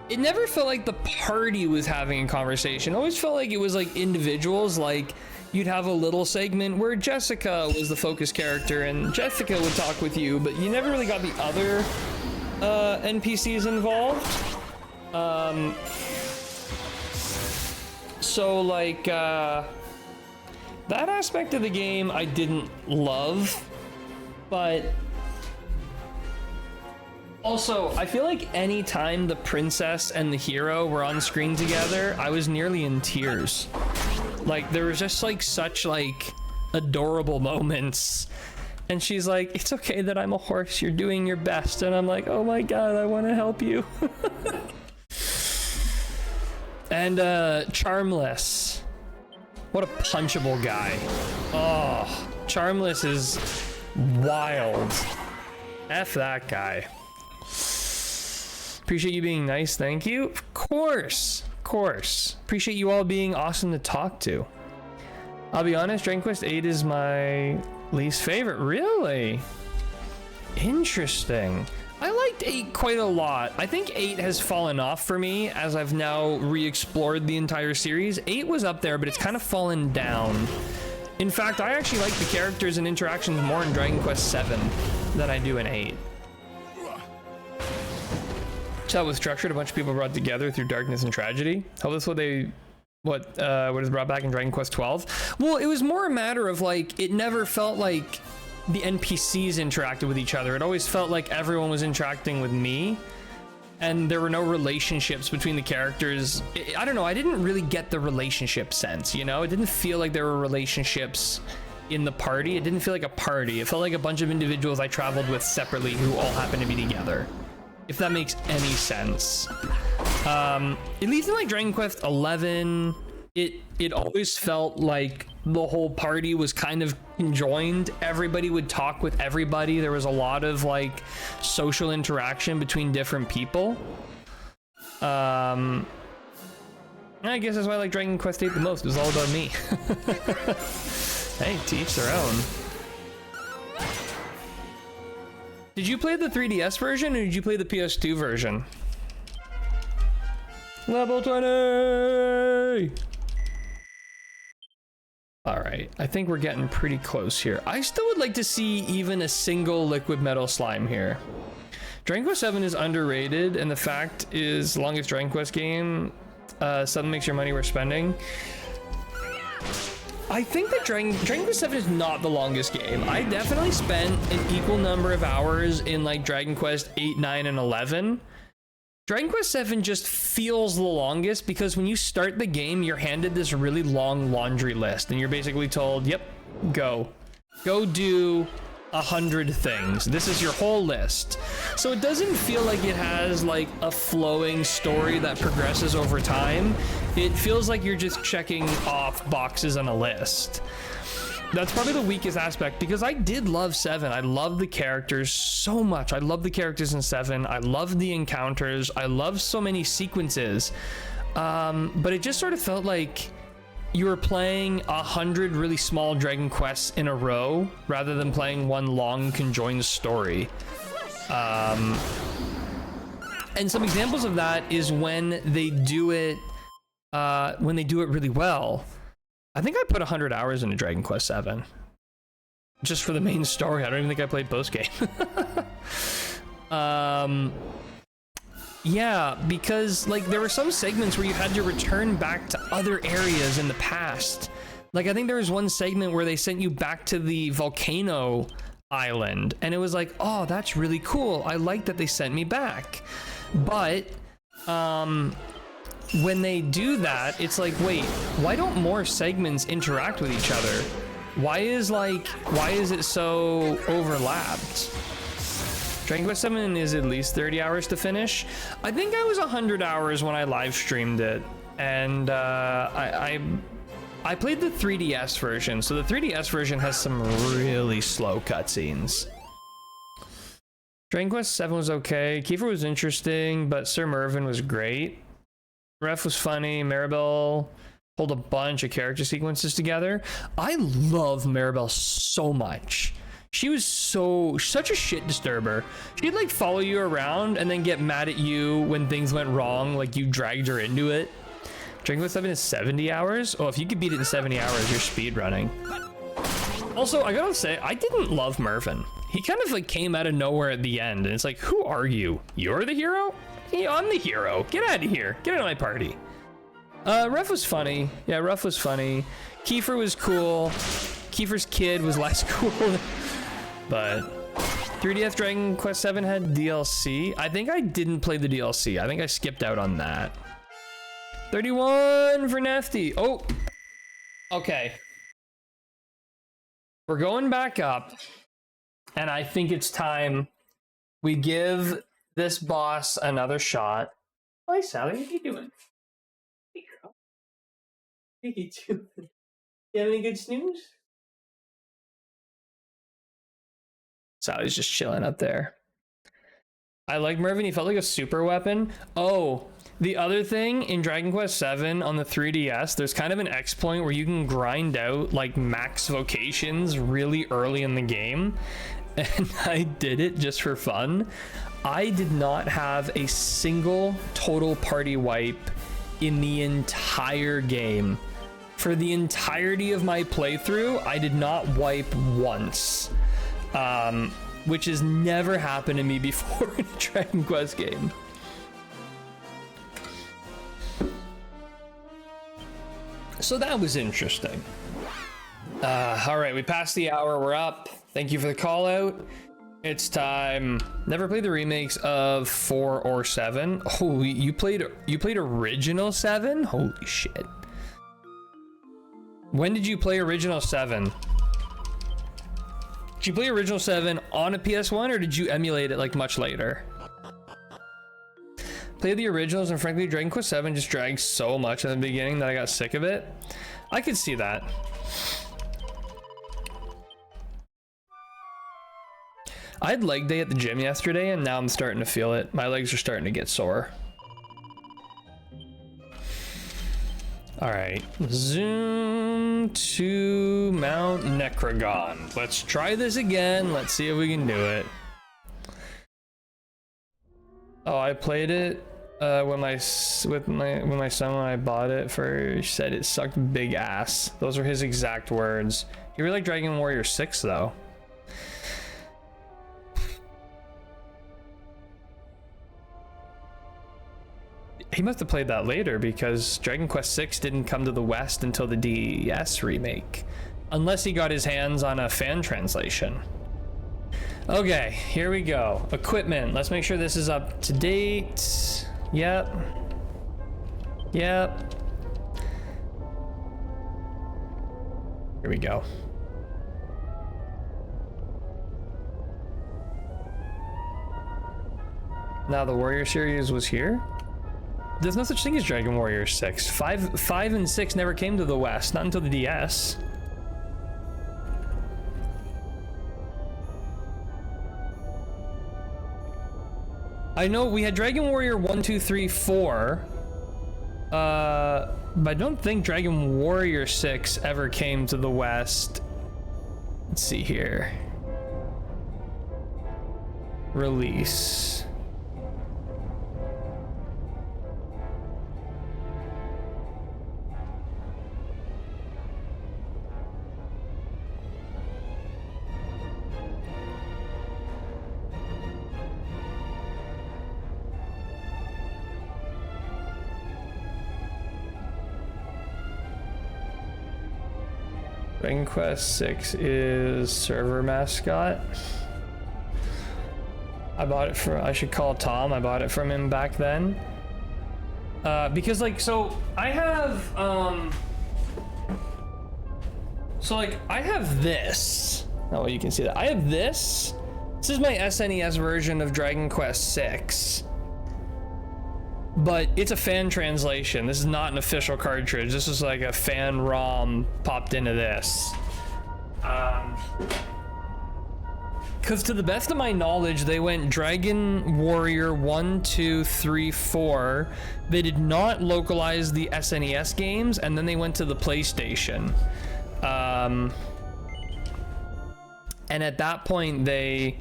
it never felt like the party was having a conversation. It always felt like it was like individuals. Like you'd have a little segment where Jessica was the focus character and Jessica would talk with you, but you never really got the other NPCs involved. So like that aspect of the game I didn't love. But also, I feel like any time the princess and the hero were on screen together, I was nearly in tears. Like there was just like such like adorable moments. And she's like, it's okay that I'm a horse, you're doing your best. And I'm like, oh my God, I want to help you. And Charmless. What a punchable guy. Oh, Charmless is wild. F that guy. Appreciate you being nice, thank you. Of course. Appreciate you all being awesome to talk to. I'll be honest, Dragon Quest VIII is my least favorite. Really? Interesting. I liked 8 quite a lot. I think 8 has fallen off for me as I've now re-explored the entire series. 8 was up there, but it's kind of fallen down. In fact, I actually like the characters and interactions more in Dragon Quest VII than I do in 8. So with Structured, a bunch of people brought together through darkness and tragedy. How this what is brought back in Dragon Quest XII? Well, it was more a matter of like, it never felt like the NPCs interacted with each other. It always felt like everyone was interacting with me. And there were no relationships between the characters. I don't know, I didn't really get the relationship sense, you know? It didn't feel like there were relationships in the party. It didn't feel like a party. It felt like a bunch of individuals I traveled with separately who all happened to be together. If that makes any sense. At least in like Dragon Quest XI, it always felt like the whole party was kind of conjoined. Everybody would talk with everybody. There was a lot of like social interaction between different people. I guess that's why I like Dragon Quest VIII the most. It was all about me. Hey, to each their own. Did you play the 3DS version or did you play the PS2 version? Level 20! All right, I think we're getting pretty close here. I still would like to see even a single liquid metal slime here. Dragon Quest VII is underrated, and the fact is, longest Dragon Quest game, something makes your money worth spending. I think that Dragon Quest VII is not the longest game. I definitely spent an equal number of hours in like Dragon Quest 8, 9, and 11. Dragon Quest VII just feels the longest because when you start the game, you're handed this really long laundry list and you're basically told, yep, go do 100 things. This is your whole list. So it doesn't feel like it has like a flowing story that progresses over time. It feels like you're just checking off boxes on a list. That's probably the weakest aspect because I did love 7. I love the characters so much. I love the characters in 7. I love the encounters. I love so many sequences. But it just sort of felt like you were playing 100 really small Dragon Quests in a row rather than playing one long conjoined story. And some examples of that is when they do it really well. I think I put 100 hours into Dragon Quest VII. Just for the main story. I don't even think I played post game. Yeah, because like there were some segments where you had to return back to other areas in the past. Like I think there was one segment where they sent you back to the volcano island and it was like, oh, that's really cool. I like that they sent me back. But when they do that, it's like, wait, why don't more segments interact with each other? Why is it so overlapped? Dragon Quest VII is at least 30 hours to finish. I think I was 100 hours when I live streamed it, and I played the 3DS version. So the 3DS version has some really slow cutscenes. Dragon Quest VII was okay. Kiefer was interesting, but Sir Mervyn was great. Ref was funny. Maribel pulled a bunch of character sequences together. I love Maribel so much. She was such a shit disturber. She'd like follow you around and then get mad at you when things went wrong, like you dragged her into it. Dragon Quest VII is 70 hours? Oh, if you could beat it in 70 hours, you're speed running. Also, I gotta say, I didn't love Mervyn. He kind of like came out of nowhere at the end, and it's like, who are you? You're the hero? Yeah, I'm the hero. Get out of here. Get out of my party. Ruff was funny. Yeah, Ruff was funny. Kiefer was cool. Kiefer's kid was less cool. But 3DS Dragon Quest VII had DLC. I think I didn't play the DLC. I think I skipped out on that. 31 for Nefty. Oh, okay. We're going back up. And I think it's time we give this boss another shot. Hi, Sally. What are you doing? Hey, girl. What are you doing? You have any good snooze? Sally's just chilling up there. I like Mervyn. He felt like a super weapon. Oh, the other thing in Dragon Quest VII on the 3DS, there's kind of an exploit where you can grind out like max vocations really early in the game. And I did it just for fun. I did not have a single total party wipe in the entire game. For the entirety of my playthrough, I did not wipe once. Which has never happened to me before in a Dragon Quest game. So that was interesting. All right, we passed the hour, we're up. Thank you for the call out. It's time. Never played the remakes of 4 or 7. Oh, you played original 7? Holy shit. When did you play original 7? Did you play original 7 on a PS1 or did you emulate it like much later? Played the originals and frankly Dragon Quest 7 just dragged so much in the beginning that I got sick of it. I could see that. I had leg day at the gym yesterday, and now I'm starting to feel it. My legs are starting to get sore. All right, zoom to Mount Necrogon. Let's try this again. Let's see if we can do it. Oh, I played it with my son when I bought it. He said it sucked big ass. Those are his exact words. He really liked Dragon Warrior 6 though. He must have played that later because Dragon Quest 6 didn't come to the West until the DS remake. Unless he got his hands on a fan translation. Okay, here we go. Equipment. Let's make sure this is up to date. Yep. Yep. Here we go. Now the Warrior series was here? There's no such thing as Dragon Warrior 6. 5 and 6 never came to the West, not until the DS. I know we had Dragon Warrior 1, 2, 3, 4. But I don't think Dragon Warrior 6 ever came to the West. Let's see here. Release. Dragon Quest 6 is server mascot. I bought it from, I should call Tom. I bought it from him back then. Because like, so I have, I have this. Oh, you can see that. I have this. This is my SNES version of Dragon Quest 6. But it's a fan translation. This is not an official cartridge. This is like a fan ROM popped into this. Because to the best of my knowledge, they went Dragon Warrior 1, 2, 3, 4. They did not localize the SNES games, and then they went to the PlayStation. And at that point, they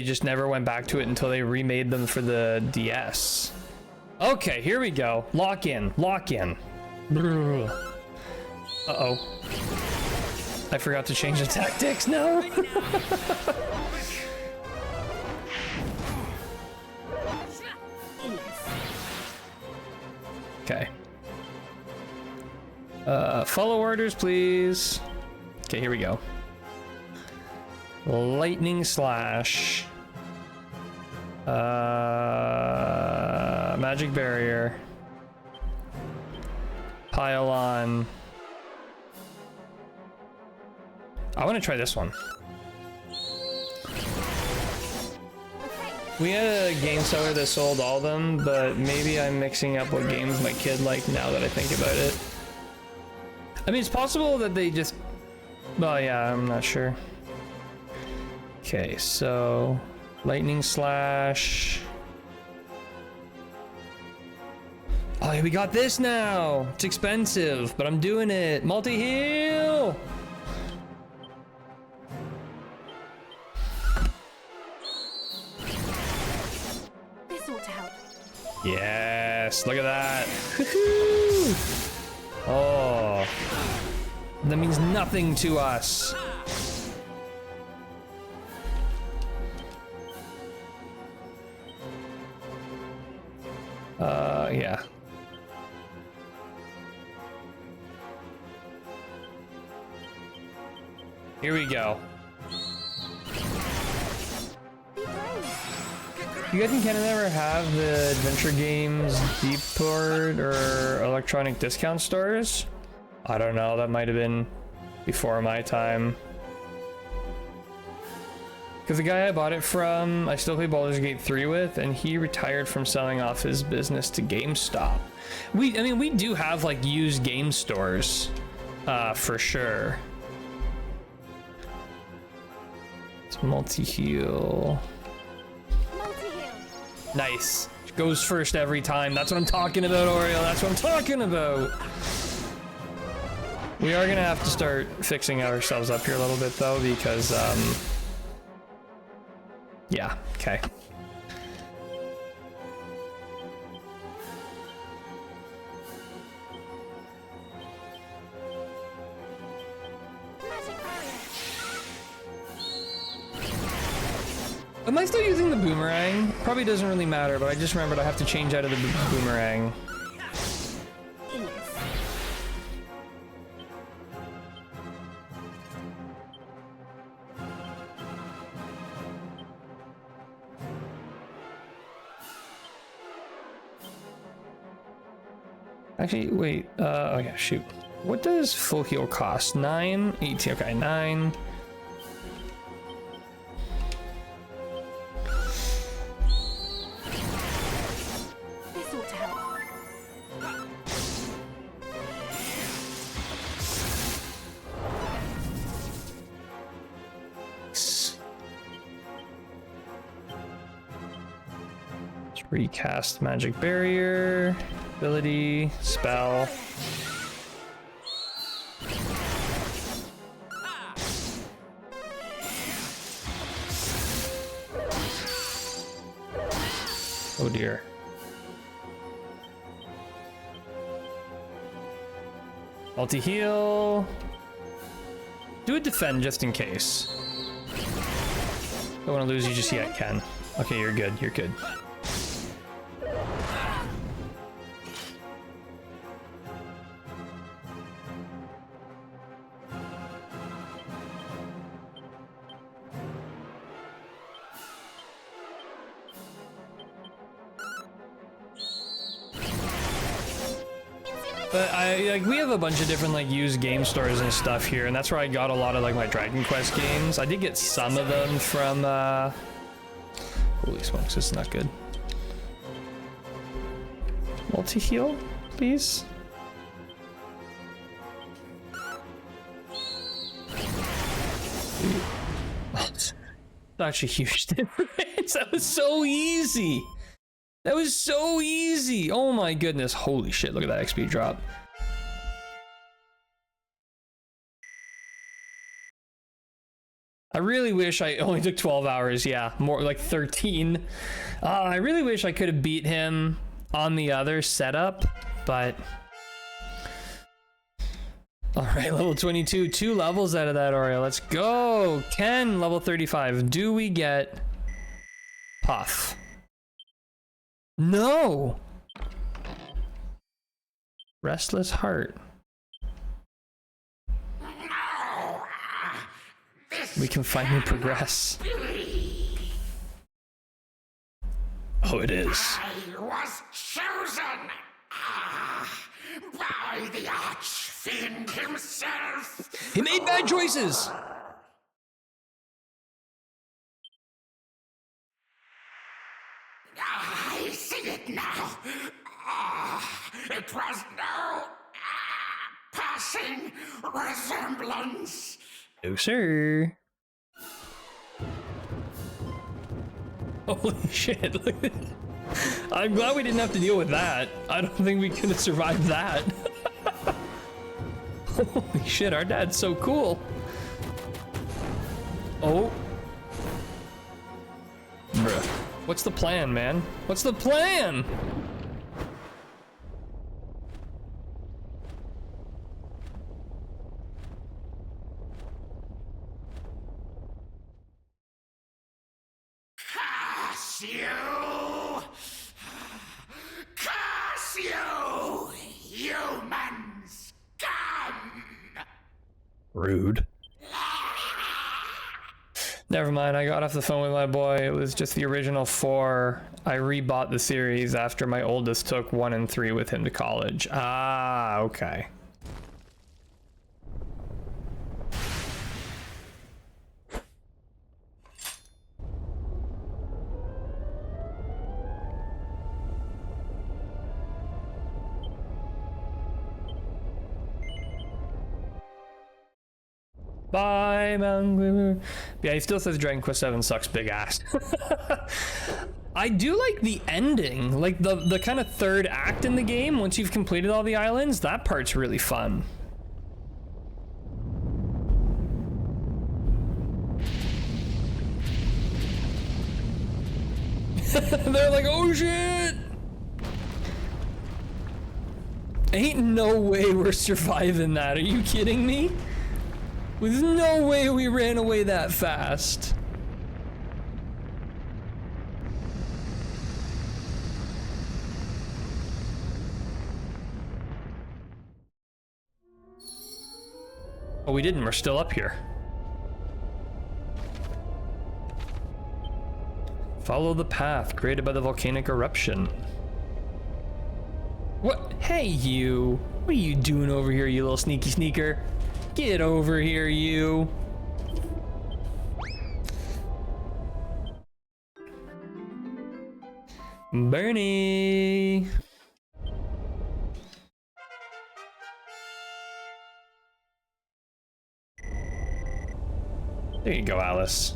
just never went back to it until they remade them for the DS. Okay, here we go. Lock in. Lock in. Uh-oh. I forgot to change the tactics. No. Okay. Follow orders, please. Okay, here we go. Lightning slash. Magic barrier. Pylon. I want to try this one. We had a game seller that sold all of them, but maybe I'm mixing up what games my kid liked now that I think about it. I mean, it's possible that they just... Well, yeah, I'm not sure. Okay, so... Lightning slash... Oh, yeah, we got this now! It's expensive, but I'm doing it! Multi-heal! This ought to help. Yes, look at that! Oh... That means nothing to us. Yeah. Here we go. You guys in Canada ever have the Adventure Games Deep Port or electronic discount stores? I don't know, that might have been before my time. Because the guy I bought it from, I still play Baldur's Gate 3 with, and he retired from selling off his business to GameStop. I mean, we do have like used game stores, for sure. It's multi-heal. Nice. Goes first every time. That's what I'm talking about, Oreo. That's what I'm talking about. We are gonna have to start fixing ourselves up here a little bit though, because yeah, okay. Am I still using the boomerang? Probably doesn't really matter, but I just remembered I have to change out of the boomerang. Actually, wait, oh yeah, shoot. What does full heal cost? 9, 18, okay, 9. This ought to help. Let's recast magic barrier. Ability, spell. Oh dear. Multi-heal. Do a defend just in case. Don't want to lose you just yet, Ken. Okay, you're good, you're good. But we have a bunch of different like used game stores and stuff here, and that's where I got a lot of like my Dragon Quest games. I did get some of them from holy smokes, this is not good. Multi-heal, please. That's actually a huge difference. That was so easy. That was so easy. Oh my goodness. Holy shit. Look at that XP drop. I really wish I only took 12 hours. Yeah, more like 13. I really wish I could have beat him on the other setup, but... All right, level 22. 2 levels out of that, Oreo. Let's go. Ken, level 35. Do we get Puff? No! Restless Heart. We can finally progress. Oh, it is. I was chosen by the Archfiend himself. He made bad choices! I see it now. It was no passing resemblance. No, sir. Holy shit, look at this. I'm glad we didn't have to deal with that. I don't think we could have survived that. Holy shit, our dad's so cool. Oh. Bruh. What's the plan, man? What's the plan? Curse you! Curse you! Human scum! Rude. Never mind, I got off the phone with my boy. It was just the original 4. I rebought the series after my oldest took 1 and 3 with him to college. Ah, okay. Bye, man. Yeah, he still says Dragon Quest 7 sucks big ass. I do like the ending, like the kind of third act in the game. Once you've completed all the islands, that part's really fun. They're like, oh shit! Ain't no way we're surviving that. Are you kidding me? There's no way we ran away that fast. Oh, we didn't. We're still up here. Follow the path created by the volcanic eruption. What? Hey, you. What are you doing over here, you little sneaky sneaker? Get over here, you. Bernie. There you go, Alice.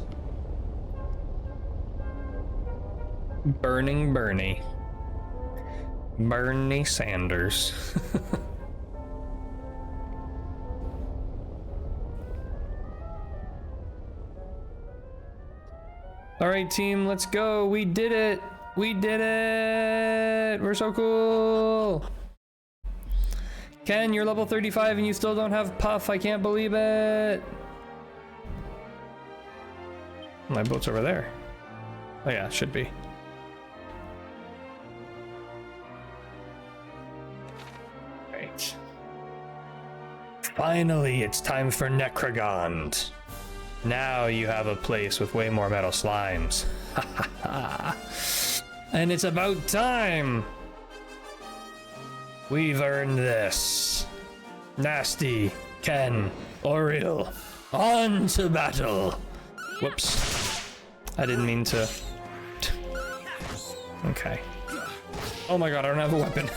Burning Bernie. Bernie Sanders. All right, team, let's go. We did it. We did it. We're so cool. Ken, you're level 35 and you still don't have Puff. I can't believe it. My boat's over there. Oh yeah, it should be. Right. Finally, it's time for Necrogond. Now you have a place with way more metal slimes. And it's about time. We've earned this. Nasty, Ken, Oriel, on to battle. Whoops. I didn't mean to. Okay. Oh my god, I don't have a weapon.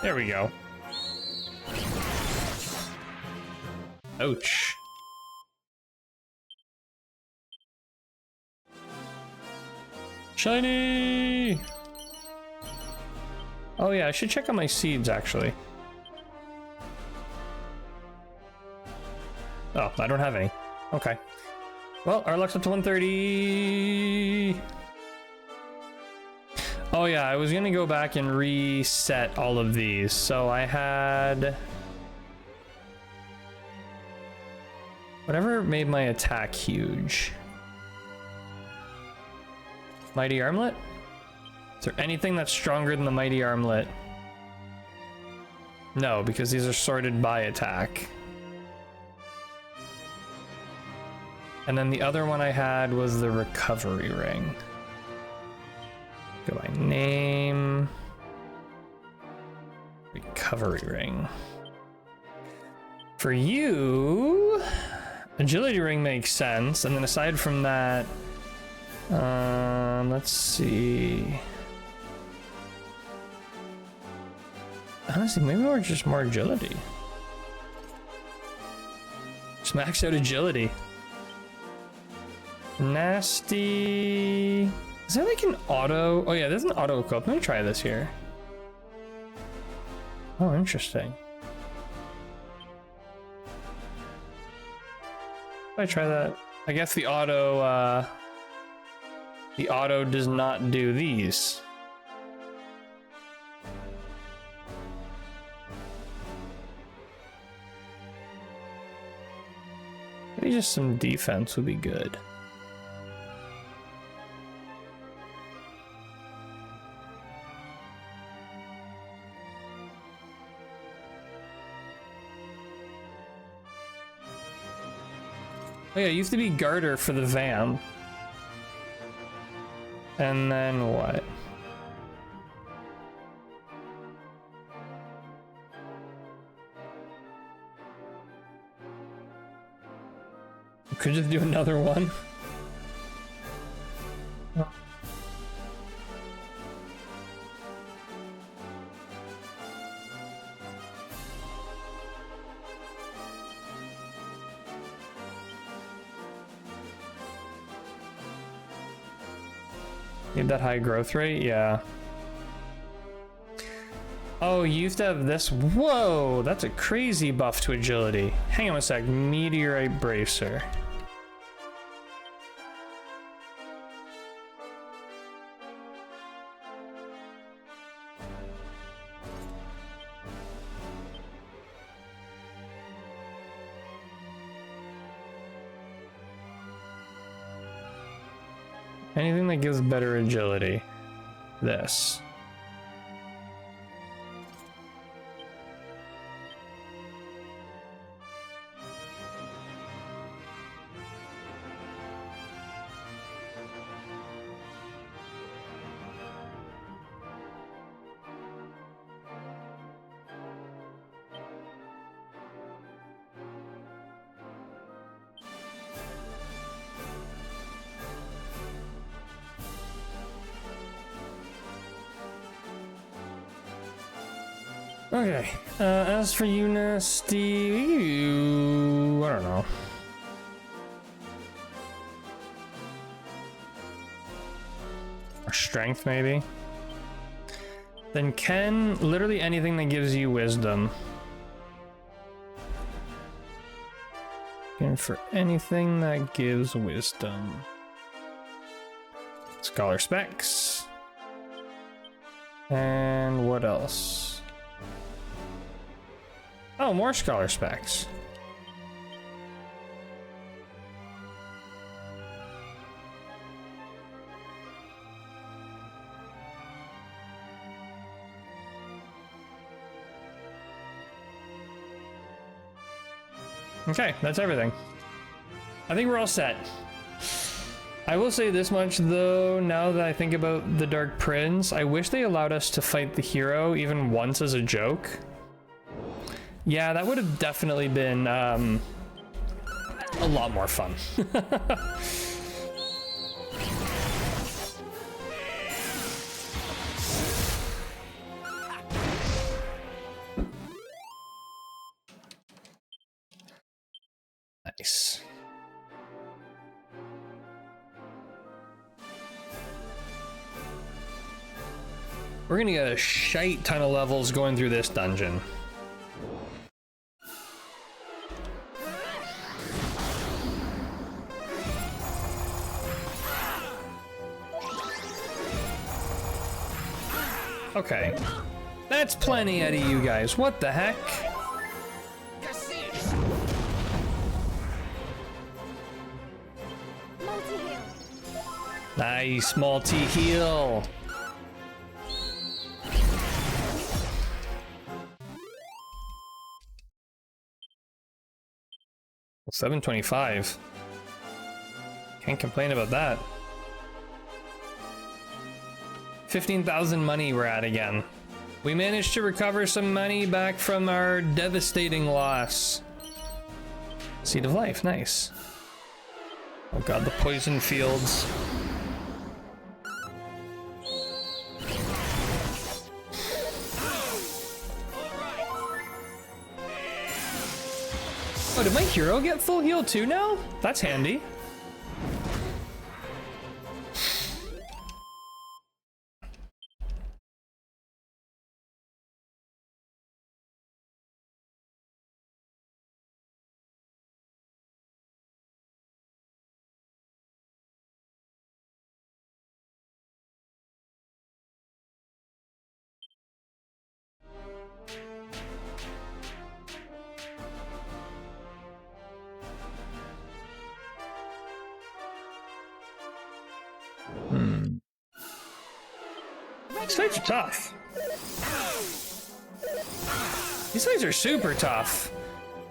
There we go. Ouch. Shiny! Oh yeah, I should check on my seeds actually. Oh, I don't have any. Okay. Well, our luck's up to 130. Oh yeah, I was gonna go back and reset all of these. So I had... whatever made my attack huge. Mighty Armlet? Is there anything that's stronger than the Mighty Armlet? No, because these are sorted by attack. And then the other one I had was the Recovery Ring. Go by name. Recovery Ring. For you, Agility Ring makes sense. And then aside from that, let's see. Honestly, maybe we're just more agility. Just max out agility. Nasty. Is there like an auto? Oh yeah, there's an auto equip. Let me try this here. Oh, interesting. If I try that, I guess the auto does not do these. Maybe just some defense would be good. Oh yeah, it used to be Garter for the van. And then what? Could just do another one. Need that high growth rate? Yeah. Oh, you used to have this. Whoa, that's a crazy buff to agility. Hang on a sec. Meteorite Bracer. Anything that gives better agility. This. Okay, as for you, Nasty, I don't know. Or strength, maybe? Then Ken, literally anything that gives you wisdom. And for anything that gives wisdom. Scholar specs. And what else? Oh, more scholar specs. Okay, that's everything. I think we're all set. I will say this much though, now that I think about the Dark Prince, I wish they allowed us to fight the hero even once as a joke. Yeah, that would have definitely been a lot more fun. Nice. We're gonna get a shite ton of levels going through this dungeon. Okay, that's plenty out of you guys. What the heck? Nice, multi-heal. 725. Can't complain about that. 15,000 money we're at again. We managed to recover some money back from our devastating loss. Seed of Life, nice. Oh god, the poison fields. Oh, did my hero get full heal too now? That's handy. These fights are tough. These fights are super tough.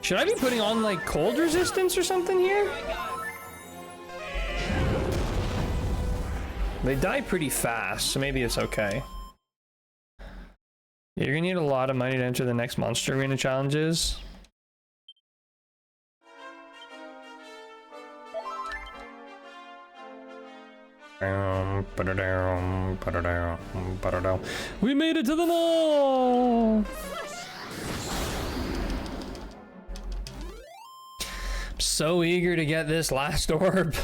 Should I be putting on like cold resistance or something here? They die pretty fast, so maybe it's okay. Yeah, you're gonna need a lot of money to enter the next Monster Arena challenges. We made it to the mall! I'm so eager to get this last orb.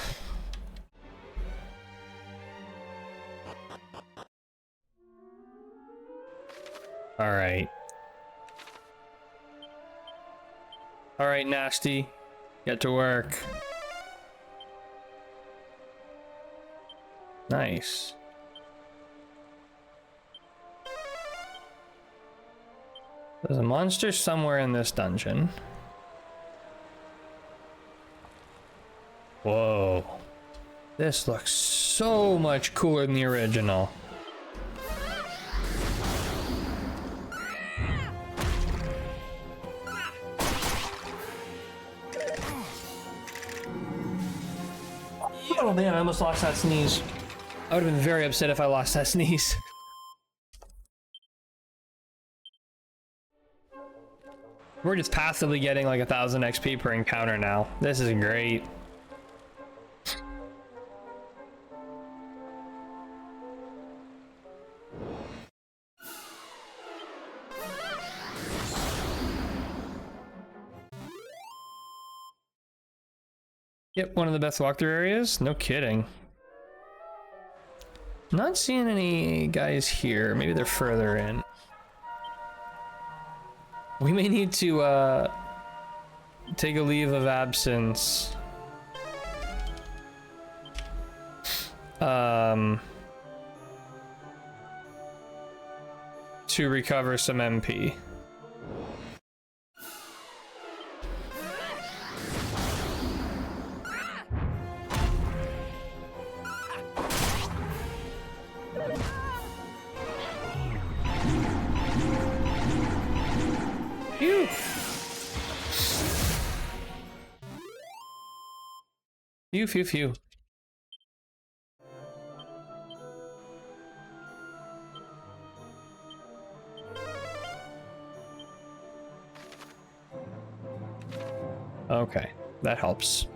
Alright. Alright, Nasty. Get to work. Nice. There's a monster somewhere in this dungeon. Whoa. This looks so much cooler than the original. Oh man, I almost lost that sneeze. I would have been very upset if I lost that sneeze. We're just passively getting like 1,000 XP per encounter now. This is great. Yep, one of the best walkthrough areas. No kidding. Not seeing any guys here. Maybe they're further in. We may need to take a leave of absence. To recover some MP. Phew. Phew, phew, phew. Okay, that helps.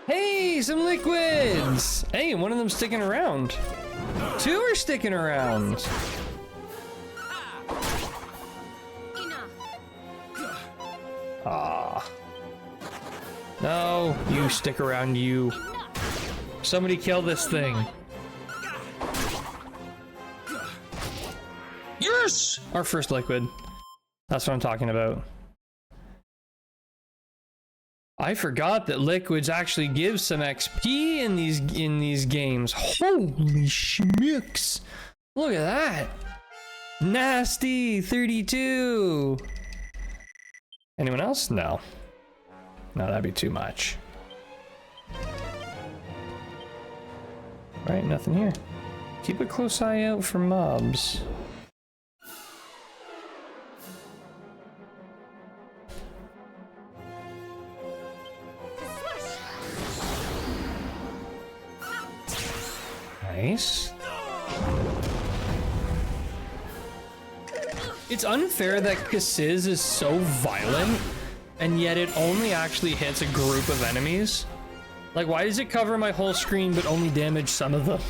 Hey, some liquids! Hey, one of them's sticking around. Two are sticking around. Ah. No, you stick around, you. Somebody kill this thing. Yes! Our first liquid. That's what I'm talking about. I forgot that liquids actually give some XP in these games. Holy schmicks. Look at that. Nasty 32. Anyone else? No. No, that'd be too much. Right, nothing here. Keep a close eye out for mobs. Nice. It's unfair that Kasiz is so violent, and yet it only actually hits a group of enemies. Like, why does it cover my whole screen but only damage some of them?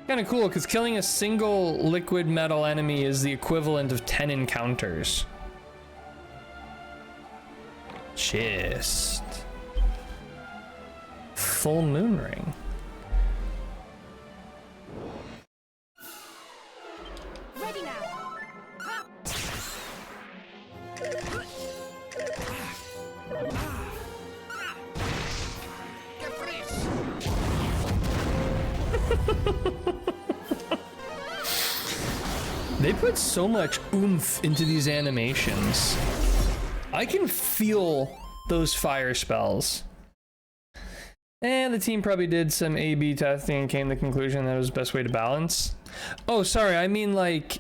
Kind of cool, because killing a single liquid metal enemy is the equivalent of 10 encounters. Chest. Full moon ring. Ready now. Get fresh. They put so much oomph into these animations. I can feel those fire spells. And the team probably did some A/B testing and came to the conclusion that it was the best way to balance. Oh, sorry, I mean, like,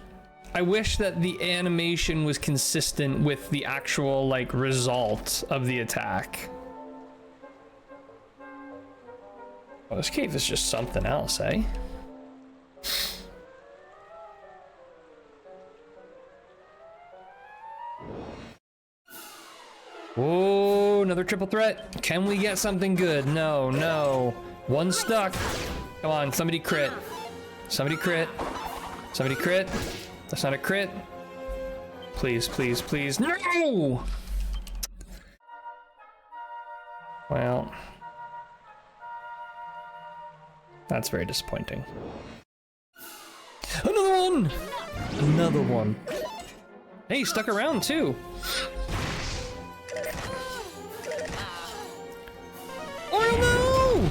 I wish that the animation was consistent with the actual, like, result of the attack. Oh, this cave is just something else, eh? Oh, another triple threat. Can we get something good? No, no. One stuck. Come on, somebody crit. Somebody crit. Somebody crit. That's not a crit. Please, please, please. No! Well, that's very disappointing. Another one! Another one. Hey, stuck around too. Oh no!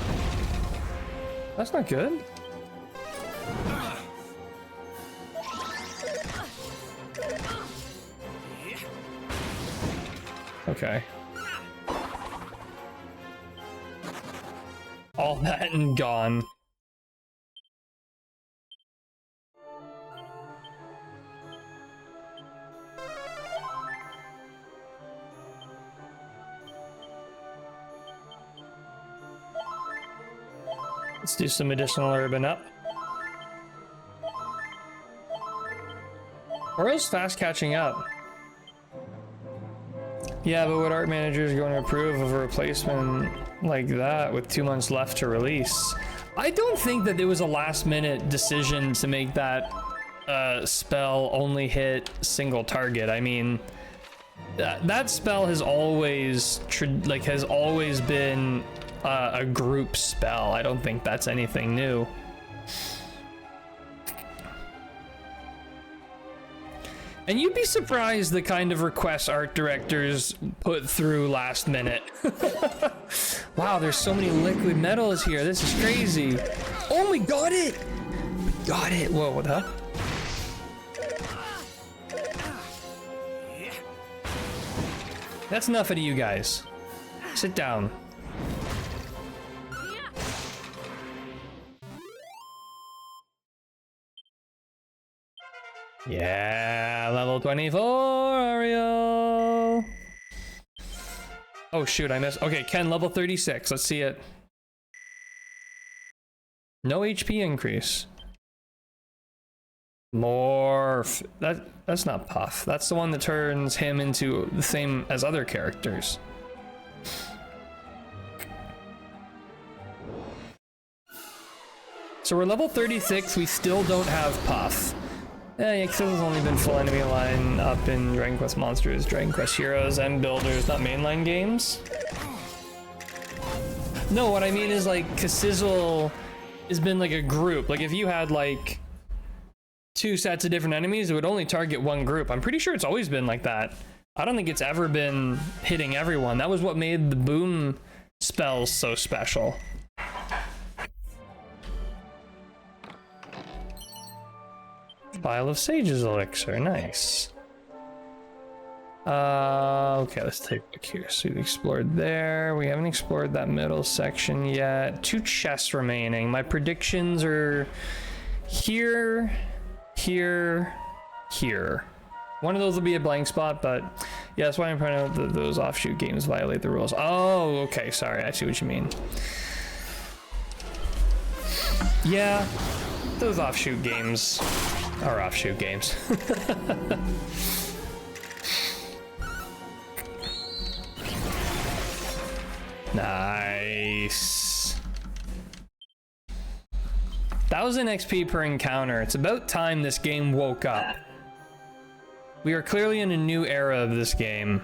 That's not good. Okay. All that and gone. Let's do some additional urban up. Oriole's fast catching up. Yeah, but would art managers going to approve of a replacement like that with 2 months left to release? I don't think that there was a last minute decision to make that spell only hit single target. I mean, that spell has always been a group spell. I don't think that's anything new. And you'd be surprised the kind of requests art directors put through last minute. Wow, there's so many liquid metals here. This is crazy. Oh, we got it! We got it. Whoa, what the hell? That's enough of you guys. Sit down. Yeah, level 24, Ariel. Oh shoot, I missed. Okay, Ken, level 36. Let's see it. No HP increase. Morph. That's not Puff. That's the one that turns him into the same as other characters. So we're level 36. We still don't have Puff. Yeah, because this has only been full enemy line up in Dragon Quest Monsters, Dragon Quest Heroes, and Builders, not mainline games. No, what I mean is like, Cassizzle has been like a group. Like if you had like 2 sets of different enemies, it would only target one group. I'm pretty sure it's always been like that. I don't think it's ever been hitting everyone. That was what made the boom spells so special. Vial of Sage's Elixir, nice. Okay, let's take a look here. So we've explored there. We haven't explored that middle section yet. 2 chests remaining. My predictions are here, here, here. One of those will be a blank spot, but yeah, that's why I'm pointing out that those offshoot games violate the rules. Oh, okay, sorry, I see what you mean. Yeah, those offshoot games are offshoot games. Nice. 1000 XP per encounter. It's about time this game woke up. We are clearly in a new era of this game.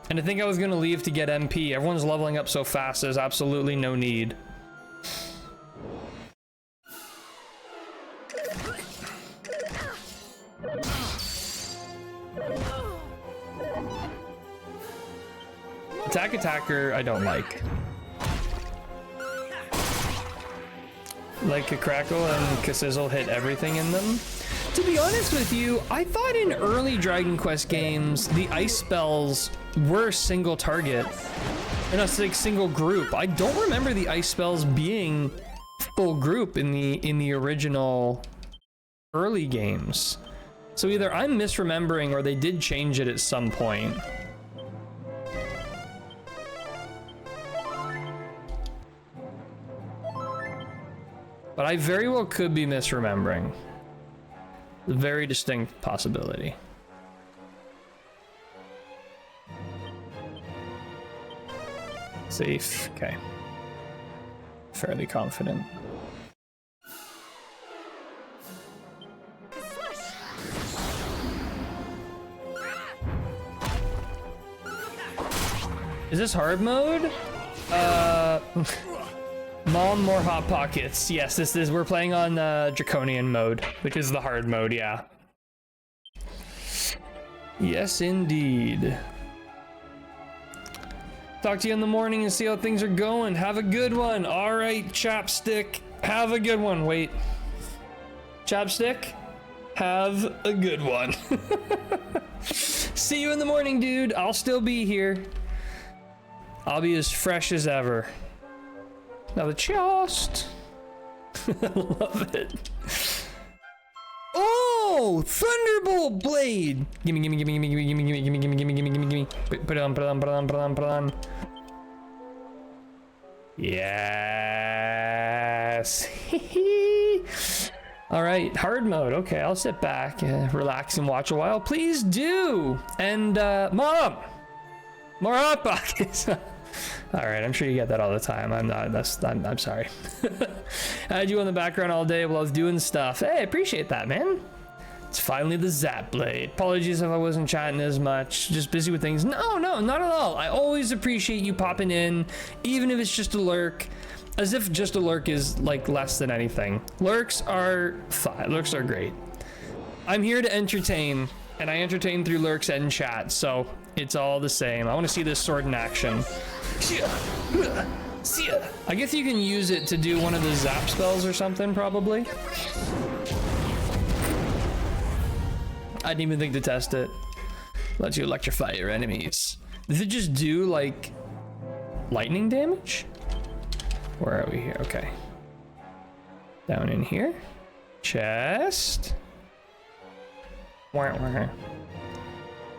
And I think I was gonna leave to get MP. Everyone's leveling up so fast, there's absolutely no need. Attack Attacker, I don't like. Like a Crackle and Cassizzle hit everything in them. To be honest with you, I thought in early Dragon Quest games, the ice spells were single target. And it's like single group. I don't remember the ice spells being full group in the original early games. So either I'm misremembering or they did change it at some point. But I very well could be misremembering. A very distinct possibility. Safe, okay. Fairly confident. Is this hard mode? Mom, more hot pockets. Yes, this is, we're playing on Draconian mode, which is the hard mode, yeah. Yes, indeed. Talk to you in the morning and see how things are going. Have a good one. All right, Chapstick. Have a good one. Wait. Chapstick? Have a good one. See you in the morning, dude. I'll still be here. I'll be as fresh as ever. Now the chest. Love it. Oh, Thunderbolt Blade. Gimme, gimme, gimme, gimme, gimme, gimme, gimme, gimme, gimme, gimme, gimme, gimme, gimme. Put it on, put it on, put it on, put it on, put it on. Yes. All right, hard mode. Okay, I'll sit back, relax, and watch a while. Please do. And Mom, more hot pockets. All right, I'm sure you get that all the time. I'm not. I'm sorry. I had you in the background all day while I was doing stuff. Hey, I appreciate that, man. It's finally the Zap Blade. Apologies if I wasn't chatting as much. Just busy with things. No, not at all. I always appreciate you popping in, even if it's just a lurk. As if just a lurk is like less than anything. Lurks are fine. Lurks are great. I'm here to entertain, and I entertain through lurks and chat, so it's all the same. I want to see this sword in action. I guess you can use it to do one of the zap spells or something, probably. I didn't even think to test it. Lets you electrify your enemies. Does it just do, like, lightning damage? Where are we here? Okay. Down in here. Chest.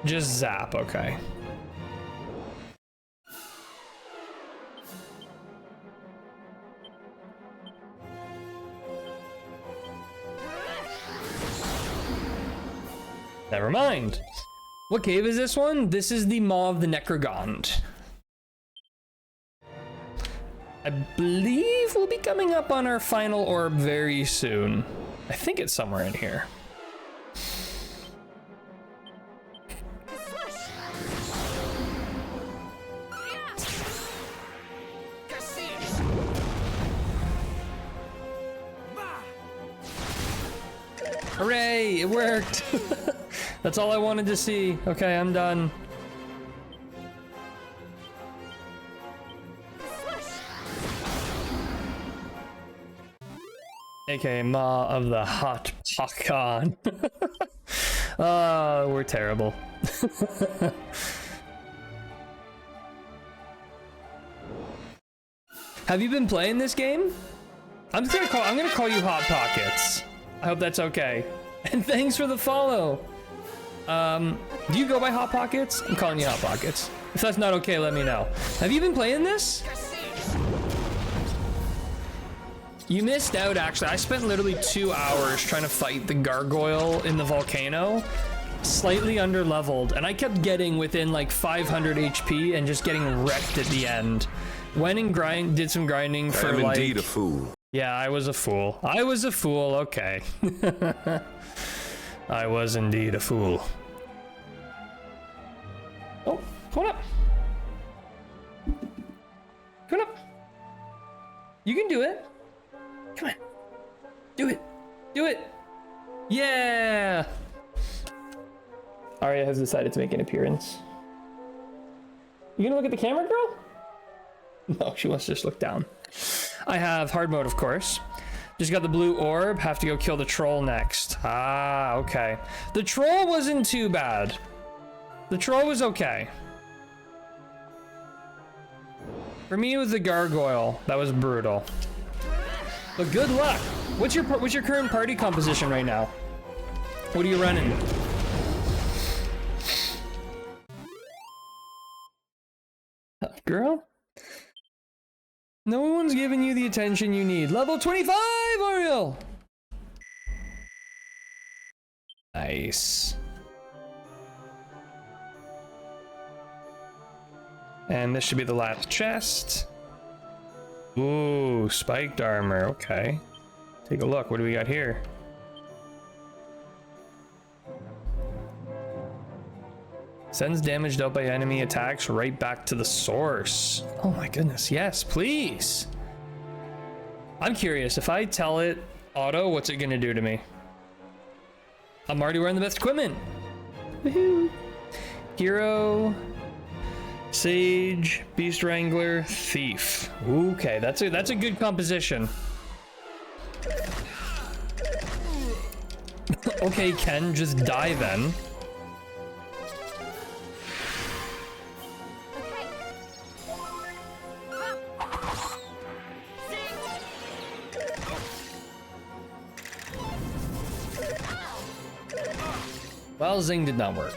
Just zap, okay. Never mind. What cave is this one? This is the Maw of the Necrogond. I believe we'll be coming up on our final orb very soon. I think it's somewhere in here. Hooray, it worked. That's all I wanted to see. Okay, I'm done. AKA Maw of the Hot Pockon. Oh, we're terrible. Have you been playing this game? I'm gonna call you Hot Pockets. I hope that's okay. And thanks for the follow. Do you go by Hot Pockets? I'm calling you Hot Pockets. If that's not okay, let me know. Have you been playing this? You missed out, actually. I spent literally 2 hours trying to fight the gargoyle in the volcano. Slightly under-leveled, and I kept getting within like 500 HP and just getting wrecked at the end. Went and did some grinding for like... I'm indeed a fool. Yeah, I was a fool. I was a fool, okay. I was indeed a fool. Oh, come on up. Come on up. You can do it. Come on. Do it. Do it. Yeah. Arya has decided to make an appearance. You gonna look at the camera, girl? No, she wants to just look down. I have hard mode, of course. Just got the blue orb. Have to go kill the troll next. Ah, okay. The troll wasn't too bad. The troll was okay. For me, it was the gargoyle. That was brutal. But good luck. What's your current party composition right now? What are you running? Girl? No one's giving you the attention you need. Level 25, Oriel! Nice. And this should be the last chest. Ooh, spiked armor. Okay. Take a look. What do we got here? Sends damage dealt by enemy attacks right back to the source. Oh my goodness. Yes, please. I'm curious. If I tell it auto, what's it going to do to me? I'm already wearing the best equipment. Woohoo. Hero. Sage, Beast Wrangler, Thief. Okay, that's a good composition. Okay, Ken, just die then. Well, Zing did not work.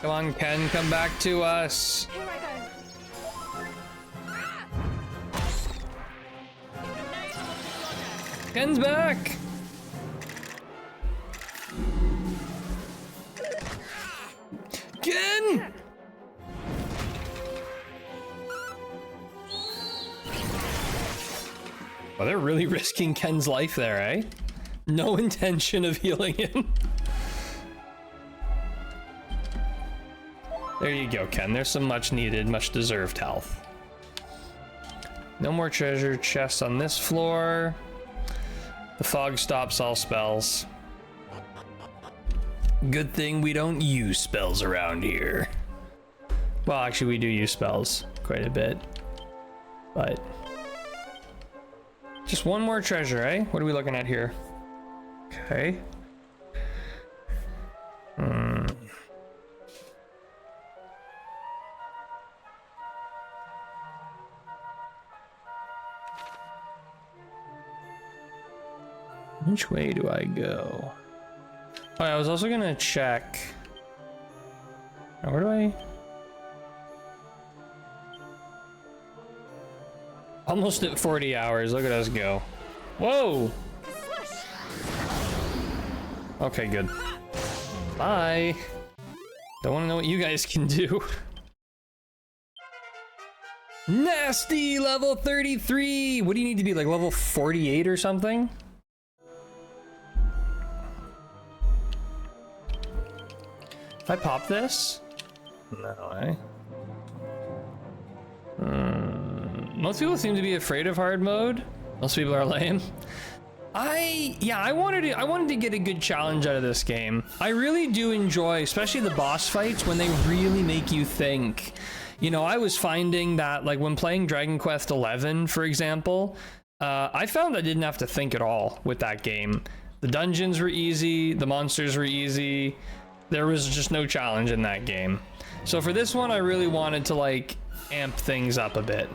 Come on, Ken, come back to us. Here I go. Ken's back. Ken! Well, they're really risking Ken's life there, eh? No intention of healing him. There you go, Ken. There's some much needed, much deserved health. No more treasure chests on this floor. The fog stops all spells. Good thing we don't use spells around here. Well, actually, we do use spells quite a bit. But just one more treasure, eh? What are we looking at here? Okay. Which way do I go? Oh, I was also gonna check. Now, where do I? Almost at 40 hours. Look at us go. Whoa! Okay, good. Bye. Don't want to know what you guys can do. Nasty level 33. What do you need to be, like level 48 or something? If I pop this? No, eh? Most people seem to be afraid of hard mode. Most people are lame. I wanted to get a good challenge out of this game. I really do enjoy, especially the boss fights, when they really make you think. You know, I was finding that, like, when playing Dragon Quest XI, for example, I found I didn't have to think at all with that game. The dungeons were easy, the monsters were easy. There was just no challenge in that game. So for this one, I really wanted to, like, amp things up a bit.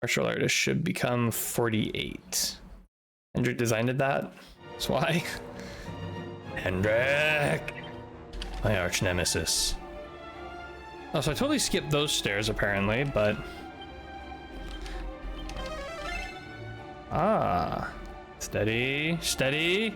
Martial artist should become 48. Hendrik designed that. That's why. Hendrik! My arch nemesis. Oh, so I totally skipped those stairs apparently, but... Ah. Steady, steady.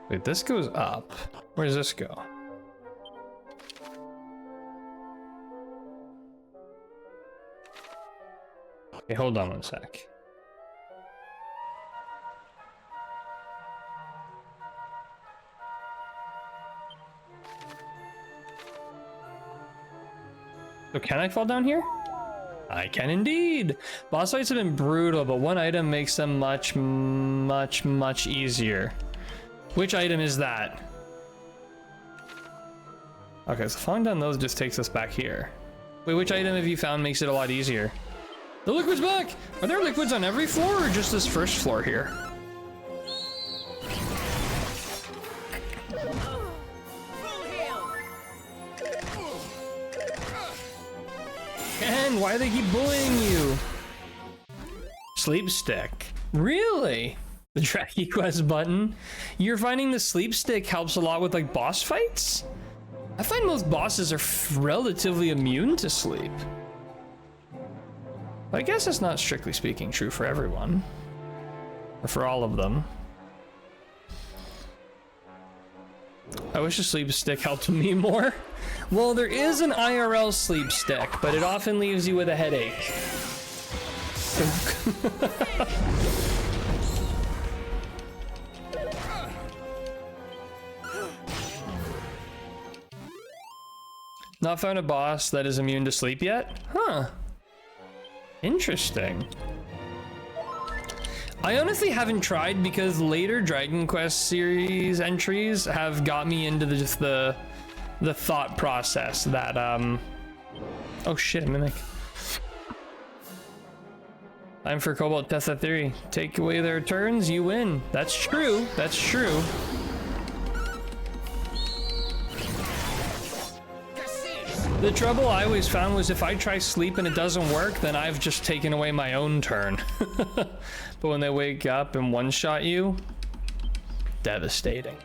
Wait, this goes up. Where does this go? Okay, hold on one sec. So can I fall down here? I can indeed. Boss fights have been brutal, but one item makes them much, much, much easier. Which item is that? Okay, so falling down those just takes us back here. Wait, which item have you found makes it a lot easier? The liquid's back! Are there liquids on every floor or just this first floor here? Full heal. And why do they keep bullying you? Sleep stick. Really? The Dracky Quest button? You're finding the sleep stick helps a lot with like boss fights? I find most bosses are relatively immune to sleep. But I guess it's not strictly speaking true for everyone. Or for all of them. I wish a sleep stick helped me more. Well, there is an IRL sleep stick, but it often leaves you with a headache. Not found a boss that is immune to sleep yet? Huh. Interesting. I honestly haven't tried because later Dragon Quest series entries have got me into just the thought process that oh shit, Mimic. Time for Cobalt Tessa Theory. Take away their turns, you win. That's true. That's true. The trouble I always found was if I try sleep and it doesn't work, then I've just taken away my own turn. But when they wake up and one-shot you, devastating.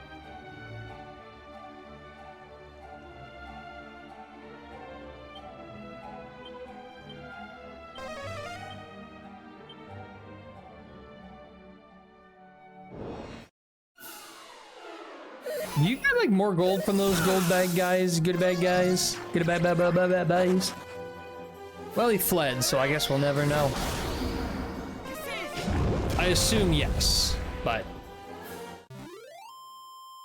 You get like more gold from those gold bag guys, good bag guys, good bag guys. Well, he fled, so I guess we'll never know. I assume yes, but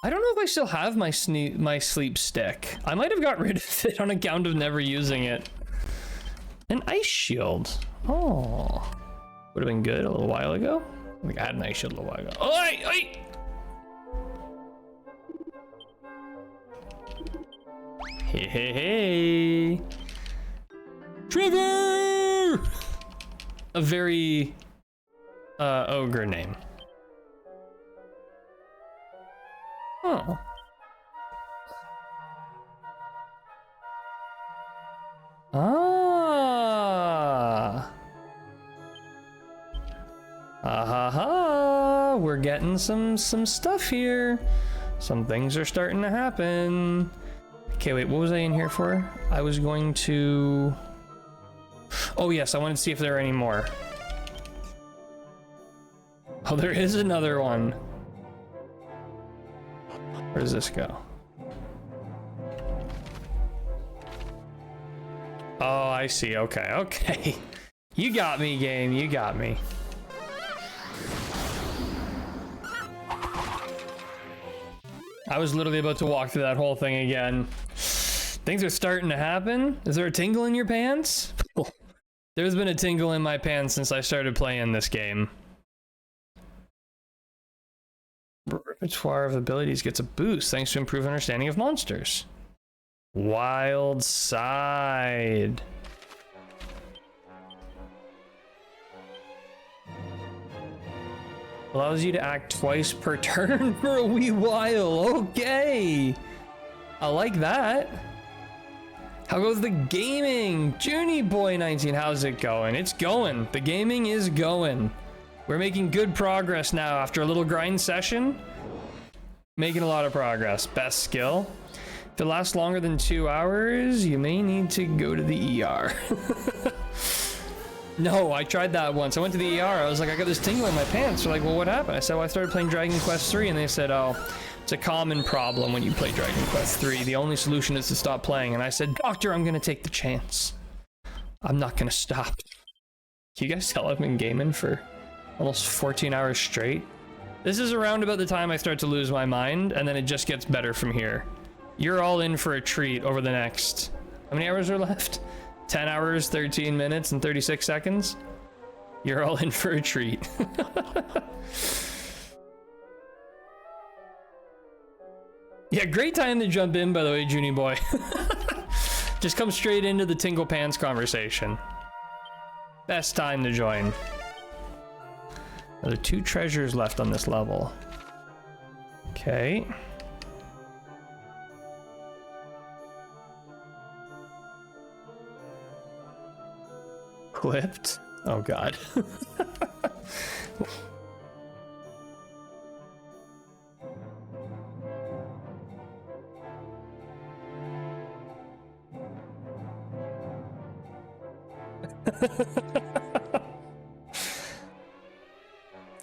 I don't know if I still have my sleep stick. I might have got rid of it on account of never using it. An ice shield. Oh, would have been good a little while ago. I think I had an ice shield a little while ago. Oh, oi! Hey, hey, hey. Trevor! A very ogre name. Oh. Ah. Ha. We're getting some stuff here. Some things are starting to happen. Okay, wait, what was I in here for? I was going to... Oh yes, I wanted to see if there are any more. Oh, there is another one. Where does this go? Oh, I see. Okay, okay. You got me, game. You got me. I was literally about to walk through that whole thing again. Things are starting to happen. Is there a tingle in your pants? There's been a tingle in my pants since I started playing this game. Repertoire of abilities gets a boost thanks to improved understanding of monsters. Wild side. Allows you to act twice per turn for a wee while. Okay. I like that. How goes the gaming? Junie Boy 19, how's it going? It's going. The gaming is going. We're making good progress now after a little grind session. Making a lot of progress. Best skill. If it lasts longer than 2 hours, you may need to go to the ER. No, I tried that once. I went to the ER. I was like, I got this tingle in my pants. They're like, well, what happened? I said, well, I started playing Dragon Quest 3, and they said, oh, it's a common problem when you play Dragon Quest 3. The only solution is to stop playing. And I said, doctor, I'm going to take the chance. I'm not going to stop. Can you guys tell I've been gaming for almost 14 hours straight? This is around about the time I start to lose my mind, and then it just gets better from here. You're all in for a treat over the next... How many hours are left? 10 hours, 13 minutes, and 36 seconds? You're all in for a treat. Yeah, great time to jump in, by the way, Junie Boy. Just come straight into the tingle pants conversation. Best time to join. There are 2 treasures left on this level. Okay. Clipped? Oh god.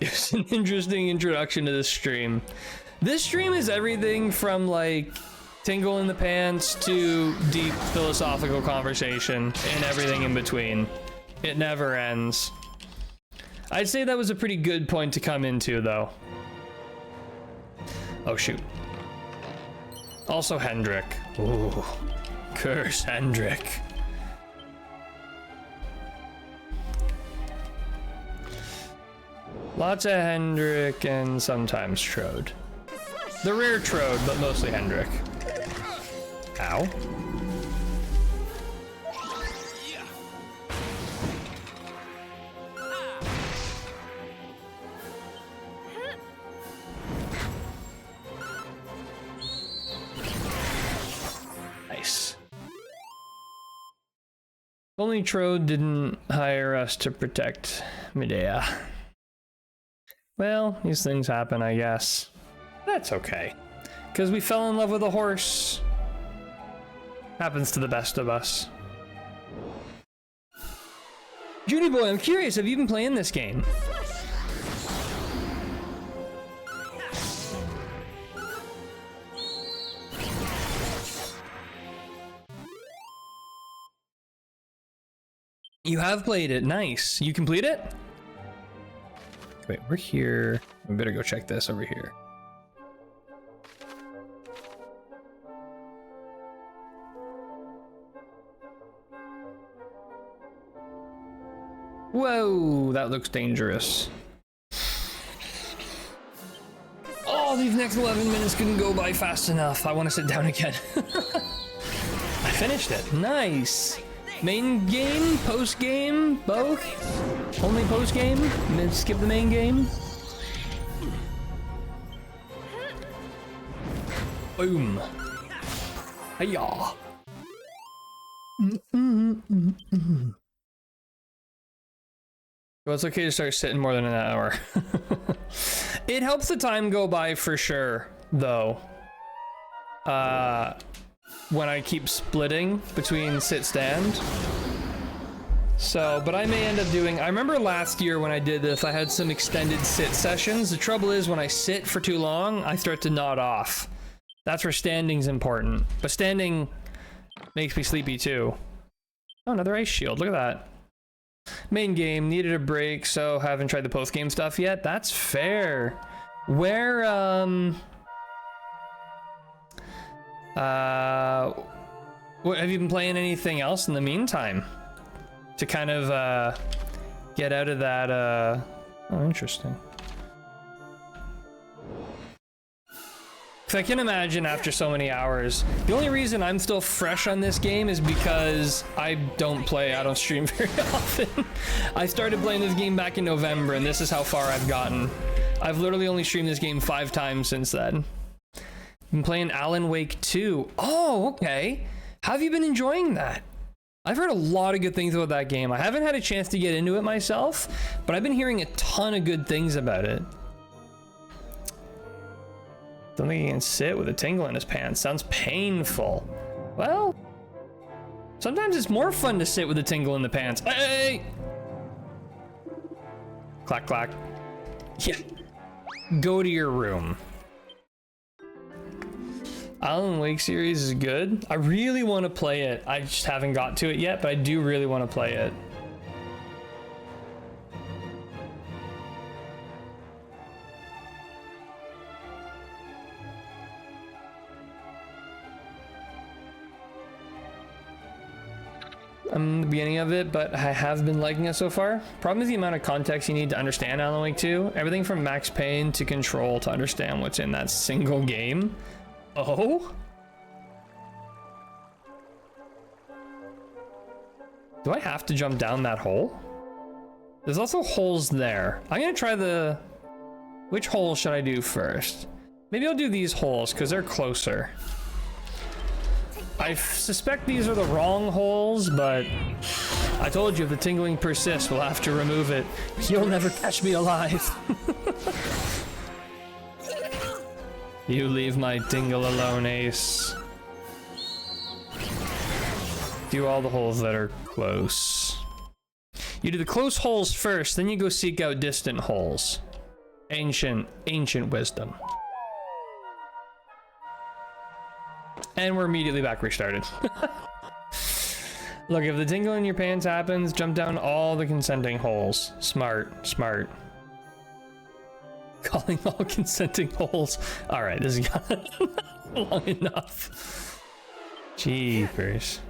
It's an interesting introduction to this stream. This stream is everything from like tingle in the pants to deep philosophical conversation and everything in between. It never ends. I'd say that was a pretty good point to come into though. Oh shoot. Also Hendrik. Ooh. Curse Hendrik. Lots of Hendrik and sometimes Trode. The rare Trode, but mostly Hendrik. Ow. Nice. Only Trode didn't hire us to protect Medea. Well, these things happen, I guess. That's okay. Because we fell in love with a horse. Happens to the best of us. Judy boy, I'm curious, have you been playing this game? You have played it, nice. You complete it? Wait, we're here. We better go check this over here. Whoa, that looks dangerous. Oh, these next 11 minutes couldn't go by fast enough. I want to sit down again. I finished it. Nice. Main game, post game, both? Only post game? Skip the main game? Boom. Hiya. Well, it's okay to start sitting more than an hour. It helps the time go by for sure, though. When I keep splitting between sit stand. So, but I may end up doing, I remember last year when I did this, I had some extended sit sessions. The trouble is when I sit for too long, I start to nod off. That's where standing's important. But standing makes me sleepy too. Oh, another ice shield, look at that. Main game, needed a break, so haven't tried the post game stuff yet. That's fair. Where, what, have you been playing anything else in the meantime? To kind of, get out of that, oh, interesting. Because I can imagine after so many hours, the only reason I'm still fresh on this game is because I don't stream very often. I started playing this game back in November, and this is how far I've gotten. I've literally only streamed this game 5 times since then. Been playing Alan Wake 2. Oh, okay. How have you been enjoying that? I've heard a lot of good things about that game. I haven't had a chance to get into it myself, but I've been hearing a ton of good things about it. Don't think he can sit with a tingle in his pants. Sounds painful. Well, sometimes it's more fun to sit with a tingle in the pants. Hey! Clack, clack. Yeah. Go to your room. Alan Wake series is good. I really want to play it. I just haven't got to it yet, but I do really want to play it. I'm in the beginning of it, but I have been liking it so far. Problem is the amount of context you need to understand Alan Wake 2. Everything from Max Payne to Control to understand what's in that single game. Oh? Do I have to jump down that hole? There's also holes there. I'm gonna try the... Which hole should I do first? Maybe I'll do these holes because they're closer. I suspect these are the wrong holes, but I told you if the tingling persists, we'll have to remove it. You'll never catch me alive. You leave my tingle alone, Ace. Do all the holes that are close. You do the close holes first, then you go seek out distant holes. Ancient wisdom. And we're immediately back restarted. Look, if the tingle in your pants happens, jump down all the consenting holes. Smart, smart. Calling all consenting holes. All right, this has got long enough. Jeepers.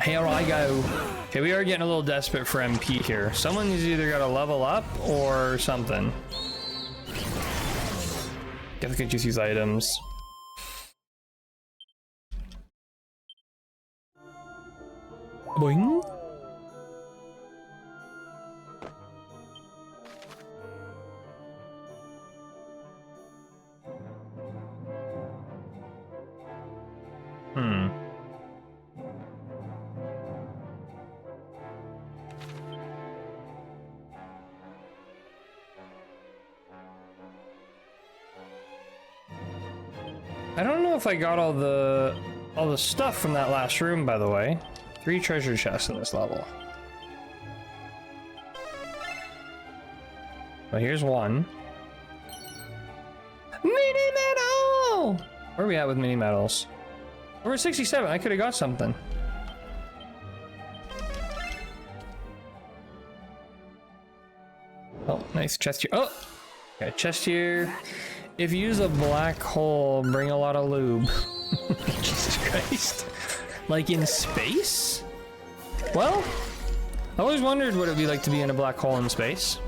Here I go. Okay, we are getting a little desperate for MP here. Someone's either got to level up or something. Gotta get you these items. Boing. I don't know if I got all the stuff from that last room, by the way. 3 treasure chests in this level. Well, here's one. Mini medal! Where are we at with mini medals? We're at 67. I could have got something. Oh, nice chest here. Oh! Got a chest here. If you use a black hole, bring a lot of lube. Jesus Christ. Like in space? Well, I always wondered what it'd be like to be in a black hole in space.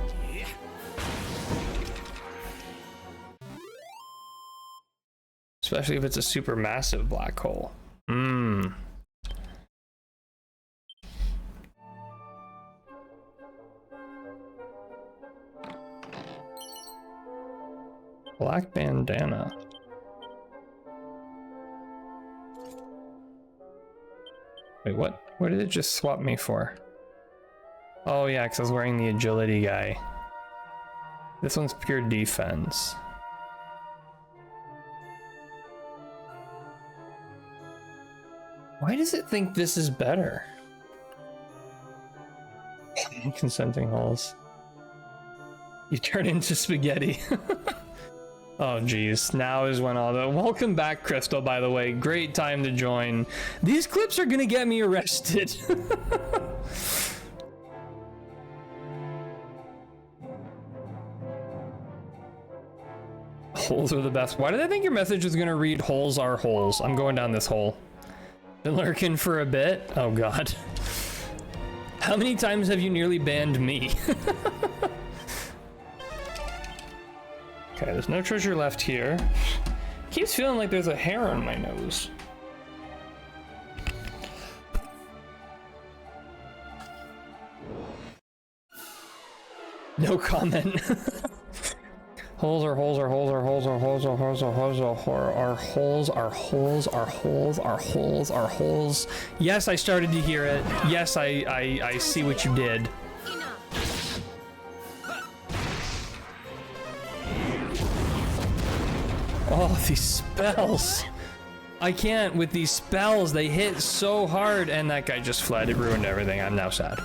Especially if it's a super massive black hole. Black bandana. Wait, what? What did it just swap me for? Oh yeah, because I was wearing the agility guy. This one's pure defense. Why does it think this is better? Consenting holes. You turn into spaghetti. Oh geez, now is when all the... Welcome back, Crystal, by the way. Great time to join. These clips are gonna get me arrested. Holes are the best. Why did I think your message was gonna read holes are holes? I'm going down this hole. Been lurking for a bit. Oh god. How many times have you nearly banned me? Okay, there's no treasure left here. Keeps feeling like there's a hair on my nose. No comment. Holes are holes are holes are holes are holes are holes are holes are holes are holes are holes are holes are holes. Yes, I started to hear it. Yes, I see what you did. Oh, these spells. I can't with these spells. They hit so hard, and that guy just fled. It ruined everything. I'm now sad.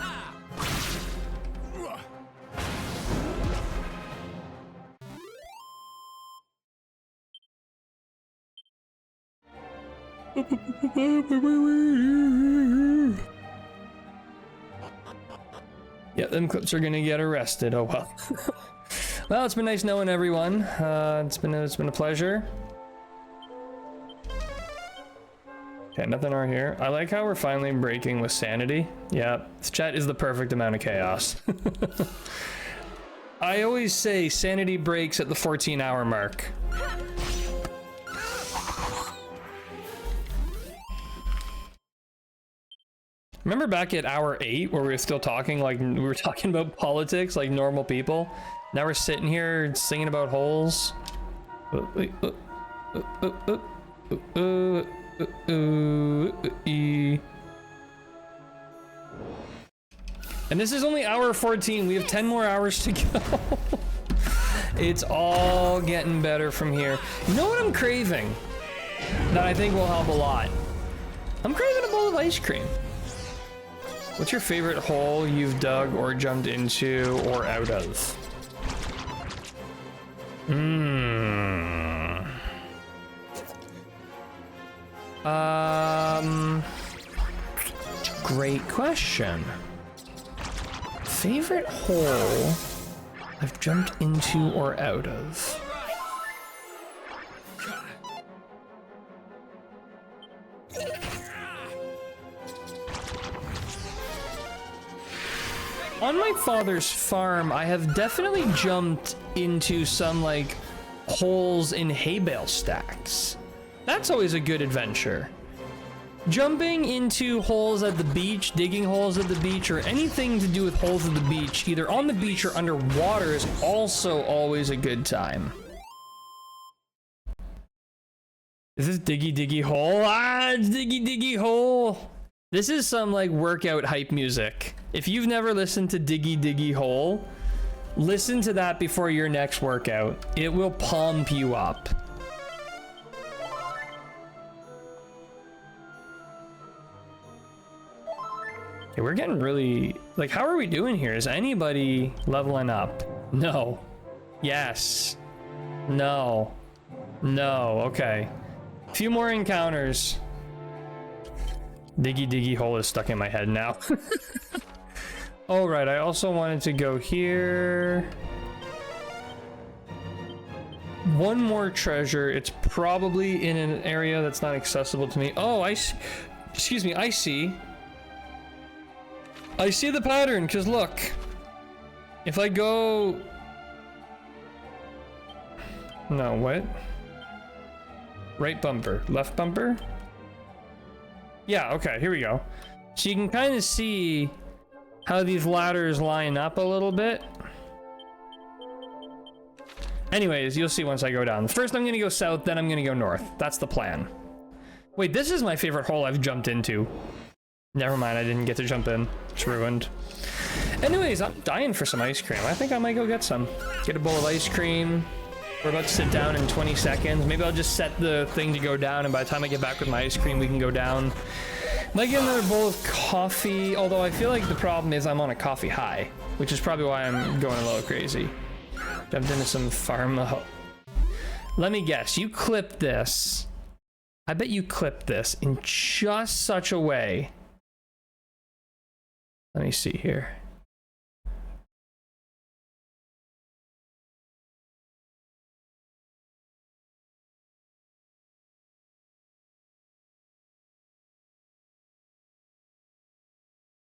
Yeah, them clips are gonna get arrested. Oh well. Well, it's been nice knowing everyone. It's been a pleasure. Okay, nothing over here. I like how we're finally breaking with sanity. Yeah, this chat is the perfect amount of chaos. I always say sanity breaks at the 14-hour mark. Remember back at hour 8 where we were still talking like we were talking about politics like normal people? Now we're sitting here singing about holes. And this is only hour 14. We have 10 more hours to go. It's all getting better from here. You know what I'm craving? That I think will help a lot. I'm craving a bowl of ice cream. What's your favorite hole you've dug or jumped into or out of? Great question. Favorite hole I've jumped into or out of? On my father's farm, I have definitely jumped into some like holes in hay bale stacks. That's always a good adventure. Jumping into holes at the beach, digging holes at the beach, or anything to do with holes at the beach, either on the beach or underwater, is also always a good time. Is this Diggy Diggy Hole? Ah, it's Diggy Diggy Hole. This is some like workout hype music. If you've never listened to Diggy Diggy Hole, listen to that before your next workout. It will pump you up. Okay, we're getting really, like, how are we doing here? Is anybody leveling up? No. Yes. No. No. Okay. A few more encounters. Diggy Diggy Hole is stuck in my head now. All right, I also wanted to go here. One more treasure. It's probably in an area that's not accessible to me. Oh, excuse me, I see. I see the pattern, because look. If I go... No, what? Right bumper, left bumper? Yeah, okay, here we go. So you can kind of see how these ladders line up a little bit. Anyways, you'll see once I go down. First I'm gonna go south, then I'm gonna go north. That's the plan. Wait, this is my favorite hole I've jumped into. Never mind, I didn't get to jump in. It's ruined. Anyways, I'm dying for some ice cream. I think I might go get some. Get a bowl of ice cream. We're about to sit down in 20 seconds. Maybe I'll just set the thing to go down, and by the time I get back with my ice cream, we can go down. Might get another bowl of coffee, although I feel like the problem is I'm on a coffee high, which is probably why I'm going a little crazy. Jumped into some pharma. Let me guess, you clipped this. I bet you clipped this in just such a way. Let me see here.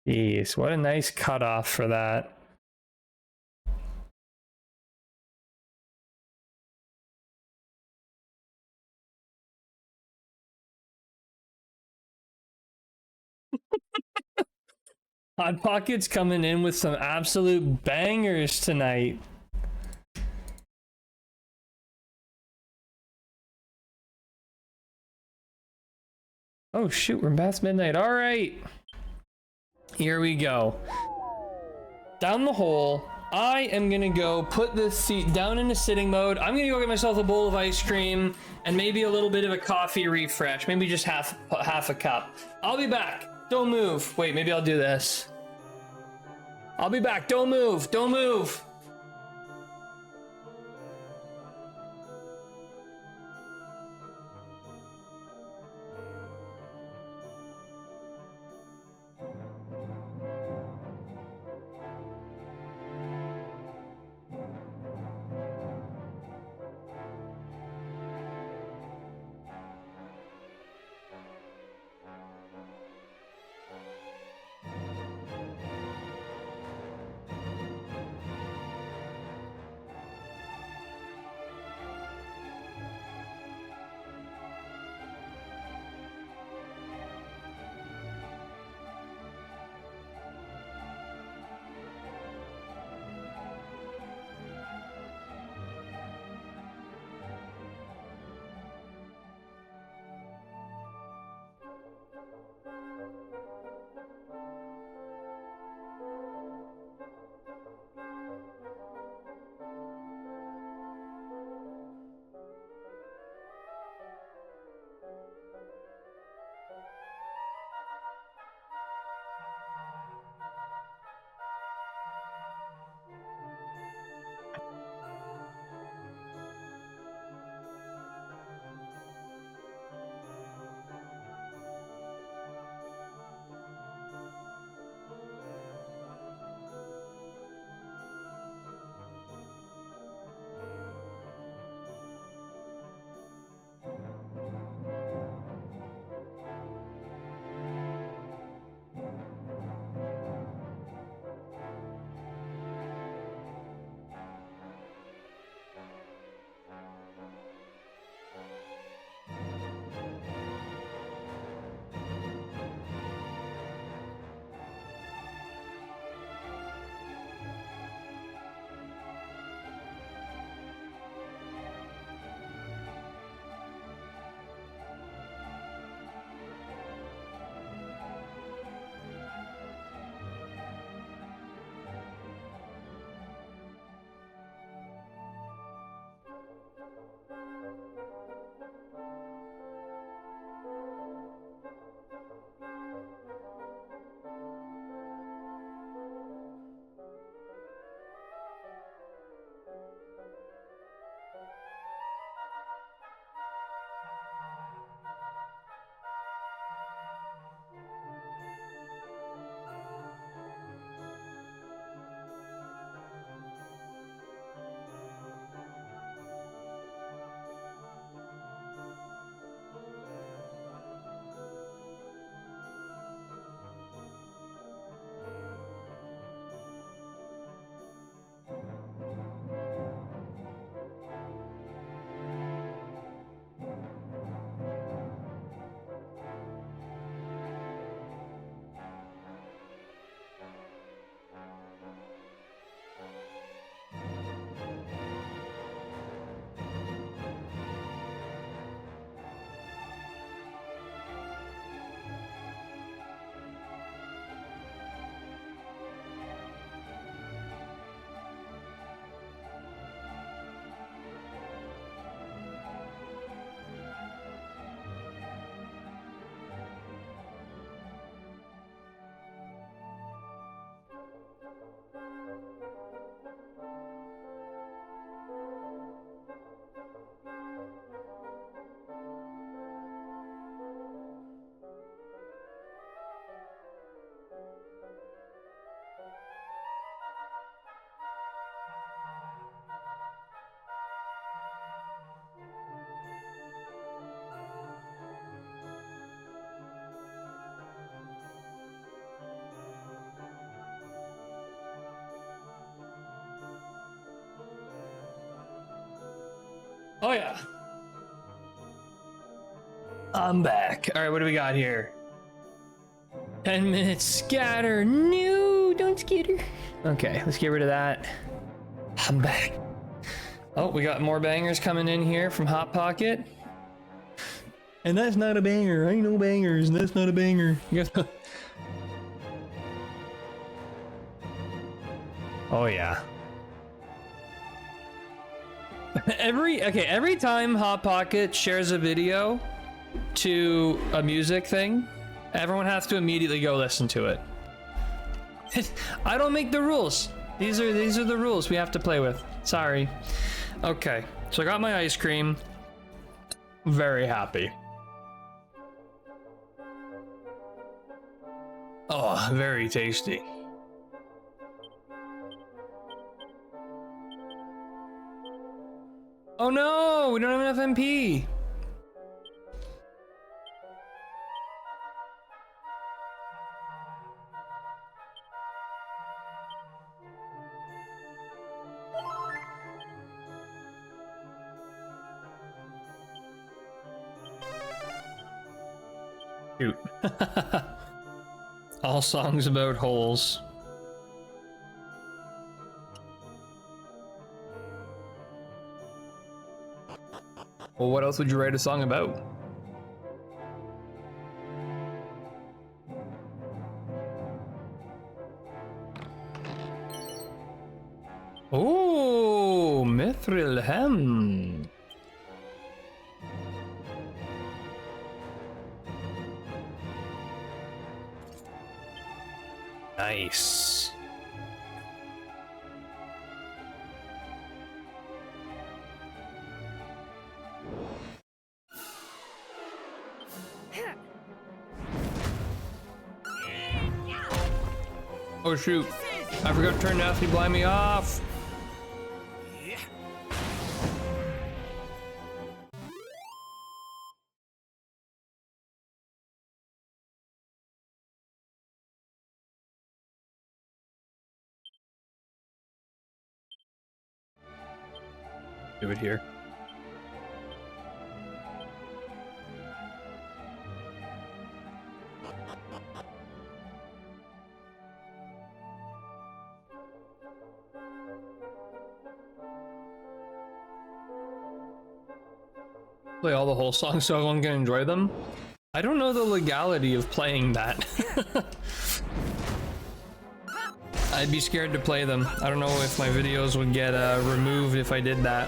Jeez, what a nice cutoff for that. Hot Pocket's coming in with some absolute bangers tonight. Oh shoot, we're past midnight. All right. Here we go. Down the hole. I am gonna go put this seat down into sitting mode. I'm gonna go get myself a bowl of ice cream and maybe a little bit of a coffee refresh. Maybe just half a cup. I'll be back. Don't move. Wait, maybe I'll do this. I'll be back. Don't move. Don't move. Oh yeah. I'm back. All right, what do we got here? 10 minutes scatter. No, don't scatter. Okay, let's get rid of that. I'm back. Oh, we got more bangers coming in here from Hot Pocket. And that's not a banger. I ain't no bangers, and that's not a banger. Oh yeah. Every time Hot Pocket shares a video to a music thing, everyone has to immediately go listen to it. I don't make the rules. These are the rules we have to play with. Sorry. Okay, so I got my ice cream. Very happy. Oh, very tasty. Oh no, we don't have enough MP. Shoot. All songs about holes. Well, what else would you write a song about? Oh, Mithril Hem. Nice. Oh shoot, I forgot to turn Nasty Blimey off. Do it here. Play all the whole songs so everyone can enjoy them. I don't know the legality of playing that. I'd be scared to play them. I don't know if my videos would get removed if I did that.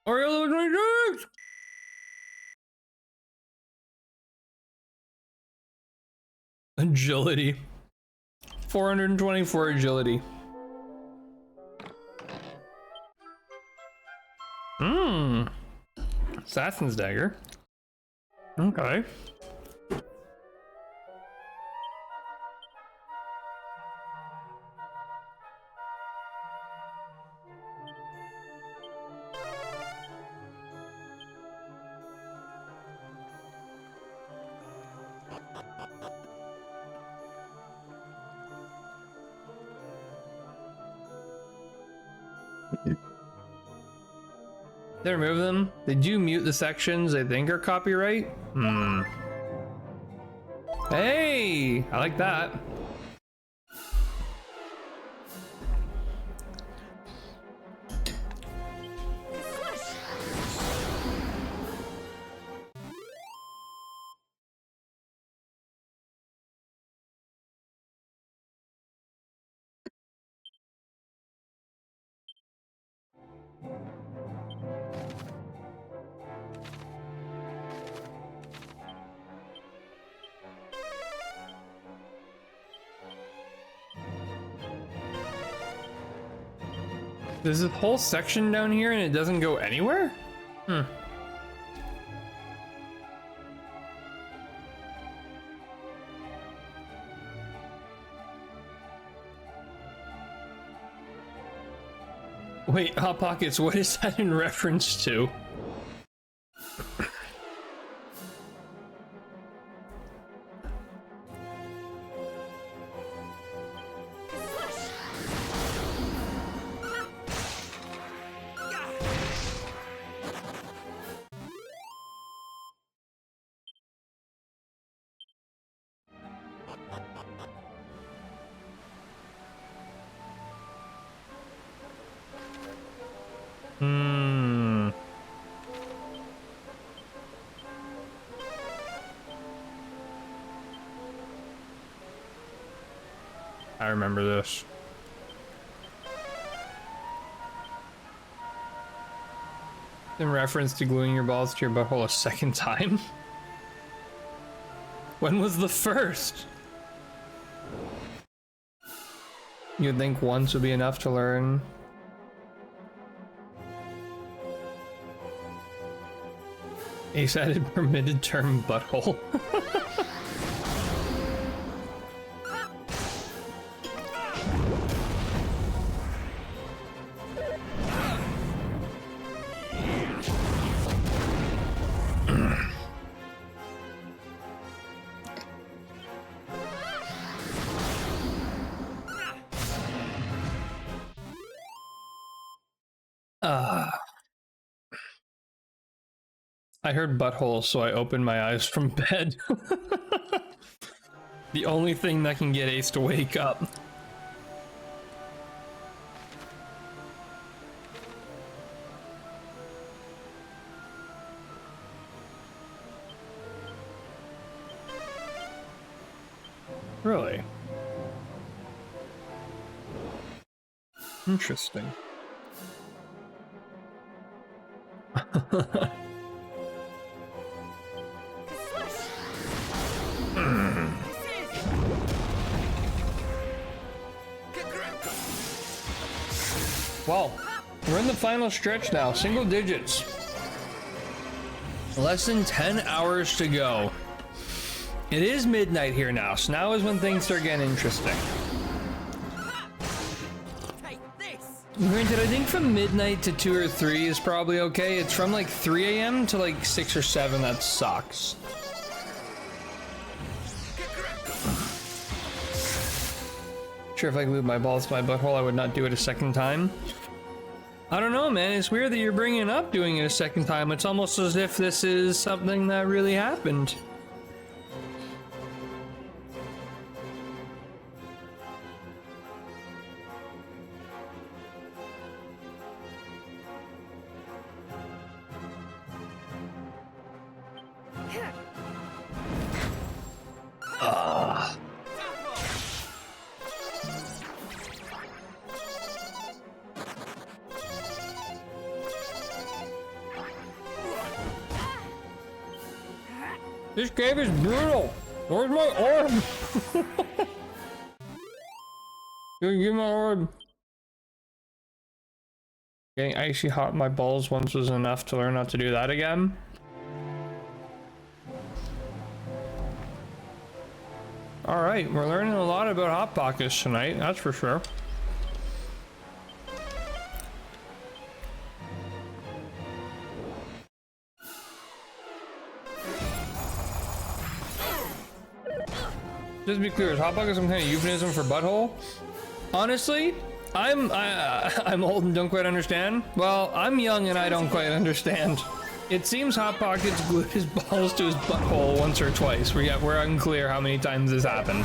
Oreo 26! Agility. 424 agility. Assassin's Dagger. Okay. They remove them. They do mute the sections they think are copyright. Hey, I like that. There's a whole section down here and it doesn't go anywhere? Wait, Hot Pockets, what is that in reference to? Hmm. I remember this. In reference to gluing your balls to your butthole a second time? When was the first? You'd think once would be enough to learn. Ace added permitted term butthole. I heard butthole, so I opened my eyes from bed. The only thing that can get Ace to wake up. Really? Interesting. Well, we're in the final stretch now, single digits. Less than 10 hours to go. It is midnight here now, so now is when things start getting interesting. Granted, I think from midnight to 2 or 3 is probably okay. It's from like 3 a.m. to like 6 or 7 that sucks. Sure, if I glued my balls to my butthole, I would not do it a second time. I don't know, man. It's weird that you're bringing up doing it a second time. It's almost as if this is something that really happened. This game is brutal. Where's my orb? Give me my orb. Getting icy hot in my balls once was enough to learn not to do that again. Alright, we're learning a lot about Hot Pockets tonight, that's for sure. Just to be clear, is Hot Pocket some kind of euphemism for butthole? Honestly, I'm old and don't quite understand. Well, I'm young and I don't quite understand. It seems Hot Pockets glued his balls to his butthole once or twice. We're unclear how many times this happened.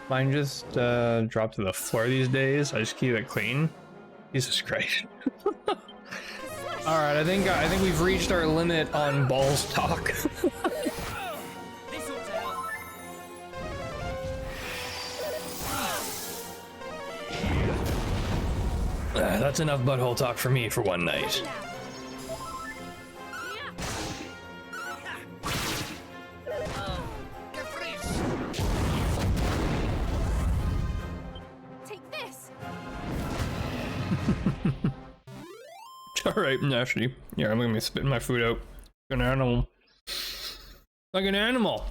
Mine just dropped to the floor these days. I just keep it clean. Jesus Christ. All right, I think we've reached our limit on balls talk. This ought to help. That's enough butthole talk for me for one night. Take this. All right, nasty. Yeah, I'm gonna be spitting my food out. Like an animal. Like an animal.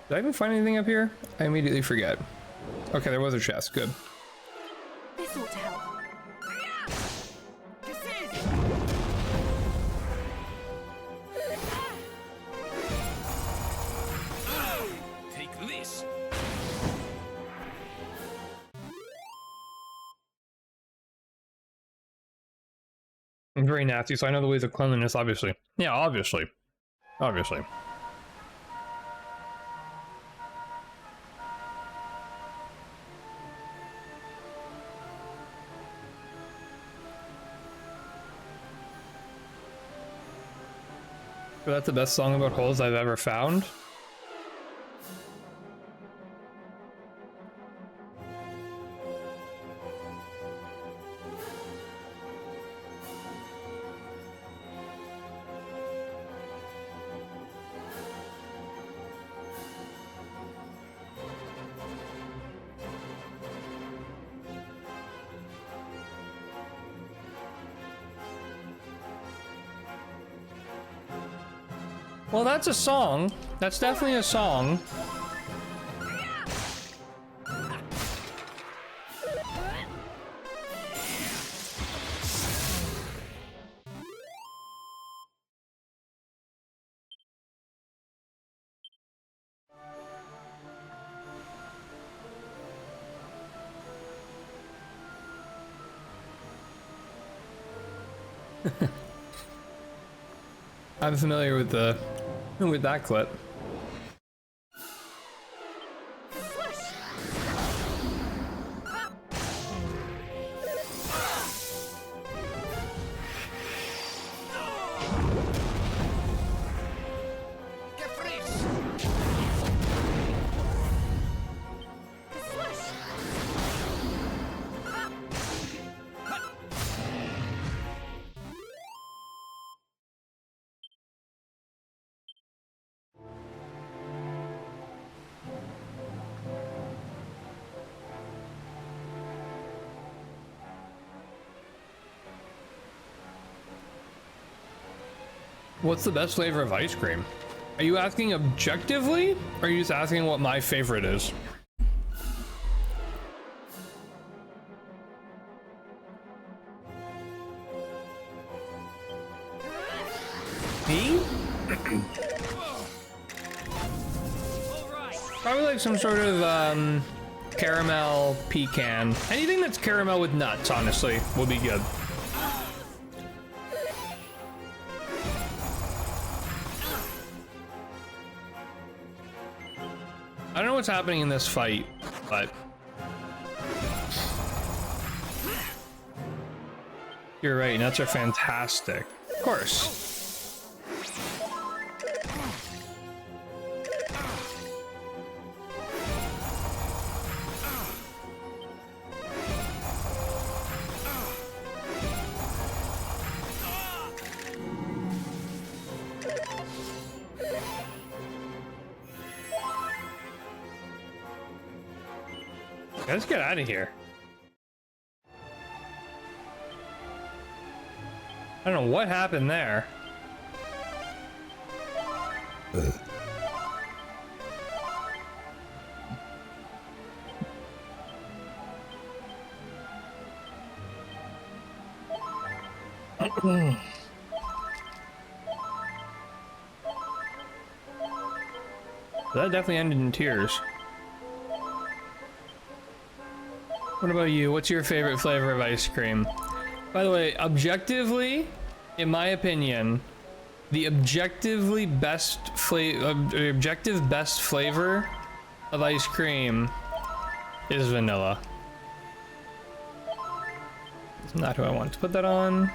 Did I even find anything up here? I immediately forget. Okay, there was a chest. Good. This ought to help. Take this. I'm very nasty, so I know the ways of cleanliness, obviously. Yeah, obviously. Obviously. So that's the best song about holes I've ever found. Well, that's a song. That's definitely a song. I'm familiar with that clip. What's the best flavor of ice cream? Are you asking objectively, or are you just asking what my favorite is? Me? Probably like some sort of caramel pecan. Anything that's caramel with nuts, honestly, will be good. I don't know what's happening in this fight, but you're right, nuts are fantastic. Of course. Let's get out of here. I don't know what happened there. That definitely ended in tears. What about you? What's your favorite flavor of ice cream? By the way, objectively, in my opinion, The objective best flavor of ice cream is vanilla. It's not who I want to put that on.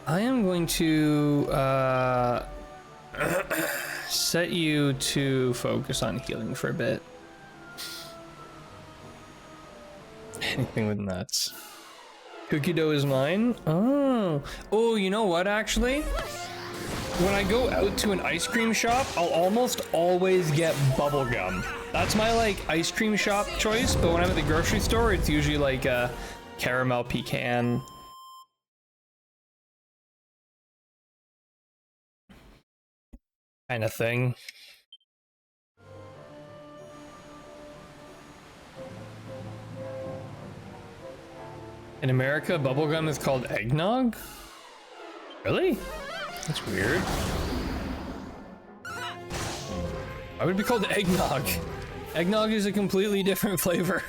I am going to set you to focus on healing for a bit. Anything with nuts. Cookie dough is mine. Oh, you know what, actually? When I go out to an ice cream shop, I'll almost always get bubble gum. That's my, like, ice cream shop choice, but when I'm at the grocery store, it's usually like a caramel pecan. Kind of thing. In America, bubblegum is called eggnog? Really? That's weird. Why would it be called eggnog? Eggnog is a completely different flavor.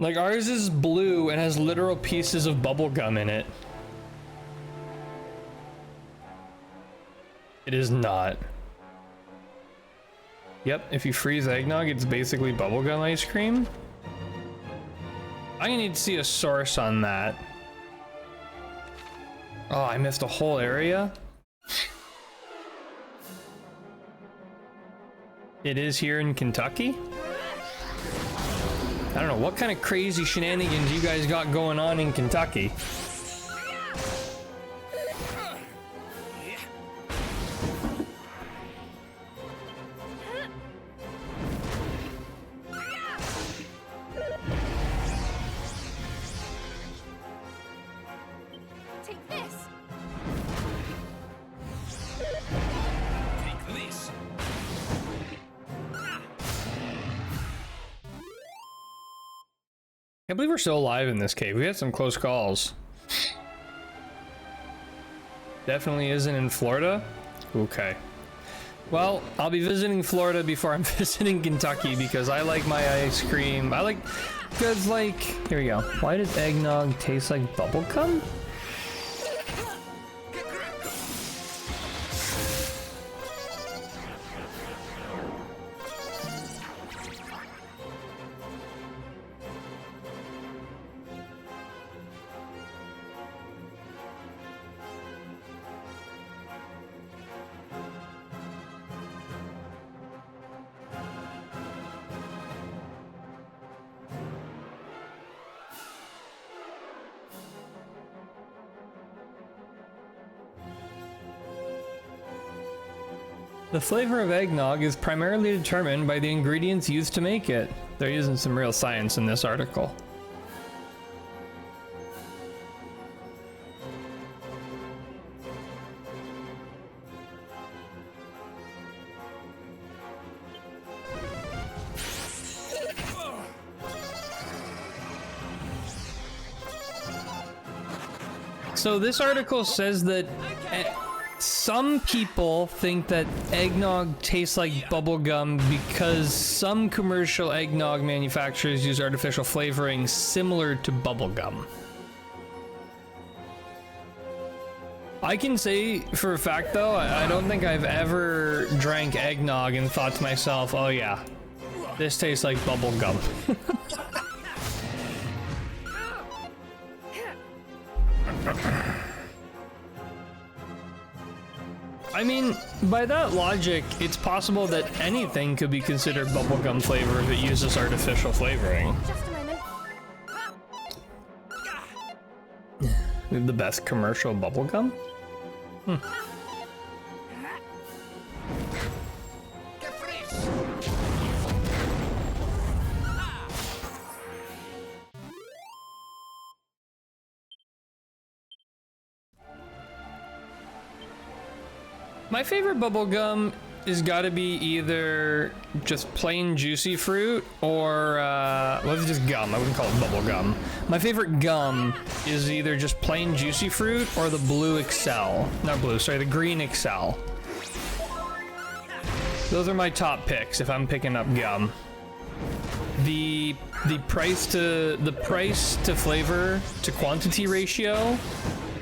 Like, ours is blue and has literal pieces of bubblegum in it. It is not. Yep, if you freeze eggnog, it's basically bubblegum ice cream. I'm gonna need to see a source on that. Oh, I missed a whole area? It is here in Kentucky? I don't know, what kind of crazy shenanigans you guys got going on in Kentucky? Take this. Take this. I can't believe we're still alive in this cave. We had some close calls. Definitely isn't in Florida? Okay. Well, I'll be visiting Florida before I'm visiting Kentucky because I like my ice cream. Because, like, here we go. Why does eggnog taste like bubblegum? The flavor of eggnog is primarily determined by the ingredients used to make it. They're using some real science in this article. So this article says that some people think that eggnog tastes like bubblegum because some commercial eggnog manufacturers use artificial flavoring similar to bubblegum. I can say for a fact though, I don't think I've ever drank eggnog and thought to myself, oh yeah, this tastes like bubblegum. I mean, by that logic, it's possible that anything could be considered bubblegum flavor if it uses artificial flavoring. Just a moment. We have the best commercial bubblegum? Get fresh. My favorite bubblegum is gotta be either just plain juicy fruit or, well, it's just gum. I wouldn't call it bubblegum. My favorite gum is either just plain juicy fruit or the blue Excel. Not blue, sorry, the green Excel. Those are my top picks if I'm picking up gum. the price to flavor to quantity ratio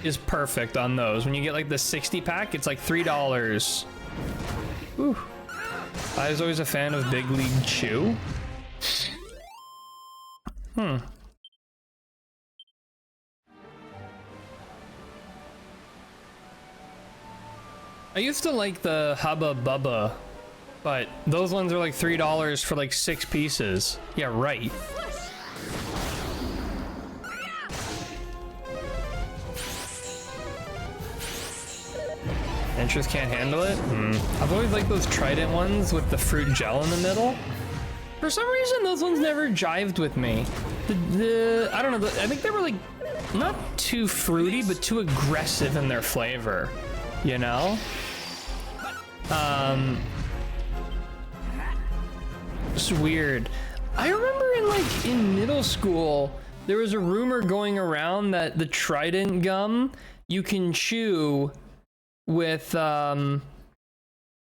is perfect on those. When you get like the 60 pack, it's like $3. Whew. I was always a fan of Big League Chew. I used to like the Hubba Bubba, but those ones are like $3 for like 6 pieces. Yeah, right. Interest can't handle it? I've always liked those Trident ones with the fruit gel in the middle. For some reason, those ones never jived with me. I don't know, I think they were like, not too fruity, but too aggressive in their flavor, you know? It's weird. I remember in middle school, there was a rumor going around that the Trident gum you can chew with what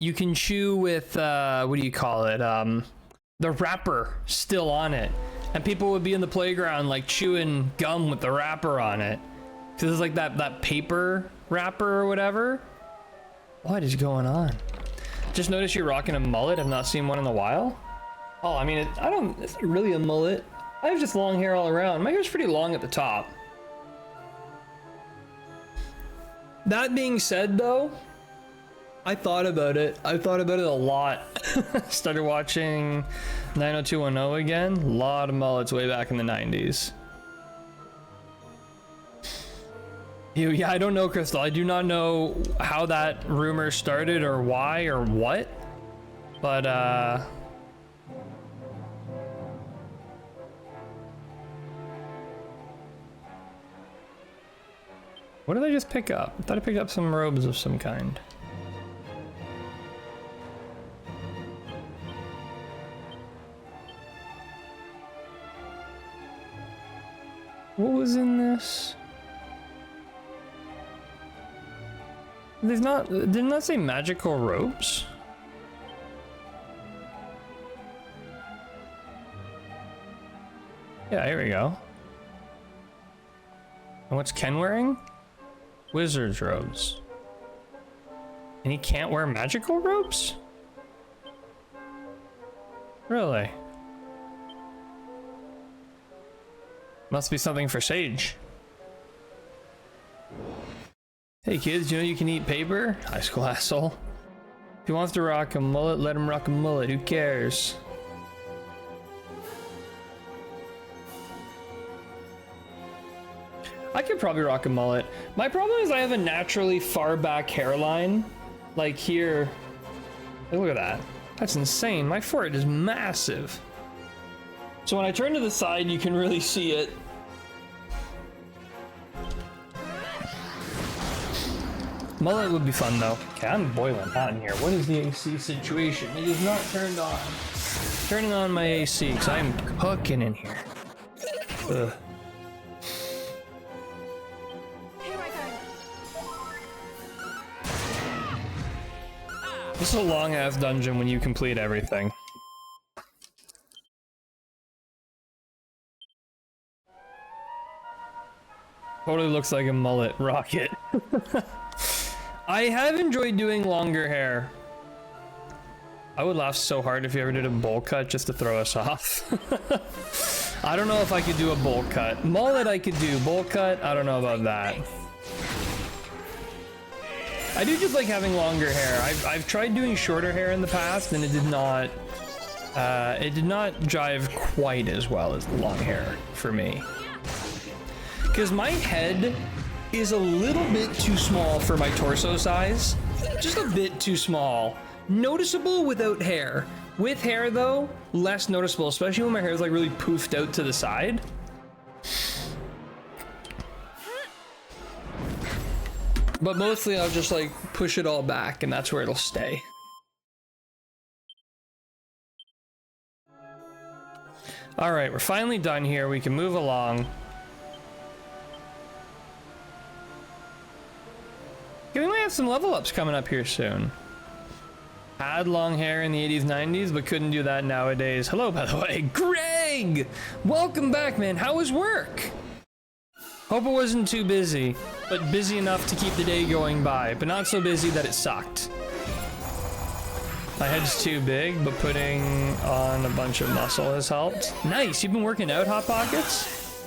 do you call it? The wrapper still on it. And people would be in the playground like chewing gum with the wrapper on it. Cause it's like that paper wrapper or whatever. What is going on? Just noticed you're rocking a mullet. I've not seen one in a while. Oh, I mean, it's not really a mullet. I have just long hair all around. My hair's pretty long at the top. That being said, though, I thought about it. I thought about it a lot. Started watching 90210 again. A lot of mullets way back in the 90s. Yeah, I don't know, Crystal. I do not know how that rumor started or why or what. But, what did I just pick up? I thought I picked up some robes of some kind. What was in this? Didn't that say magical robes? Yeah, here we go. And what's Ken wearing? Wizard's robes. And he can't wear magical robes? Really? Must be something for Sage. Hey kids, you know you can eat paper? High school asshole. If he wants to rock a mullet, let him rock a mullet. Who cares? I could probably rock a mullet. My problem is I have a naturally far back hairline. Like here. Look at that. That's insane. My forehead is massive. So when I turn to the side, you can really see it. Mullet would be fun though. Okay, I'm boiling hot in here. What is the AC situation? It is not turned on. Turning on my AC because I'm cooking in here. Ugh. Here I go. This is a long ass dungeon when you complete everything. Totally looks like a mullet rocket. I have enjoyed doing longer hair. I would laugh so hard if you ever did a bowl cut just to throw us off. I don't know if I could do a bowl cut. Mullet I could do, bowl cut, I don't know about that. I do just like having longer hair. I've tried doing shorter hair in the past and it did not jive quite as well as the long hair for me. Because my head is a little bit too small for my torso size. Just a bit too small. Noticeable without hair. With hair though, less noticeable, especially when my hair is like really poofed out to the side. But mostly I'll just like push it all back and that's where it'll stay. All right, we're finally done here. We can move along. We might have some level ups coming up here soon. Had long hair in the 80s, 90s, but couldn't do that nowadays. Hello, by the way. Greg! Greg! Welcome back, man. How was work? Hope it wasn't too busy, but busy enough to keep the day going by, but not so busy that it sucked. My head's too big, but putting on a bunch of muscle has helped. Nice, you've been working out, Hot Pockets?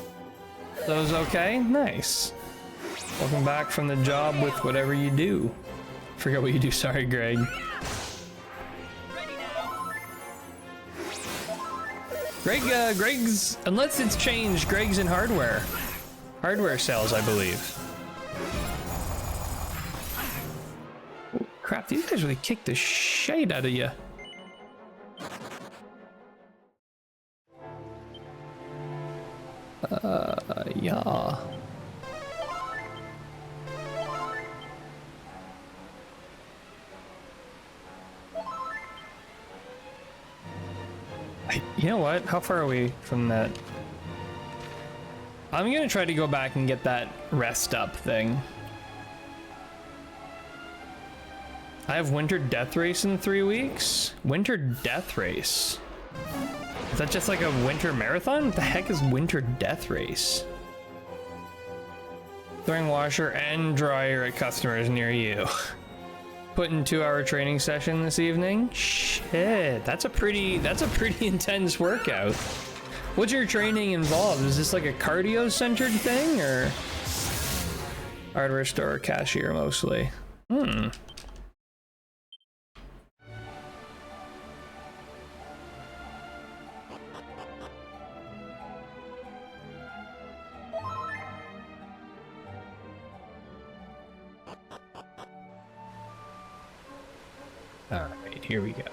Those okay? Nice. Welcome back from the job with whatever you do. Forget what you do, sorry, Greg. Greg's, unless it's changed, Greg's in hardware. Hardware sales, I believe. Oh, crap, these guys really kicked the shit out of you. Yeah. You know what? How far are we from that? I'm gonna try to go back and get that rest up thing. I have Winter Death Race in 3 weeks? Winter Death Race? Is that just like a winter marathon? What the heck is Winter Death Race? Throwing washer and dryer at customers near you. Putting 2-hour training session this evening? Shit, that's a pretty intense workout. What's your training involved? Is this like a cardio centered thing or hardware store cashier mostly? All right, here we go.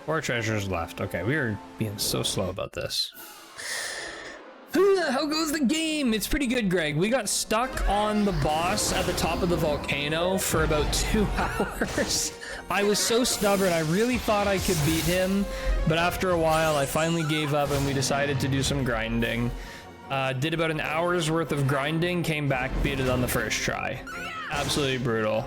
Four treasures left. Okay, we are being so slow about this. How goes the game? It's pretty good, Greg. We got stuck on the boss at the top of the volcano for about 2 hours. I was so stubborn. I really thought I could beat him, but after a while, I finally gave up and we decided to do some grinding. Did about an hour's worth of grinding, came back, beat it on the first try. Absolutely brutal.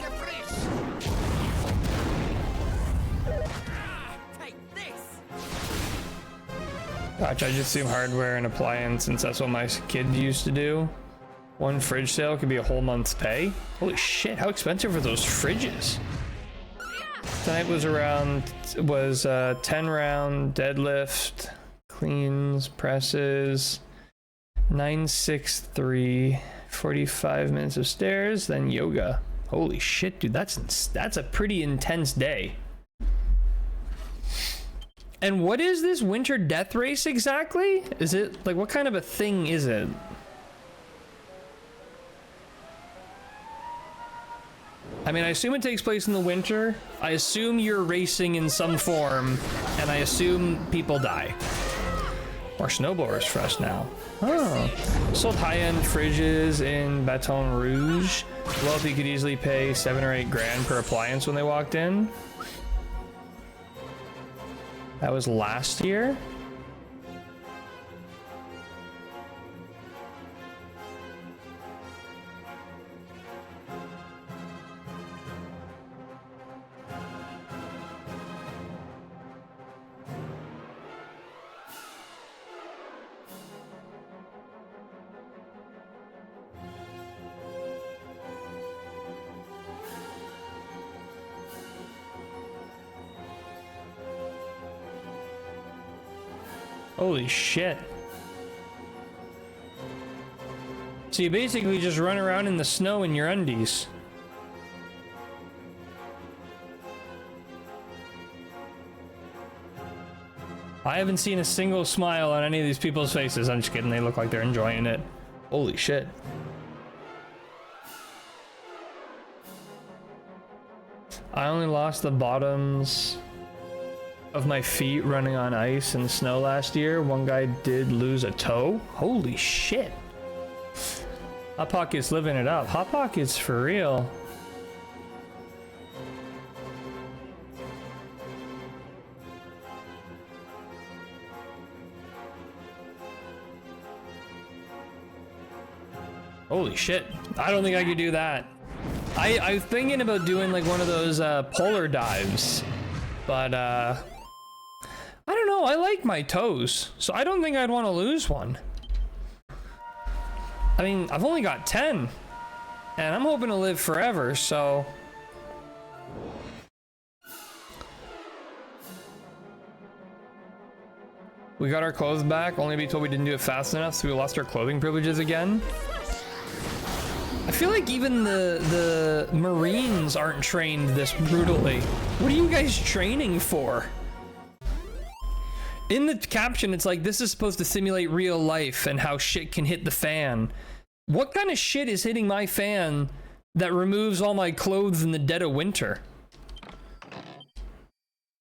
Gosh, I just assume hardware and appliance since that's what my kids used to do. One fridge sale could be a whole month's pay. Holy shit, how expensive are those fridges? Tonight was 10 round deadlift, cleans, presses, 963, 45 minutes of stairs, then yoga. Holy shit, dude, that's a pretty intense day. And what is this Winter Death Race exactly? Is it, like, what kind of a thing is it? I mean, I assume it takes place in the winter. I assume you're racing in some form, and I assume people die. More snowblowers for us now. Oh. Sold high-end fridges in Baton Rouge. Wealthy could easily pay 7 or 8 grand per appliance when they walked in. That was last year. Holy shit. So you basically just run around in the snow in your undies. I haven't seen a single smile on any of these people's faces. I'm just kidding, they look like they're enjoying it. Holy shit. I only lost the bottoms of my feet running on ice and snow last year. One guy did lose a toe. Holy shit. Hot Pocket's living it up. Hot Pocket's for real. Holy shit. I don't think I could do that. I was thinking about doing like one of those polar dives. But I don't know, I like my toes, so I don't think I'd want to lose one. I mean, I've only got 10, and I'm hoping to live forever, so... We got our clothes back, only to be told we didn't do it fast enough, so we lost our clothing privileges again. I feel like even the Marines aren't trained this brutally. What are you guys training for? In the caption, it's like, this is supposed to simulate real life and how shit can hit the fan. What kind of shit is hitting my fan that removes all my clothes in the dead of winter?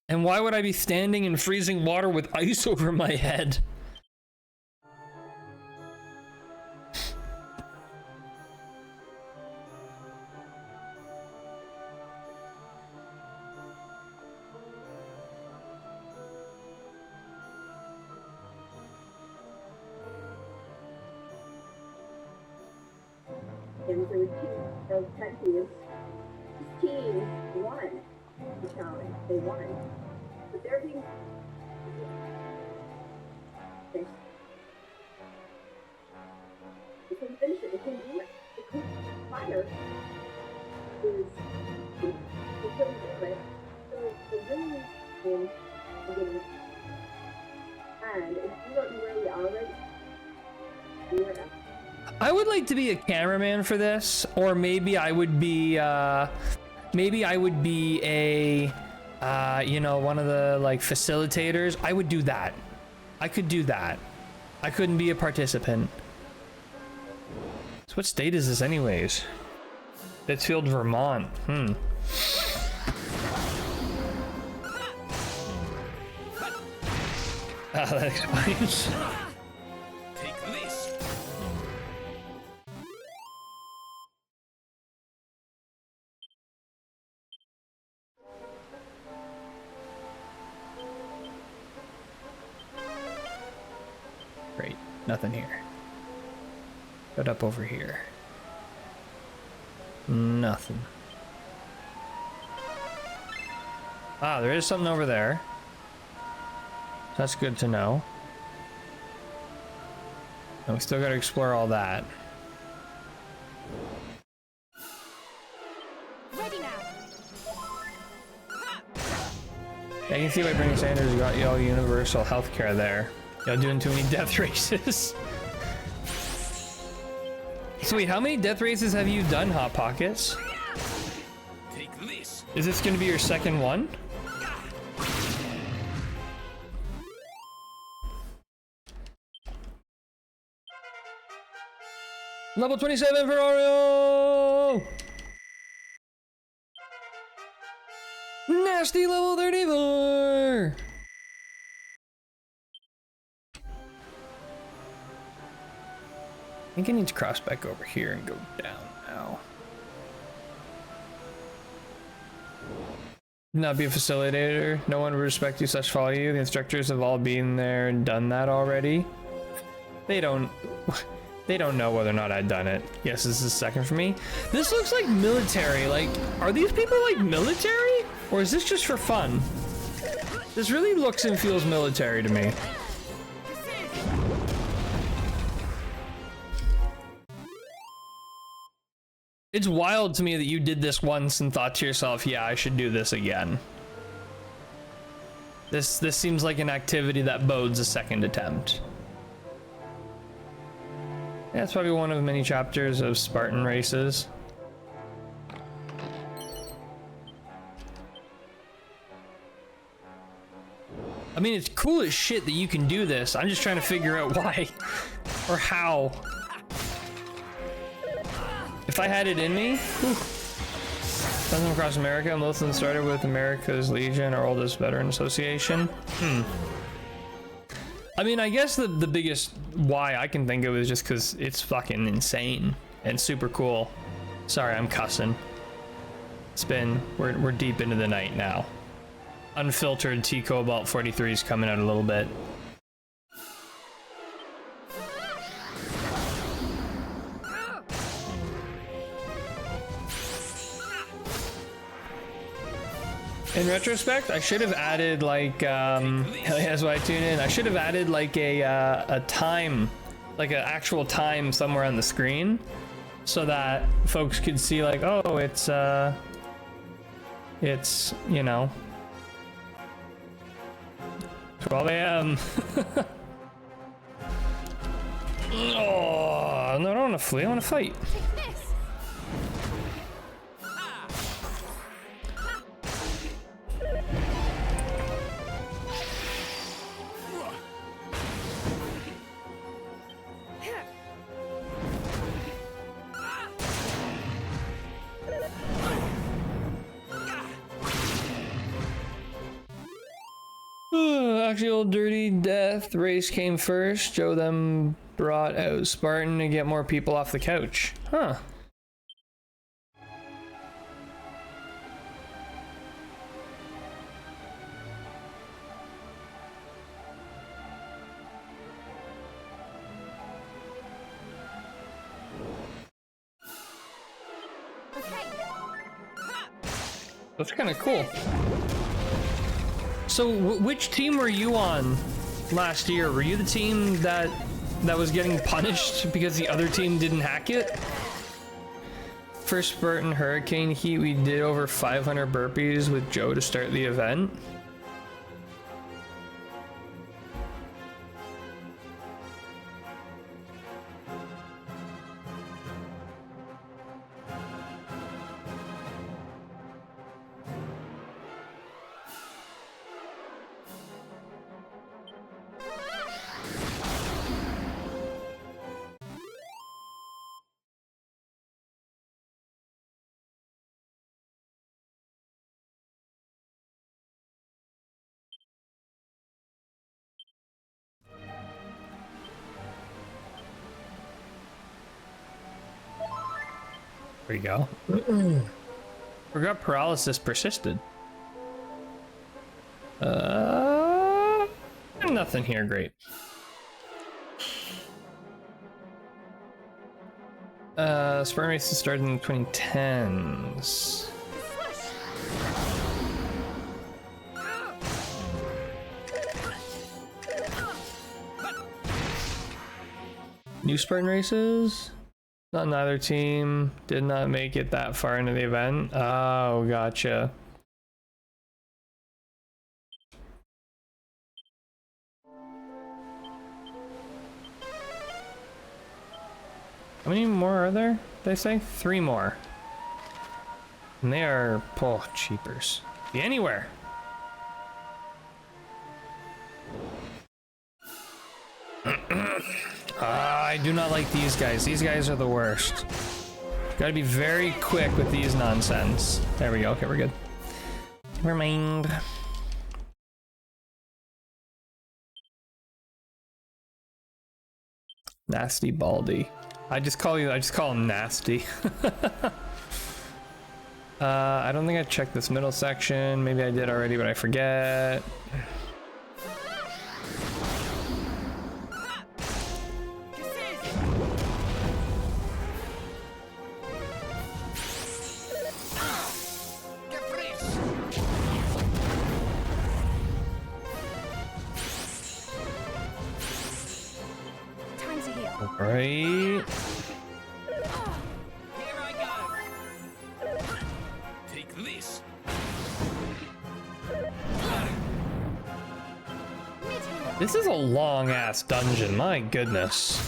And why would I be standing in freezing water with ice over my head? There was a repeat of Texas. His team won the challenge. They won. But they're being... They couldn't finish it. They couldn't do it. They couldn't fire. They couldn't do it. So they really came again. And if you don't know where we are already, we are at. I would like to be a cameraman for this, or maybe I would be, a, you know, one of the, like, facilitators. I would do that. I could do that. I couldn't be a participant. So what state is this anyways? Pittsfield, Vermont. That explains. Take this. Great, nothing here. Got up over here. Nothing. Ah, there is something over there. That's good to know. And we still gotta explore all that. Ready now. I can see why Bernie Sanders got y'all universal healthcare there. Y'all doing too many death races. So wait, how many death races have you done, Hot Pockets? Take this. Is this gonna be your second one? Level 27 for Oreo! Nasty level 34! I think I need to cross back over here and go down now. Not be a facilitator. No one would respect you / follow you. The instructors have all been there and done that already. They don't know whether or not I'd done it. Yes, this is second for me. This looks like military. Like, are these people like military? Or is this just for fun? This really looks and feels military to me. It's wild to me that you did this once and thought to yourself, yeah, I should do this again. This seems like an activity that bodes a second attempt. Yeah, it's probably one of many chapters of Spartan races. I mean, it's cool as shit that you can do this. I'm just trying to figure out why or how. If I had it in me, send them across America. Most of them started with America's Legion, our oldest veteran association. I mean, I guess the biggest why I can think of is just because it's fucking insane and super cool. Sorry, I'm cussing. It's been, we're deep into the night now. Unfiltered T Cobalt 43 is coming out a little bit. In retrospect, I should have added like that's why I tune in. I should have added like a time, like an actual time somewhere on the screen, so that folks could see like, oh, it's you know 12 a.m. Oh, no, I don't want to flee. I want to fight. Take this. Actually, old dirty death race came first. Joe then brought out Spartan to get more people off the couch. Huh. That's kind of cool. So, which team were you on last year? Were you the team that was getting punished because the other team didn't hack it? First Spartan Hurricane Heat, we did over 500 burpees with Joe to start the event. There you go. Forgot paralysis persisted. Nothing here, great. Spartan races started in the 2010s. New Spartan races? Not neither team. Did not make it that far into the event. Oh, gotcha. How many more are there? Did they say? 3 more. And they are, oh, cheapers. Be anywhere. I do not like these guys. These guys are the worst. Gotta be very quick with these nonsense. There we go. Okay, we're good. Never mind. Nasty Baldy. I just call him Nasty. I don't think I checked this middle section. Maybe I did already, but I forget. Right. Here I go. Take this. This is a long ass dungeon, my goodness.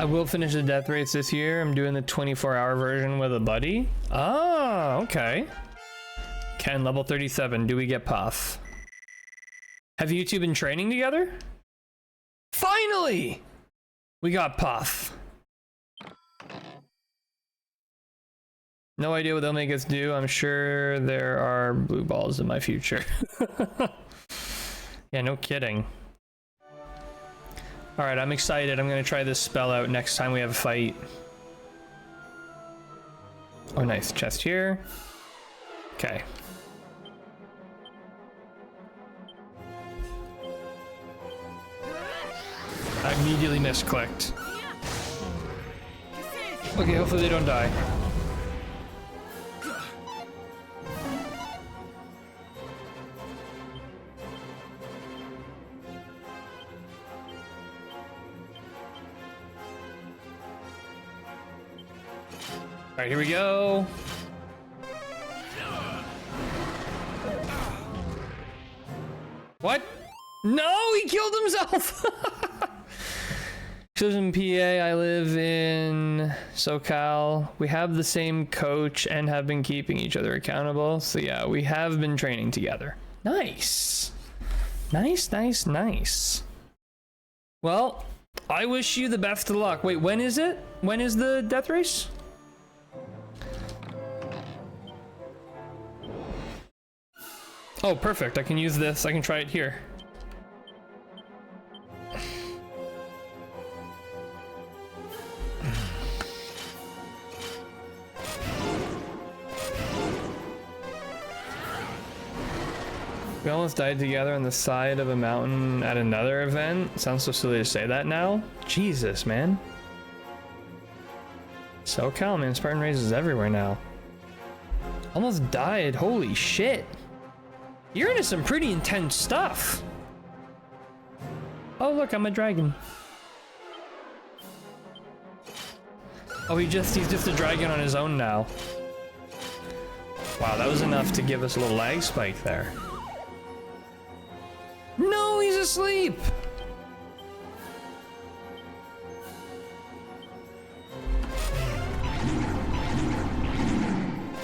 I will finish the death race this year. I'm doing the 24-hour version with a buddy. Oh, okay. Ken, level 37. Do we get Puff? Have you two been training together? Finally! We got Puff. No idea what they'll make us do. I'm sure there are blue balls in my future. Yeah, no kidding. Alright, I'm excited. I'm gonna try this spell out next time we have a fight. Oh, nice. Chest here. Okay. I immediately misclicked. Okay, hopefully they don't die. All right, here we go. What? No, he killed himself. She lives in PA, I live in SoCal. We have the same coach and have been keeping each other accountable. So yeah, we have been training together. Nice. Nice, nice, nice. Well, I wish you the best of luck. Wait, when is it? When is the death race? Oh, perfect. I can use this. I can try it here. We almost died together on the side of a mountain at another event. Sounds so silly to say that now. Jesus, man. SoCal, man. Spartan races everywhere now. Almost died. Holy shit. You're into some pretty intense stuff. Oh, look, I'm a dragon. Oh, he's just a dragon on his own now. Wow, that was enough to give us a little lag spike there. No, he's asleep.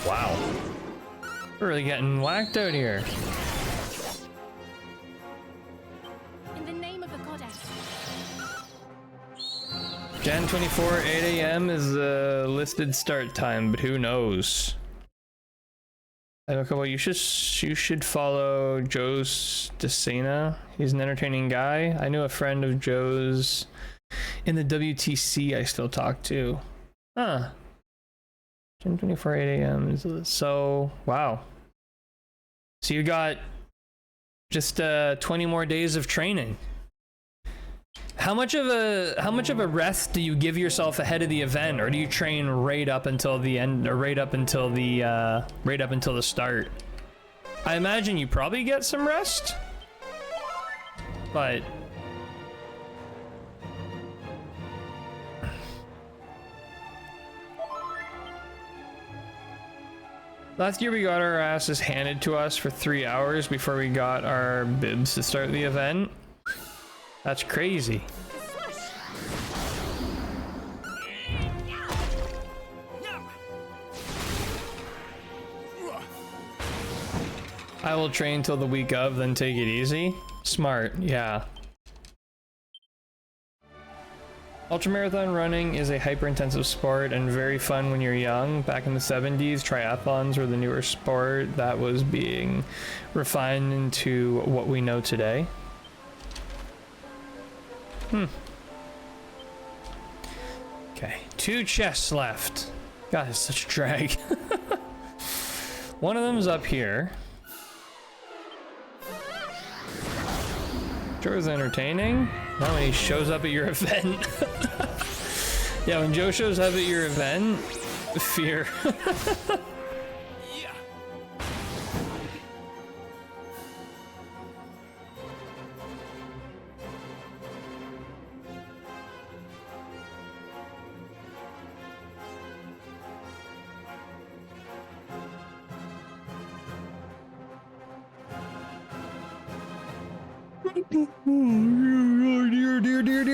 Wow. We're really getting whacked out here. In the name of the goddess. Jan 24, 8 a.m. is the listed start time, but who knows? You should follow Joe's Desena. He's an entertaining guy. I knew a friend of Joe's in the WTC I still talk to. Huh. Jan 24, 8 a.m. So, wow. So you got just 20 more days of training. How much of a rest do you give yourself ahead of the event, or do you train right up until the end, or right up until the start? I imagine you probably get some rest, but last year we got our asses handed to us for 3 hours before we got our bibs to start the event. That's crazy. I will train till the week of, then take it easy. Smart, yeah. Ultramarathon running is a hyper-intensive sport and very fun when you're young. Back in the 70s, triathlons were the newer sport that was being refined into what we know today. Okay, 2 chests left. God, it's such a drag. One of them's up here. Sure is entertaining. Not when he shows up at your event. Yeah, when Joe shows up at your event, fear.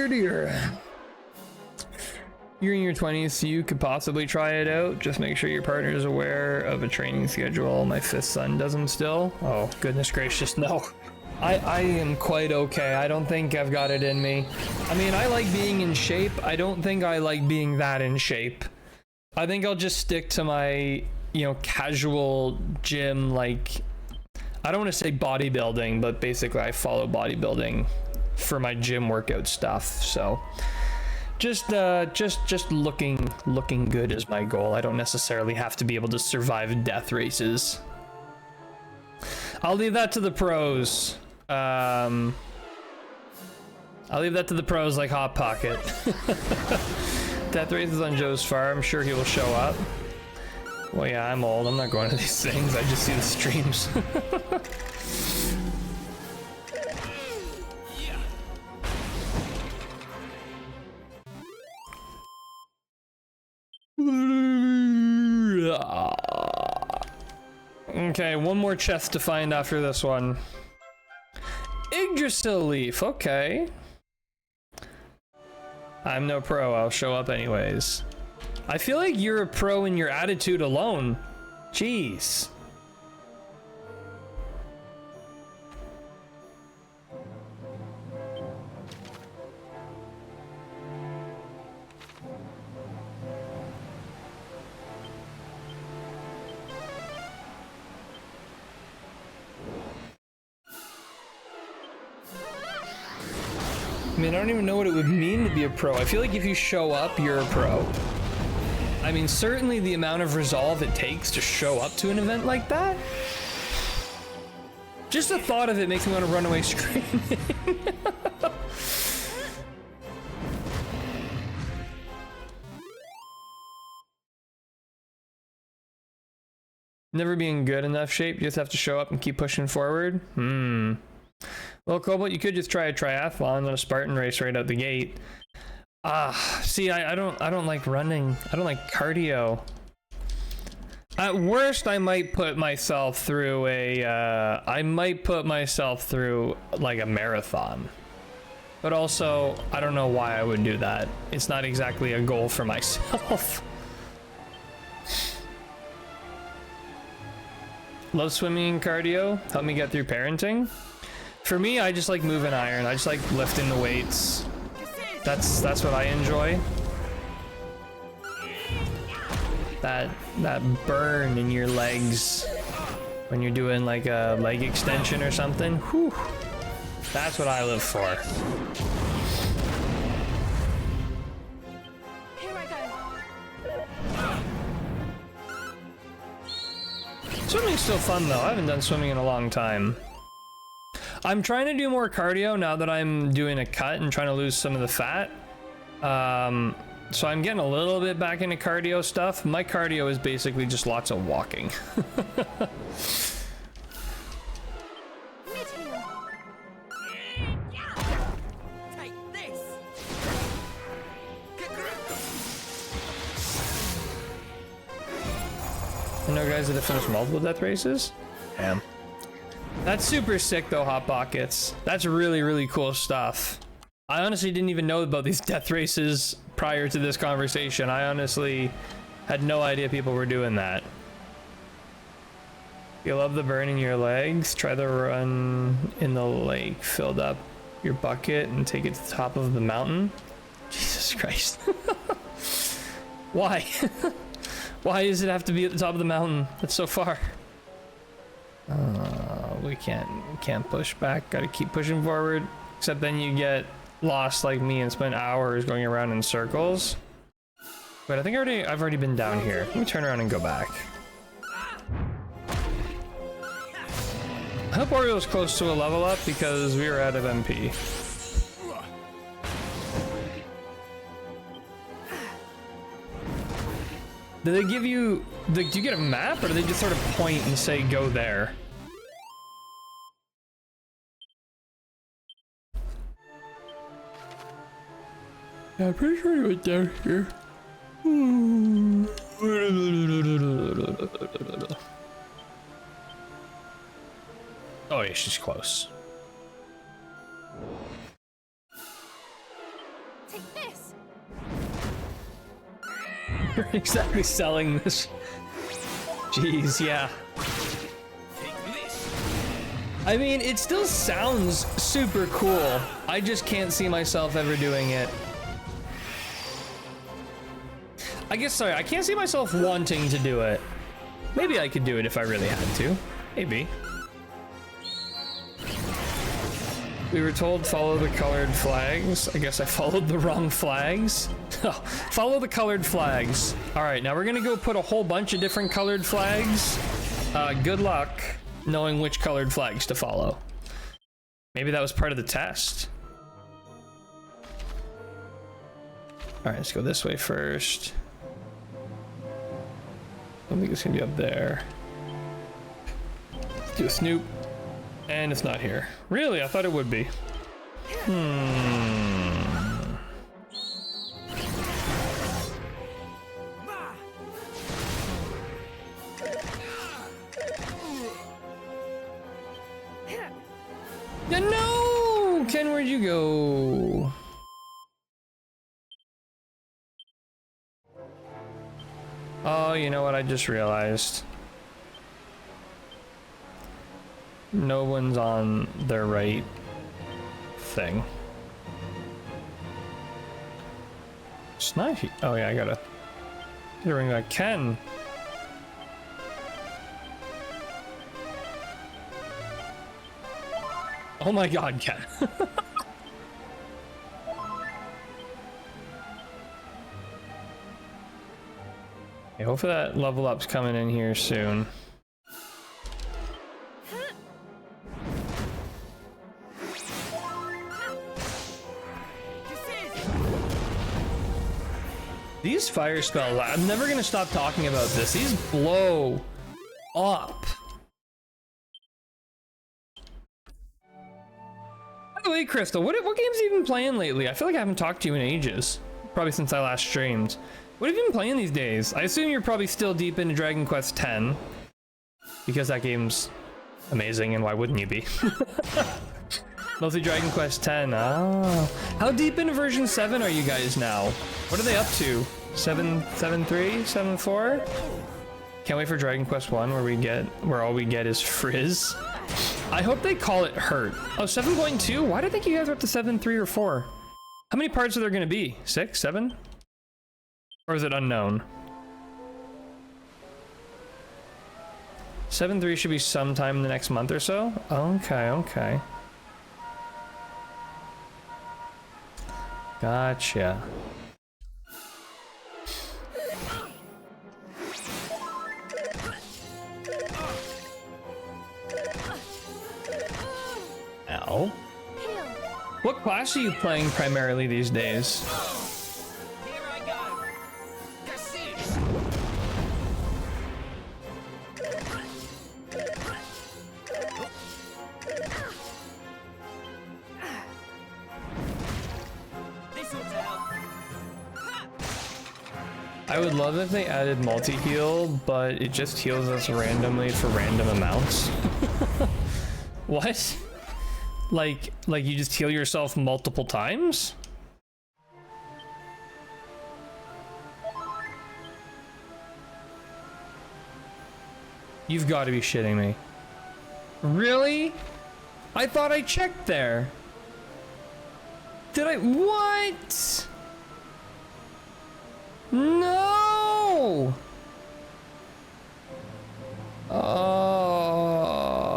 Dear. You're in your 20s, so you could possibly try it out. Just make sure your partner is aware of a training schedule. My 5th son doesn't still. Oh, goodness gracious, no. I am quite okay. I don't think I've got it in me. I mean, I like being in shape. I don't think I like being that in shape. I think I'll just stick to my, casual gym, like, I don't want to say bodybuilding, but basically I follow bodybuilding for my gym workout stuff. So Just looking good is my goal. I don't necessarily have to be able to survive death races. I'll leave that to the pros. I'll leave that to the pros like Hot Pocket. Death races on Joe's farm. I'm sure he will show up. Well, yeah, I'm old. I'm not going to these things. I just see the streams. Okay, one more chest to find after this one. Yggdrasil leaf, okay. I'm no pro, I'll show up anyways. I feel like you're a pro in your attitude alone. Jeez. I mean, I don't even know what it would mean to be a pro. I feel like if you show up, you're a pro. I mean, certainly the amount of resolve it takes to show up to an event like that. Just the thought of it makes me want to run away screaming. Never being good enough shape, you just have to show up and keep pushing forward. Well, Cobalt, you could just try a triathlon on a Spartan race right out the gate. See, I don't like running. I don't like cardio. At worst, I might put myself through like a marathon. But also, I don't know why I would do that. It's not exactly a goal for myself. Love swimming and cardio. Help me get through parenting. For me, I just like moving iron. I just like lifting the weights. That's what I enjoy. That burn in your legs when you're doing like a leg extension or something. Whew. That's what I live for. Here I go. Swimming's still fun though. I haven't done swimming in a long time. I'm trying to do more cardio now that I'm doing a cut and trying to lose some of the fat. So I'm getting a little bit back into cardio stuff. My cardio is basically just lots of walking. Take this. I know guys that have finished multiple death races. Damn. That's super sick though, Hot Pockets. That's really, really cool stuff. I honestly didn't even know about these death races prior to this conversation. I honestly had no idea people were doing that. You love the burn in your legs? Try the run in the lake. Filled up your bucket and take it to the top of the mountain. Jesus Christ. Why? Why does it have to be at the top of the mountain? That's so far. We can't push back. Gotta keep pushing forward. Except then you get lost like me and spend hours going around in circles. But I think I've already been down here. Let me turn around and go back. I hope Oriole's close to a level up because we are out of MP. Do they give you, do you get a map or do they just sort of point and say go there? Yeah, I'm pretty sure you went down here. Oh yeah, she's close. Take this. You're exactly selling this. Jeez, yeah. I mean, it still sounds super cool. I just can't see myself ever doing it. I guess, sorry, I can't see myself wanting to do it. Maybe I could do it if I really had to. Maybe. We were told follow the colored flags. I guess I followed the wrong flags. Follow the colored flags. All right, now we're gonna go put a whole bunch of different colored flags. Good luck knowing which colored flags to follow. Maybe that was part of the test. All right, let's go this way first. I don't think it's gonna be up there. Let's do a snoop. And it's not here. Really? I thought it would be. No! Ken, where'd you go? Oh, you know what? I just realized. No one's on their right thing. It's not here. Oh yeah, I gotta ring back. Ken. Oh my god, Ken. Okay, hopefully that level up's coming in here soon. These fire spells, I'm never gonna stop talking about this. These blow up. By the way, Crystal, what games have you been playing lately? I feel like I haven't talked to you in ages. Probably since I last streamed. What have you been playing these days? I assume you're probably still deep into Dragon Quest X. Because that game's amazing, and why wouldn't you be? Mostly Dragon Quest X. Oh. How deep into version 7 are you guys now? What are they up to? 7.3? 7.4? Can't wait for Dragon Quest 1 where all we get is Frizz. I hope they call it Hurt. Oh, 7.2? Why did I think you guys were up to 7.3 or 4? How many parts are there gonna be? 6? 7? Or is it unknown? 7.3 should be sometime in the next month or so? Okay, okay. Gotcha. Ow. What class are you playing primarily these days? Here I go. Cassis. This'll help. I would love if they added multi-heal, but it just heals us randomly for random amounts. What? Like you just heal yourself multiple times? You've got to be shitting me. Really? I thought I checked there. Did I? What? No!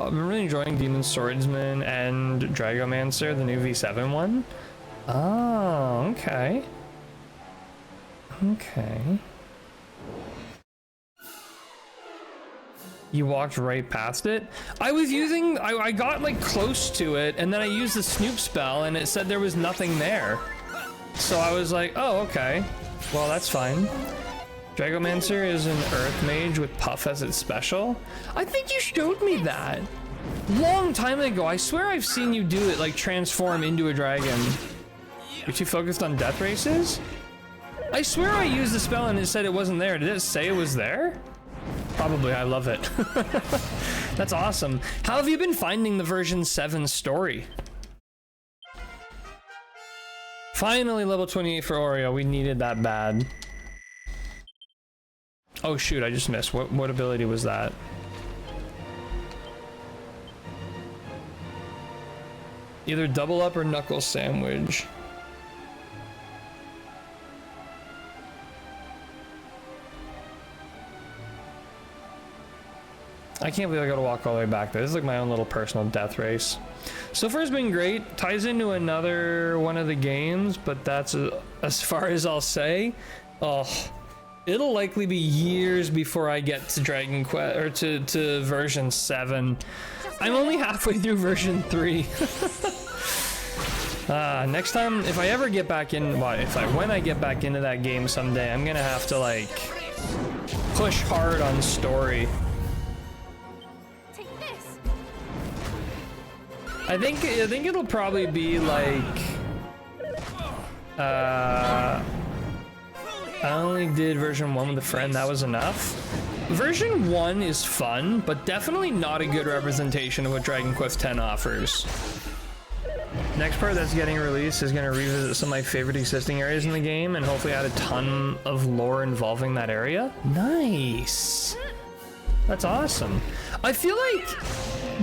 I'm really enjoying Demon Swordsman and Dragomancer, the new V7 one. Oh, okay. Okay. You walked right past it? I was using, I got like close to it, and then I used the Snoop spell, and it said there was nothing there. So I was like, oh, okay. Well, that's fine. Dragomancer is an Earth Mage with Puff as its special. I think you showed me that. Long time ago. I swear I've seen you do it, like transform into a dragon. You're too focused on death races? I swear I used the spell and it said it wasn't there. Did it say it was there? Probably. I love it. That's awesome. How have you been finding the version 7 story? Finally level 28 for Oreo. We needed that bad. Oh shoot, I just missed. What ability was that? Either double up or knuckle sandwich. I can't believe I gotta walk all the way back there. This is like my own little personal death race. So far it's been great. Ties into another one of the games, but that's as far as I'll say. Oh, it'll likely be years before I get to Dragon Quest, or to version 7. I'm only halfway through version 3. Next time, if I ever get back in, when I get back into that game someday, I'm gonna have to like push hard on story. Take this. I think it'll probably be like I only did version 1 with a friend, that was enough. Version 1 is fun, but definitely not a good representation of what Dragon Quest X offers. Next part that's getting released is going to revisit some of my favorite existing areas in the game and hopefully add a ton of lore involving that area. Nice. That's awesome. I feel like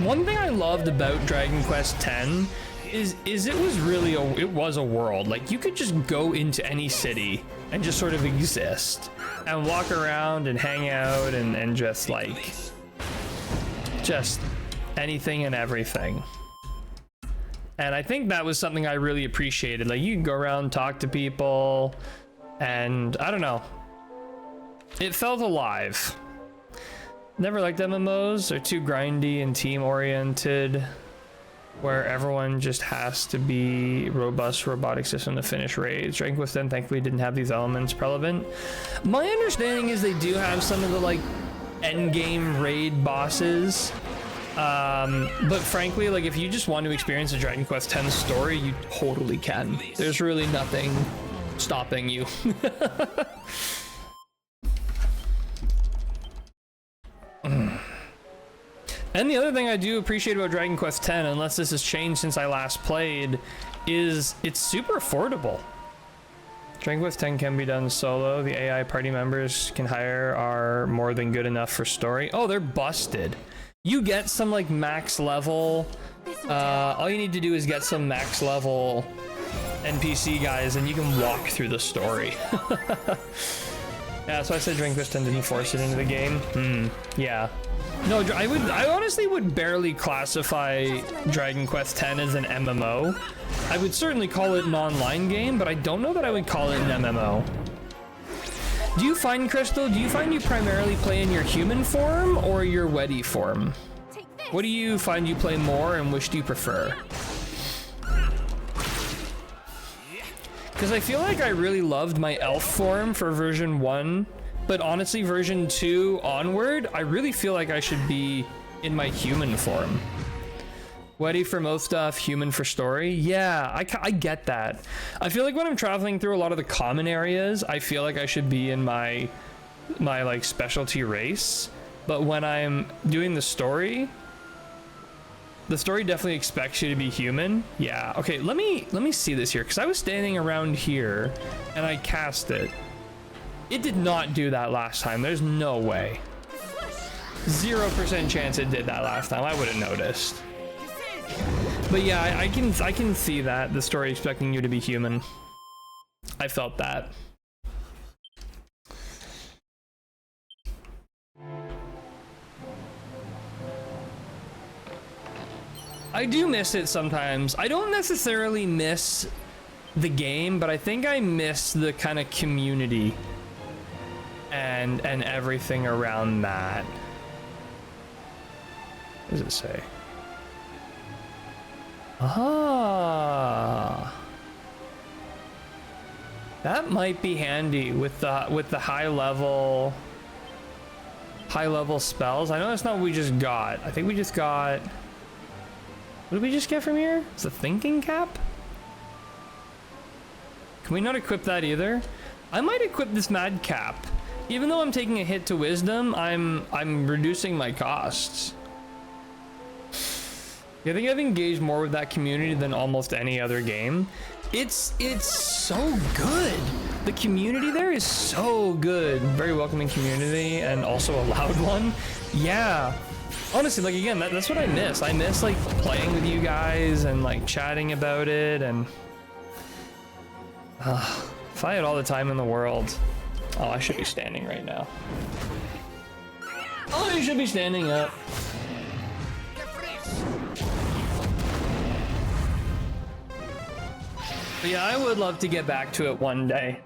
one thing I loved about Dragon Quest X is it was really it was a world. Like you could just go into any city and just sort of exist and walk around and hang out and just like just anything and everything. And I think that was something I really appreciated. Like you can go around, talk to people, and I don't know. It felt alive. Never liked MMOs. They're too grindy and team oriented, where everyone just has to be robust robotic system to finish raids. Dragon Quest X thankfully didn't have these elements relevant. My understanding is they do have some of the like end game raid bosses. But frankly, like if you just want to experience a Dragon Quest X story, you totally can. There's really nothing stopping you. And the other thing I do appreciate about Dragon Quest X, unless this has changed since I last played, is it's super affordable. Dragon Quest X can be done solo. The AI party members can hire are more than good enough for story. Oh, they're busted. You get some like max level, all you need to do is get some max level NPC guys and you can walk through the story. Yeah, so I said Dragon Quest X didn't force it into the game. Yeah. No, I honestly would barely classify Dragon Quest X as an MMO. I would certainly call it an online game, but I don't know that I would call it an MMO. Do you find, Crystal, do you find you primarily play in your human form or your Weddy form? What do you find you play more and which do you prefer? Because I feel like I really loved my elf form for version 1, but honestly version 2 onward, I really feel like I should be in my human form. Weddy for most stuff, human for story. Yeah, I get that. I feel like when I'm traveling through a lot of the common areas, I feel like I should be in my like specialty race. But when I'm doing the story definitely expects you to be human. Yeah. Okay, let me see this here because I was standing around here and I cast it. It did not do that last time. There's no way. 0% chance it did that last time. I would have noticed. But yeah, I can see that the story expecting you to be human. I felt that. I do miss it sometimes. I don't necessarily miss the game, but I think I miss the kind of community and everything around that. What does it say? Ah, that might be handy with the high level spells. I know that's not what we just got. I think we just got. What did we just get from here? It's a thinking cap. Can we not equip that either? I might equip this mad cap. Even though I'm taking a hit to wisdom, I'm reducing my costs. I think I've engaged more with that community than almost any other game. It's so good. The community there is so good. Very welcoming community and also a loud one. Yeah. Honestly, like again, that's what I miss. I miss like playing with you guys and like chatting about it and if I had all the time in the world. Oh, I should be standing right now. Oh, you should be standing up. But yeah, I would love to get back to it one day.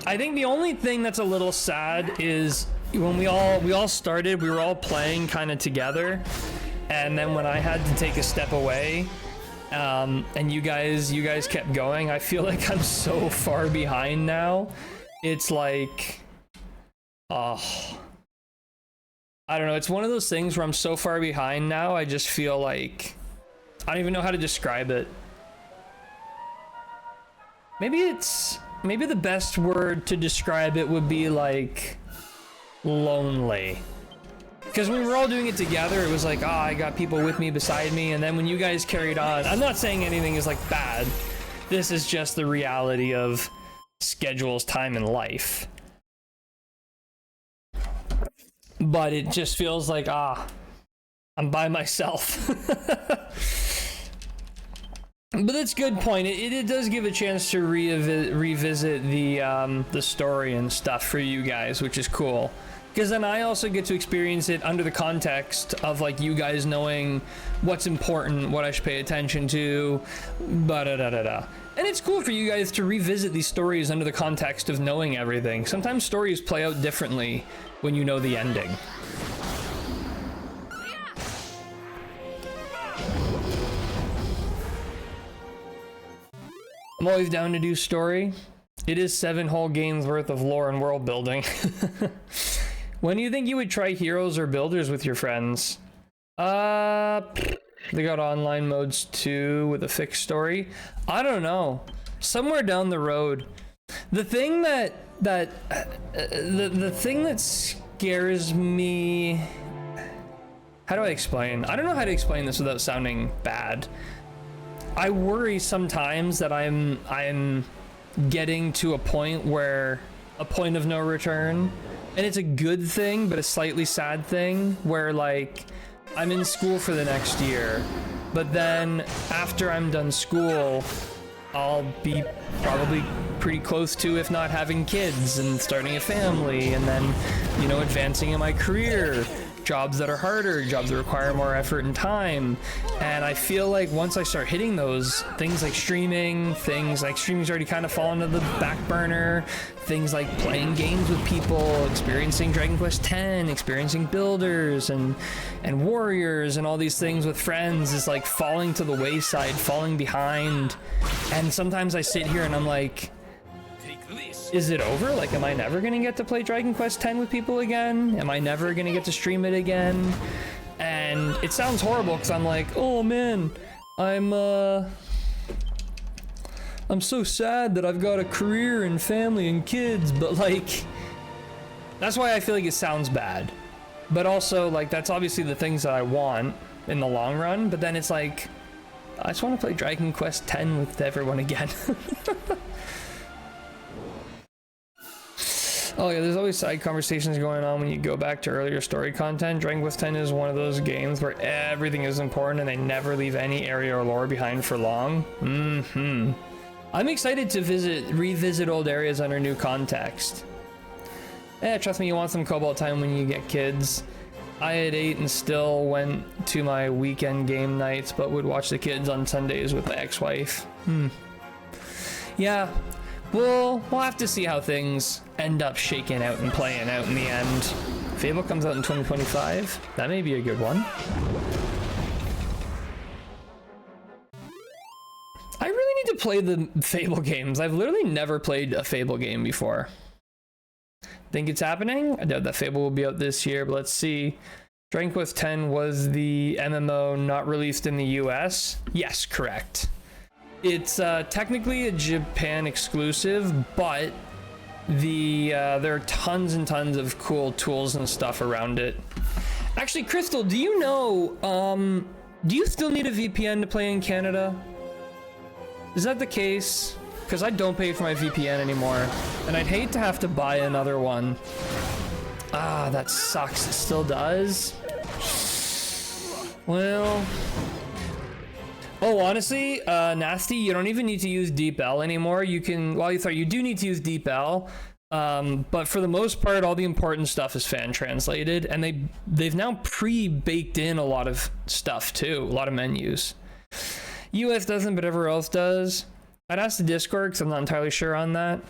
I think the only thing that's a little sad is when we all started, we were all playing kind of together, and then when I had to take a step away, and you guys kept going, I feel like I'm so far behind now. It's like, oh, I don't know. It's one of those things where I'm so far behind now. I just feel like I don't even know how to describe it. Maybe the best word to describe it would be like lonely. Because when we were all doing it together, it was like, oh, I got people with me, beside me, and then when you guys carried on, I'm not saying anything is like bad. This is just the reality of schedules, time, and life. But it just feels like, I'm by myself. But that's a good point. It does give a chance to revisit the story and stuff for you guys, which is cool. Because then I also get to experience it under the context of like you guys knowing what's important, what I should pay attention to, da-da-da-da-da. And it's cool for you guys to revisit these stories under the context of knowing everything. Sometimes stories play out differently when you know the ending. I'm always down to do story. It is 7 whole games worth of lore and world building. When do you think you would try heroes or builders with your friends? They got online modes too with a fixed story. I don't know. Somewhere down the road. The thing the thing that scares me. How do I explain? I don't know how to explain this without sounding bad. I worry sometimes that I'm getting to a point of no return, and it's a good thing but a slightly sad thing, where like I'm in school for the next year, but then after I'm done school I'll be probably pretty close to, if not having kids and starting a family, and then, you know, advancing in my career, jobs that are harder, jobs that require more effort and time. And I feel like once I start hitting those things like streaming's already kind of fallen to the back burner. Things like playing games with people, experiencing Dragon Quest X, experiencing builders and warriors and all these things with friends is like falling to the wayside, falling behind. And sometimes I sit here and I'm like, is it over? Like, am I never gonna get to play Dragon Quest X with people again? Am I never gonna get to stream it again? And it sounds horrible because I'm like, oh man, I'm so sad that I've got a career and family and kids, but like, that's why I feel like it sounds bad. But also, like, that's obviously the things that I want in the long run, but then it's like, I just want to play Dragon Quest X with everyone again. Oh yeah, there's always side conversations going on when you go back to earlier story content. Dragon Quest X is one of those games where everything is important and they never leave any area or lore behind for long. I'm excited to revisit old areas under new context. Trust me, you want some Cobalt time when you get kids. I had 8 and still went to my weekend game nights, but would watch the kids on Sundays with my ex-wife. Yeah, we'll have to see how things end up shaking out and playing out in the end. Fable comes out in 2025. That may be a good one. I really need to play the Fable games. I've literally never played a Fable game before. Think it's happening? I doubt that Fable will be out this year, but let's see. Dragon Quest X was the MMO not released in the US? Yes, correct. It's technically a Japan exclusive, but there are tons and tons of cool tools and stuff around it. Actually, Crystal, do you know, do you still need a VPN to play in Canada? Is that the case? Because I don't pay for my VPN anymore, and I'd hate to have to buy another one. Ah, that sucks. It still does. Well, oh, honestly, Nasty, you don't even need to use DeepL anymore. You can, well, you do need to use DeepL, But for the most part, all the important stuff is fan translated, and they've now pre-baked in a lot of stuff too, a lot of menus. US doesn't, but everywhere else does. I'd ask the Discord because I'm not entirely sure on that.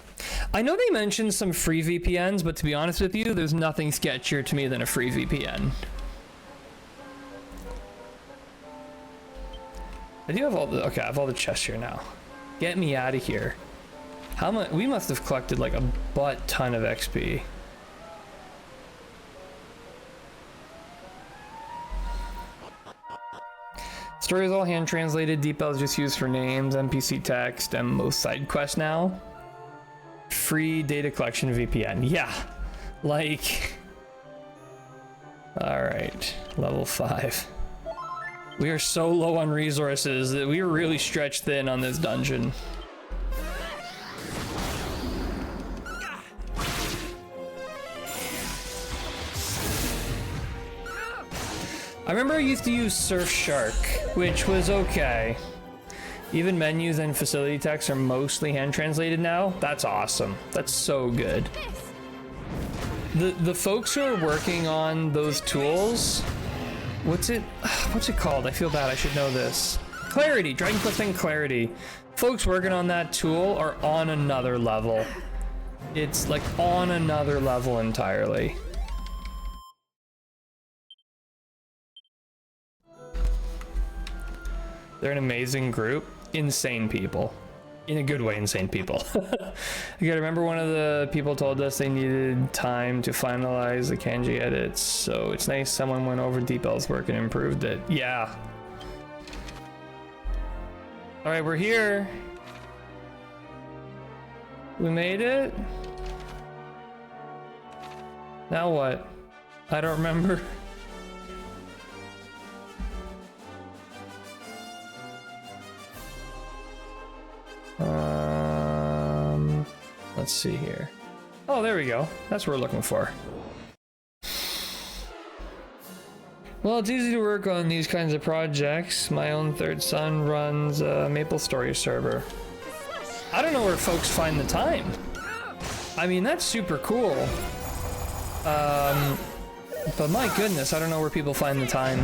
I know they mentioned some free VPNs, but to be honest with you, there's nothing sketchier to me than a free VPN. I do have all the, okay, I have all the chests here now. Get me out of here. How much? We must have collected like a butt ton of XP. Story is all hand translated. DeepL is just used for names, NPC text, and most side quests now. Free data collection VPN. Yeah, like. All right, level 5. We are so low on resources that we are really stretched thin on this dungeon. I remember I used to use Surfshark, which was okay. Even menus and facility text are mostly hand translated now. That's awesome. That's so good. The folks who are working on those tools, what's it called? I feel bad. I should know this. Clarity, Dragon Quest and Clarity. Folks working on that tool are on another level. It's like on another level entirely. They're an amazing group. Insane people. In a good way, insane people. You gotta remember one of the people told us they needed time to finalize the kanji edits, so it's nice someone went over DeepL's work and improved it. Yeah. Alright, we're here. We made it? Now what? I don't remember. Let's see here. Oh, there we go. That's what we're looking for. Well, it's easy to work on these kinds of projects. My own third son runs a MapleStory server. I don't know where folks find the time. I mean, that's super cool. But my goodness, I don't know where people find the time.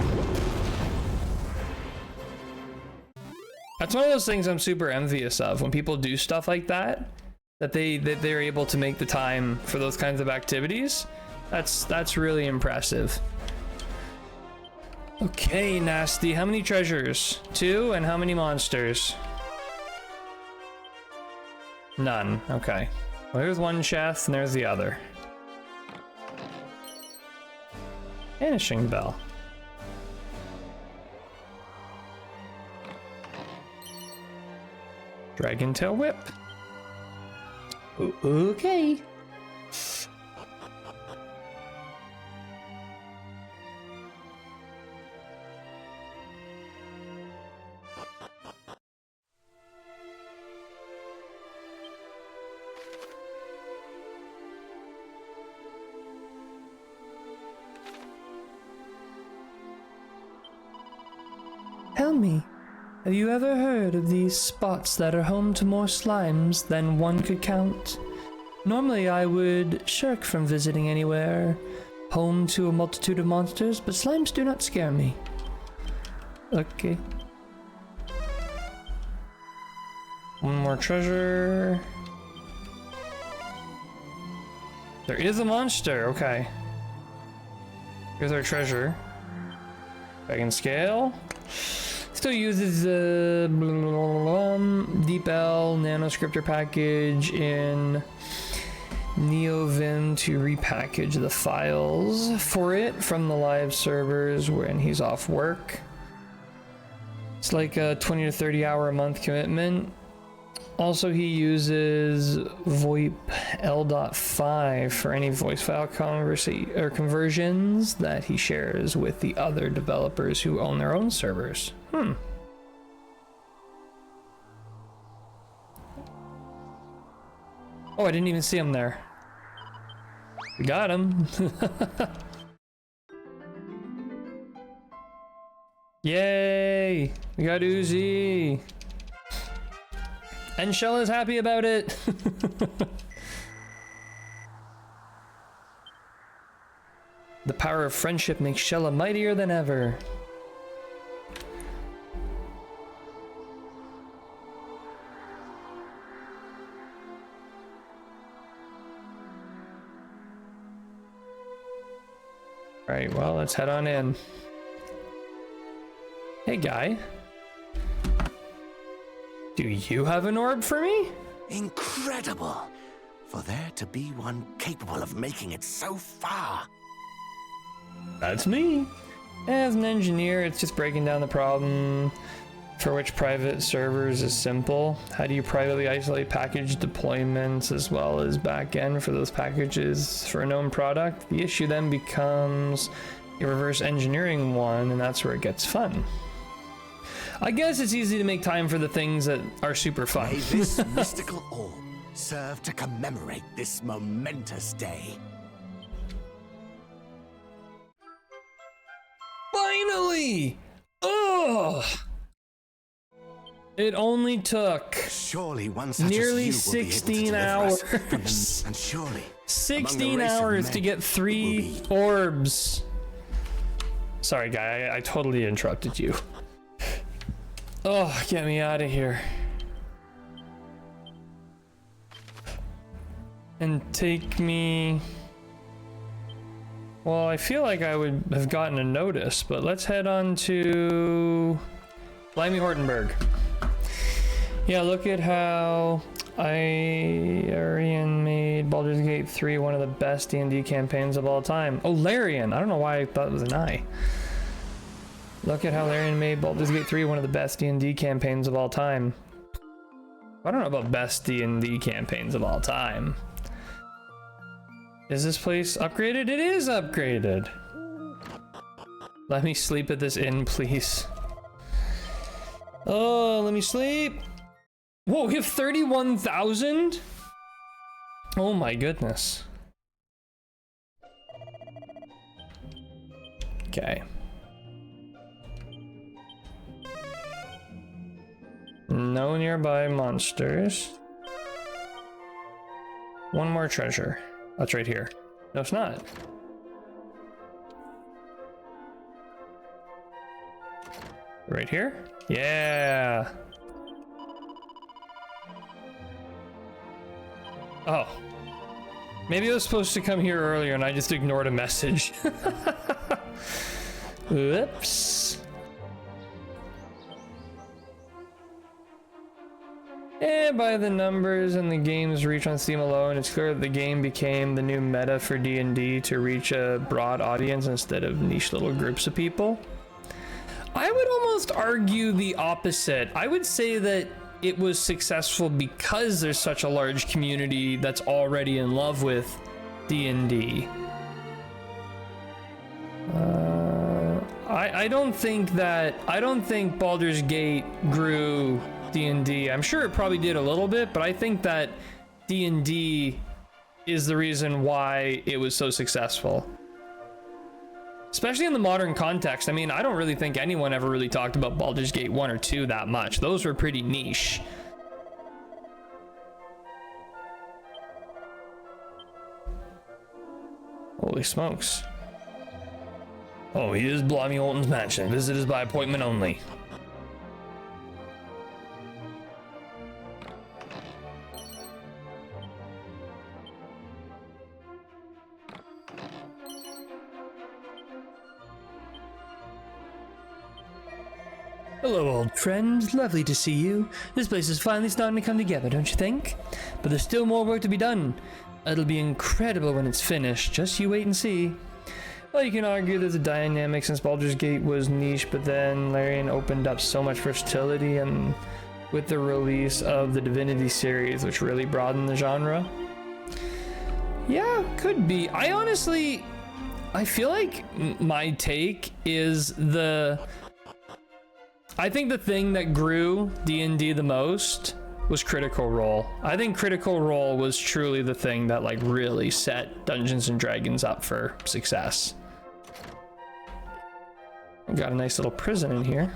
That's one of those things I'm super envious of, when people do stuff like that, that they're able to make the time for those kinds of activities. That's really impressive. Okay, Nasty, how many treasures? 2, and how many monsters? None. Okay. Well, there's one chest and there's the other. Vanishing bell. Dragon tail whip. Okay. Tell me, have you ever heard of these spots that are home to more slimes than one could count? Normally I would shirk from visiting anywhere home to a multitude of monsters, but slimes do not scare me. Okay. One more treasure. There is a monster, okay. Here's our treasure. Dragon scale. Still uses the DeepL nanoscriptor package in NeoVim to repackage the files for it from the live servers when he's off work. It's like a 20 to 30 hour a month commitment. Also, he uses VoIP L.5 for any voice file conversions that he shares with the other developers who own their own servers. Oh, I didn't even see him there. We got him. Yay! We got Uzi. And Shell is happy about it. The power of friendship makes Shella mightier than ever. Alright, well, let's head on in. Hey, guy. Do you have an orb for me? Incredible! For there to be one capable of making it so far. That's me. As an engineer, it's just breaking down the problem for which private servers is simple. How do you privately isolate package deployments as well as backend for those packages for a known product? The issue then becomes a reverse engineering one, and that's where it gets fun. I guess it's easy to make time for the things that are super fun. May this mystical orb serve to commemorate this momentous day. Finally! Ugh! It only took Surely one such nearly as you will be able to 16 deliver hours. us. And surely 16 among the race of hours men, to get it 3 will be orbs. Sorry, guy, I totally interrupted you. Oh, get me out of here. And take me... Well, I feel like I would have gotten a notice, but let's head on to... Blimey Hortenberg. Yeah, look at how Arian made Baldur's Gate 3 one of the best D&D campaigns of all time. Oh, Larian! I don't know why I thought it was an I. Look at how Larian made Baldur's Gate 3 one of the best D&D campaigns of all time. I don't know about best D&D campaigns of all time. Is this place upgraded? It is upgraded! Let me sleep at this inn, please. Oh, let me sleep! Whoa, we have 31,000? Oh my goodness. Okay. No nearby monsters. One more treasure. That's right here. No, it's not. Right here? Yeah. Oh. Maybe I was supposed to come here earlier and I just ignored a message. Whoops. And by the numbers and the game's reach on Steam alone, it's clear that the game became the new meta for D&D to reach a broad audience instead of niche little groups of people. I would almost argue the opposite. I would say that it was successful because there's such a large community that's already in love with D&D. I don't think Baldur's Gate grew D&D. I'm sure it probably did a little bit, but I think that D&D is the reason why it was so successful. Especially in the modern context. I mean, I don't really think anyone ever really talked about Baldur's Gate 1 or 2 that much. Those were pretty niche. Holy smokes. Oh, he is Blimey Holton's mansion. Visitors by appointment only. Hello, old friend. Lovely to see you. This place is finally starting to come together, don't you think? But there's still more work to be done. It'll be incredible when it's finished. Just you wait and see. Well, you can argue there's a dynamic since Baldur's Gate was niche, but then Larian opened up so much versatility, and with the release of the Divinity series, which really broadened the genre. Yeah, could be. I feel like my take is I think the thing that grew D&D the most was Critical Role. I think Critical Role was truly the thing that like really set Dungeons and Dragons up for success. We've got a nice little prison in here.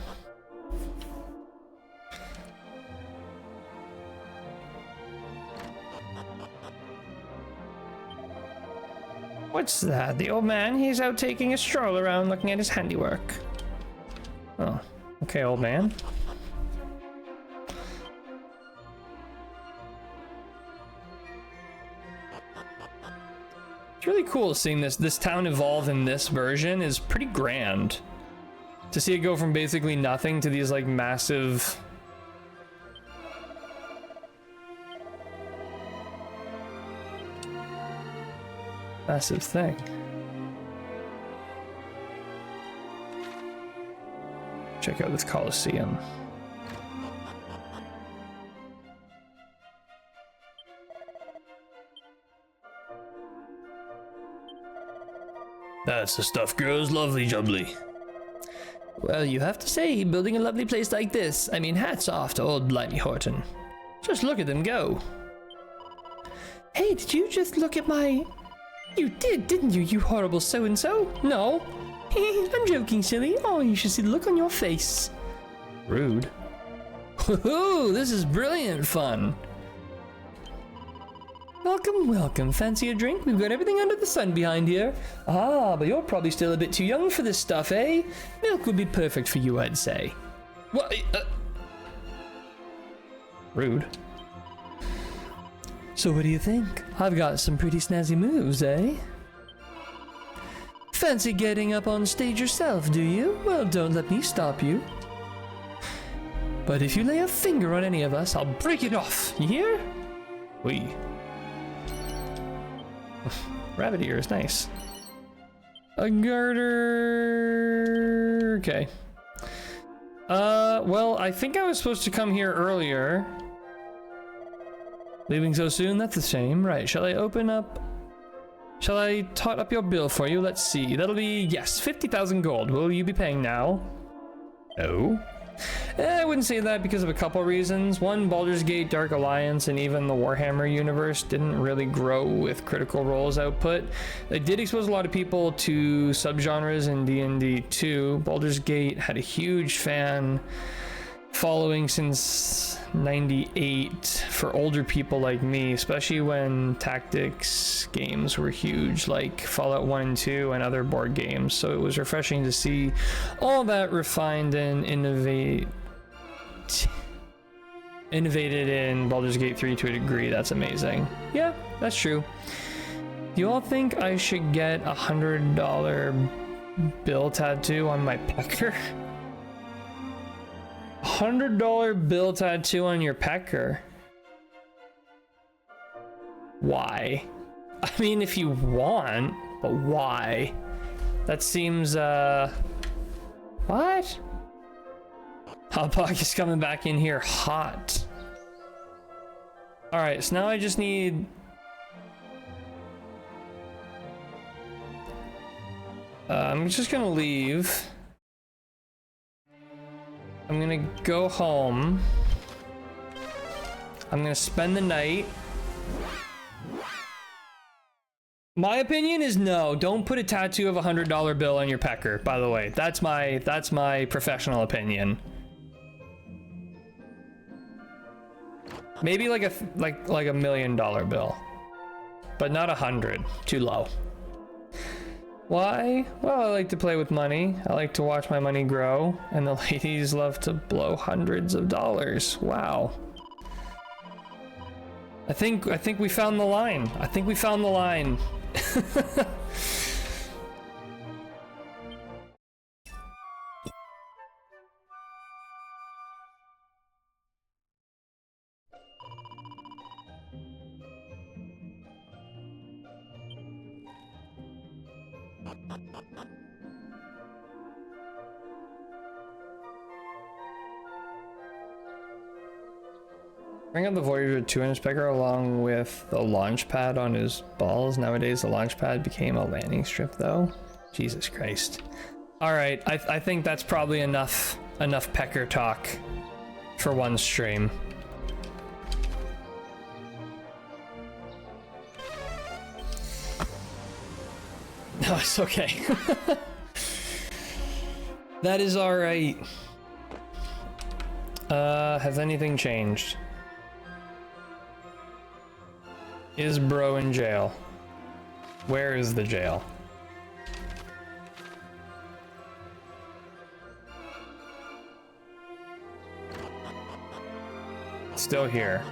What's that? The old man? He's out taking a stroll around looking at his handiwork. Oh, okay, old man. It's really cool seeing this town evolve in this version. Is pretty grand. To see it go from basically nothing to these like massive thing. Check out this Coliseum. That's the stuff girls lovely jubbly. Well, you have to say, building a lovely place like this, I mean, hats off to old Blimey Horton. Just look at them go. Hey, did you just look at my... You did, didn't you, you horrible so-and-so? No. I'm joking, silly. Oh, you should see the look on your face. Rude. Woohoo, this is brilliant fun. Welcome, welcome. Fancy a drink? We've got everything under the sun behind here. Ah, but you're probably still a bit too young for this stuff, eh? Milk would be perfect for you, I'd say. What? Rude. So what do you think? I've got some pretty snazzy moves, eh? Fancy getting up on stage yourself, do you? Well, don't let me stop you. But if you lay a finger on any of us, I'll break it off. You hear? Wee. Rabbit ear is nice. A garter. Okay. Well, I think I was supposed to come here earlier. Leaving so soon? That's a shame. Right, shall I open up... Shall I tot up your bill for you? Let's see. That'll be, yes, 50,000 gold. Will you be paying now? No. I wouldn't say that because of a couple reasons. One, Baldur's Gate, Dark Alliance, and even the Warhammer universe didn't really grow with Critical Role's output. They did expose a lot of people to subgenres in D&D 2. Baldur's Gate had a huge fan following since 98 for older people like me, especially when tactics games were huge, like Fallout 1 and 2 and other board games. So it was refreshing to see all that refined and innovated in Baldur's Gate 3 to a degree. That's amazing. Yeah, that's true. Do you all think I should get a $100 bill tattoo on my pecker? $100 bill tattoo on your pecker? Why? I mean, if you want, but why? That seems, what? Hot Pocket is coming back in here hot. Alright, so now I just need... I'm just gonna leave. I'm gonna go home. I'm gonna spend the night. My opinion is no, don't put a tattoo of a $100 bill on your pecker, by the way. That's my professional opinion. Maybe like a $1 million bill. But not 100. Too low. Why? Well, I like to play with money. I like to watch my money grow, and the ladies love to blow hundreds of dollars. Wow. I think we found the line. I think we found the line. Bring up the Voyager 2 in his pecker along with the launch pad on his balls. Nowadays, the launch pad became a landing strip, though. Jesus Christ. All right, I think that's probably enough pecker talk for one stream. No, it's okay. That is all right. Has anything changed? Is bro in jail? Where is the jail? Still here.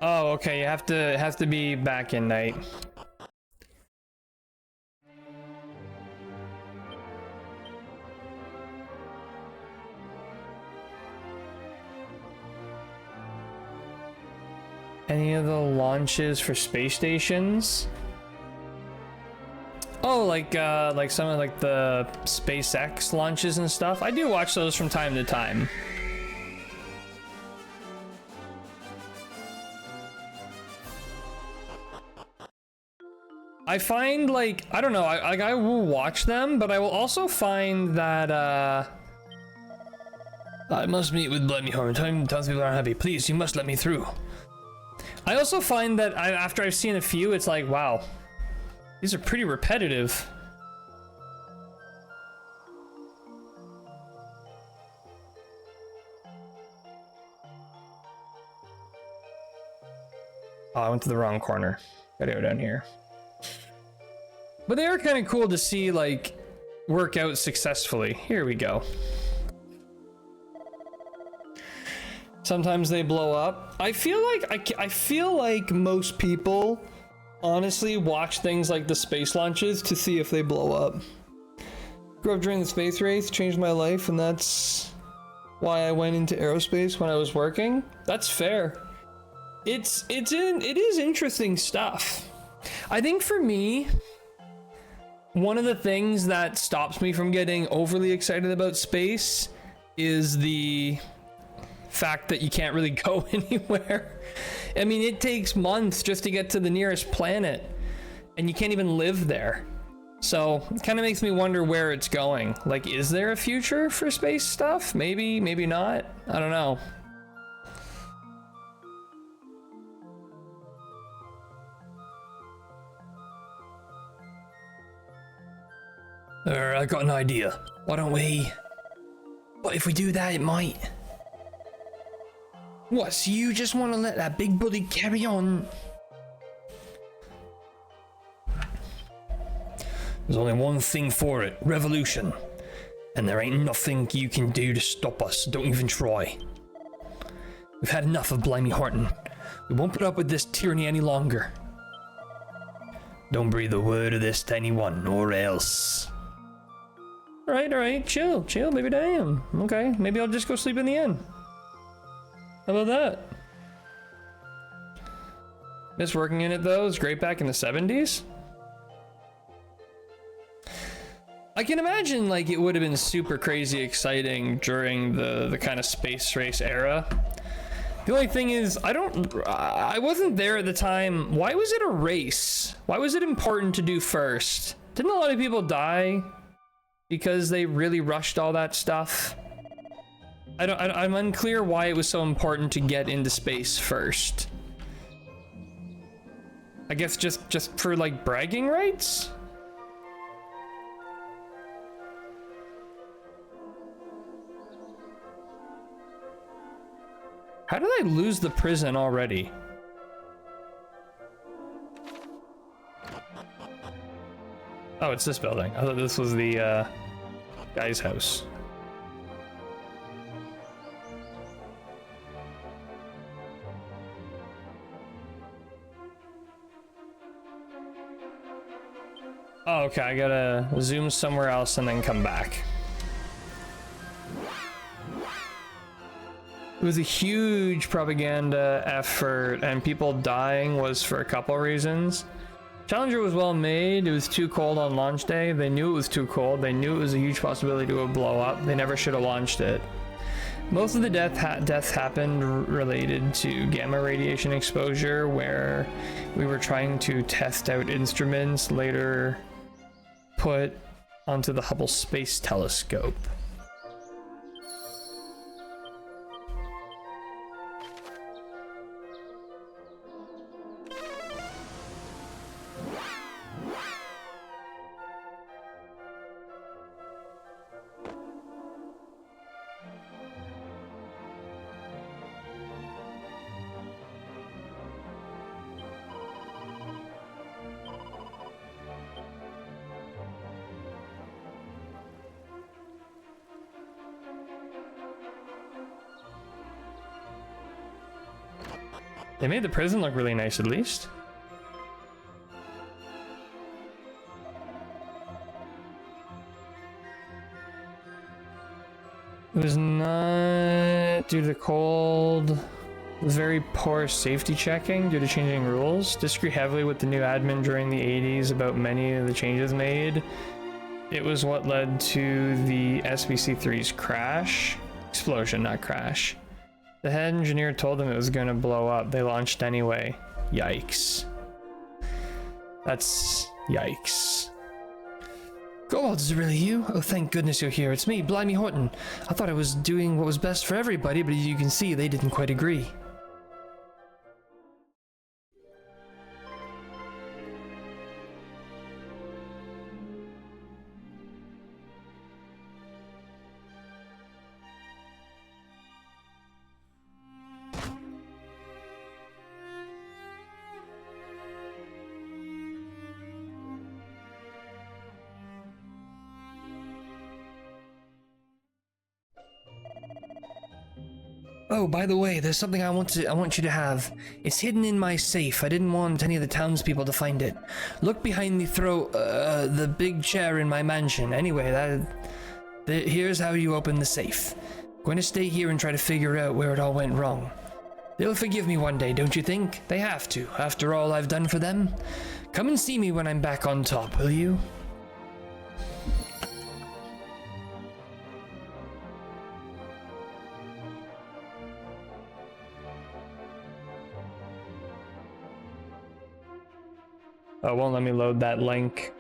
Oh, okay. You have to be back in night. Any of the launches for space stations? Oh, like some of like the SpaceX launches and stuff. I do watch those from time to time. I find like, I don't know, I will watch them, but I will also find that I must meet with Bloody Horn. Tons of people aren't happy. Please, you must let me through. I also find that after I've seen a few, it's like, wow, these are pretty repetitive. Oh, I went to the wrong corner. Gotta go down here. But they are kind of cool to see, like, work out successfully. Here we go. Sometimes they blow up. I feel like most people honestly watch things like the space launches to see if they blow up. Grew up during the space race, changed my life, and that's why I went into aerospace when I was working. That's fair. It is interesting stuff. I think for me, one of the things that stops me from getting overly excited about space is the fact that you can't really go anywhere. I mean, it takes months just to get to the nearest planet, and you can't even live there. So it kind of makes me wonder where it's going. Like, is there a future for space stuff? Maybe, maybe not. I don't know. I got an idea. Why don't we... What if we do that, it might... What, so you just want to let that big bully carry on? There's only one thing for it. Revolution. And there ain't nothing you can do to stop us. Don't even try. We've had enough of Blimey Horton. We won't put up with this tyranny any longer. Don't breathe a word of this to anyone, or else... Alright, chill, maybe damn. Okay, maybe I'll just go sleep in the inn. How about that? Miss working in it though, it was great back in the 70s. I can imagine like it would have been super crazy exciting during the kind of space race era. The only thing is, I wasn't there at the time. Why was it a race? Why was it important to do first? Didn't a lot of people die because they really rushed all that stuff? I'm unclear why it was so important to get into space first. I guess just for like bragging rights? How did I lose the prison already? Oh, it's this building. I thought this was the guy's house. Oh, okay, I gotta zoom somewhere else and then come back. It was a huge propaganda effort, and people dying was for a couple reasons. Challenger was well made. It was too cold on launch day. They knew it was too cold. They knew it was a huge possibility to blow up. They never should have launched it. Most of the deaths happened related to gamma radiation exposure, where we were trying to test out instruments later put onto the Hubble Space Telescope. They made the prison look really nice, at least. It was not due to the cold. It was very poor safety checking due to changing rules. Disagree heavily with the new admin during the 80s about many of the changes made. It was what led to the SBC-3's crash. Explosion, not crash. The head engineer told them it was going to blow up. They launched anyway. Yikes. That's yikes. God, is it really you? Oh, thank goodness you're here. It's me, Blimey Horton. I thought I was doing what was best for everybody, but as you can see, they didn't quite agree. Oh, by the way, there's something I want you to have. It's hidden in my safe. I didn't want any of the townspeople to find it. Look behind the big chair in my mansion. Anyway, here's how you open the safe. I'm going to stay here and try to figure out where it all went wrong. They'll forgive me one day, don't you think? They have to, after all I've done for them. Come and see me when I'm back on top, will you? Oh, it won't let me load that link.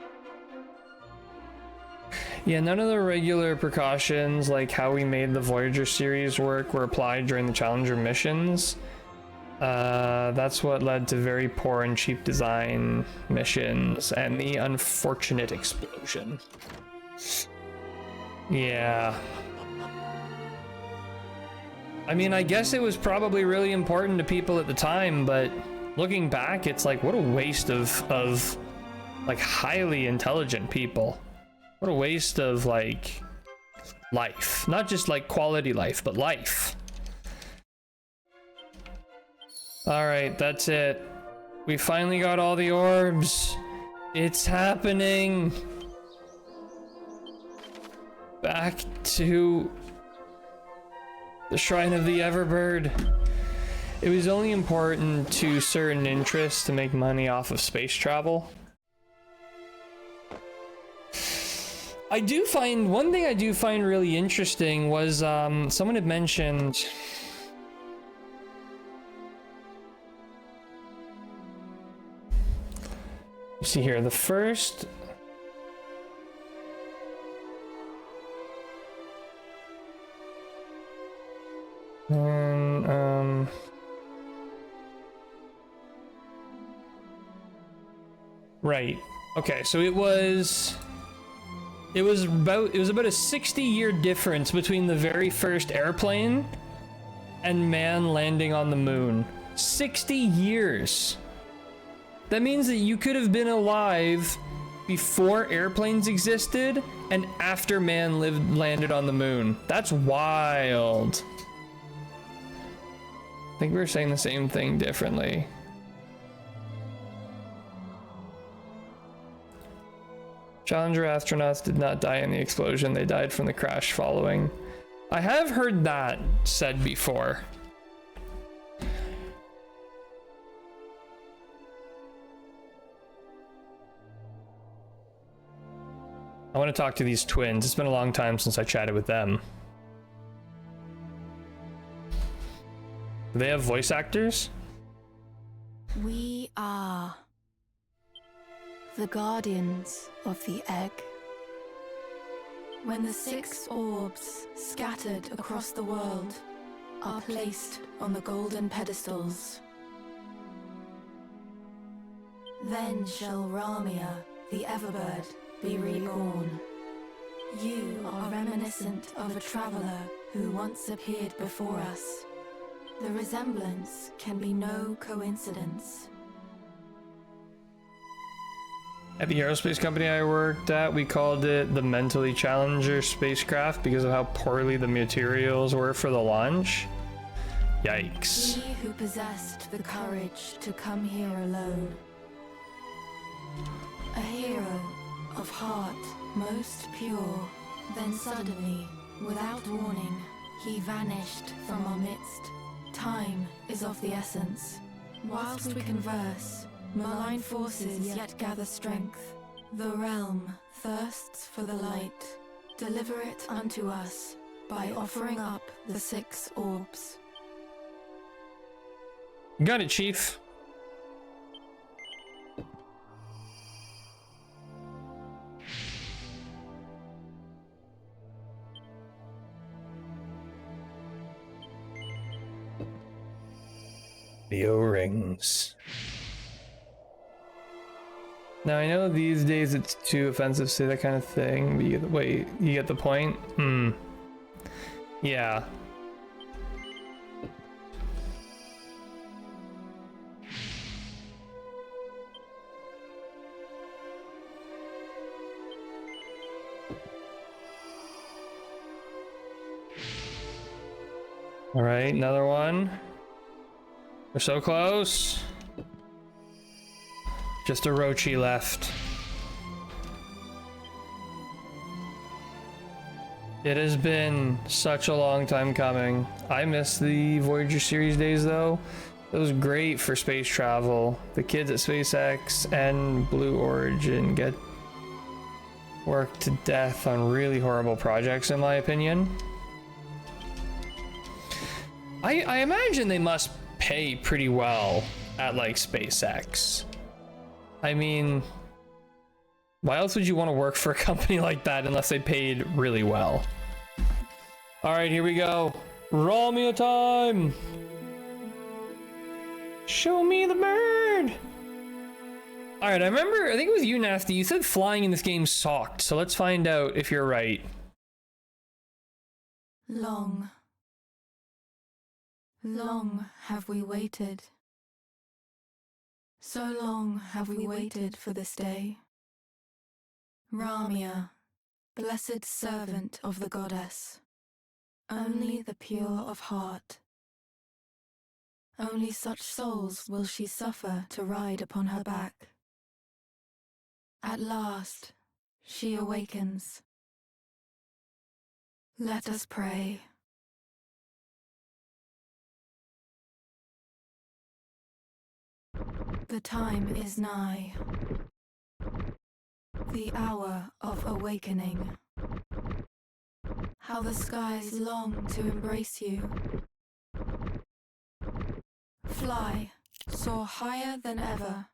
Yeah, none of the regular precautions, like how we made the Voyager series work, were applied during the Challenger missions. That's what led to very poor and cheap design missions and the unfortunate explosion. Yeah. I mean, I guess it was probably really important to people at the time, but looking back, it's like, what a waste of like highly intelligent people. What a waste of like life. Not just like quality life, but life. All right, that's it. We finally got all the orbs. It's happening. Back to the Shrine of the Everbird. It was only important to certain interests to make money off of space travel. I do find, one thing I do find really interesting was someone had mentioned, let's see here, the first and right. Okay, so it was about a 60-year difference between the very first airplane and man landing on the moon. 60 years. That means that you could have been alive before airplanes existed and after man landed on the moon. That's wild. I think we were saying the same thing differently. Challenger astronauts did not die in the explosion. They died from the crash following. I have heard that said before. I want to talk to these twins. It's been a long time since I chatted with them. Do they have voice actors? We are the guardians of the egg. When the 6 orbs scattered across the world are placed on the golden pedestals, then shall Ramia, the Everbird, be reborn. You are reminiscent of a traveler who once appeared before us. The resemblance can be no coincidence. At the aerospace company I worked at, we called it the Mentally Challenger spacecraft because of how poorly the materials were for the launch. Yikes. He who possessed the courage to come here alone. A hero of heart most pure. Then suddenly, without warning, he vanished from our midst. Time is of the essence. Whilst we converse, malign forces yet gather strength. The realm thirsts for the light. Deliver it unto us by offering up the 6 orbs. Got it, Chief. The O-rings. Now I know these days it's too offensive to say that kind of thing, but you get the point? Yeah. All right, another one. We're so close. Just a Rochi left. It has been such a long time coming. I miss the Voyager series days though. It was great for space travel. The kids at SpaceX and Blue Origin get worked to death on really horrible projects in my opinion. I imagine they must pay pretty well at like SpaceX. I mean, why else would you want to work for a company like that unless they paid really well? All right, here we go. Romeo time. Show me the bird. All right, I think it was you, Nasty. You said flying in this game sucked. So let's find out if you're right. Long have we waited. So long have we waited for this day. Ramia, blessed servant of the goddess, only the pure of heart. Only such souls will she suffer to ride upon her back. At last, she awakens. Let us pray. The time is nigh. The hour of awakening. How the skies long to embrace you. Fly, soar higher than ever.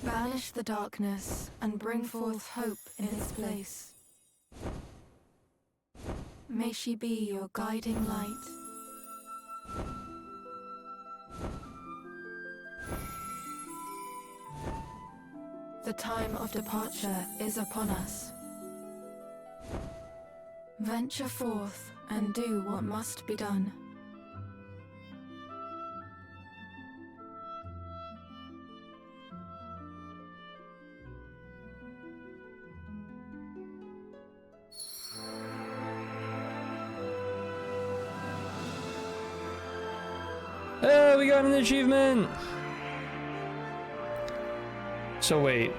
Banish the darkness and bring forth hope in its place. May she be your guiding light. The time of departure is upon us. Venture forth and do what must be done. Oh, we got an achievement! So wait.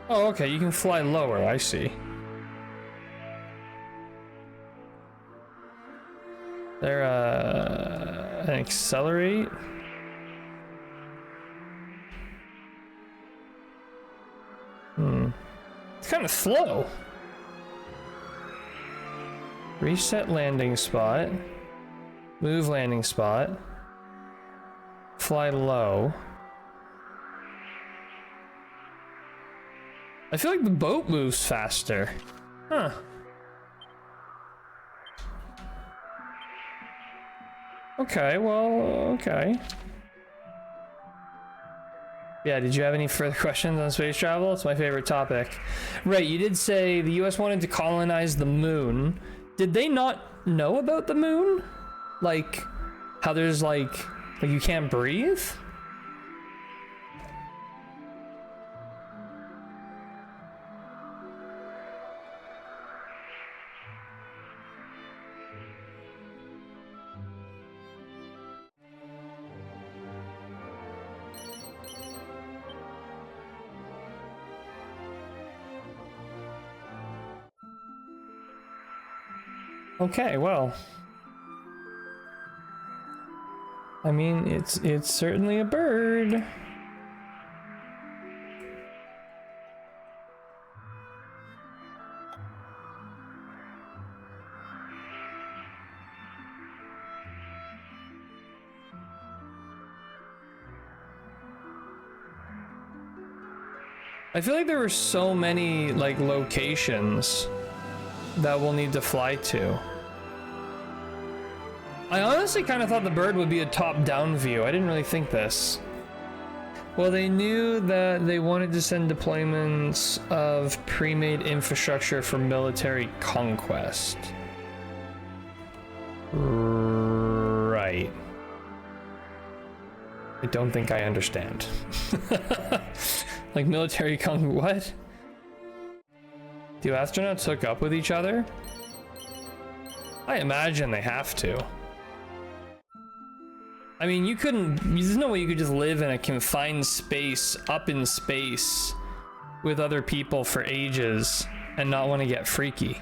Oh, okay, you can fly lower, I see. There, an accelerate? It's kind of slow. Reset landing spot. Move landing spot. Fly low. I feel like the boat moves faster. Huh. Okay, well, okay. Yeah, did you have any further questions on space travel? It's my favorite topic. Right, you did say the US wanted to colonize the moon. Did they not know about the moon? Like, how there's like you can't breathe? Okay, well, I mean, it's certainly a bird. I feel like there were so many like locations that we'll need to fly to. I honestly kind of thought the bird would be a top-down view. I didn't really think this. Well, they knew that they wanted to send deployments of pre-made infrastructure for military conquest. Right. I don't think I understand. Like military what? Do astronauts hook up with each other? I imagine they have to. I mean, you couldn't, there's no way you could just live in a confined space, up in space, with other people for ages and not want to get freaky.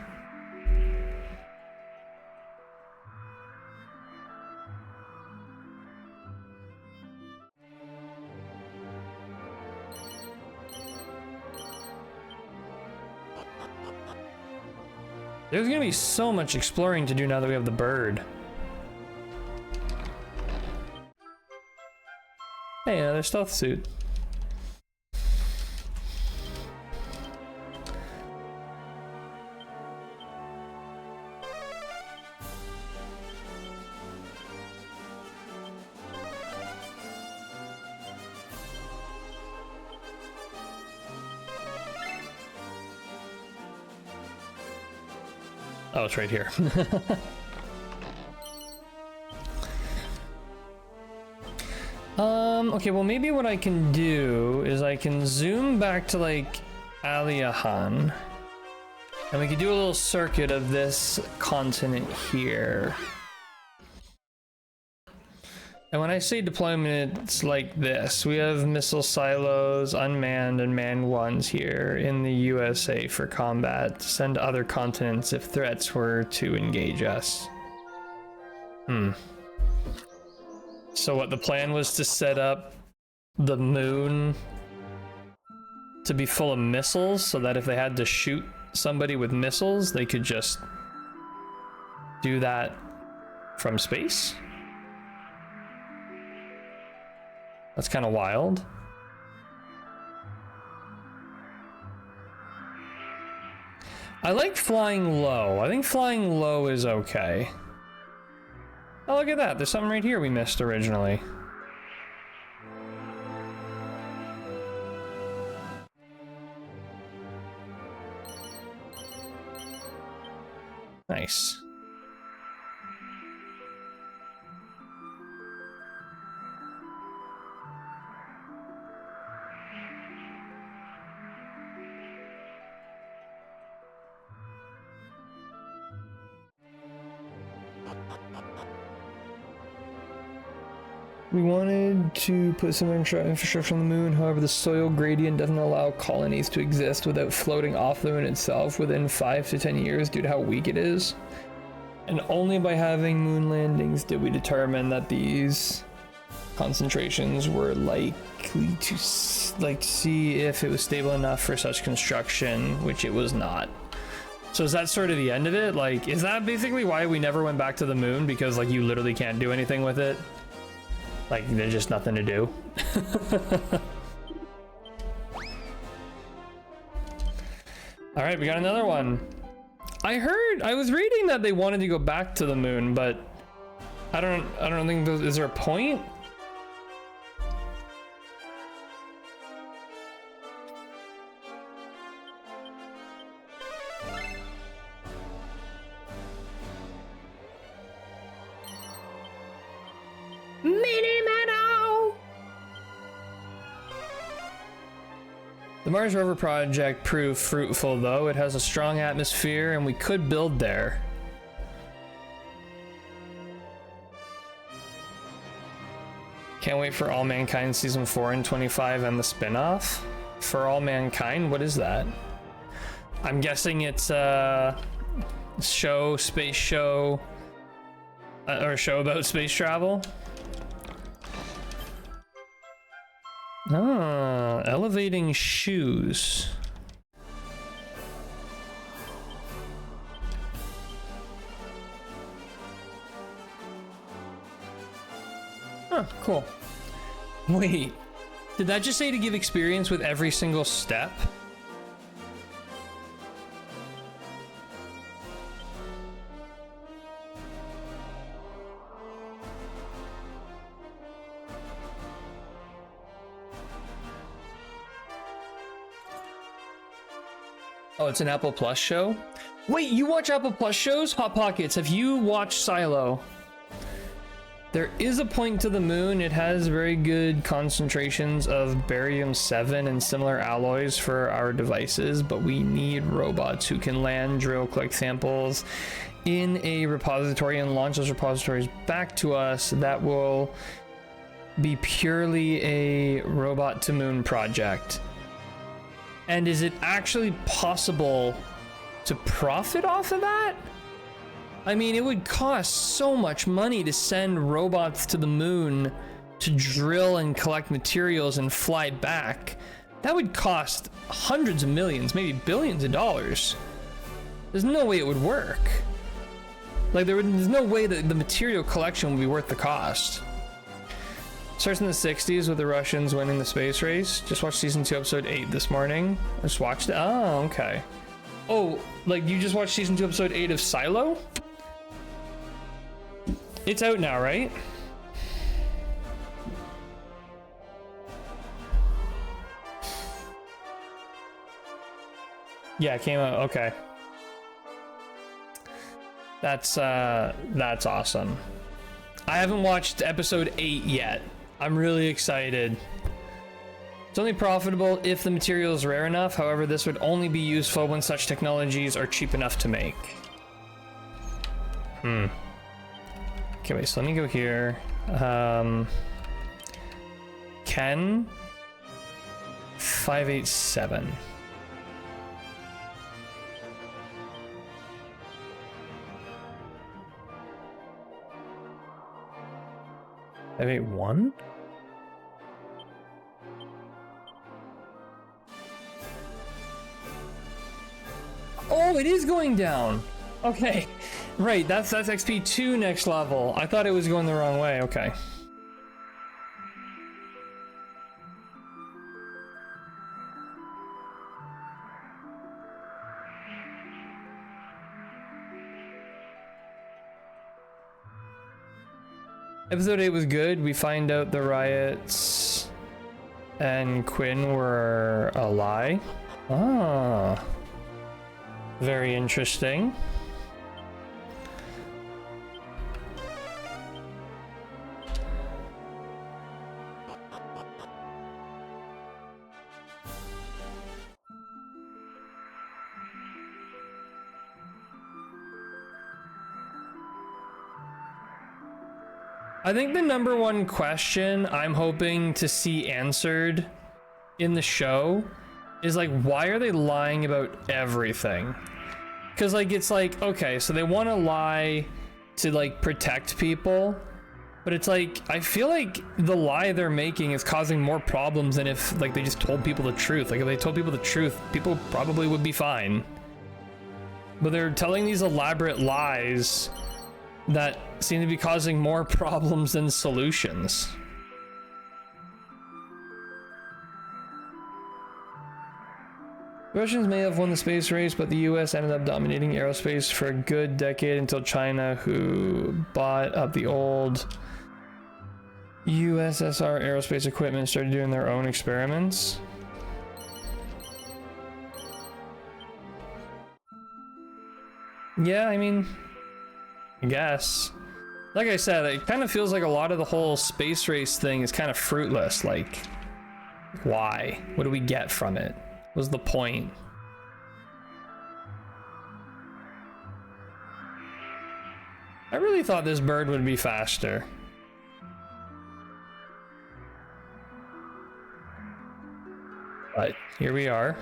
There's gonna be so much exploring to do now that we have the bird. Hey, another stealth suit. Oh, it's right here. Okay, well maybe what I can do is I can zoom back to like Aliahan, and we could do a little circuit of this continent here. And when I say deployment, it's like this. We have missile silos, unmanned and manned ones here in the USA for combat to send to other continents if threats were to engage us. So what the plan was to set up the moon to be full of missiles so that if they had to shoot somebody with missiles, they could just do that from space? That's kind of wild. I like flying low. I think flying low is okay. Oh, look at that. There's something right here we missed originally. Nice. We wanted to put some infrastructure on the moon, however the soil gradient doesn't allow colonies to exist without floating off the moon itself within 5 to 10 years due to how weak it is. And only by having moon landings did we determine that these concentrations were likely to see if it was stable enough for such construction, which it was not. So is that sort of the end of it? Like, is that basically why we never went back to the moon? Because like you literally can't do anything with it? Like, there's just nothing to do. All right, we got another one. I was reading that they wanted to go back to the moon, but I don't think is there a point? The Mars rover project proved fruitful, though. It has a strong atmosphere, and we could build there. Can't wait for All Mankind Season 4 and 25 and the spin-off. For All Mankind, what is that? I'm guessing it's a space show, or a show about space travel. Ah, elevating shoes. Huh, cool. Wait, did that just say to give experience with every single step? Oh, it's an Apple Plus show? Wait, you watch Apple Plus shows? Hot Pockets, have you watched Silo? There is a point to the moon. It has very good concentrations of barium-7 and similar alloys for our devices, but we need robots who can land, drill, collect samples in a repository and launch those repositories back to us. That will be purely a robot to moon project. And is it actually possible to profit off of that? I mean, it would cost so much money to send robots to the moon to drill and collect materials and fly back. That would cost hundreds of millions, maybe billions of dollars. There's no way it would work. Like, there's no way that the material collection would be worth the cost. Starts in the 60s with the Russians winning the space race. Just watched season 2, episode 8 this morning. I just watched it. Oh, okay. Oh, like you just watched season 2, episode 8 of Silo? It's out now, right? Yeah, it came out. Okay. That's awesome. I haven't watched episode 8 yet. I'm really excited. It's only profitable if the material is rare enough. However, this would only be useful when such technologies are cheap enough to make. Okay, wait, so let me go here. Ken 587. I've ate one? Oh, it is going down. Okay. Right, that's XP2 next level. I thought it was going the wrong way. Okay. Episode 8 was good. We find out the riots and Quinn were a lie. Ah. Very interesting. I think the number one question I'm hoping to see answered in the show is like, why are they lying about everything? Because like, it's like, okay, so they want to lie to like protect people, but it's like, I feel like the lie they're making is causing more problems than if like they just told people the truth. Like if they told people the truth, people probably would be fine. But they're telling these elaborate lies that seem to be causing more problems than solutions. The Russians may have won the space race, but the US ended up dominating aerospace for a good decade until China, who bought up the old USSR aerospace equipment, started doing their own experiments. Yeah, I mean, I guess. Like I said, it kind of feels like a lot of the whole space race thing is kind of fruitless. Like, why? What do we get from it? What's the point? I really thought this bird would be faster. But here we are.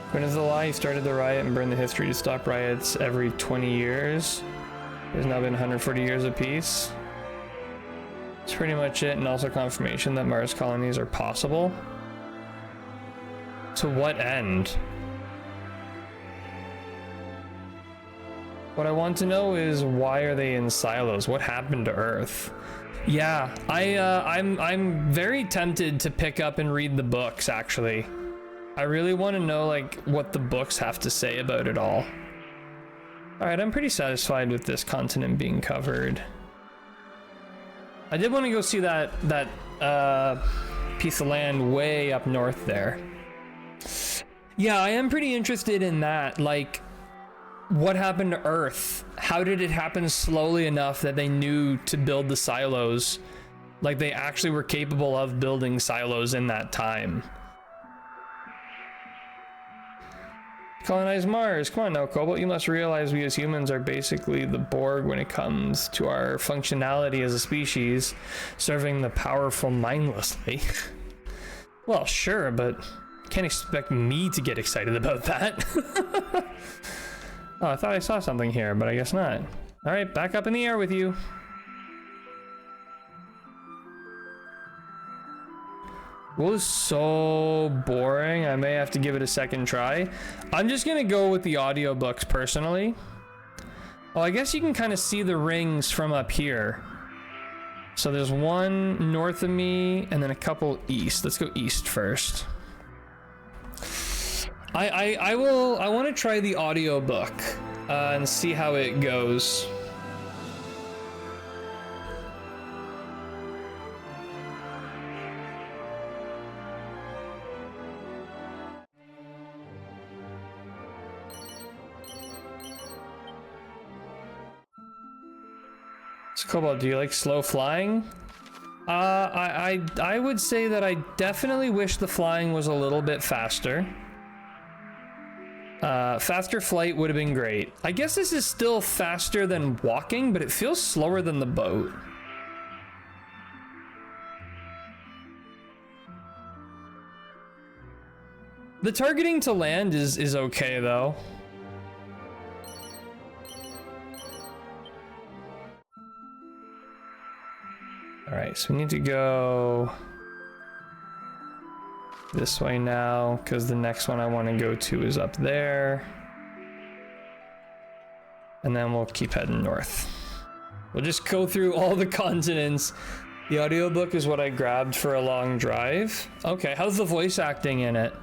According to the lie, he started the riot and burned the history to stop riots every 20 years. There's now been 140 years of peace. That's pretty much it, and also confirmation that Mars colonies are possible. To what end? What I want to know is, why are they in silos? What happened to Earth? Yeah, I'm very tempted to pick up and read the books, actually. I really want to know, like, what the books have to say about it all. Alright, I'm pretty satisfied with this continent being covered. I did want to go see that piece of land way up north there. Yeah, I am pretty interested in that. Like, what happened to Earth? How did it happen slowly enough that they knew to build the silos? Like, they actually were capable of building silos in that time. Colonize Mars. Come on now, Cobalt. You must realize we as humans are basically the Borg when it comes to our functionality as a species, serving the powerful mindlessly. Well, sure, but can't expect me to get excited about that. Oh, I thought I saw something here, but I guess not. All right, back up in the air with you. It was so boring. I may have to give it a second try. I'm just gonna go with the audiobooks personally. Well, I guess you can kind of see the rings from up here. So there's one north of me and then a couple east. Let's go east first. I want to try the audiobook and see how it goes. Cobalt, do you like slow flying? I would say that I definitely wish the flying was a little bit faster. Faster flight would have been great. I guess this is still faster than walking, but it feels slower than the boat. The targeting to land is okay though. All right, so we need to go this way now, because the next one I want to go to is up there. And then we'll keep heading north. We'll just go through all the continents. The audiobook is what I grabbed for a long drive. Okay, how's the voice acting in it?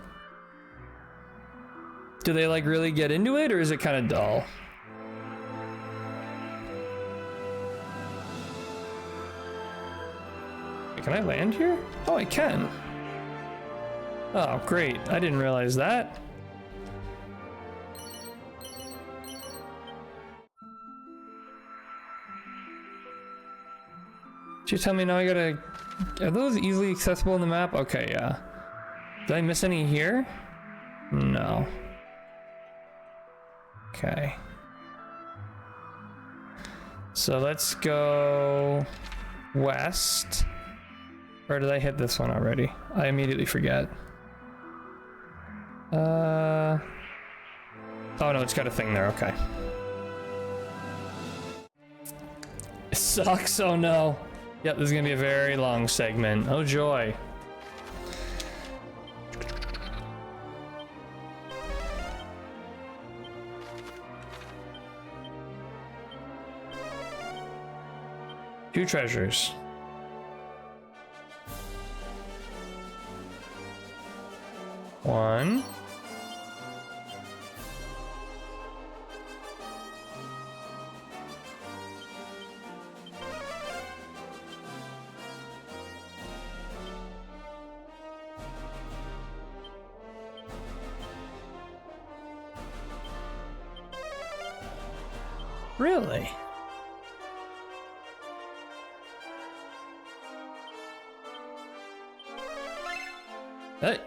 Do they like really get into it, or is it kind of dull? Can I land here? Oh, I can. Oh, great. I didn't realize that. Did you tell me now I gotta... Are those easily accessible in the map? Okay, yeah. Did I miss any here? No. Okay. So let's go west. Or did I hit this one already? I immediately forget. Oh no, it's got a thing there, okay. It sucks, oh no. Yep, this is gonna be a very long segment. Oh joy. Two treasures. 1. Really? Hey.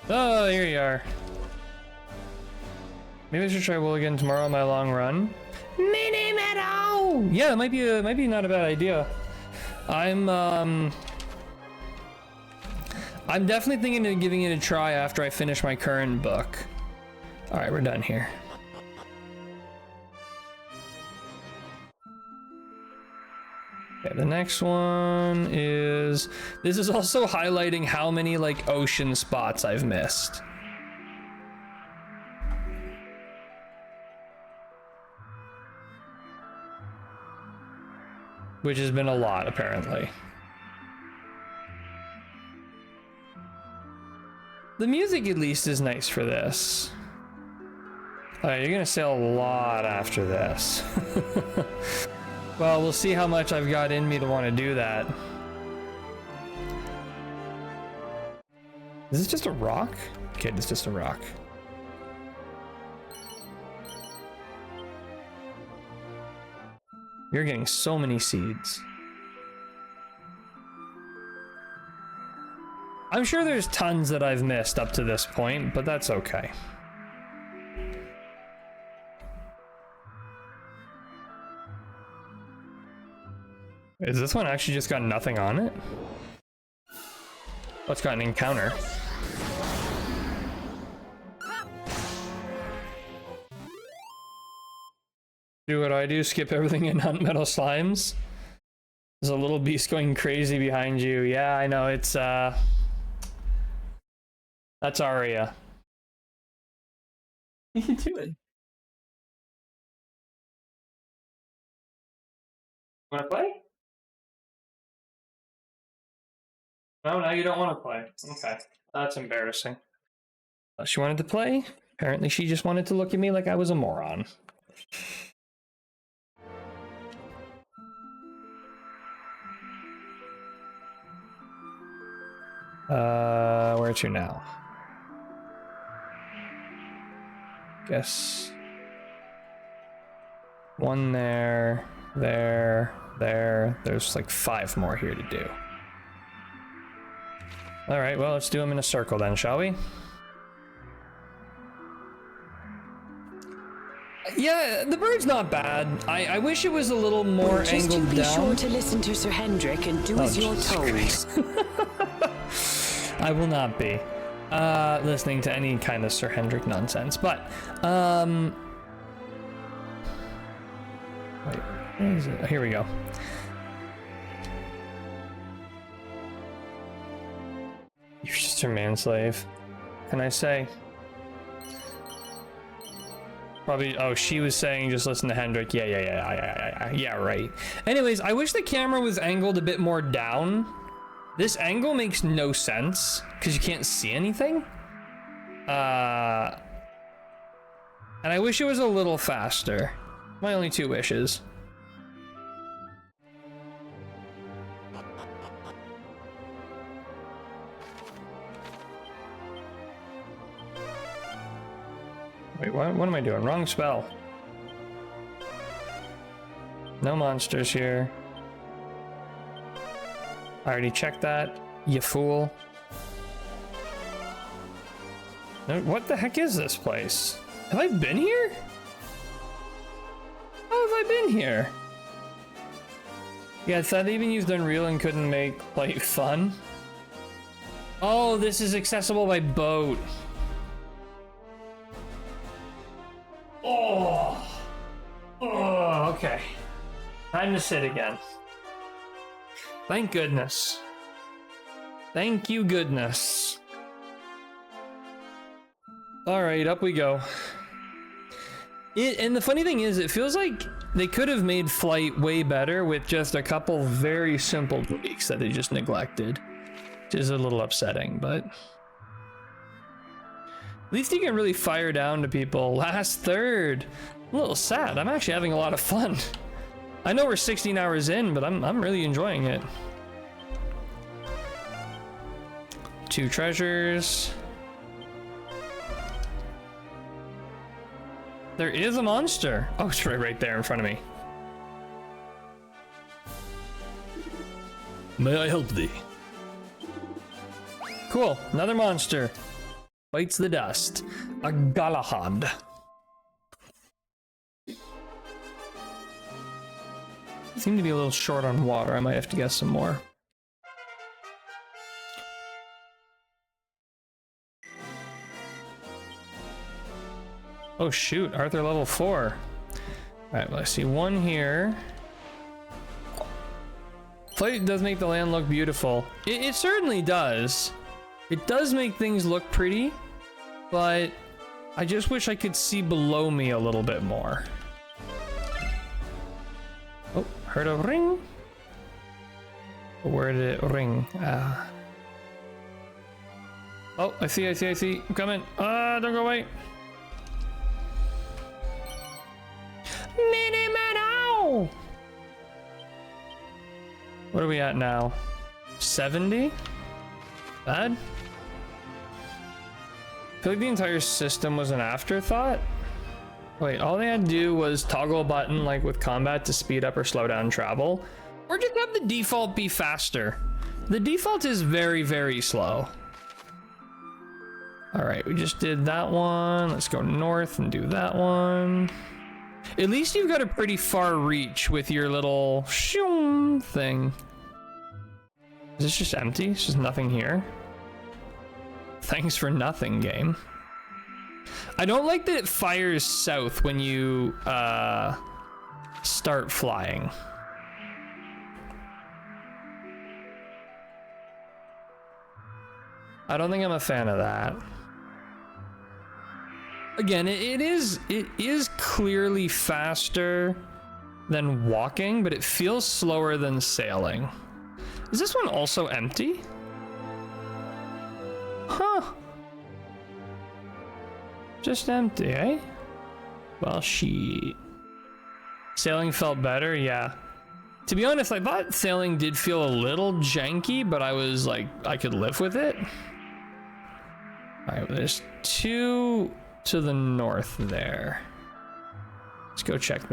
Oh, here you are. Maybe I should try wool again tomorrow on my long run. Mini Meadow! Yeah, it might be not a bad idea. I'm definitely thinking of giving it a try after I finish my current book. All right, we're done here. Okay, the next one is, this is also highlighting how many like ocean spots I've missed. Which has been a lot, apparently. The music at least is nice for this. Alright, you're gonna sail a lot after this. Well, we'll see how much I've got in me to want to do that. Is this just a rock? Okay, it's just a rock. You're getting so many seeds. I'm sure there's tons that I've missed up to this point, but that's okay. Is this one actually just got nothing on it? Oh, it's got an encounter. Do what I do, skip everything and hunt metal slimes. There's a little beast going crazy behind you. Yeah, I know, it's that's Aria. What are you doing? Wanna play? No, now you don't want to play. Okay, that's embarrassing. She wanted to play. Apparently she just wanted to look at me like I was a moron. Where to now? Guess one there, there, there. There's like 5 more here to do. All right, well, let's do them in a circle then, shall we? Yeah, the bird's not bad. I wish it was a little more Just angled to be down. sure to listen to Sir Hendrik and do as you're Jesus told. Christ. I will not be listening to any kind of Sir Hendrik nonsense, but wait, where is it? Here we go. You're just a manslave. Can I say? Probably. Oh, she was saying just listen to Hendrik. Yeah, right. Anyways, I wish the camera was angled a bit more down. This angle makes no sense because you can't see anything. And I wish it was a little faster. My only 2 wishes. Wait, what am I doing? Wrong spell. No monsters here. I already checked that, you fool. No, what the heck is this place? Have I been here? How have I been here? Yeah, I thought they even used Unreal and couldn't make play fun. Oh, this is accessible by boat. Oh, okay. Time to sit again. Thank goodness. Thank you, goodness. All right, up we go. And the funny thing is, it feels like they could have made flight way better with just a couple very simple tweaks that they just neglected, which is a little upsetting, but At least you can really fire down to people. Last third. I'm a little sad. I'm actually having a lot of fun. I know we're 16 hours in, but I'm really enjoying it. 2 treasures. There is a monster. Oh, it's right there in front of me. May I help thee? Cool, another monster. Bites the dust. A Galahad. Seem to be a little short on water. I might have to get some more. Oh shoot, Arthur level 4. Alright, well I see one here. Flight does make the land look beautiful. It certainly does. It does make things look pretty, but I just wish I could see below me a little bit more. Oh, heard a ring. Where did it ring? Oh, I see. I'm coming. Don't go away. Mini-Meadow! What are we at now? 70? Bad? I feel like the entire system was an afterthought. Wait, all they had to do was toggle a button like with combat to speed up or slow down travel, or just have the default be faster. The default is very, very slow. All right, we just did that one. Let's go north and do that one. At least you've got a pretty far reach with your little shoom thing. Is this just empty? It's just nothing here? Thanks for nothing, game. I don't like that it fires south when you start flying. I don't think I'm a fan of that. Again, it is clearly faster than walking, but it feels slower than sailing. Is this one also empty? Huh. Just empty, eh? Well, shit. Sailing felt better, yeah. To be honest, I thought sailing did feel a little janky, but I was like, I could live with it. All right, well, there's 2 to the north there. Let's go check that.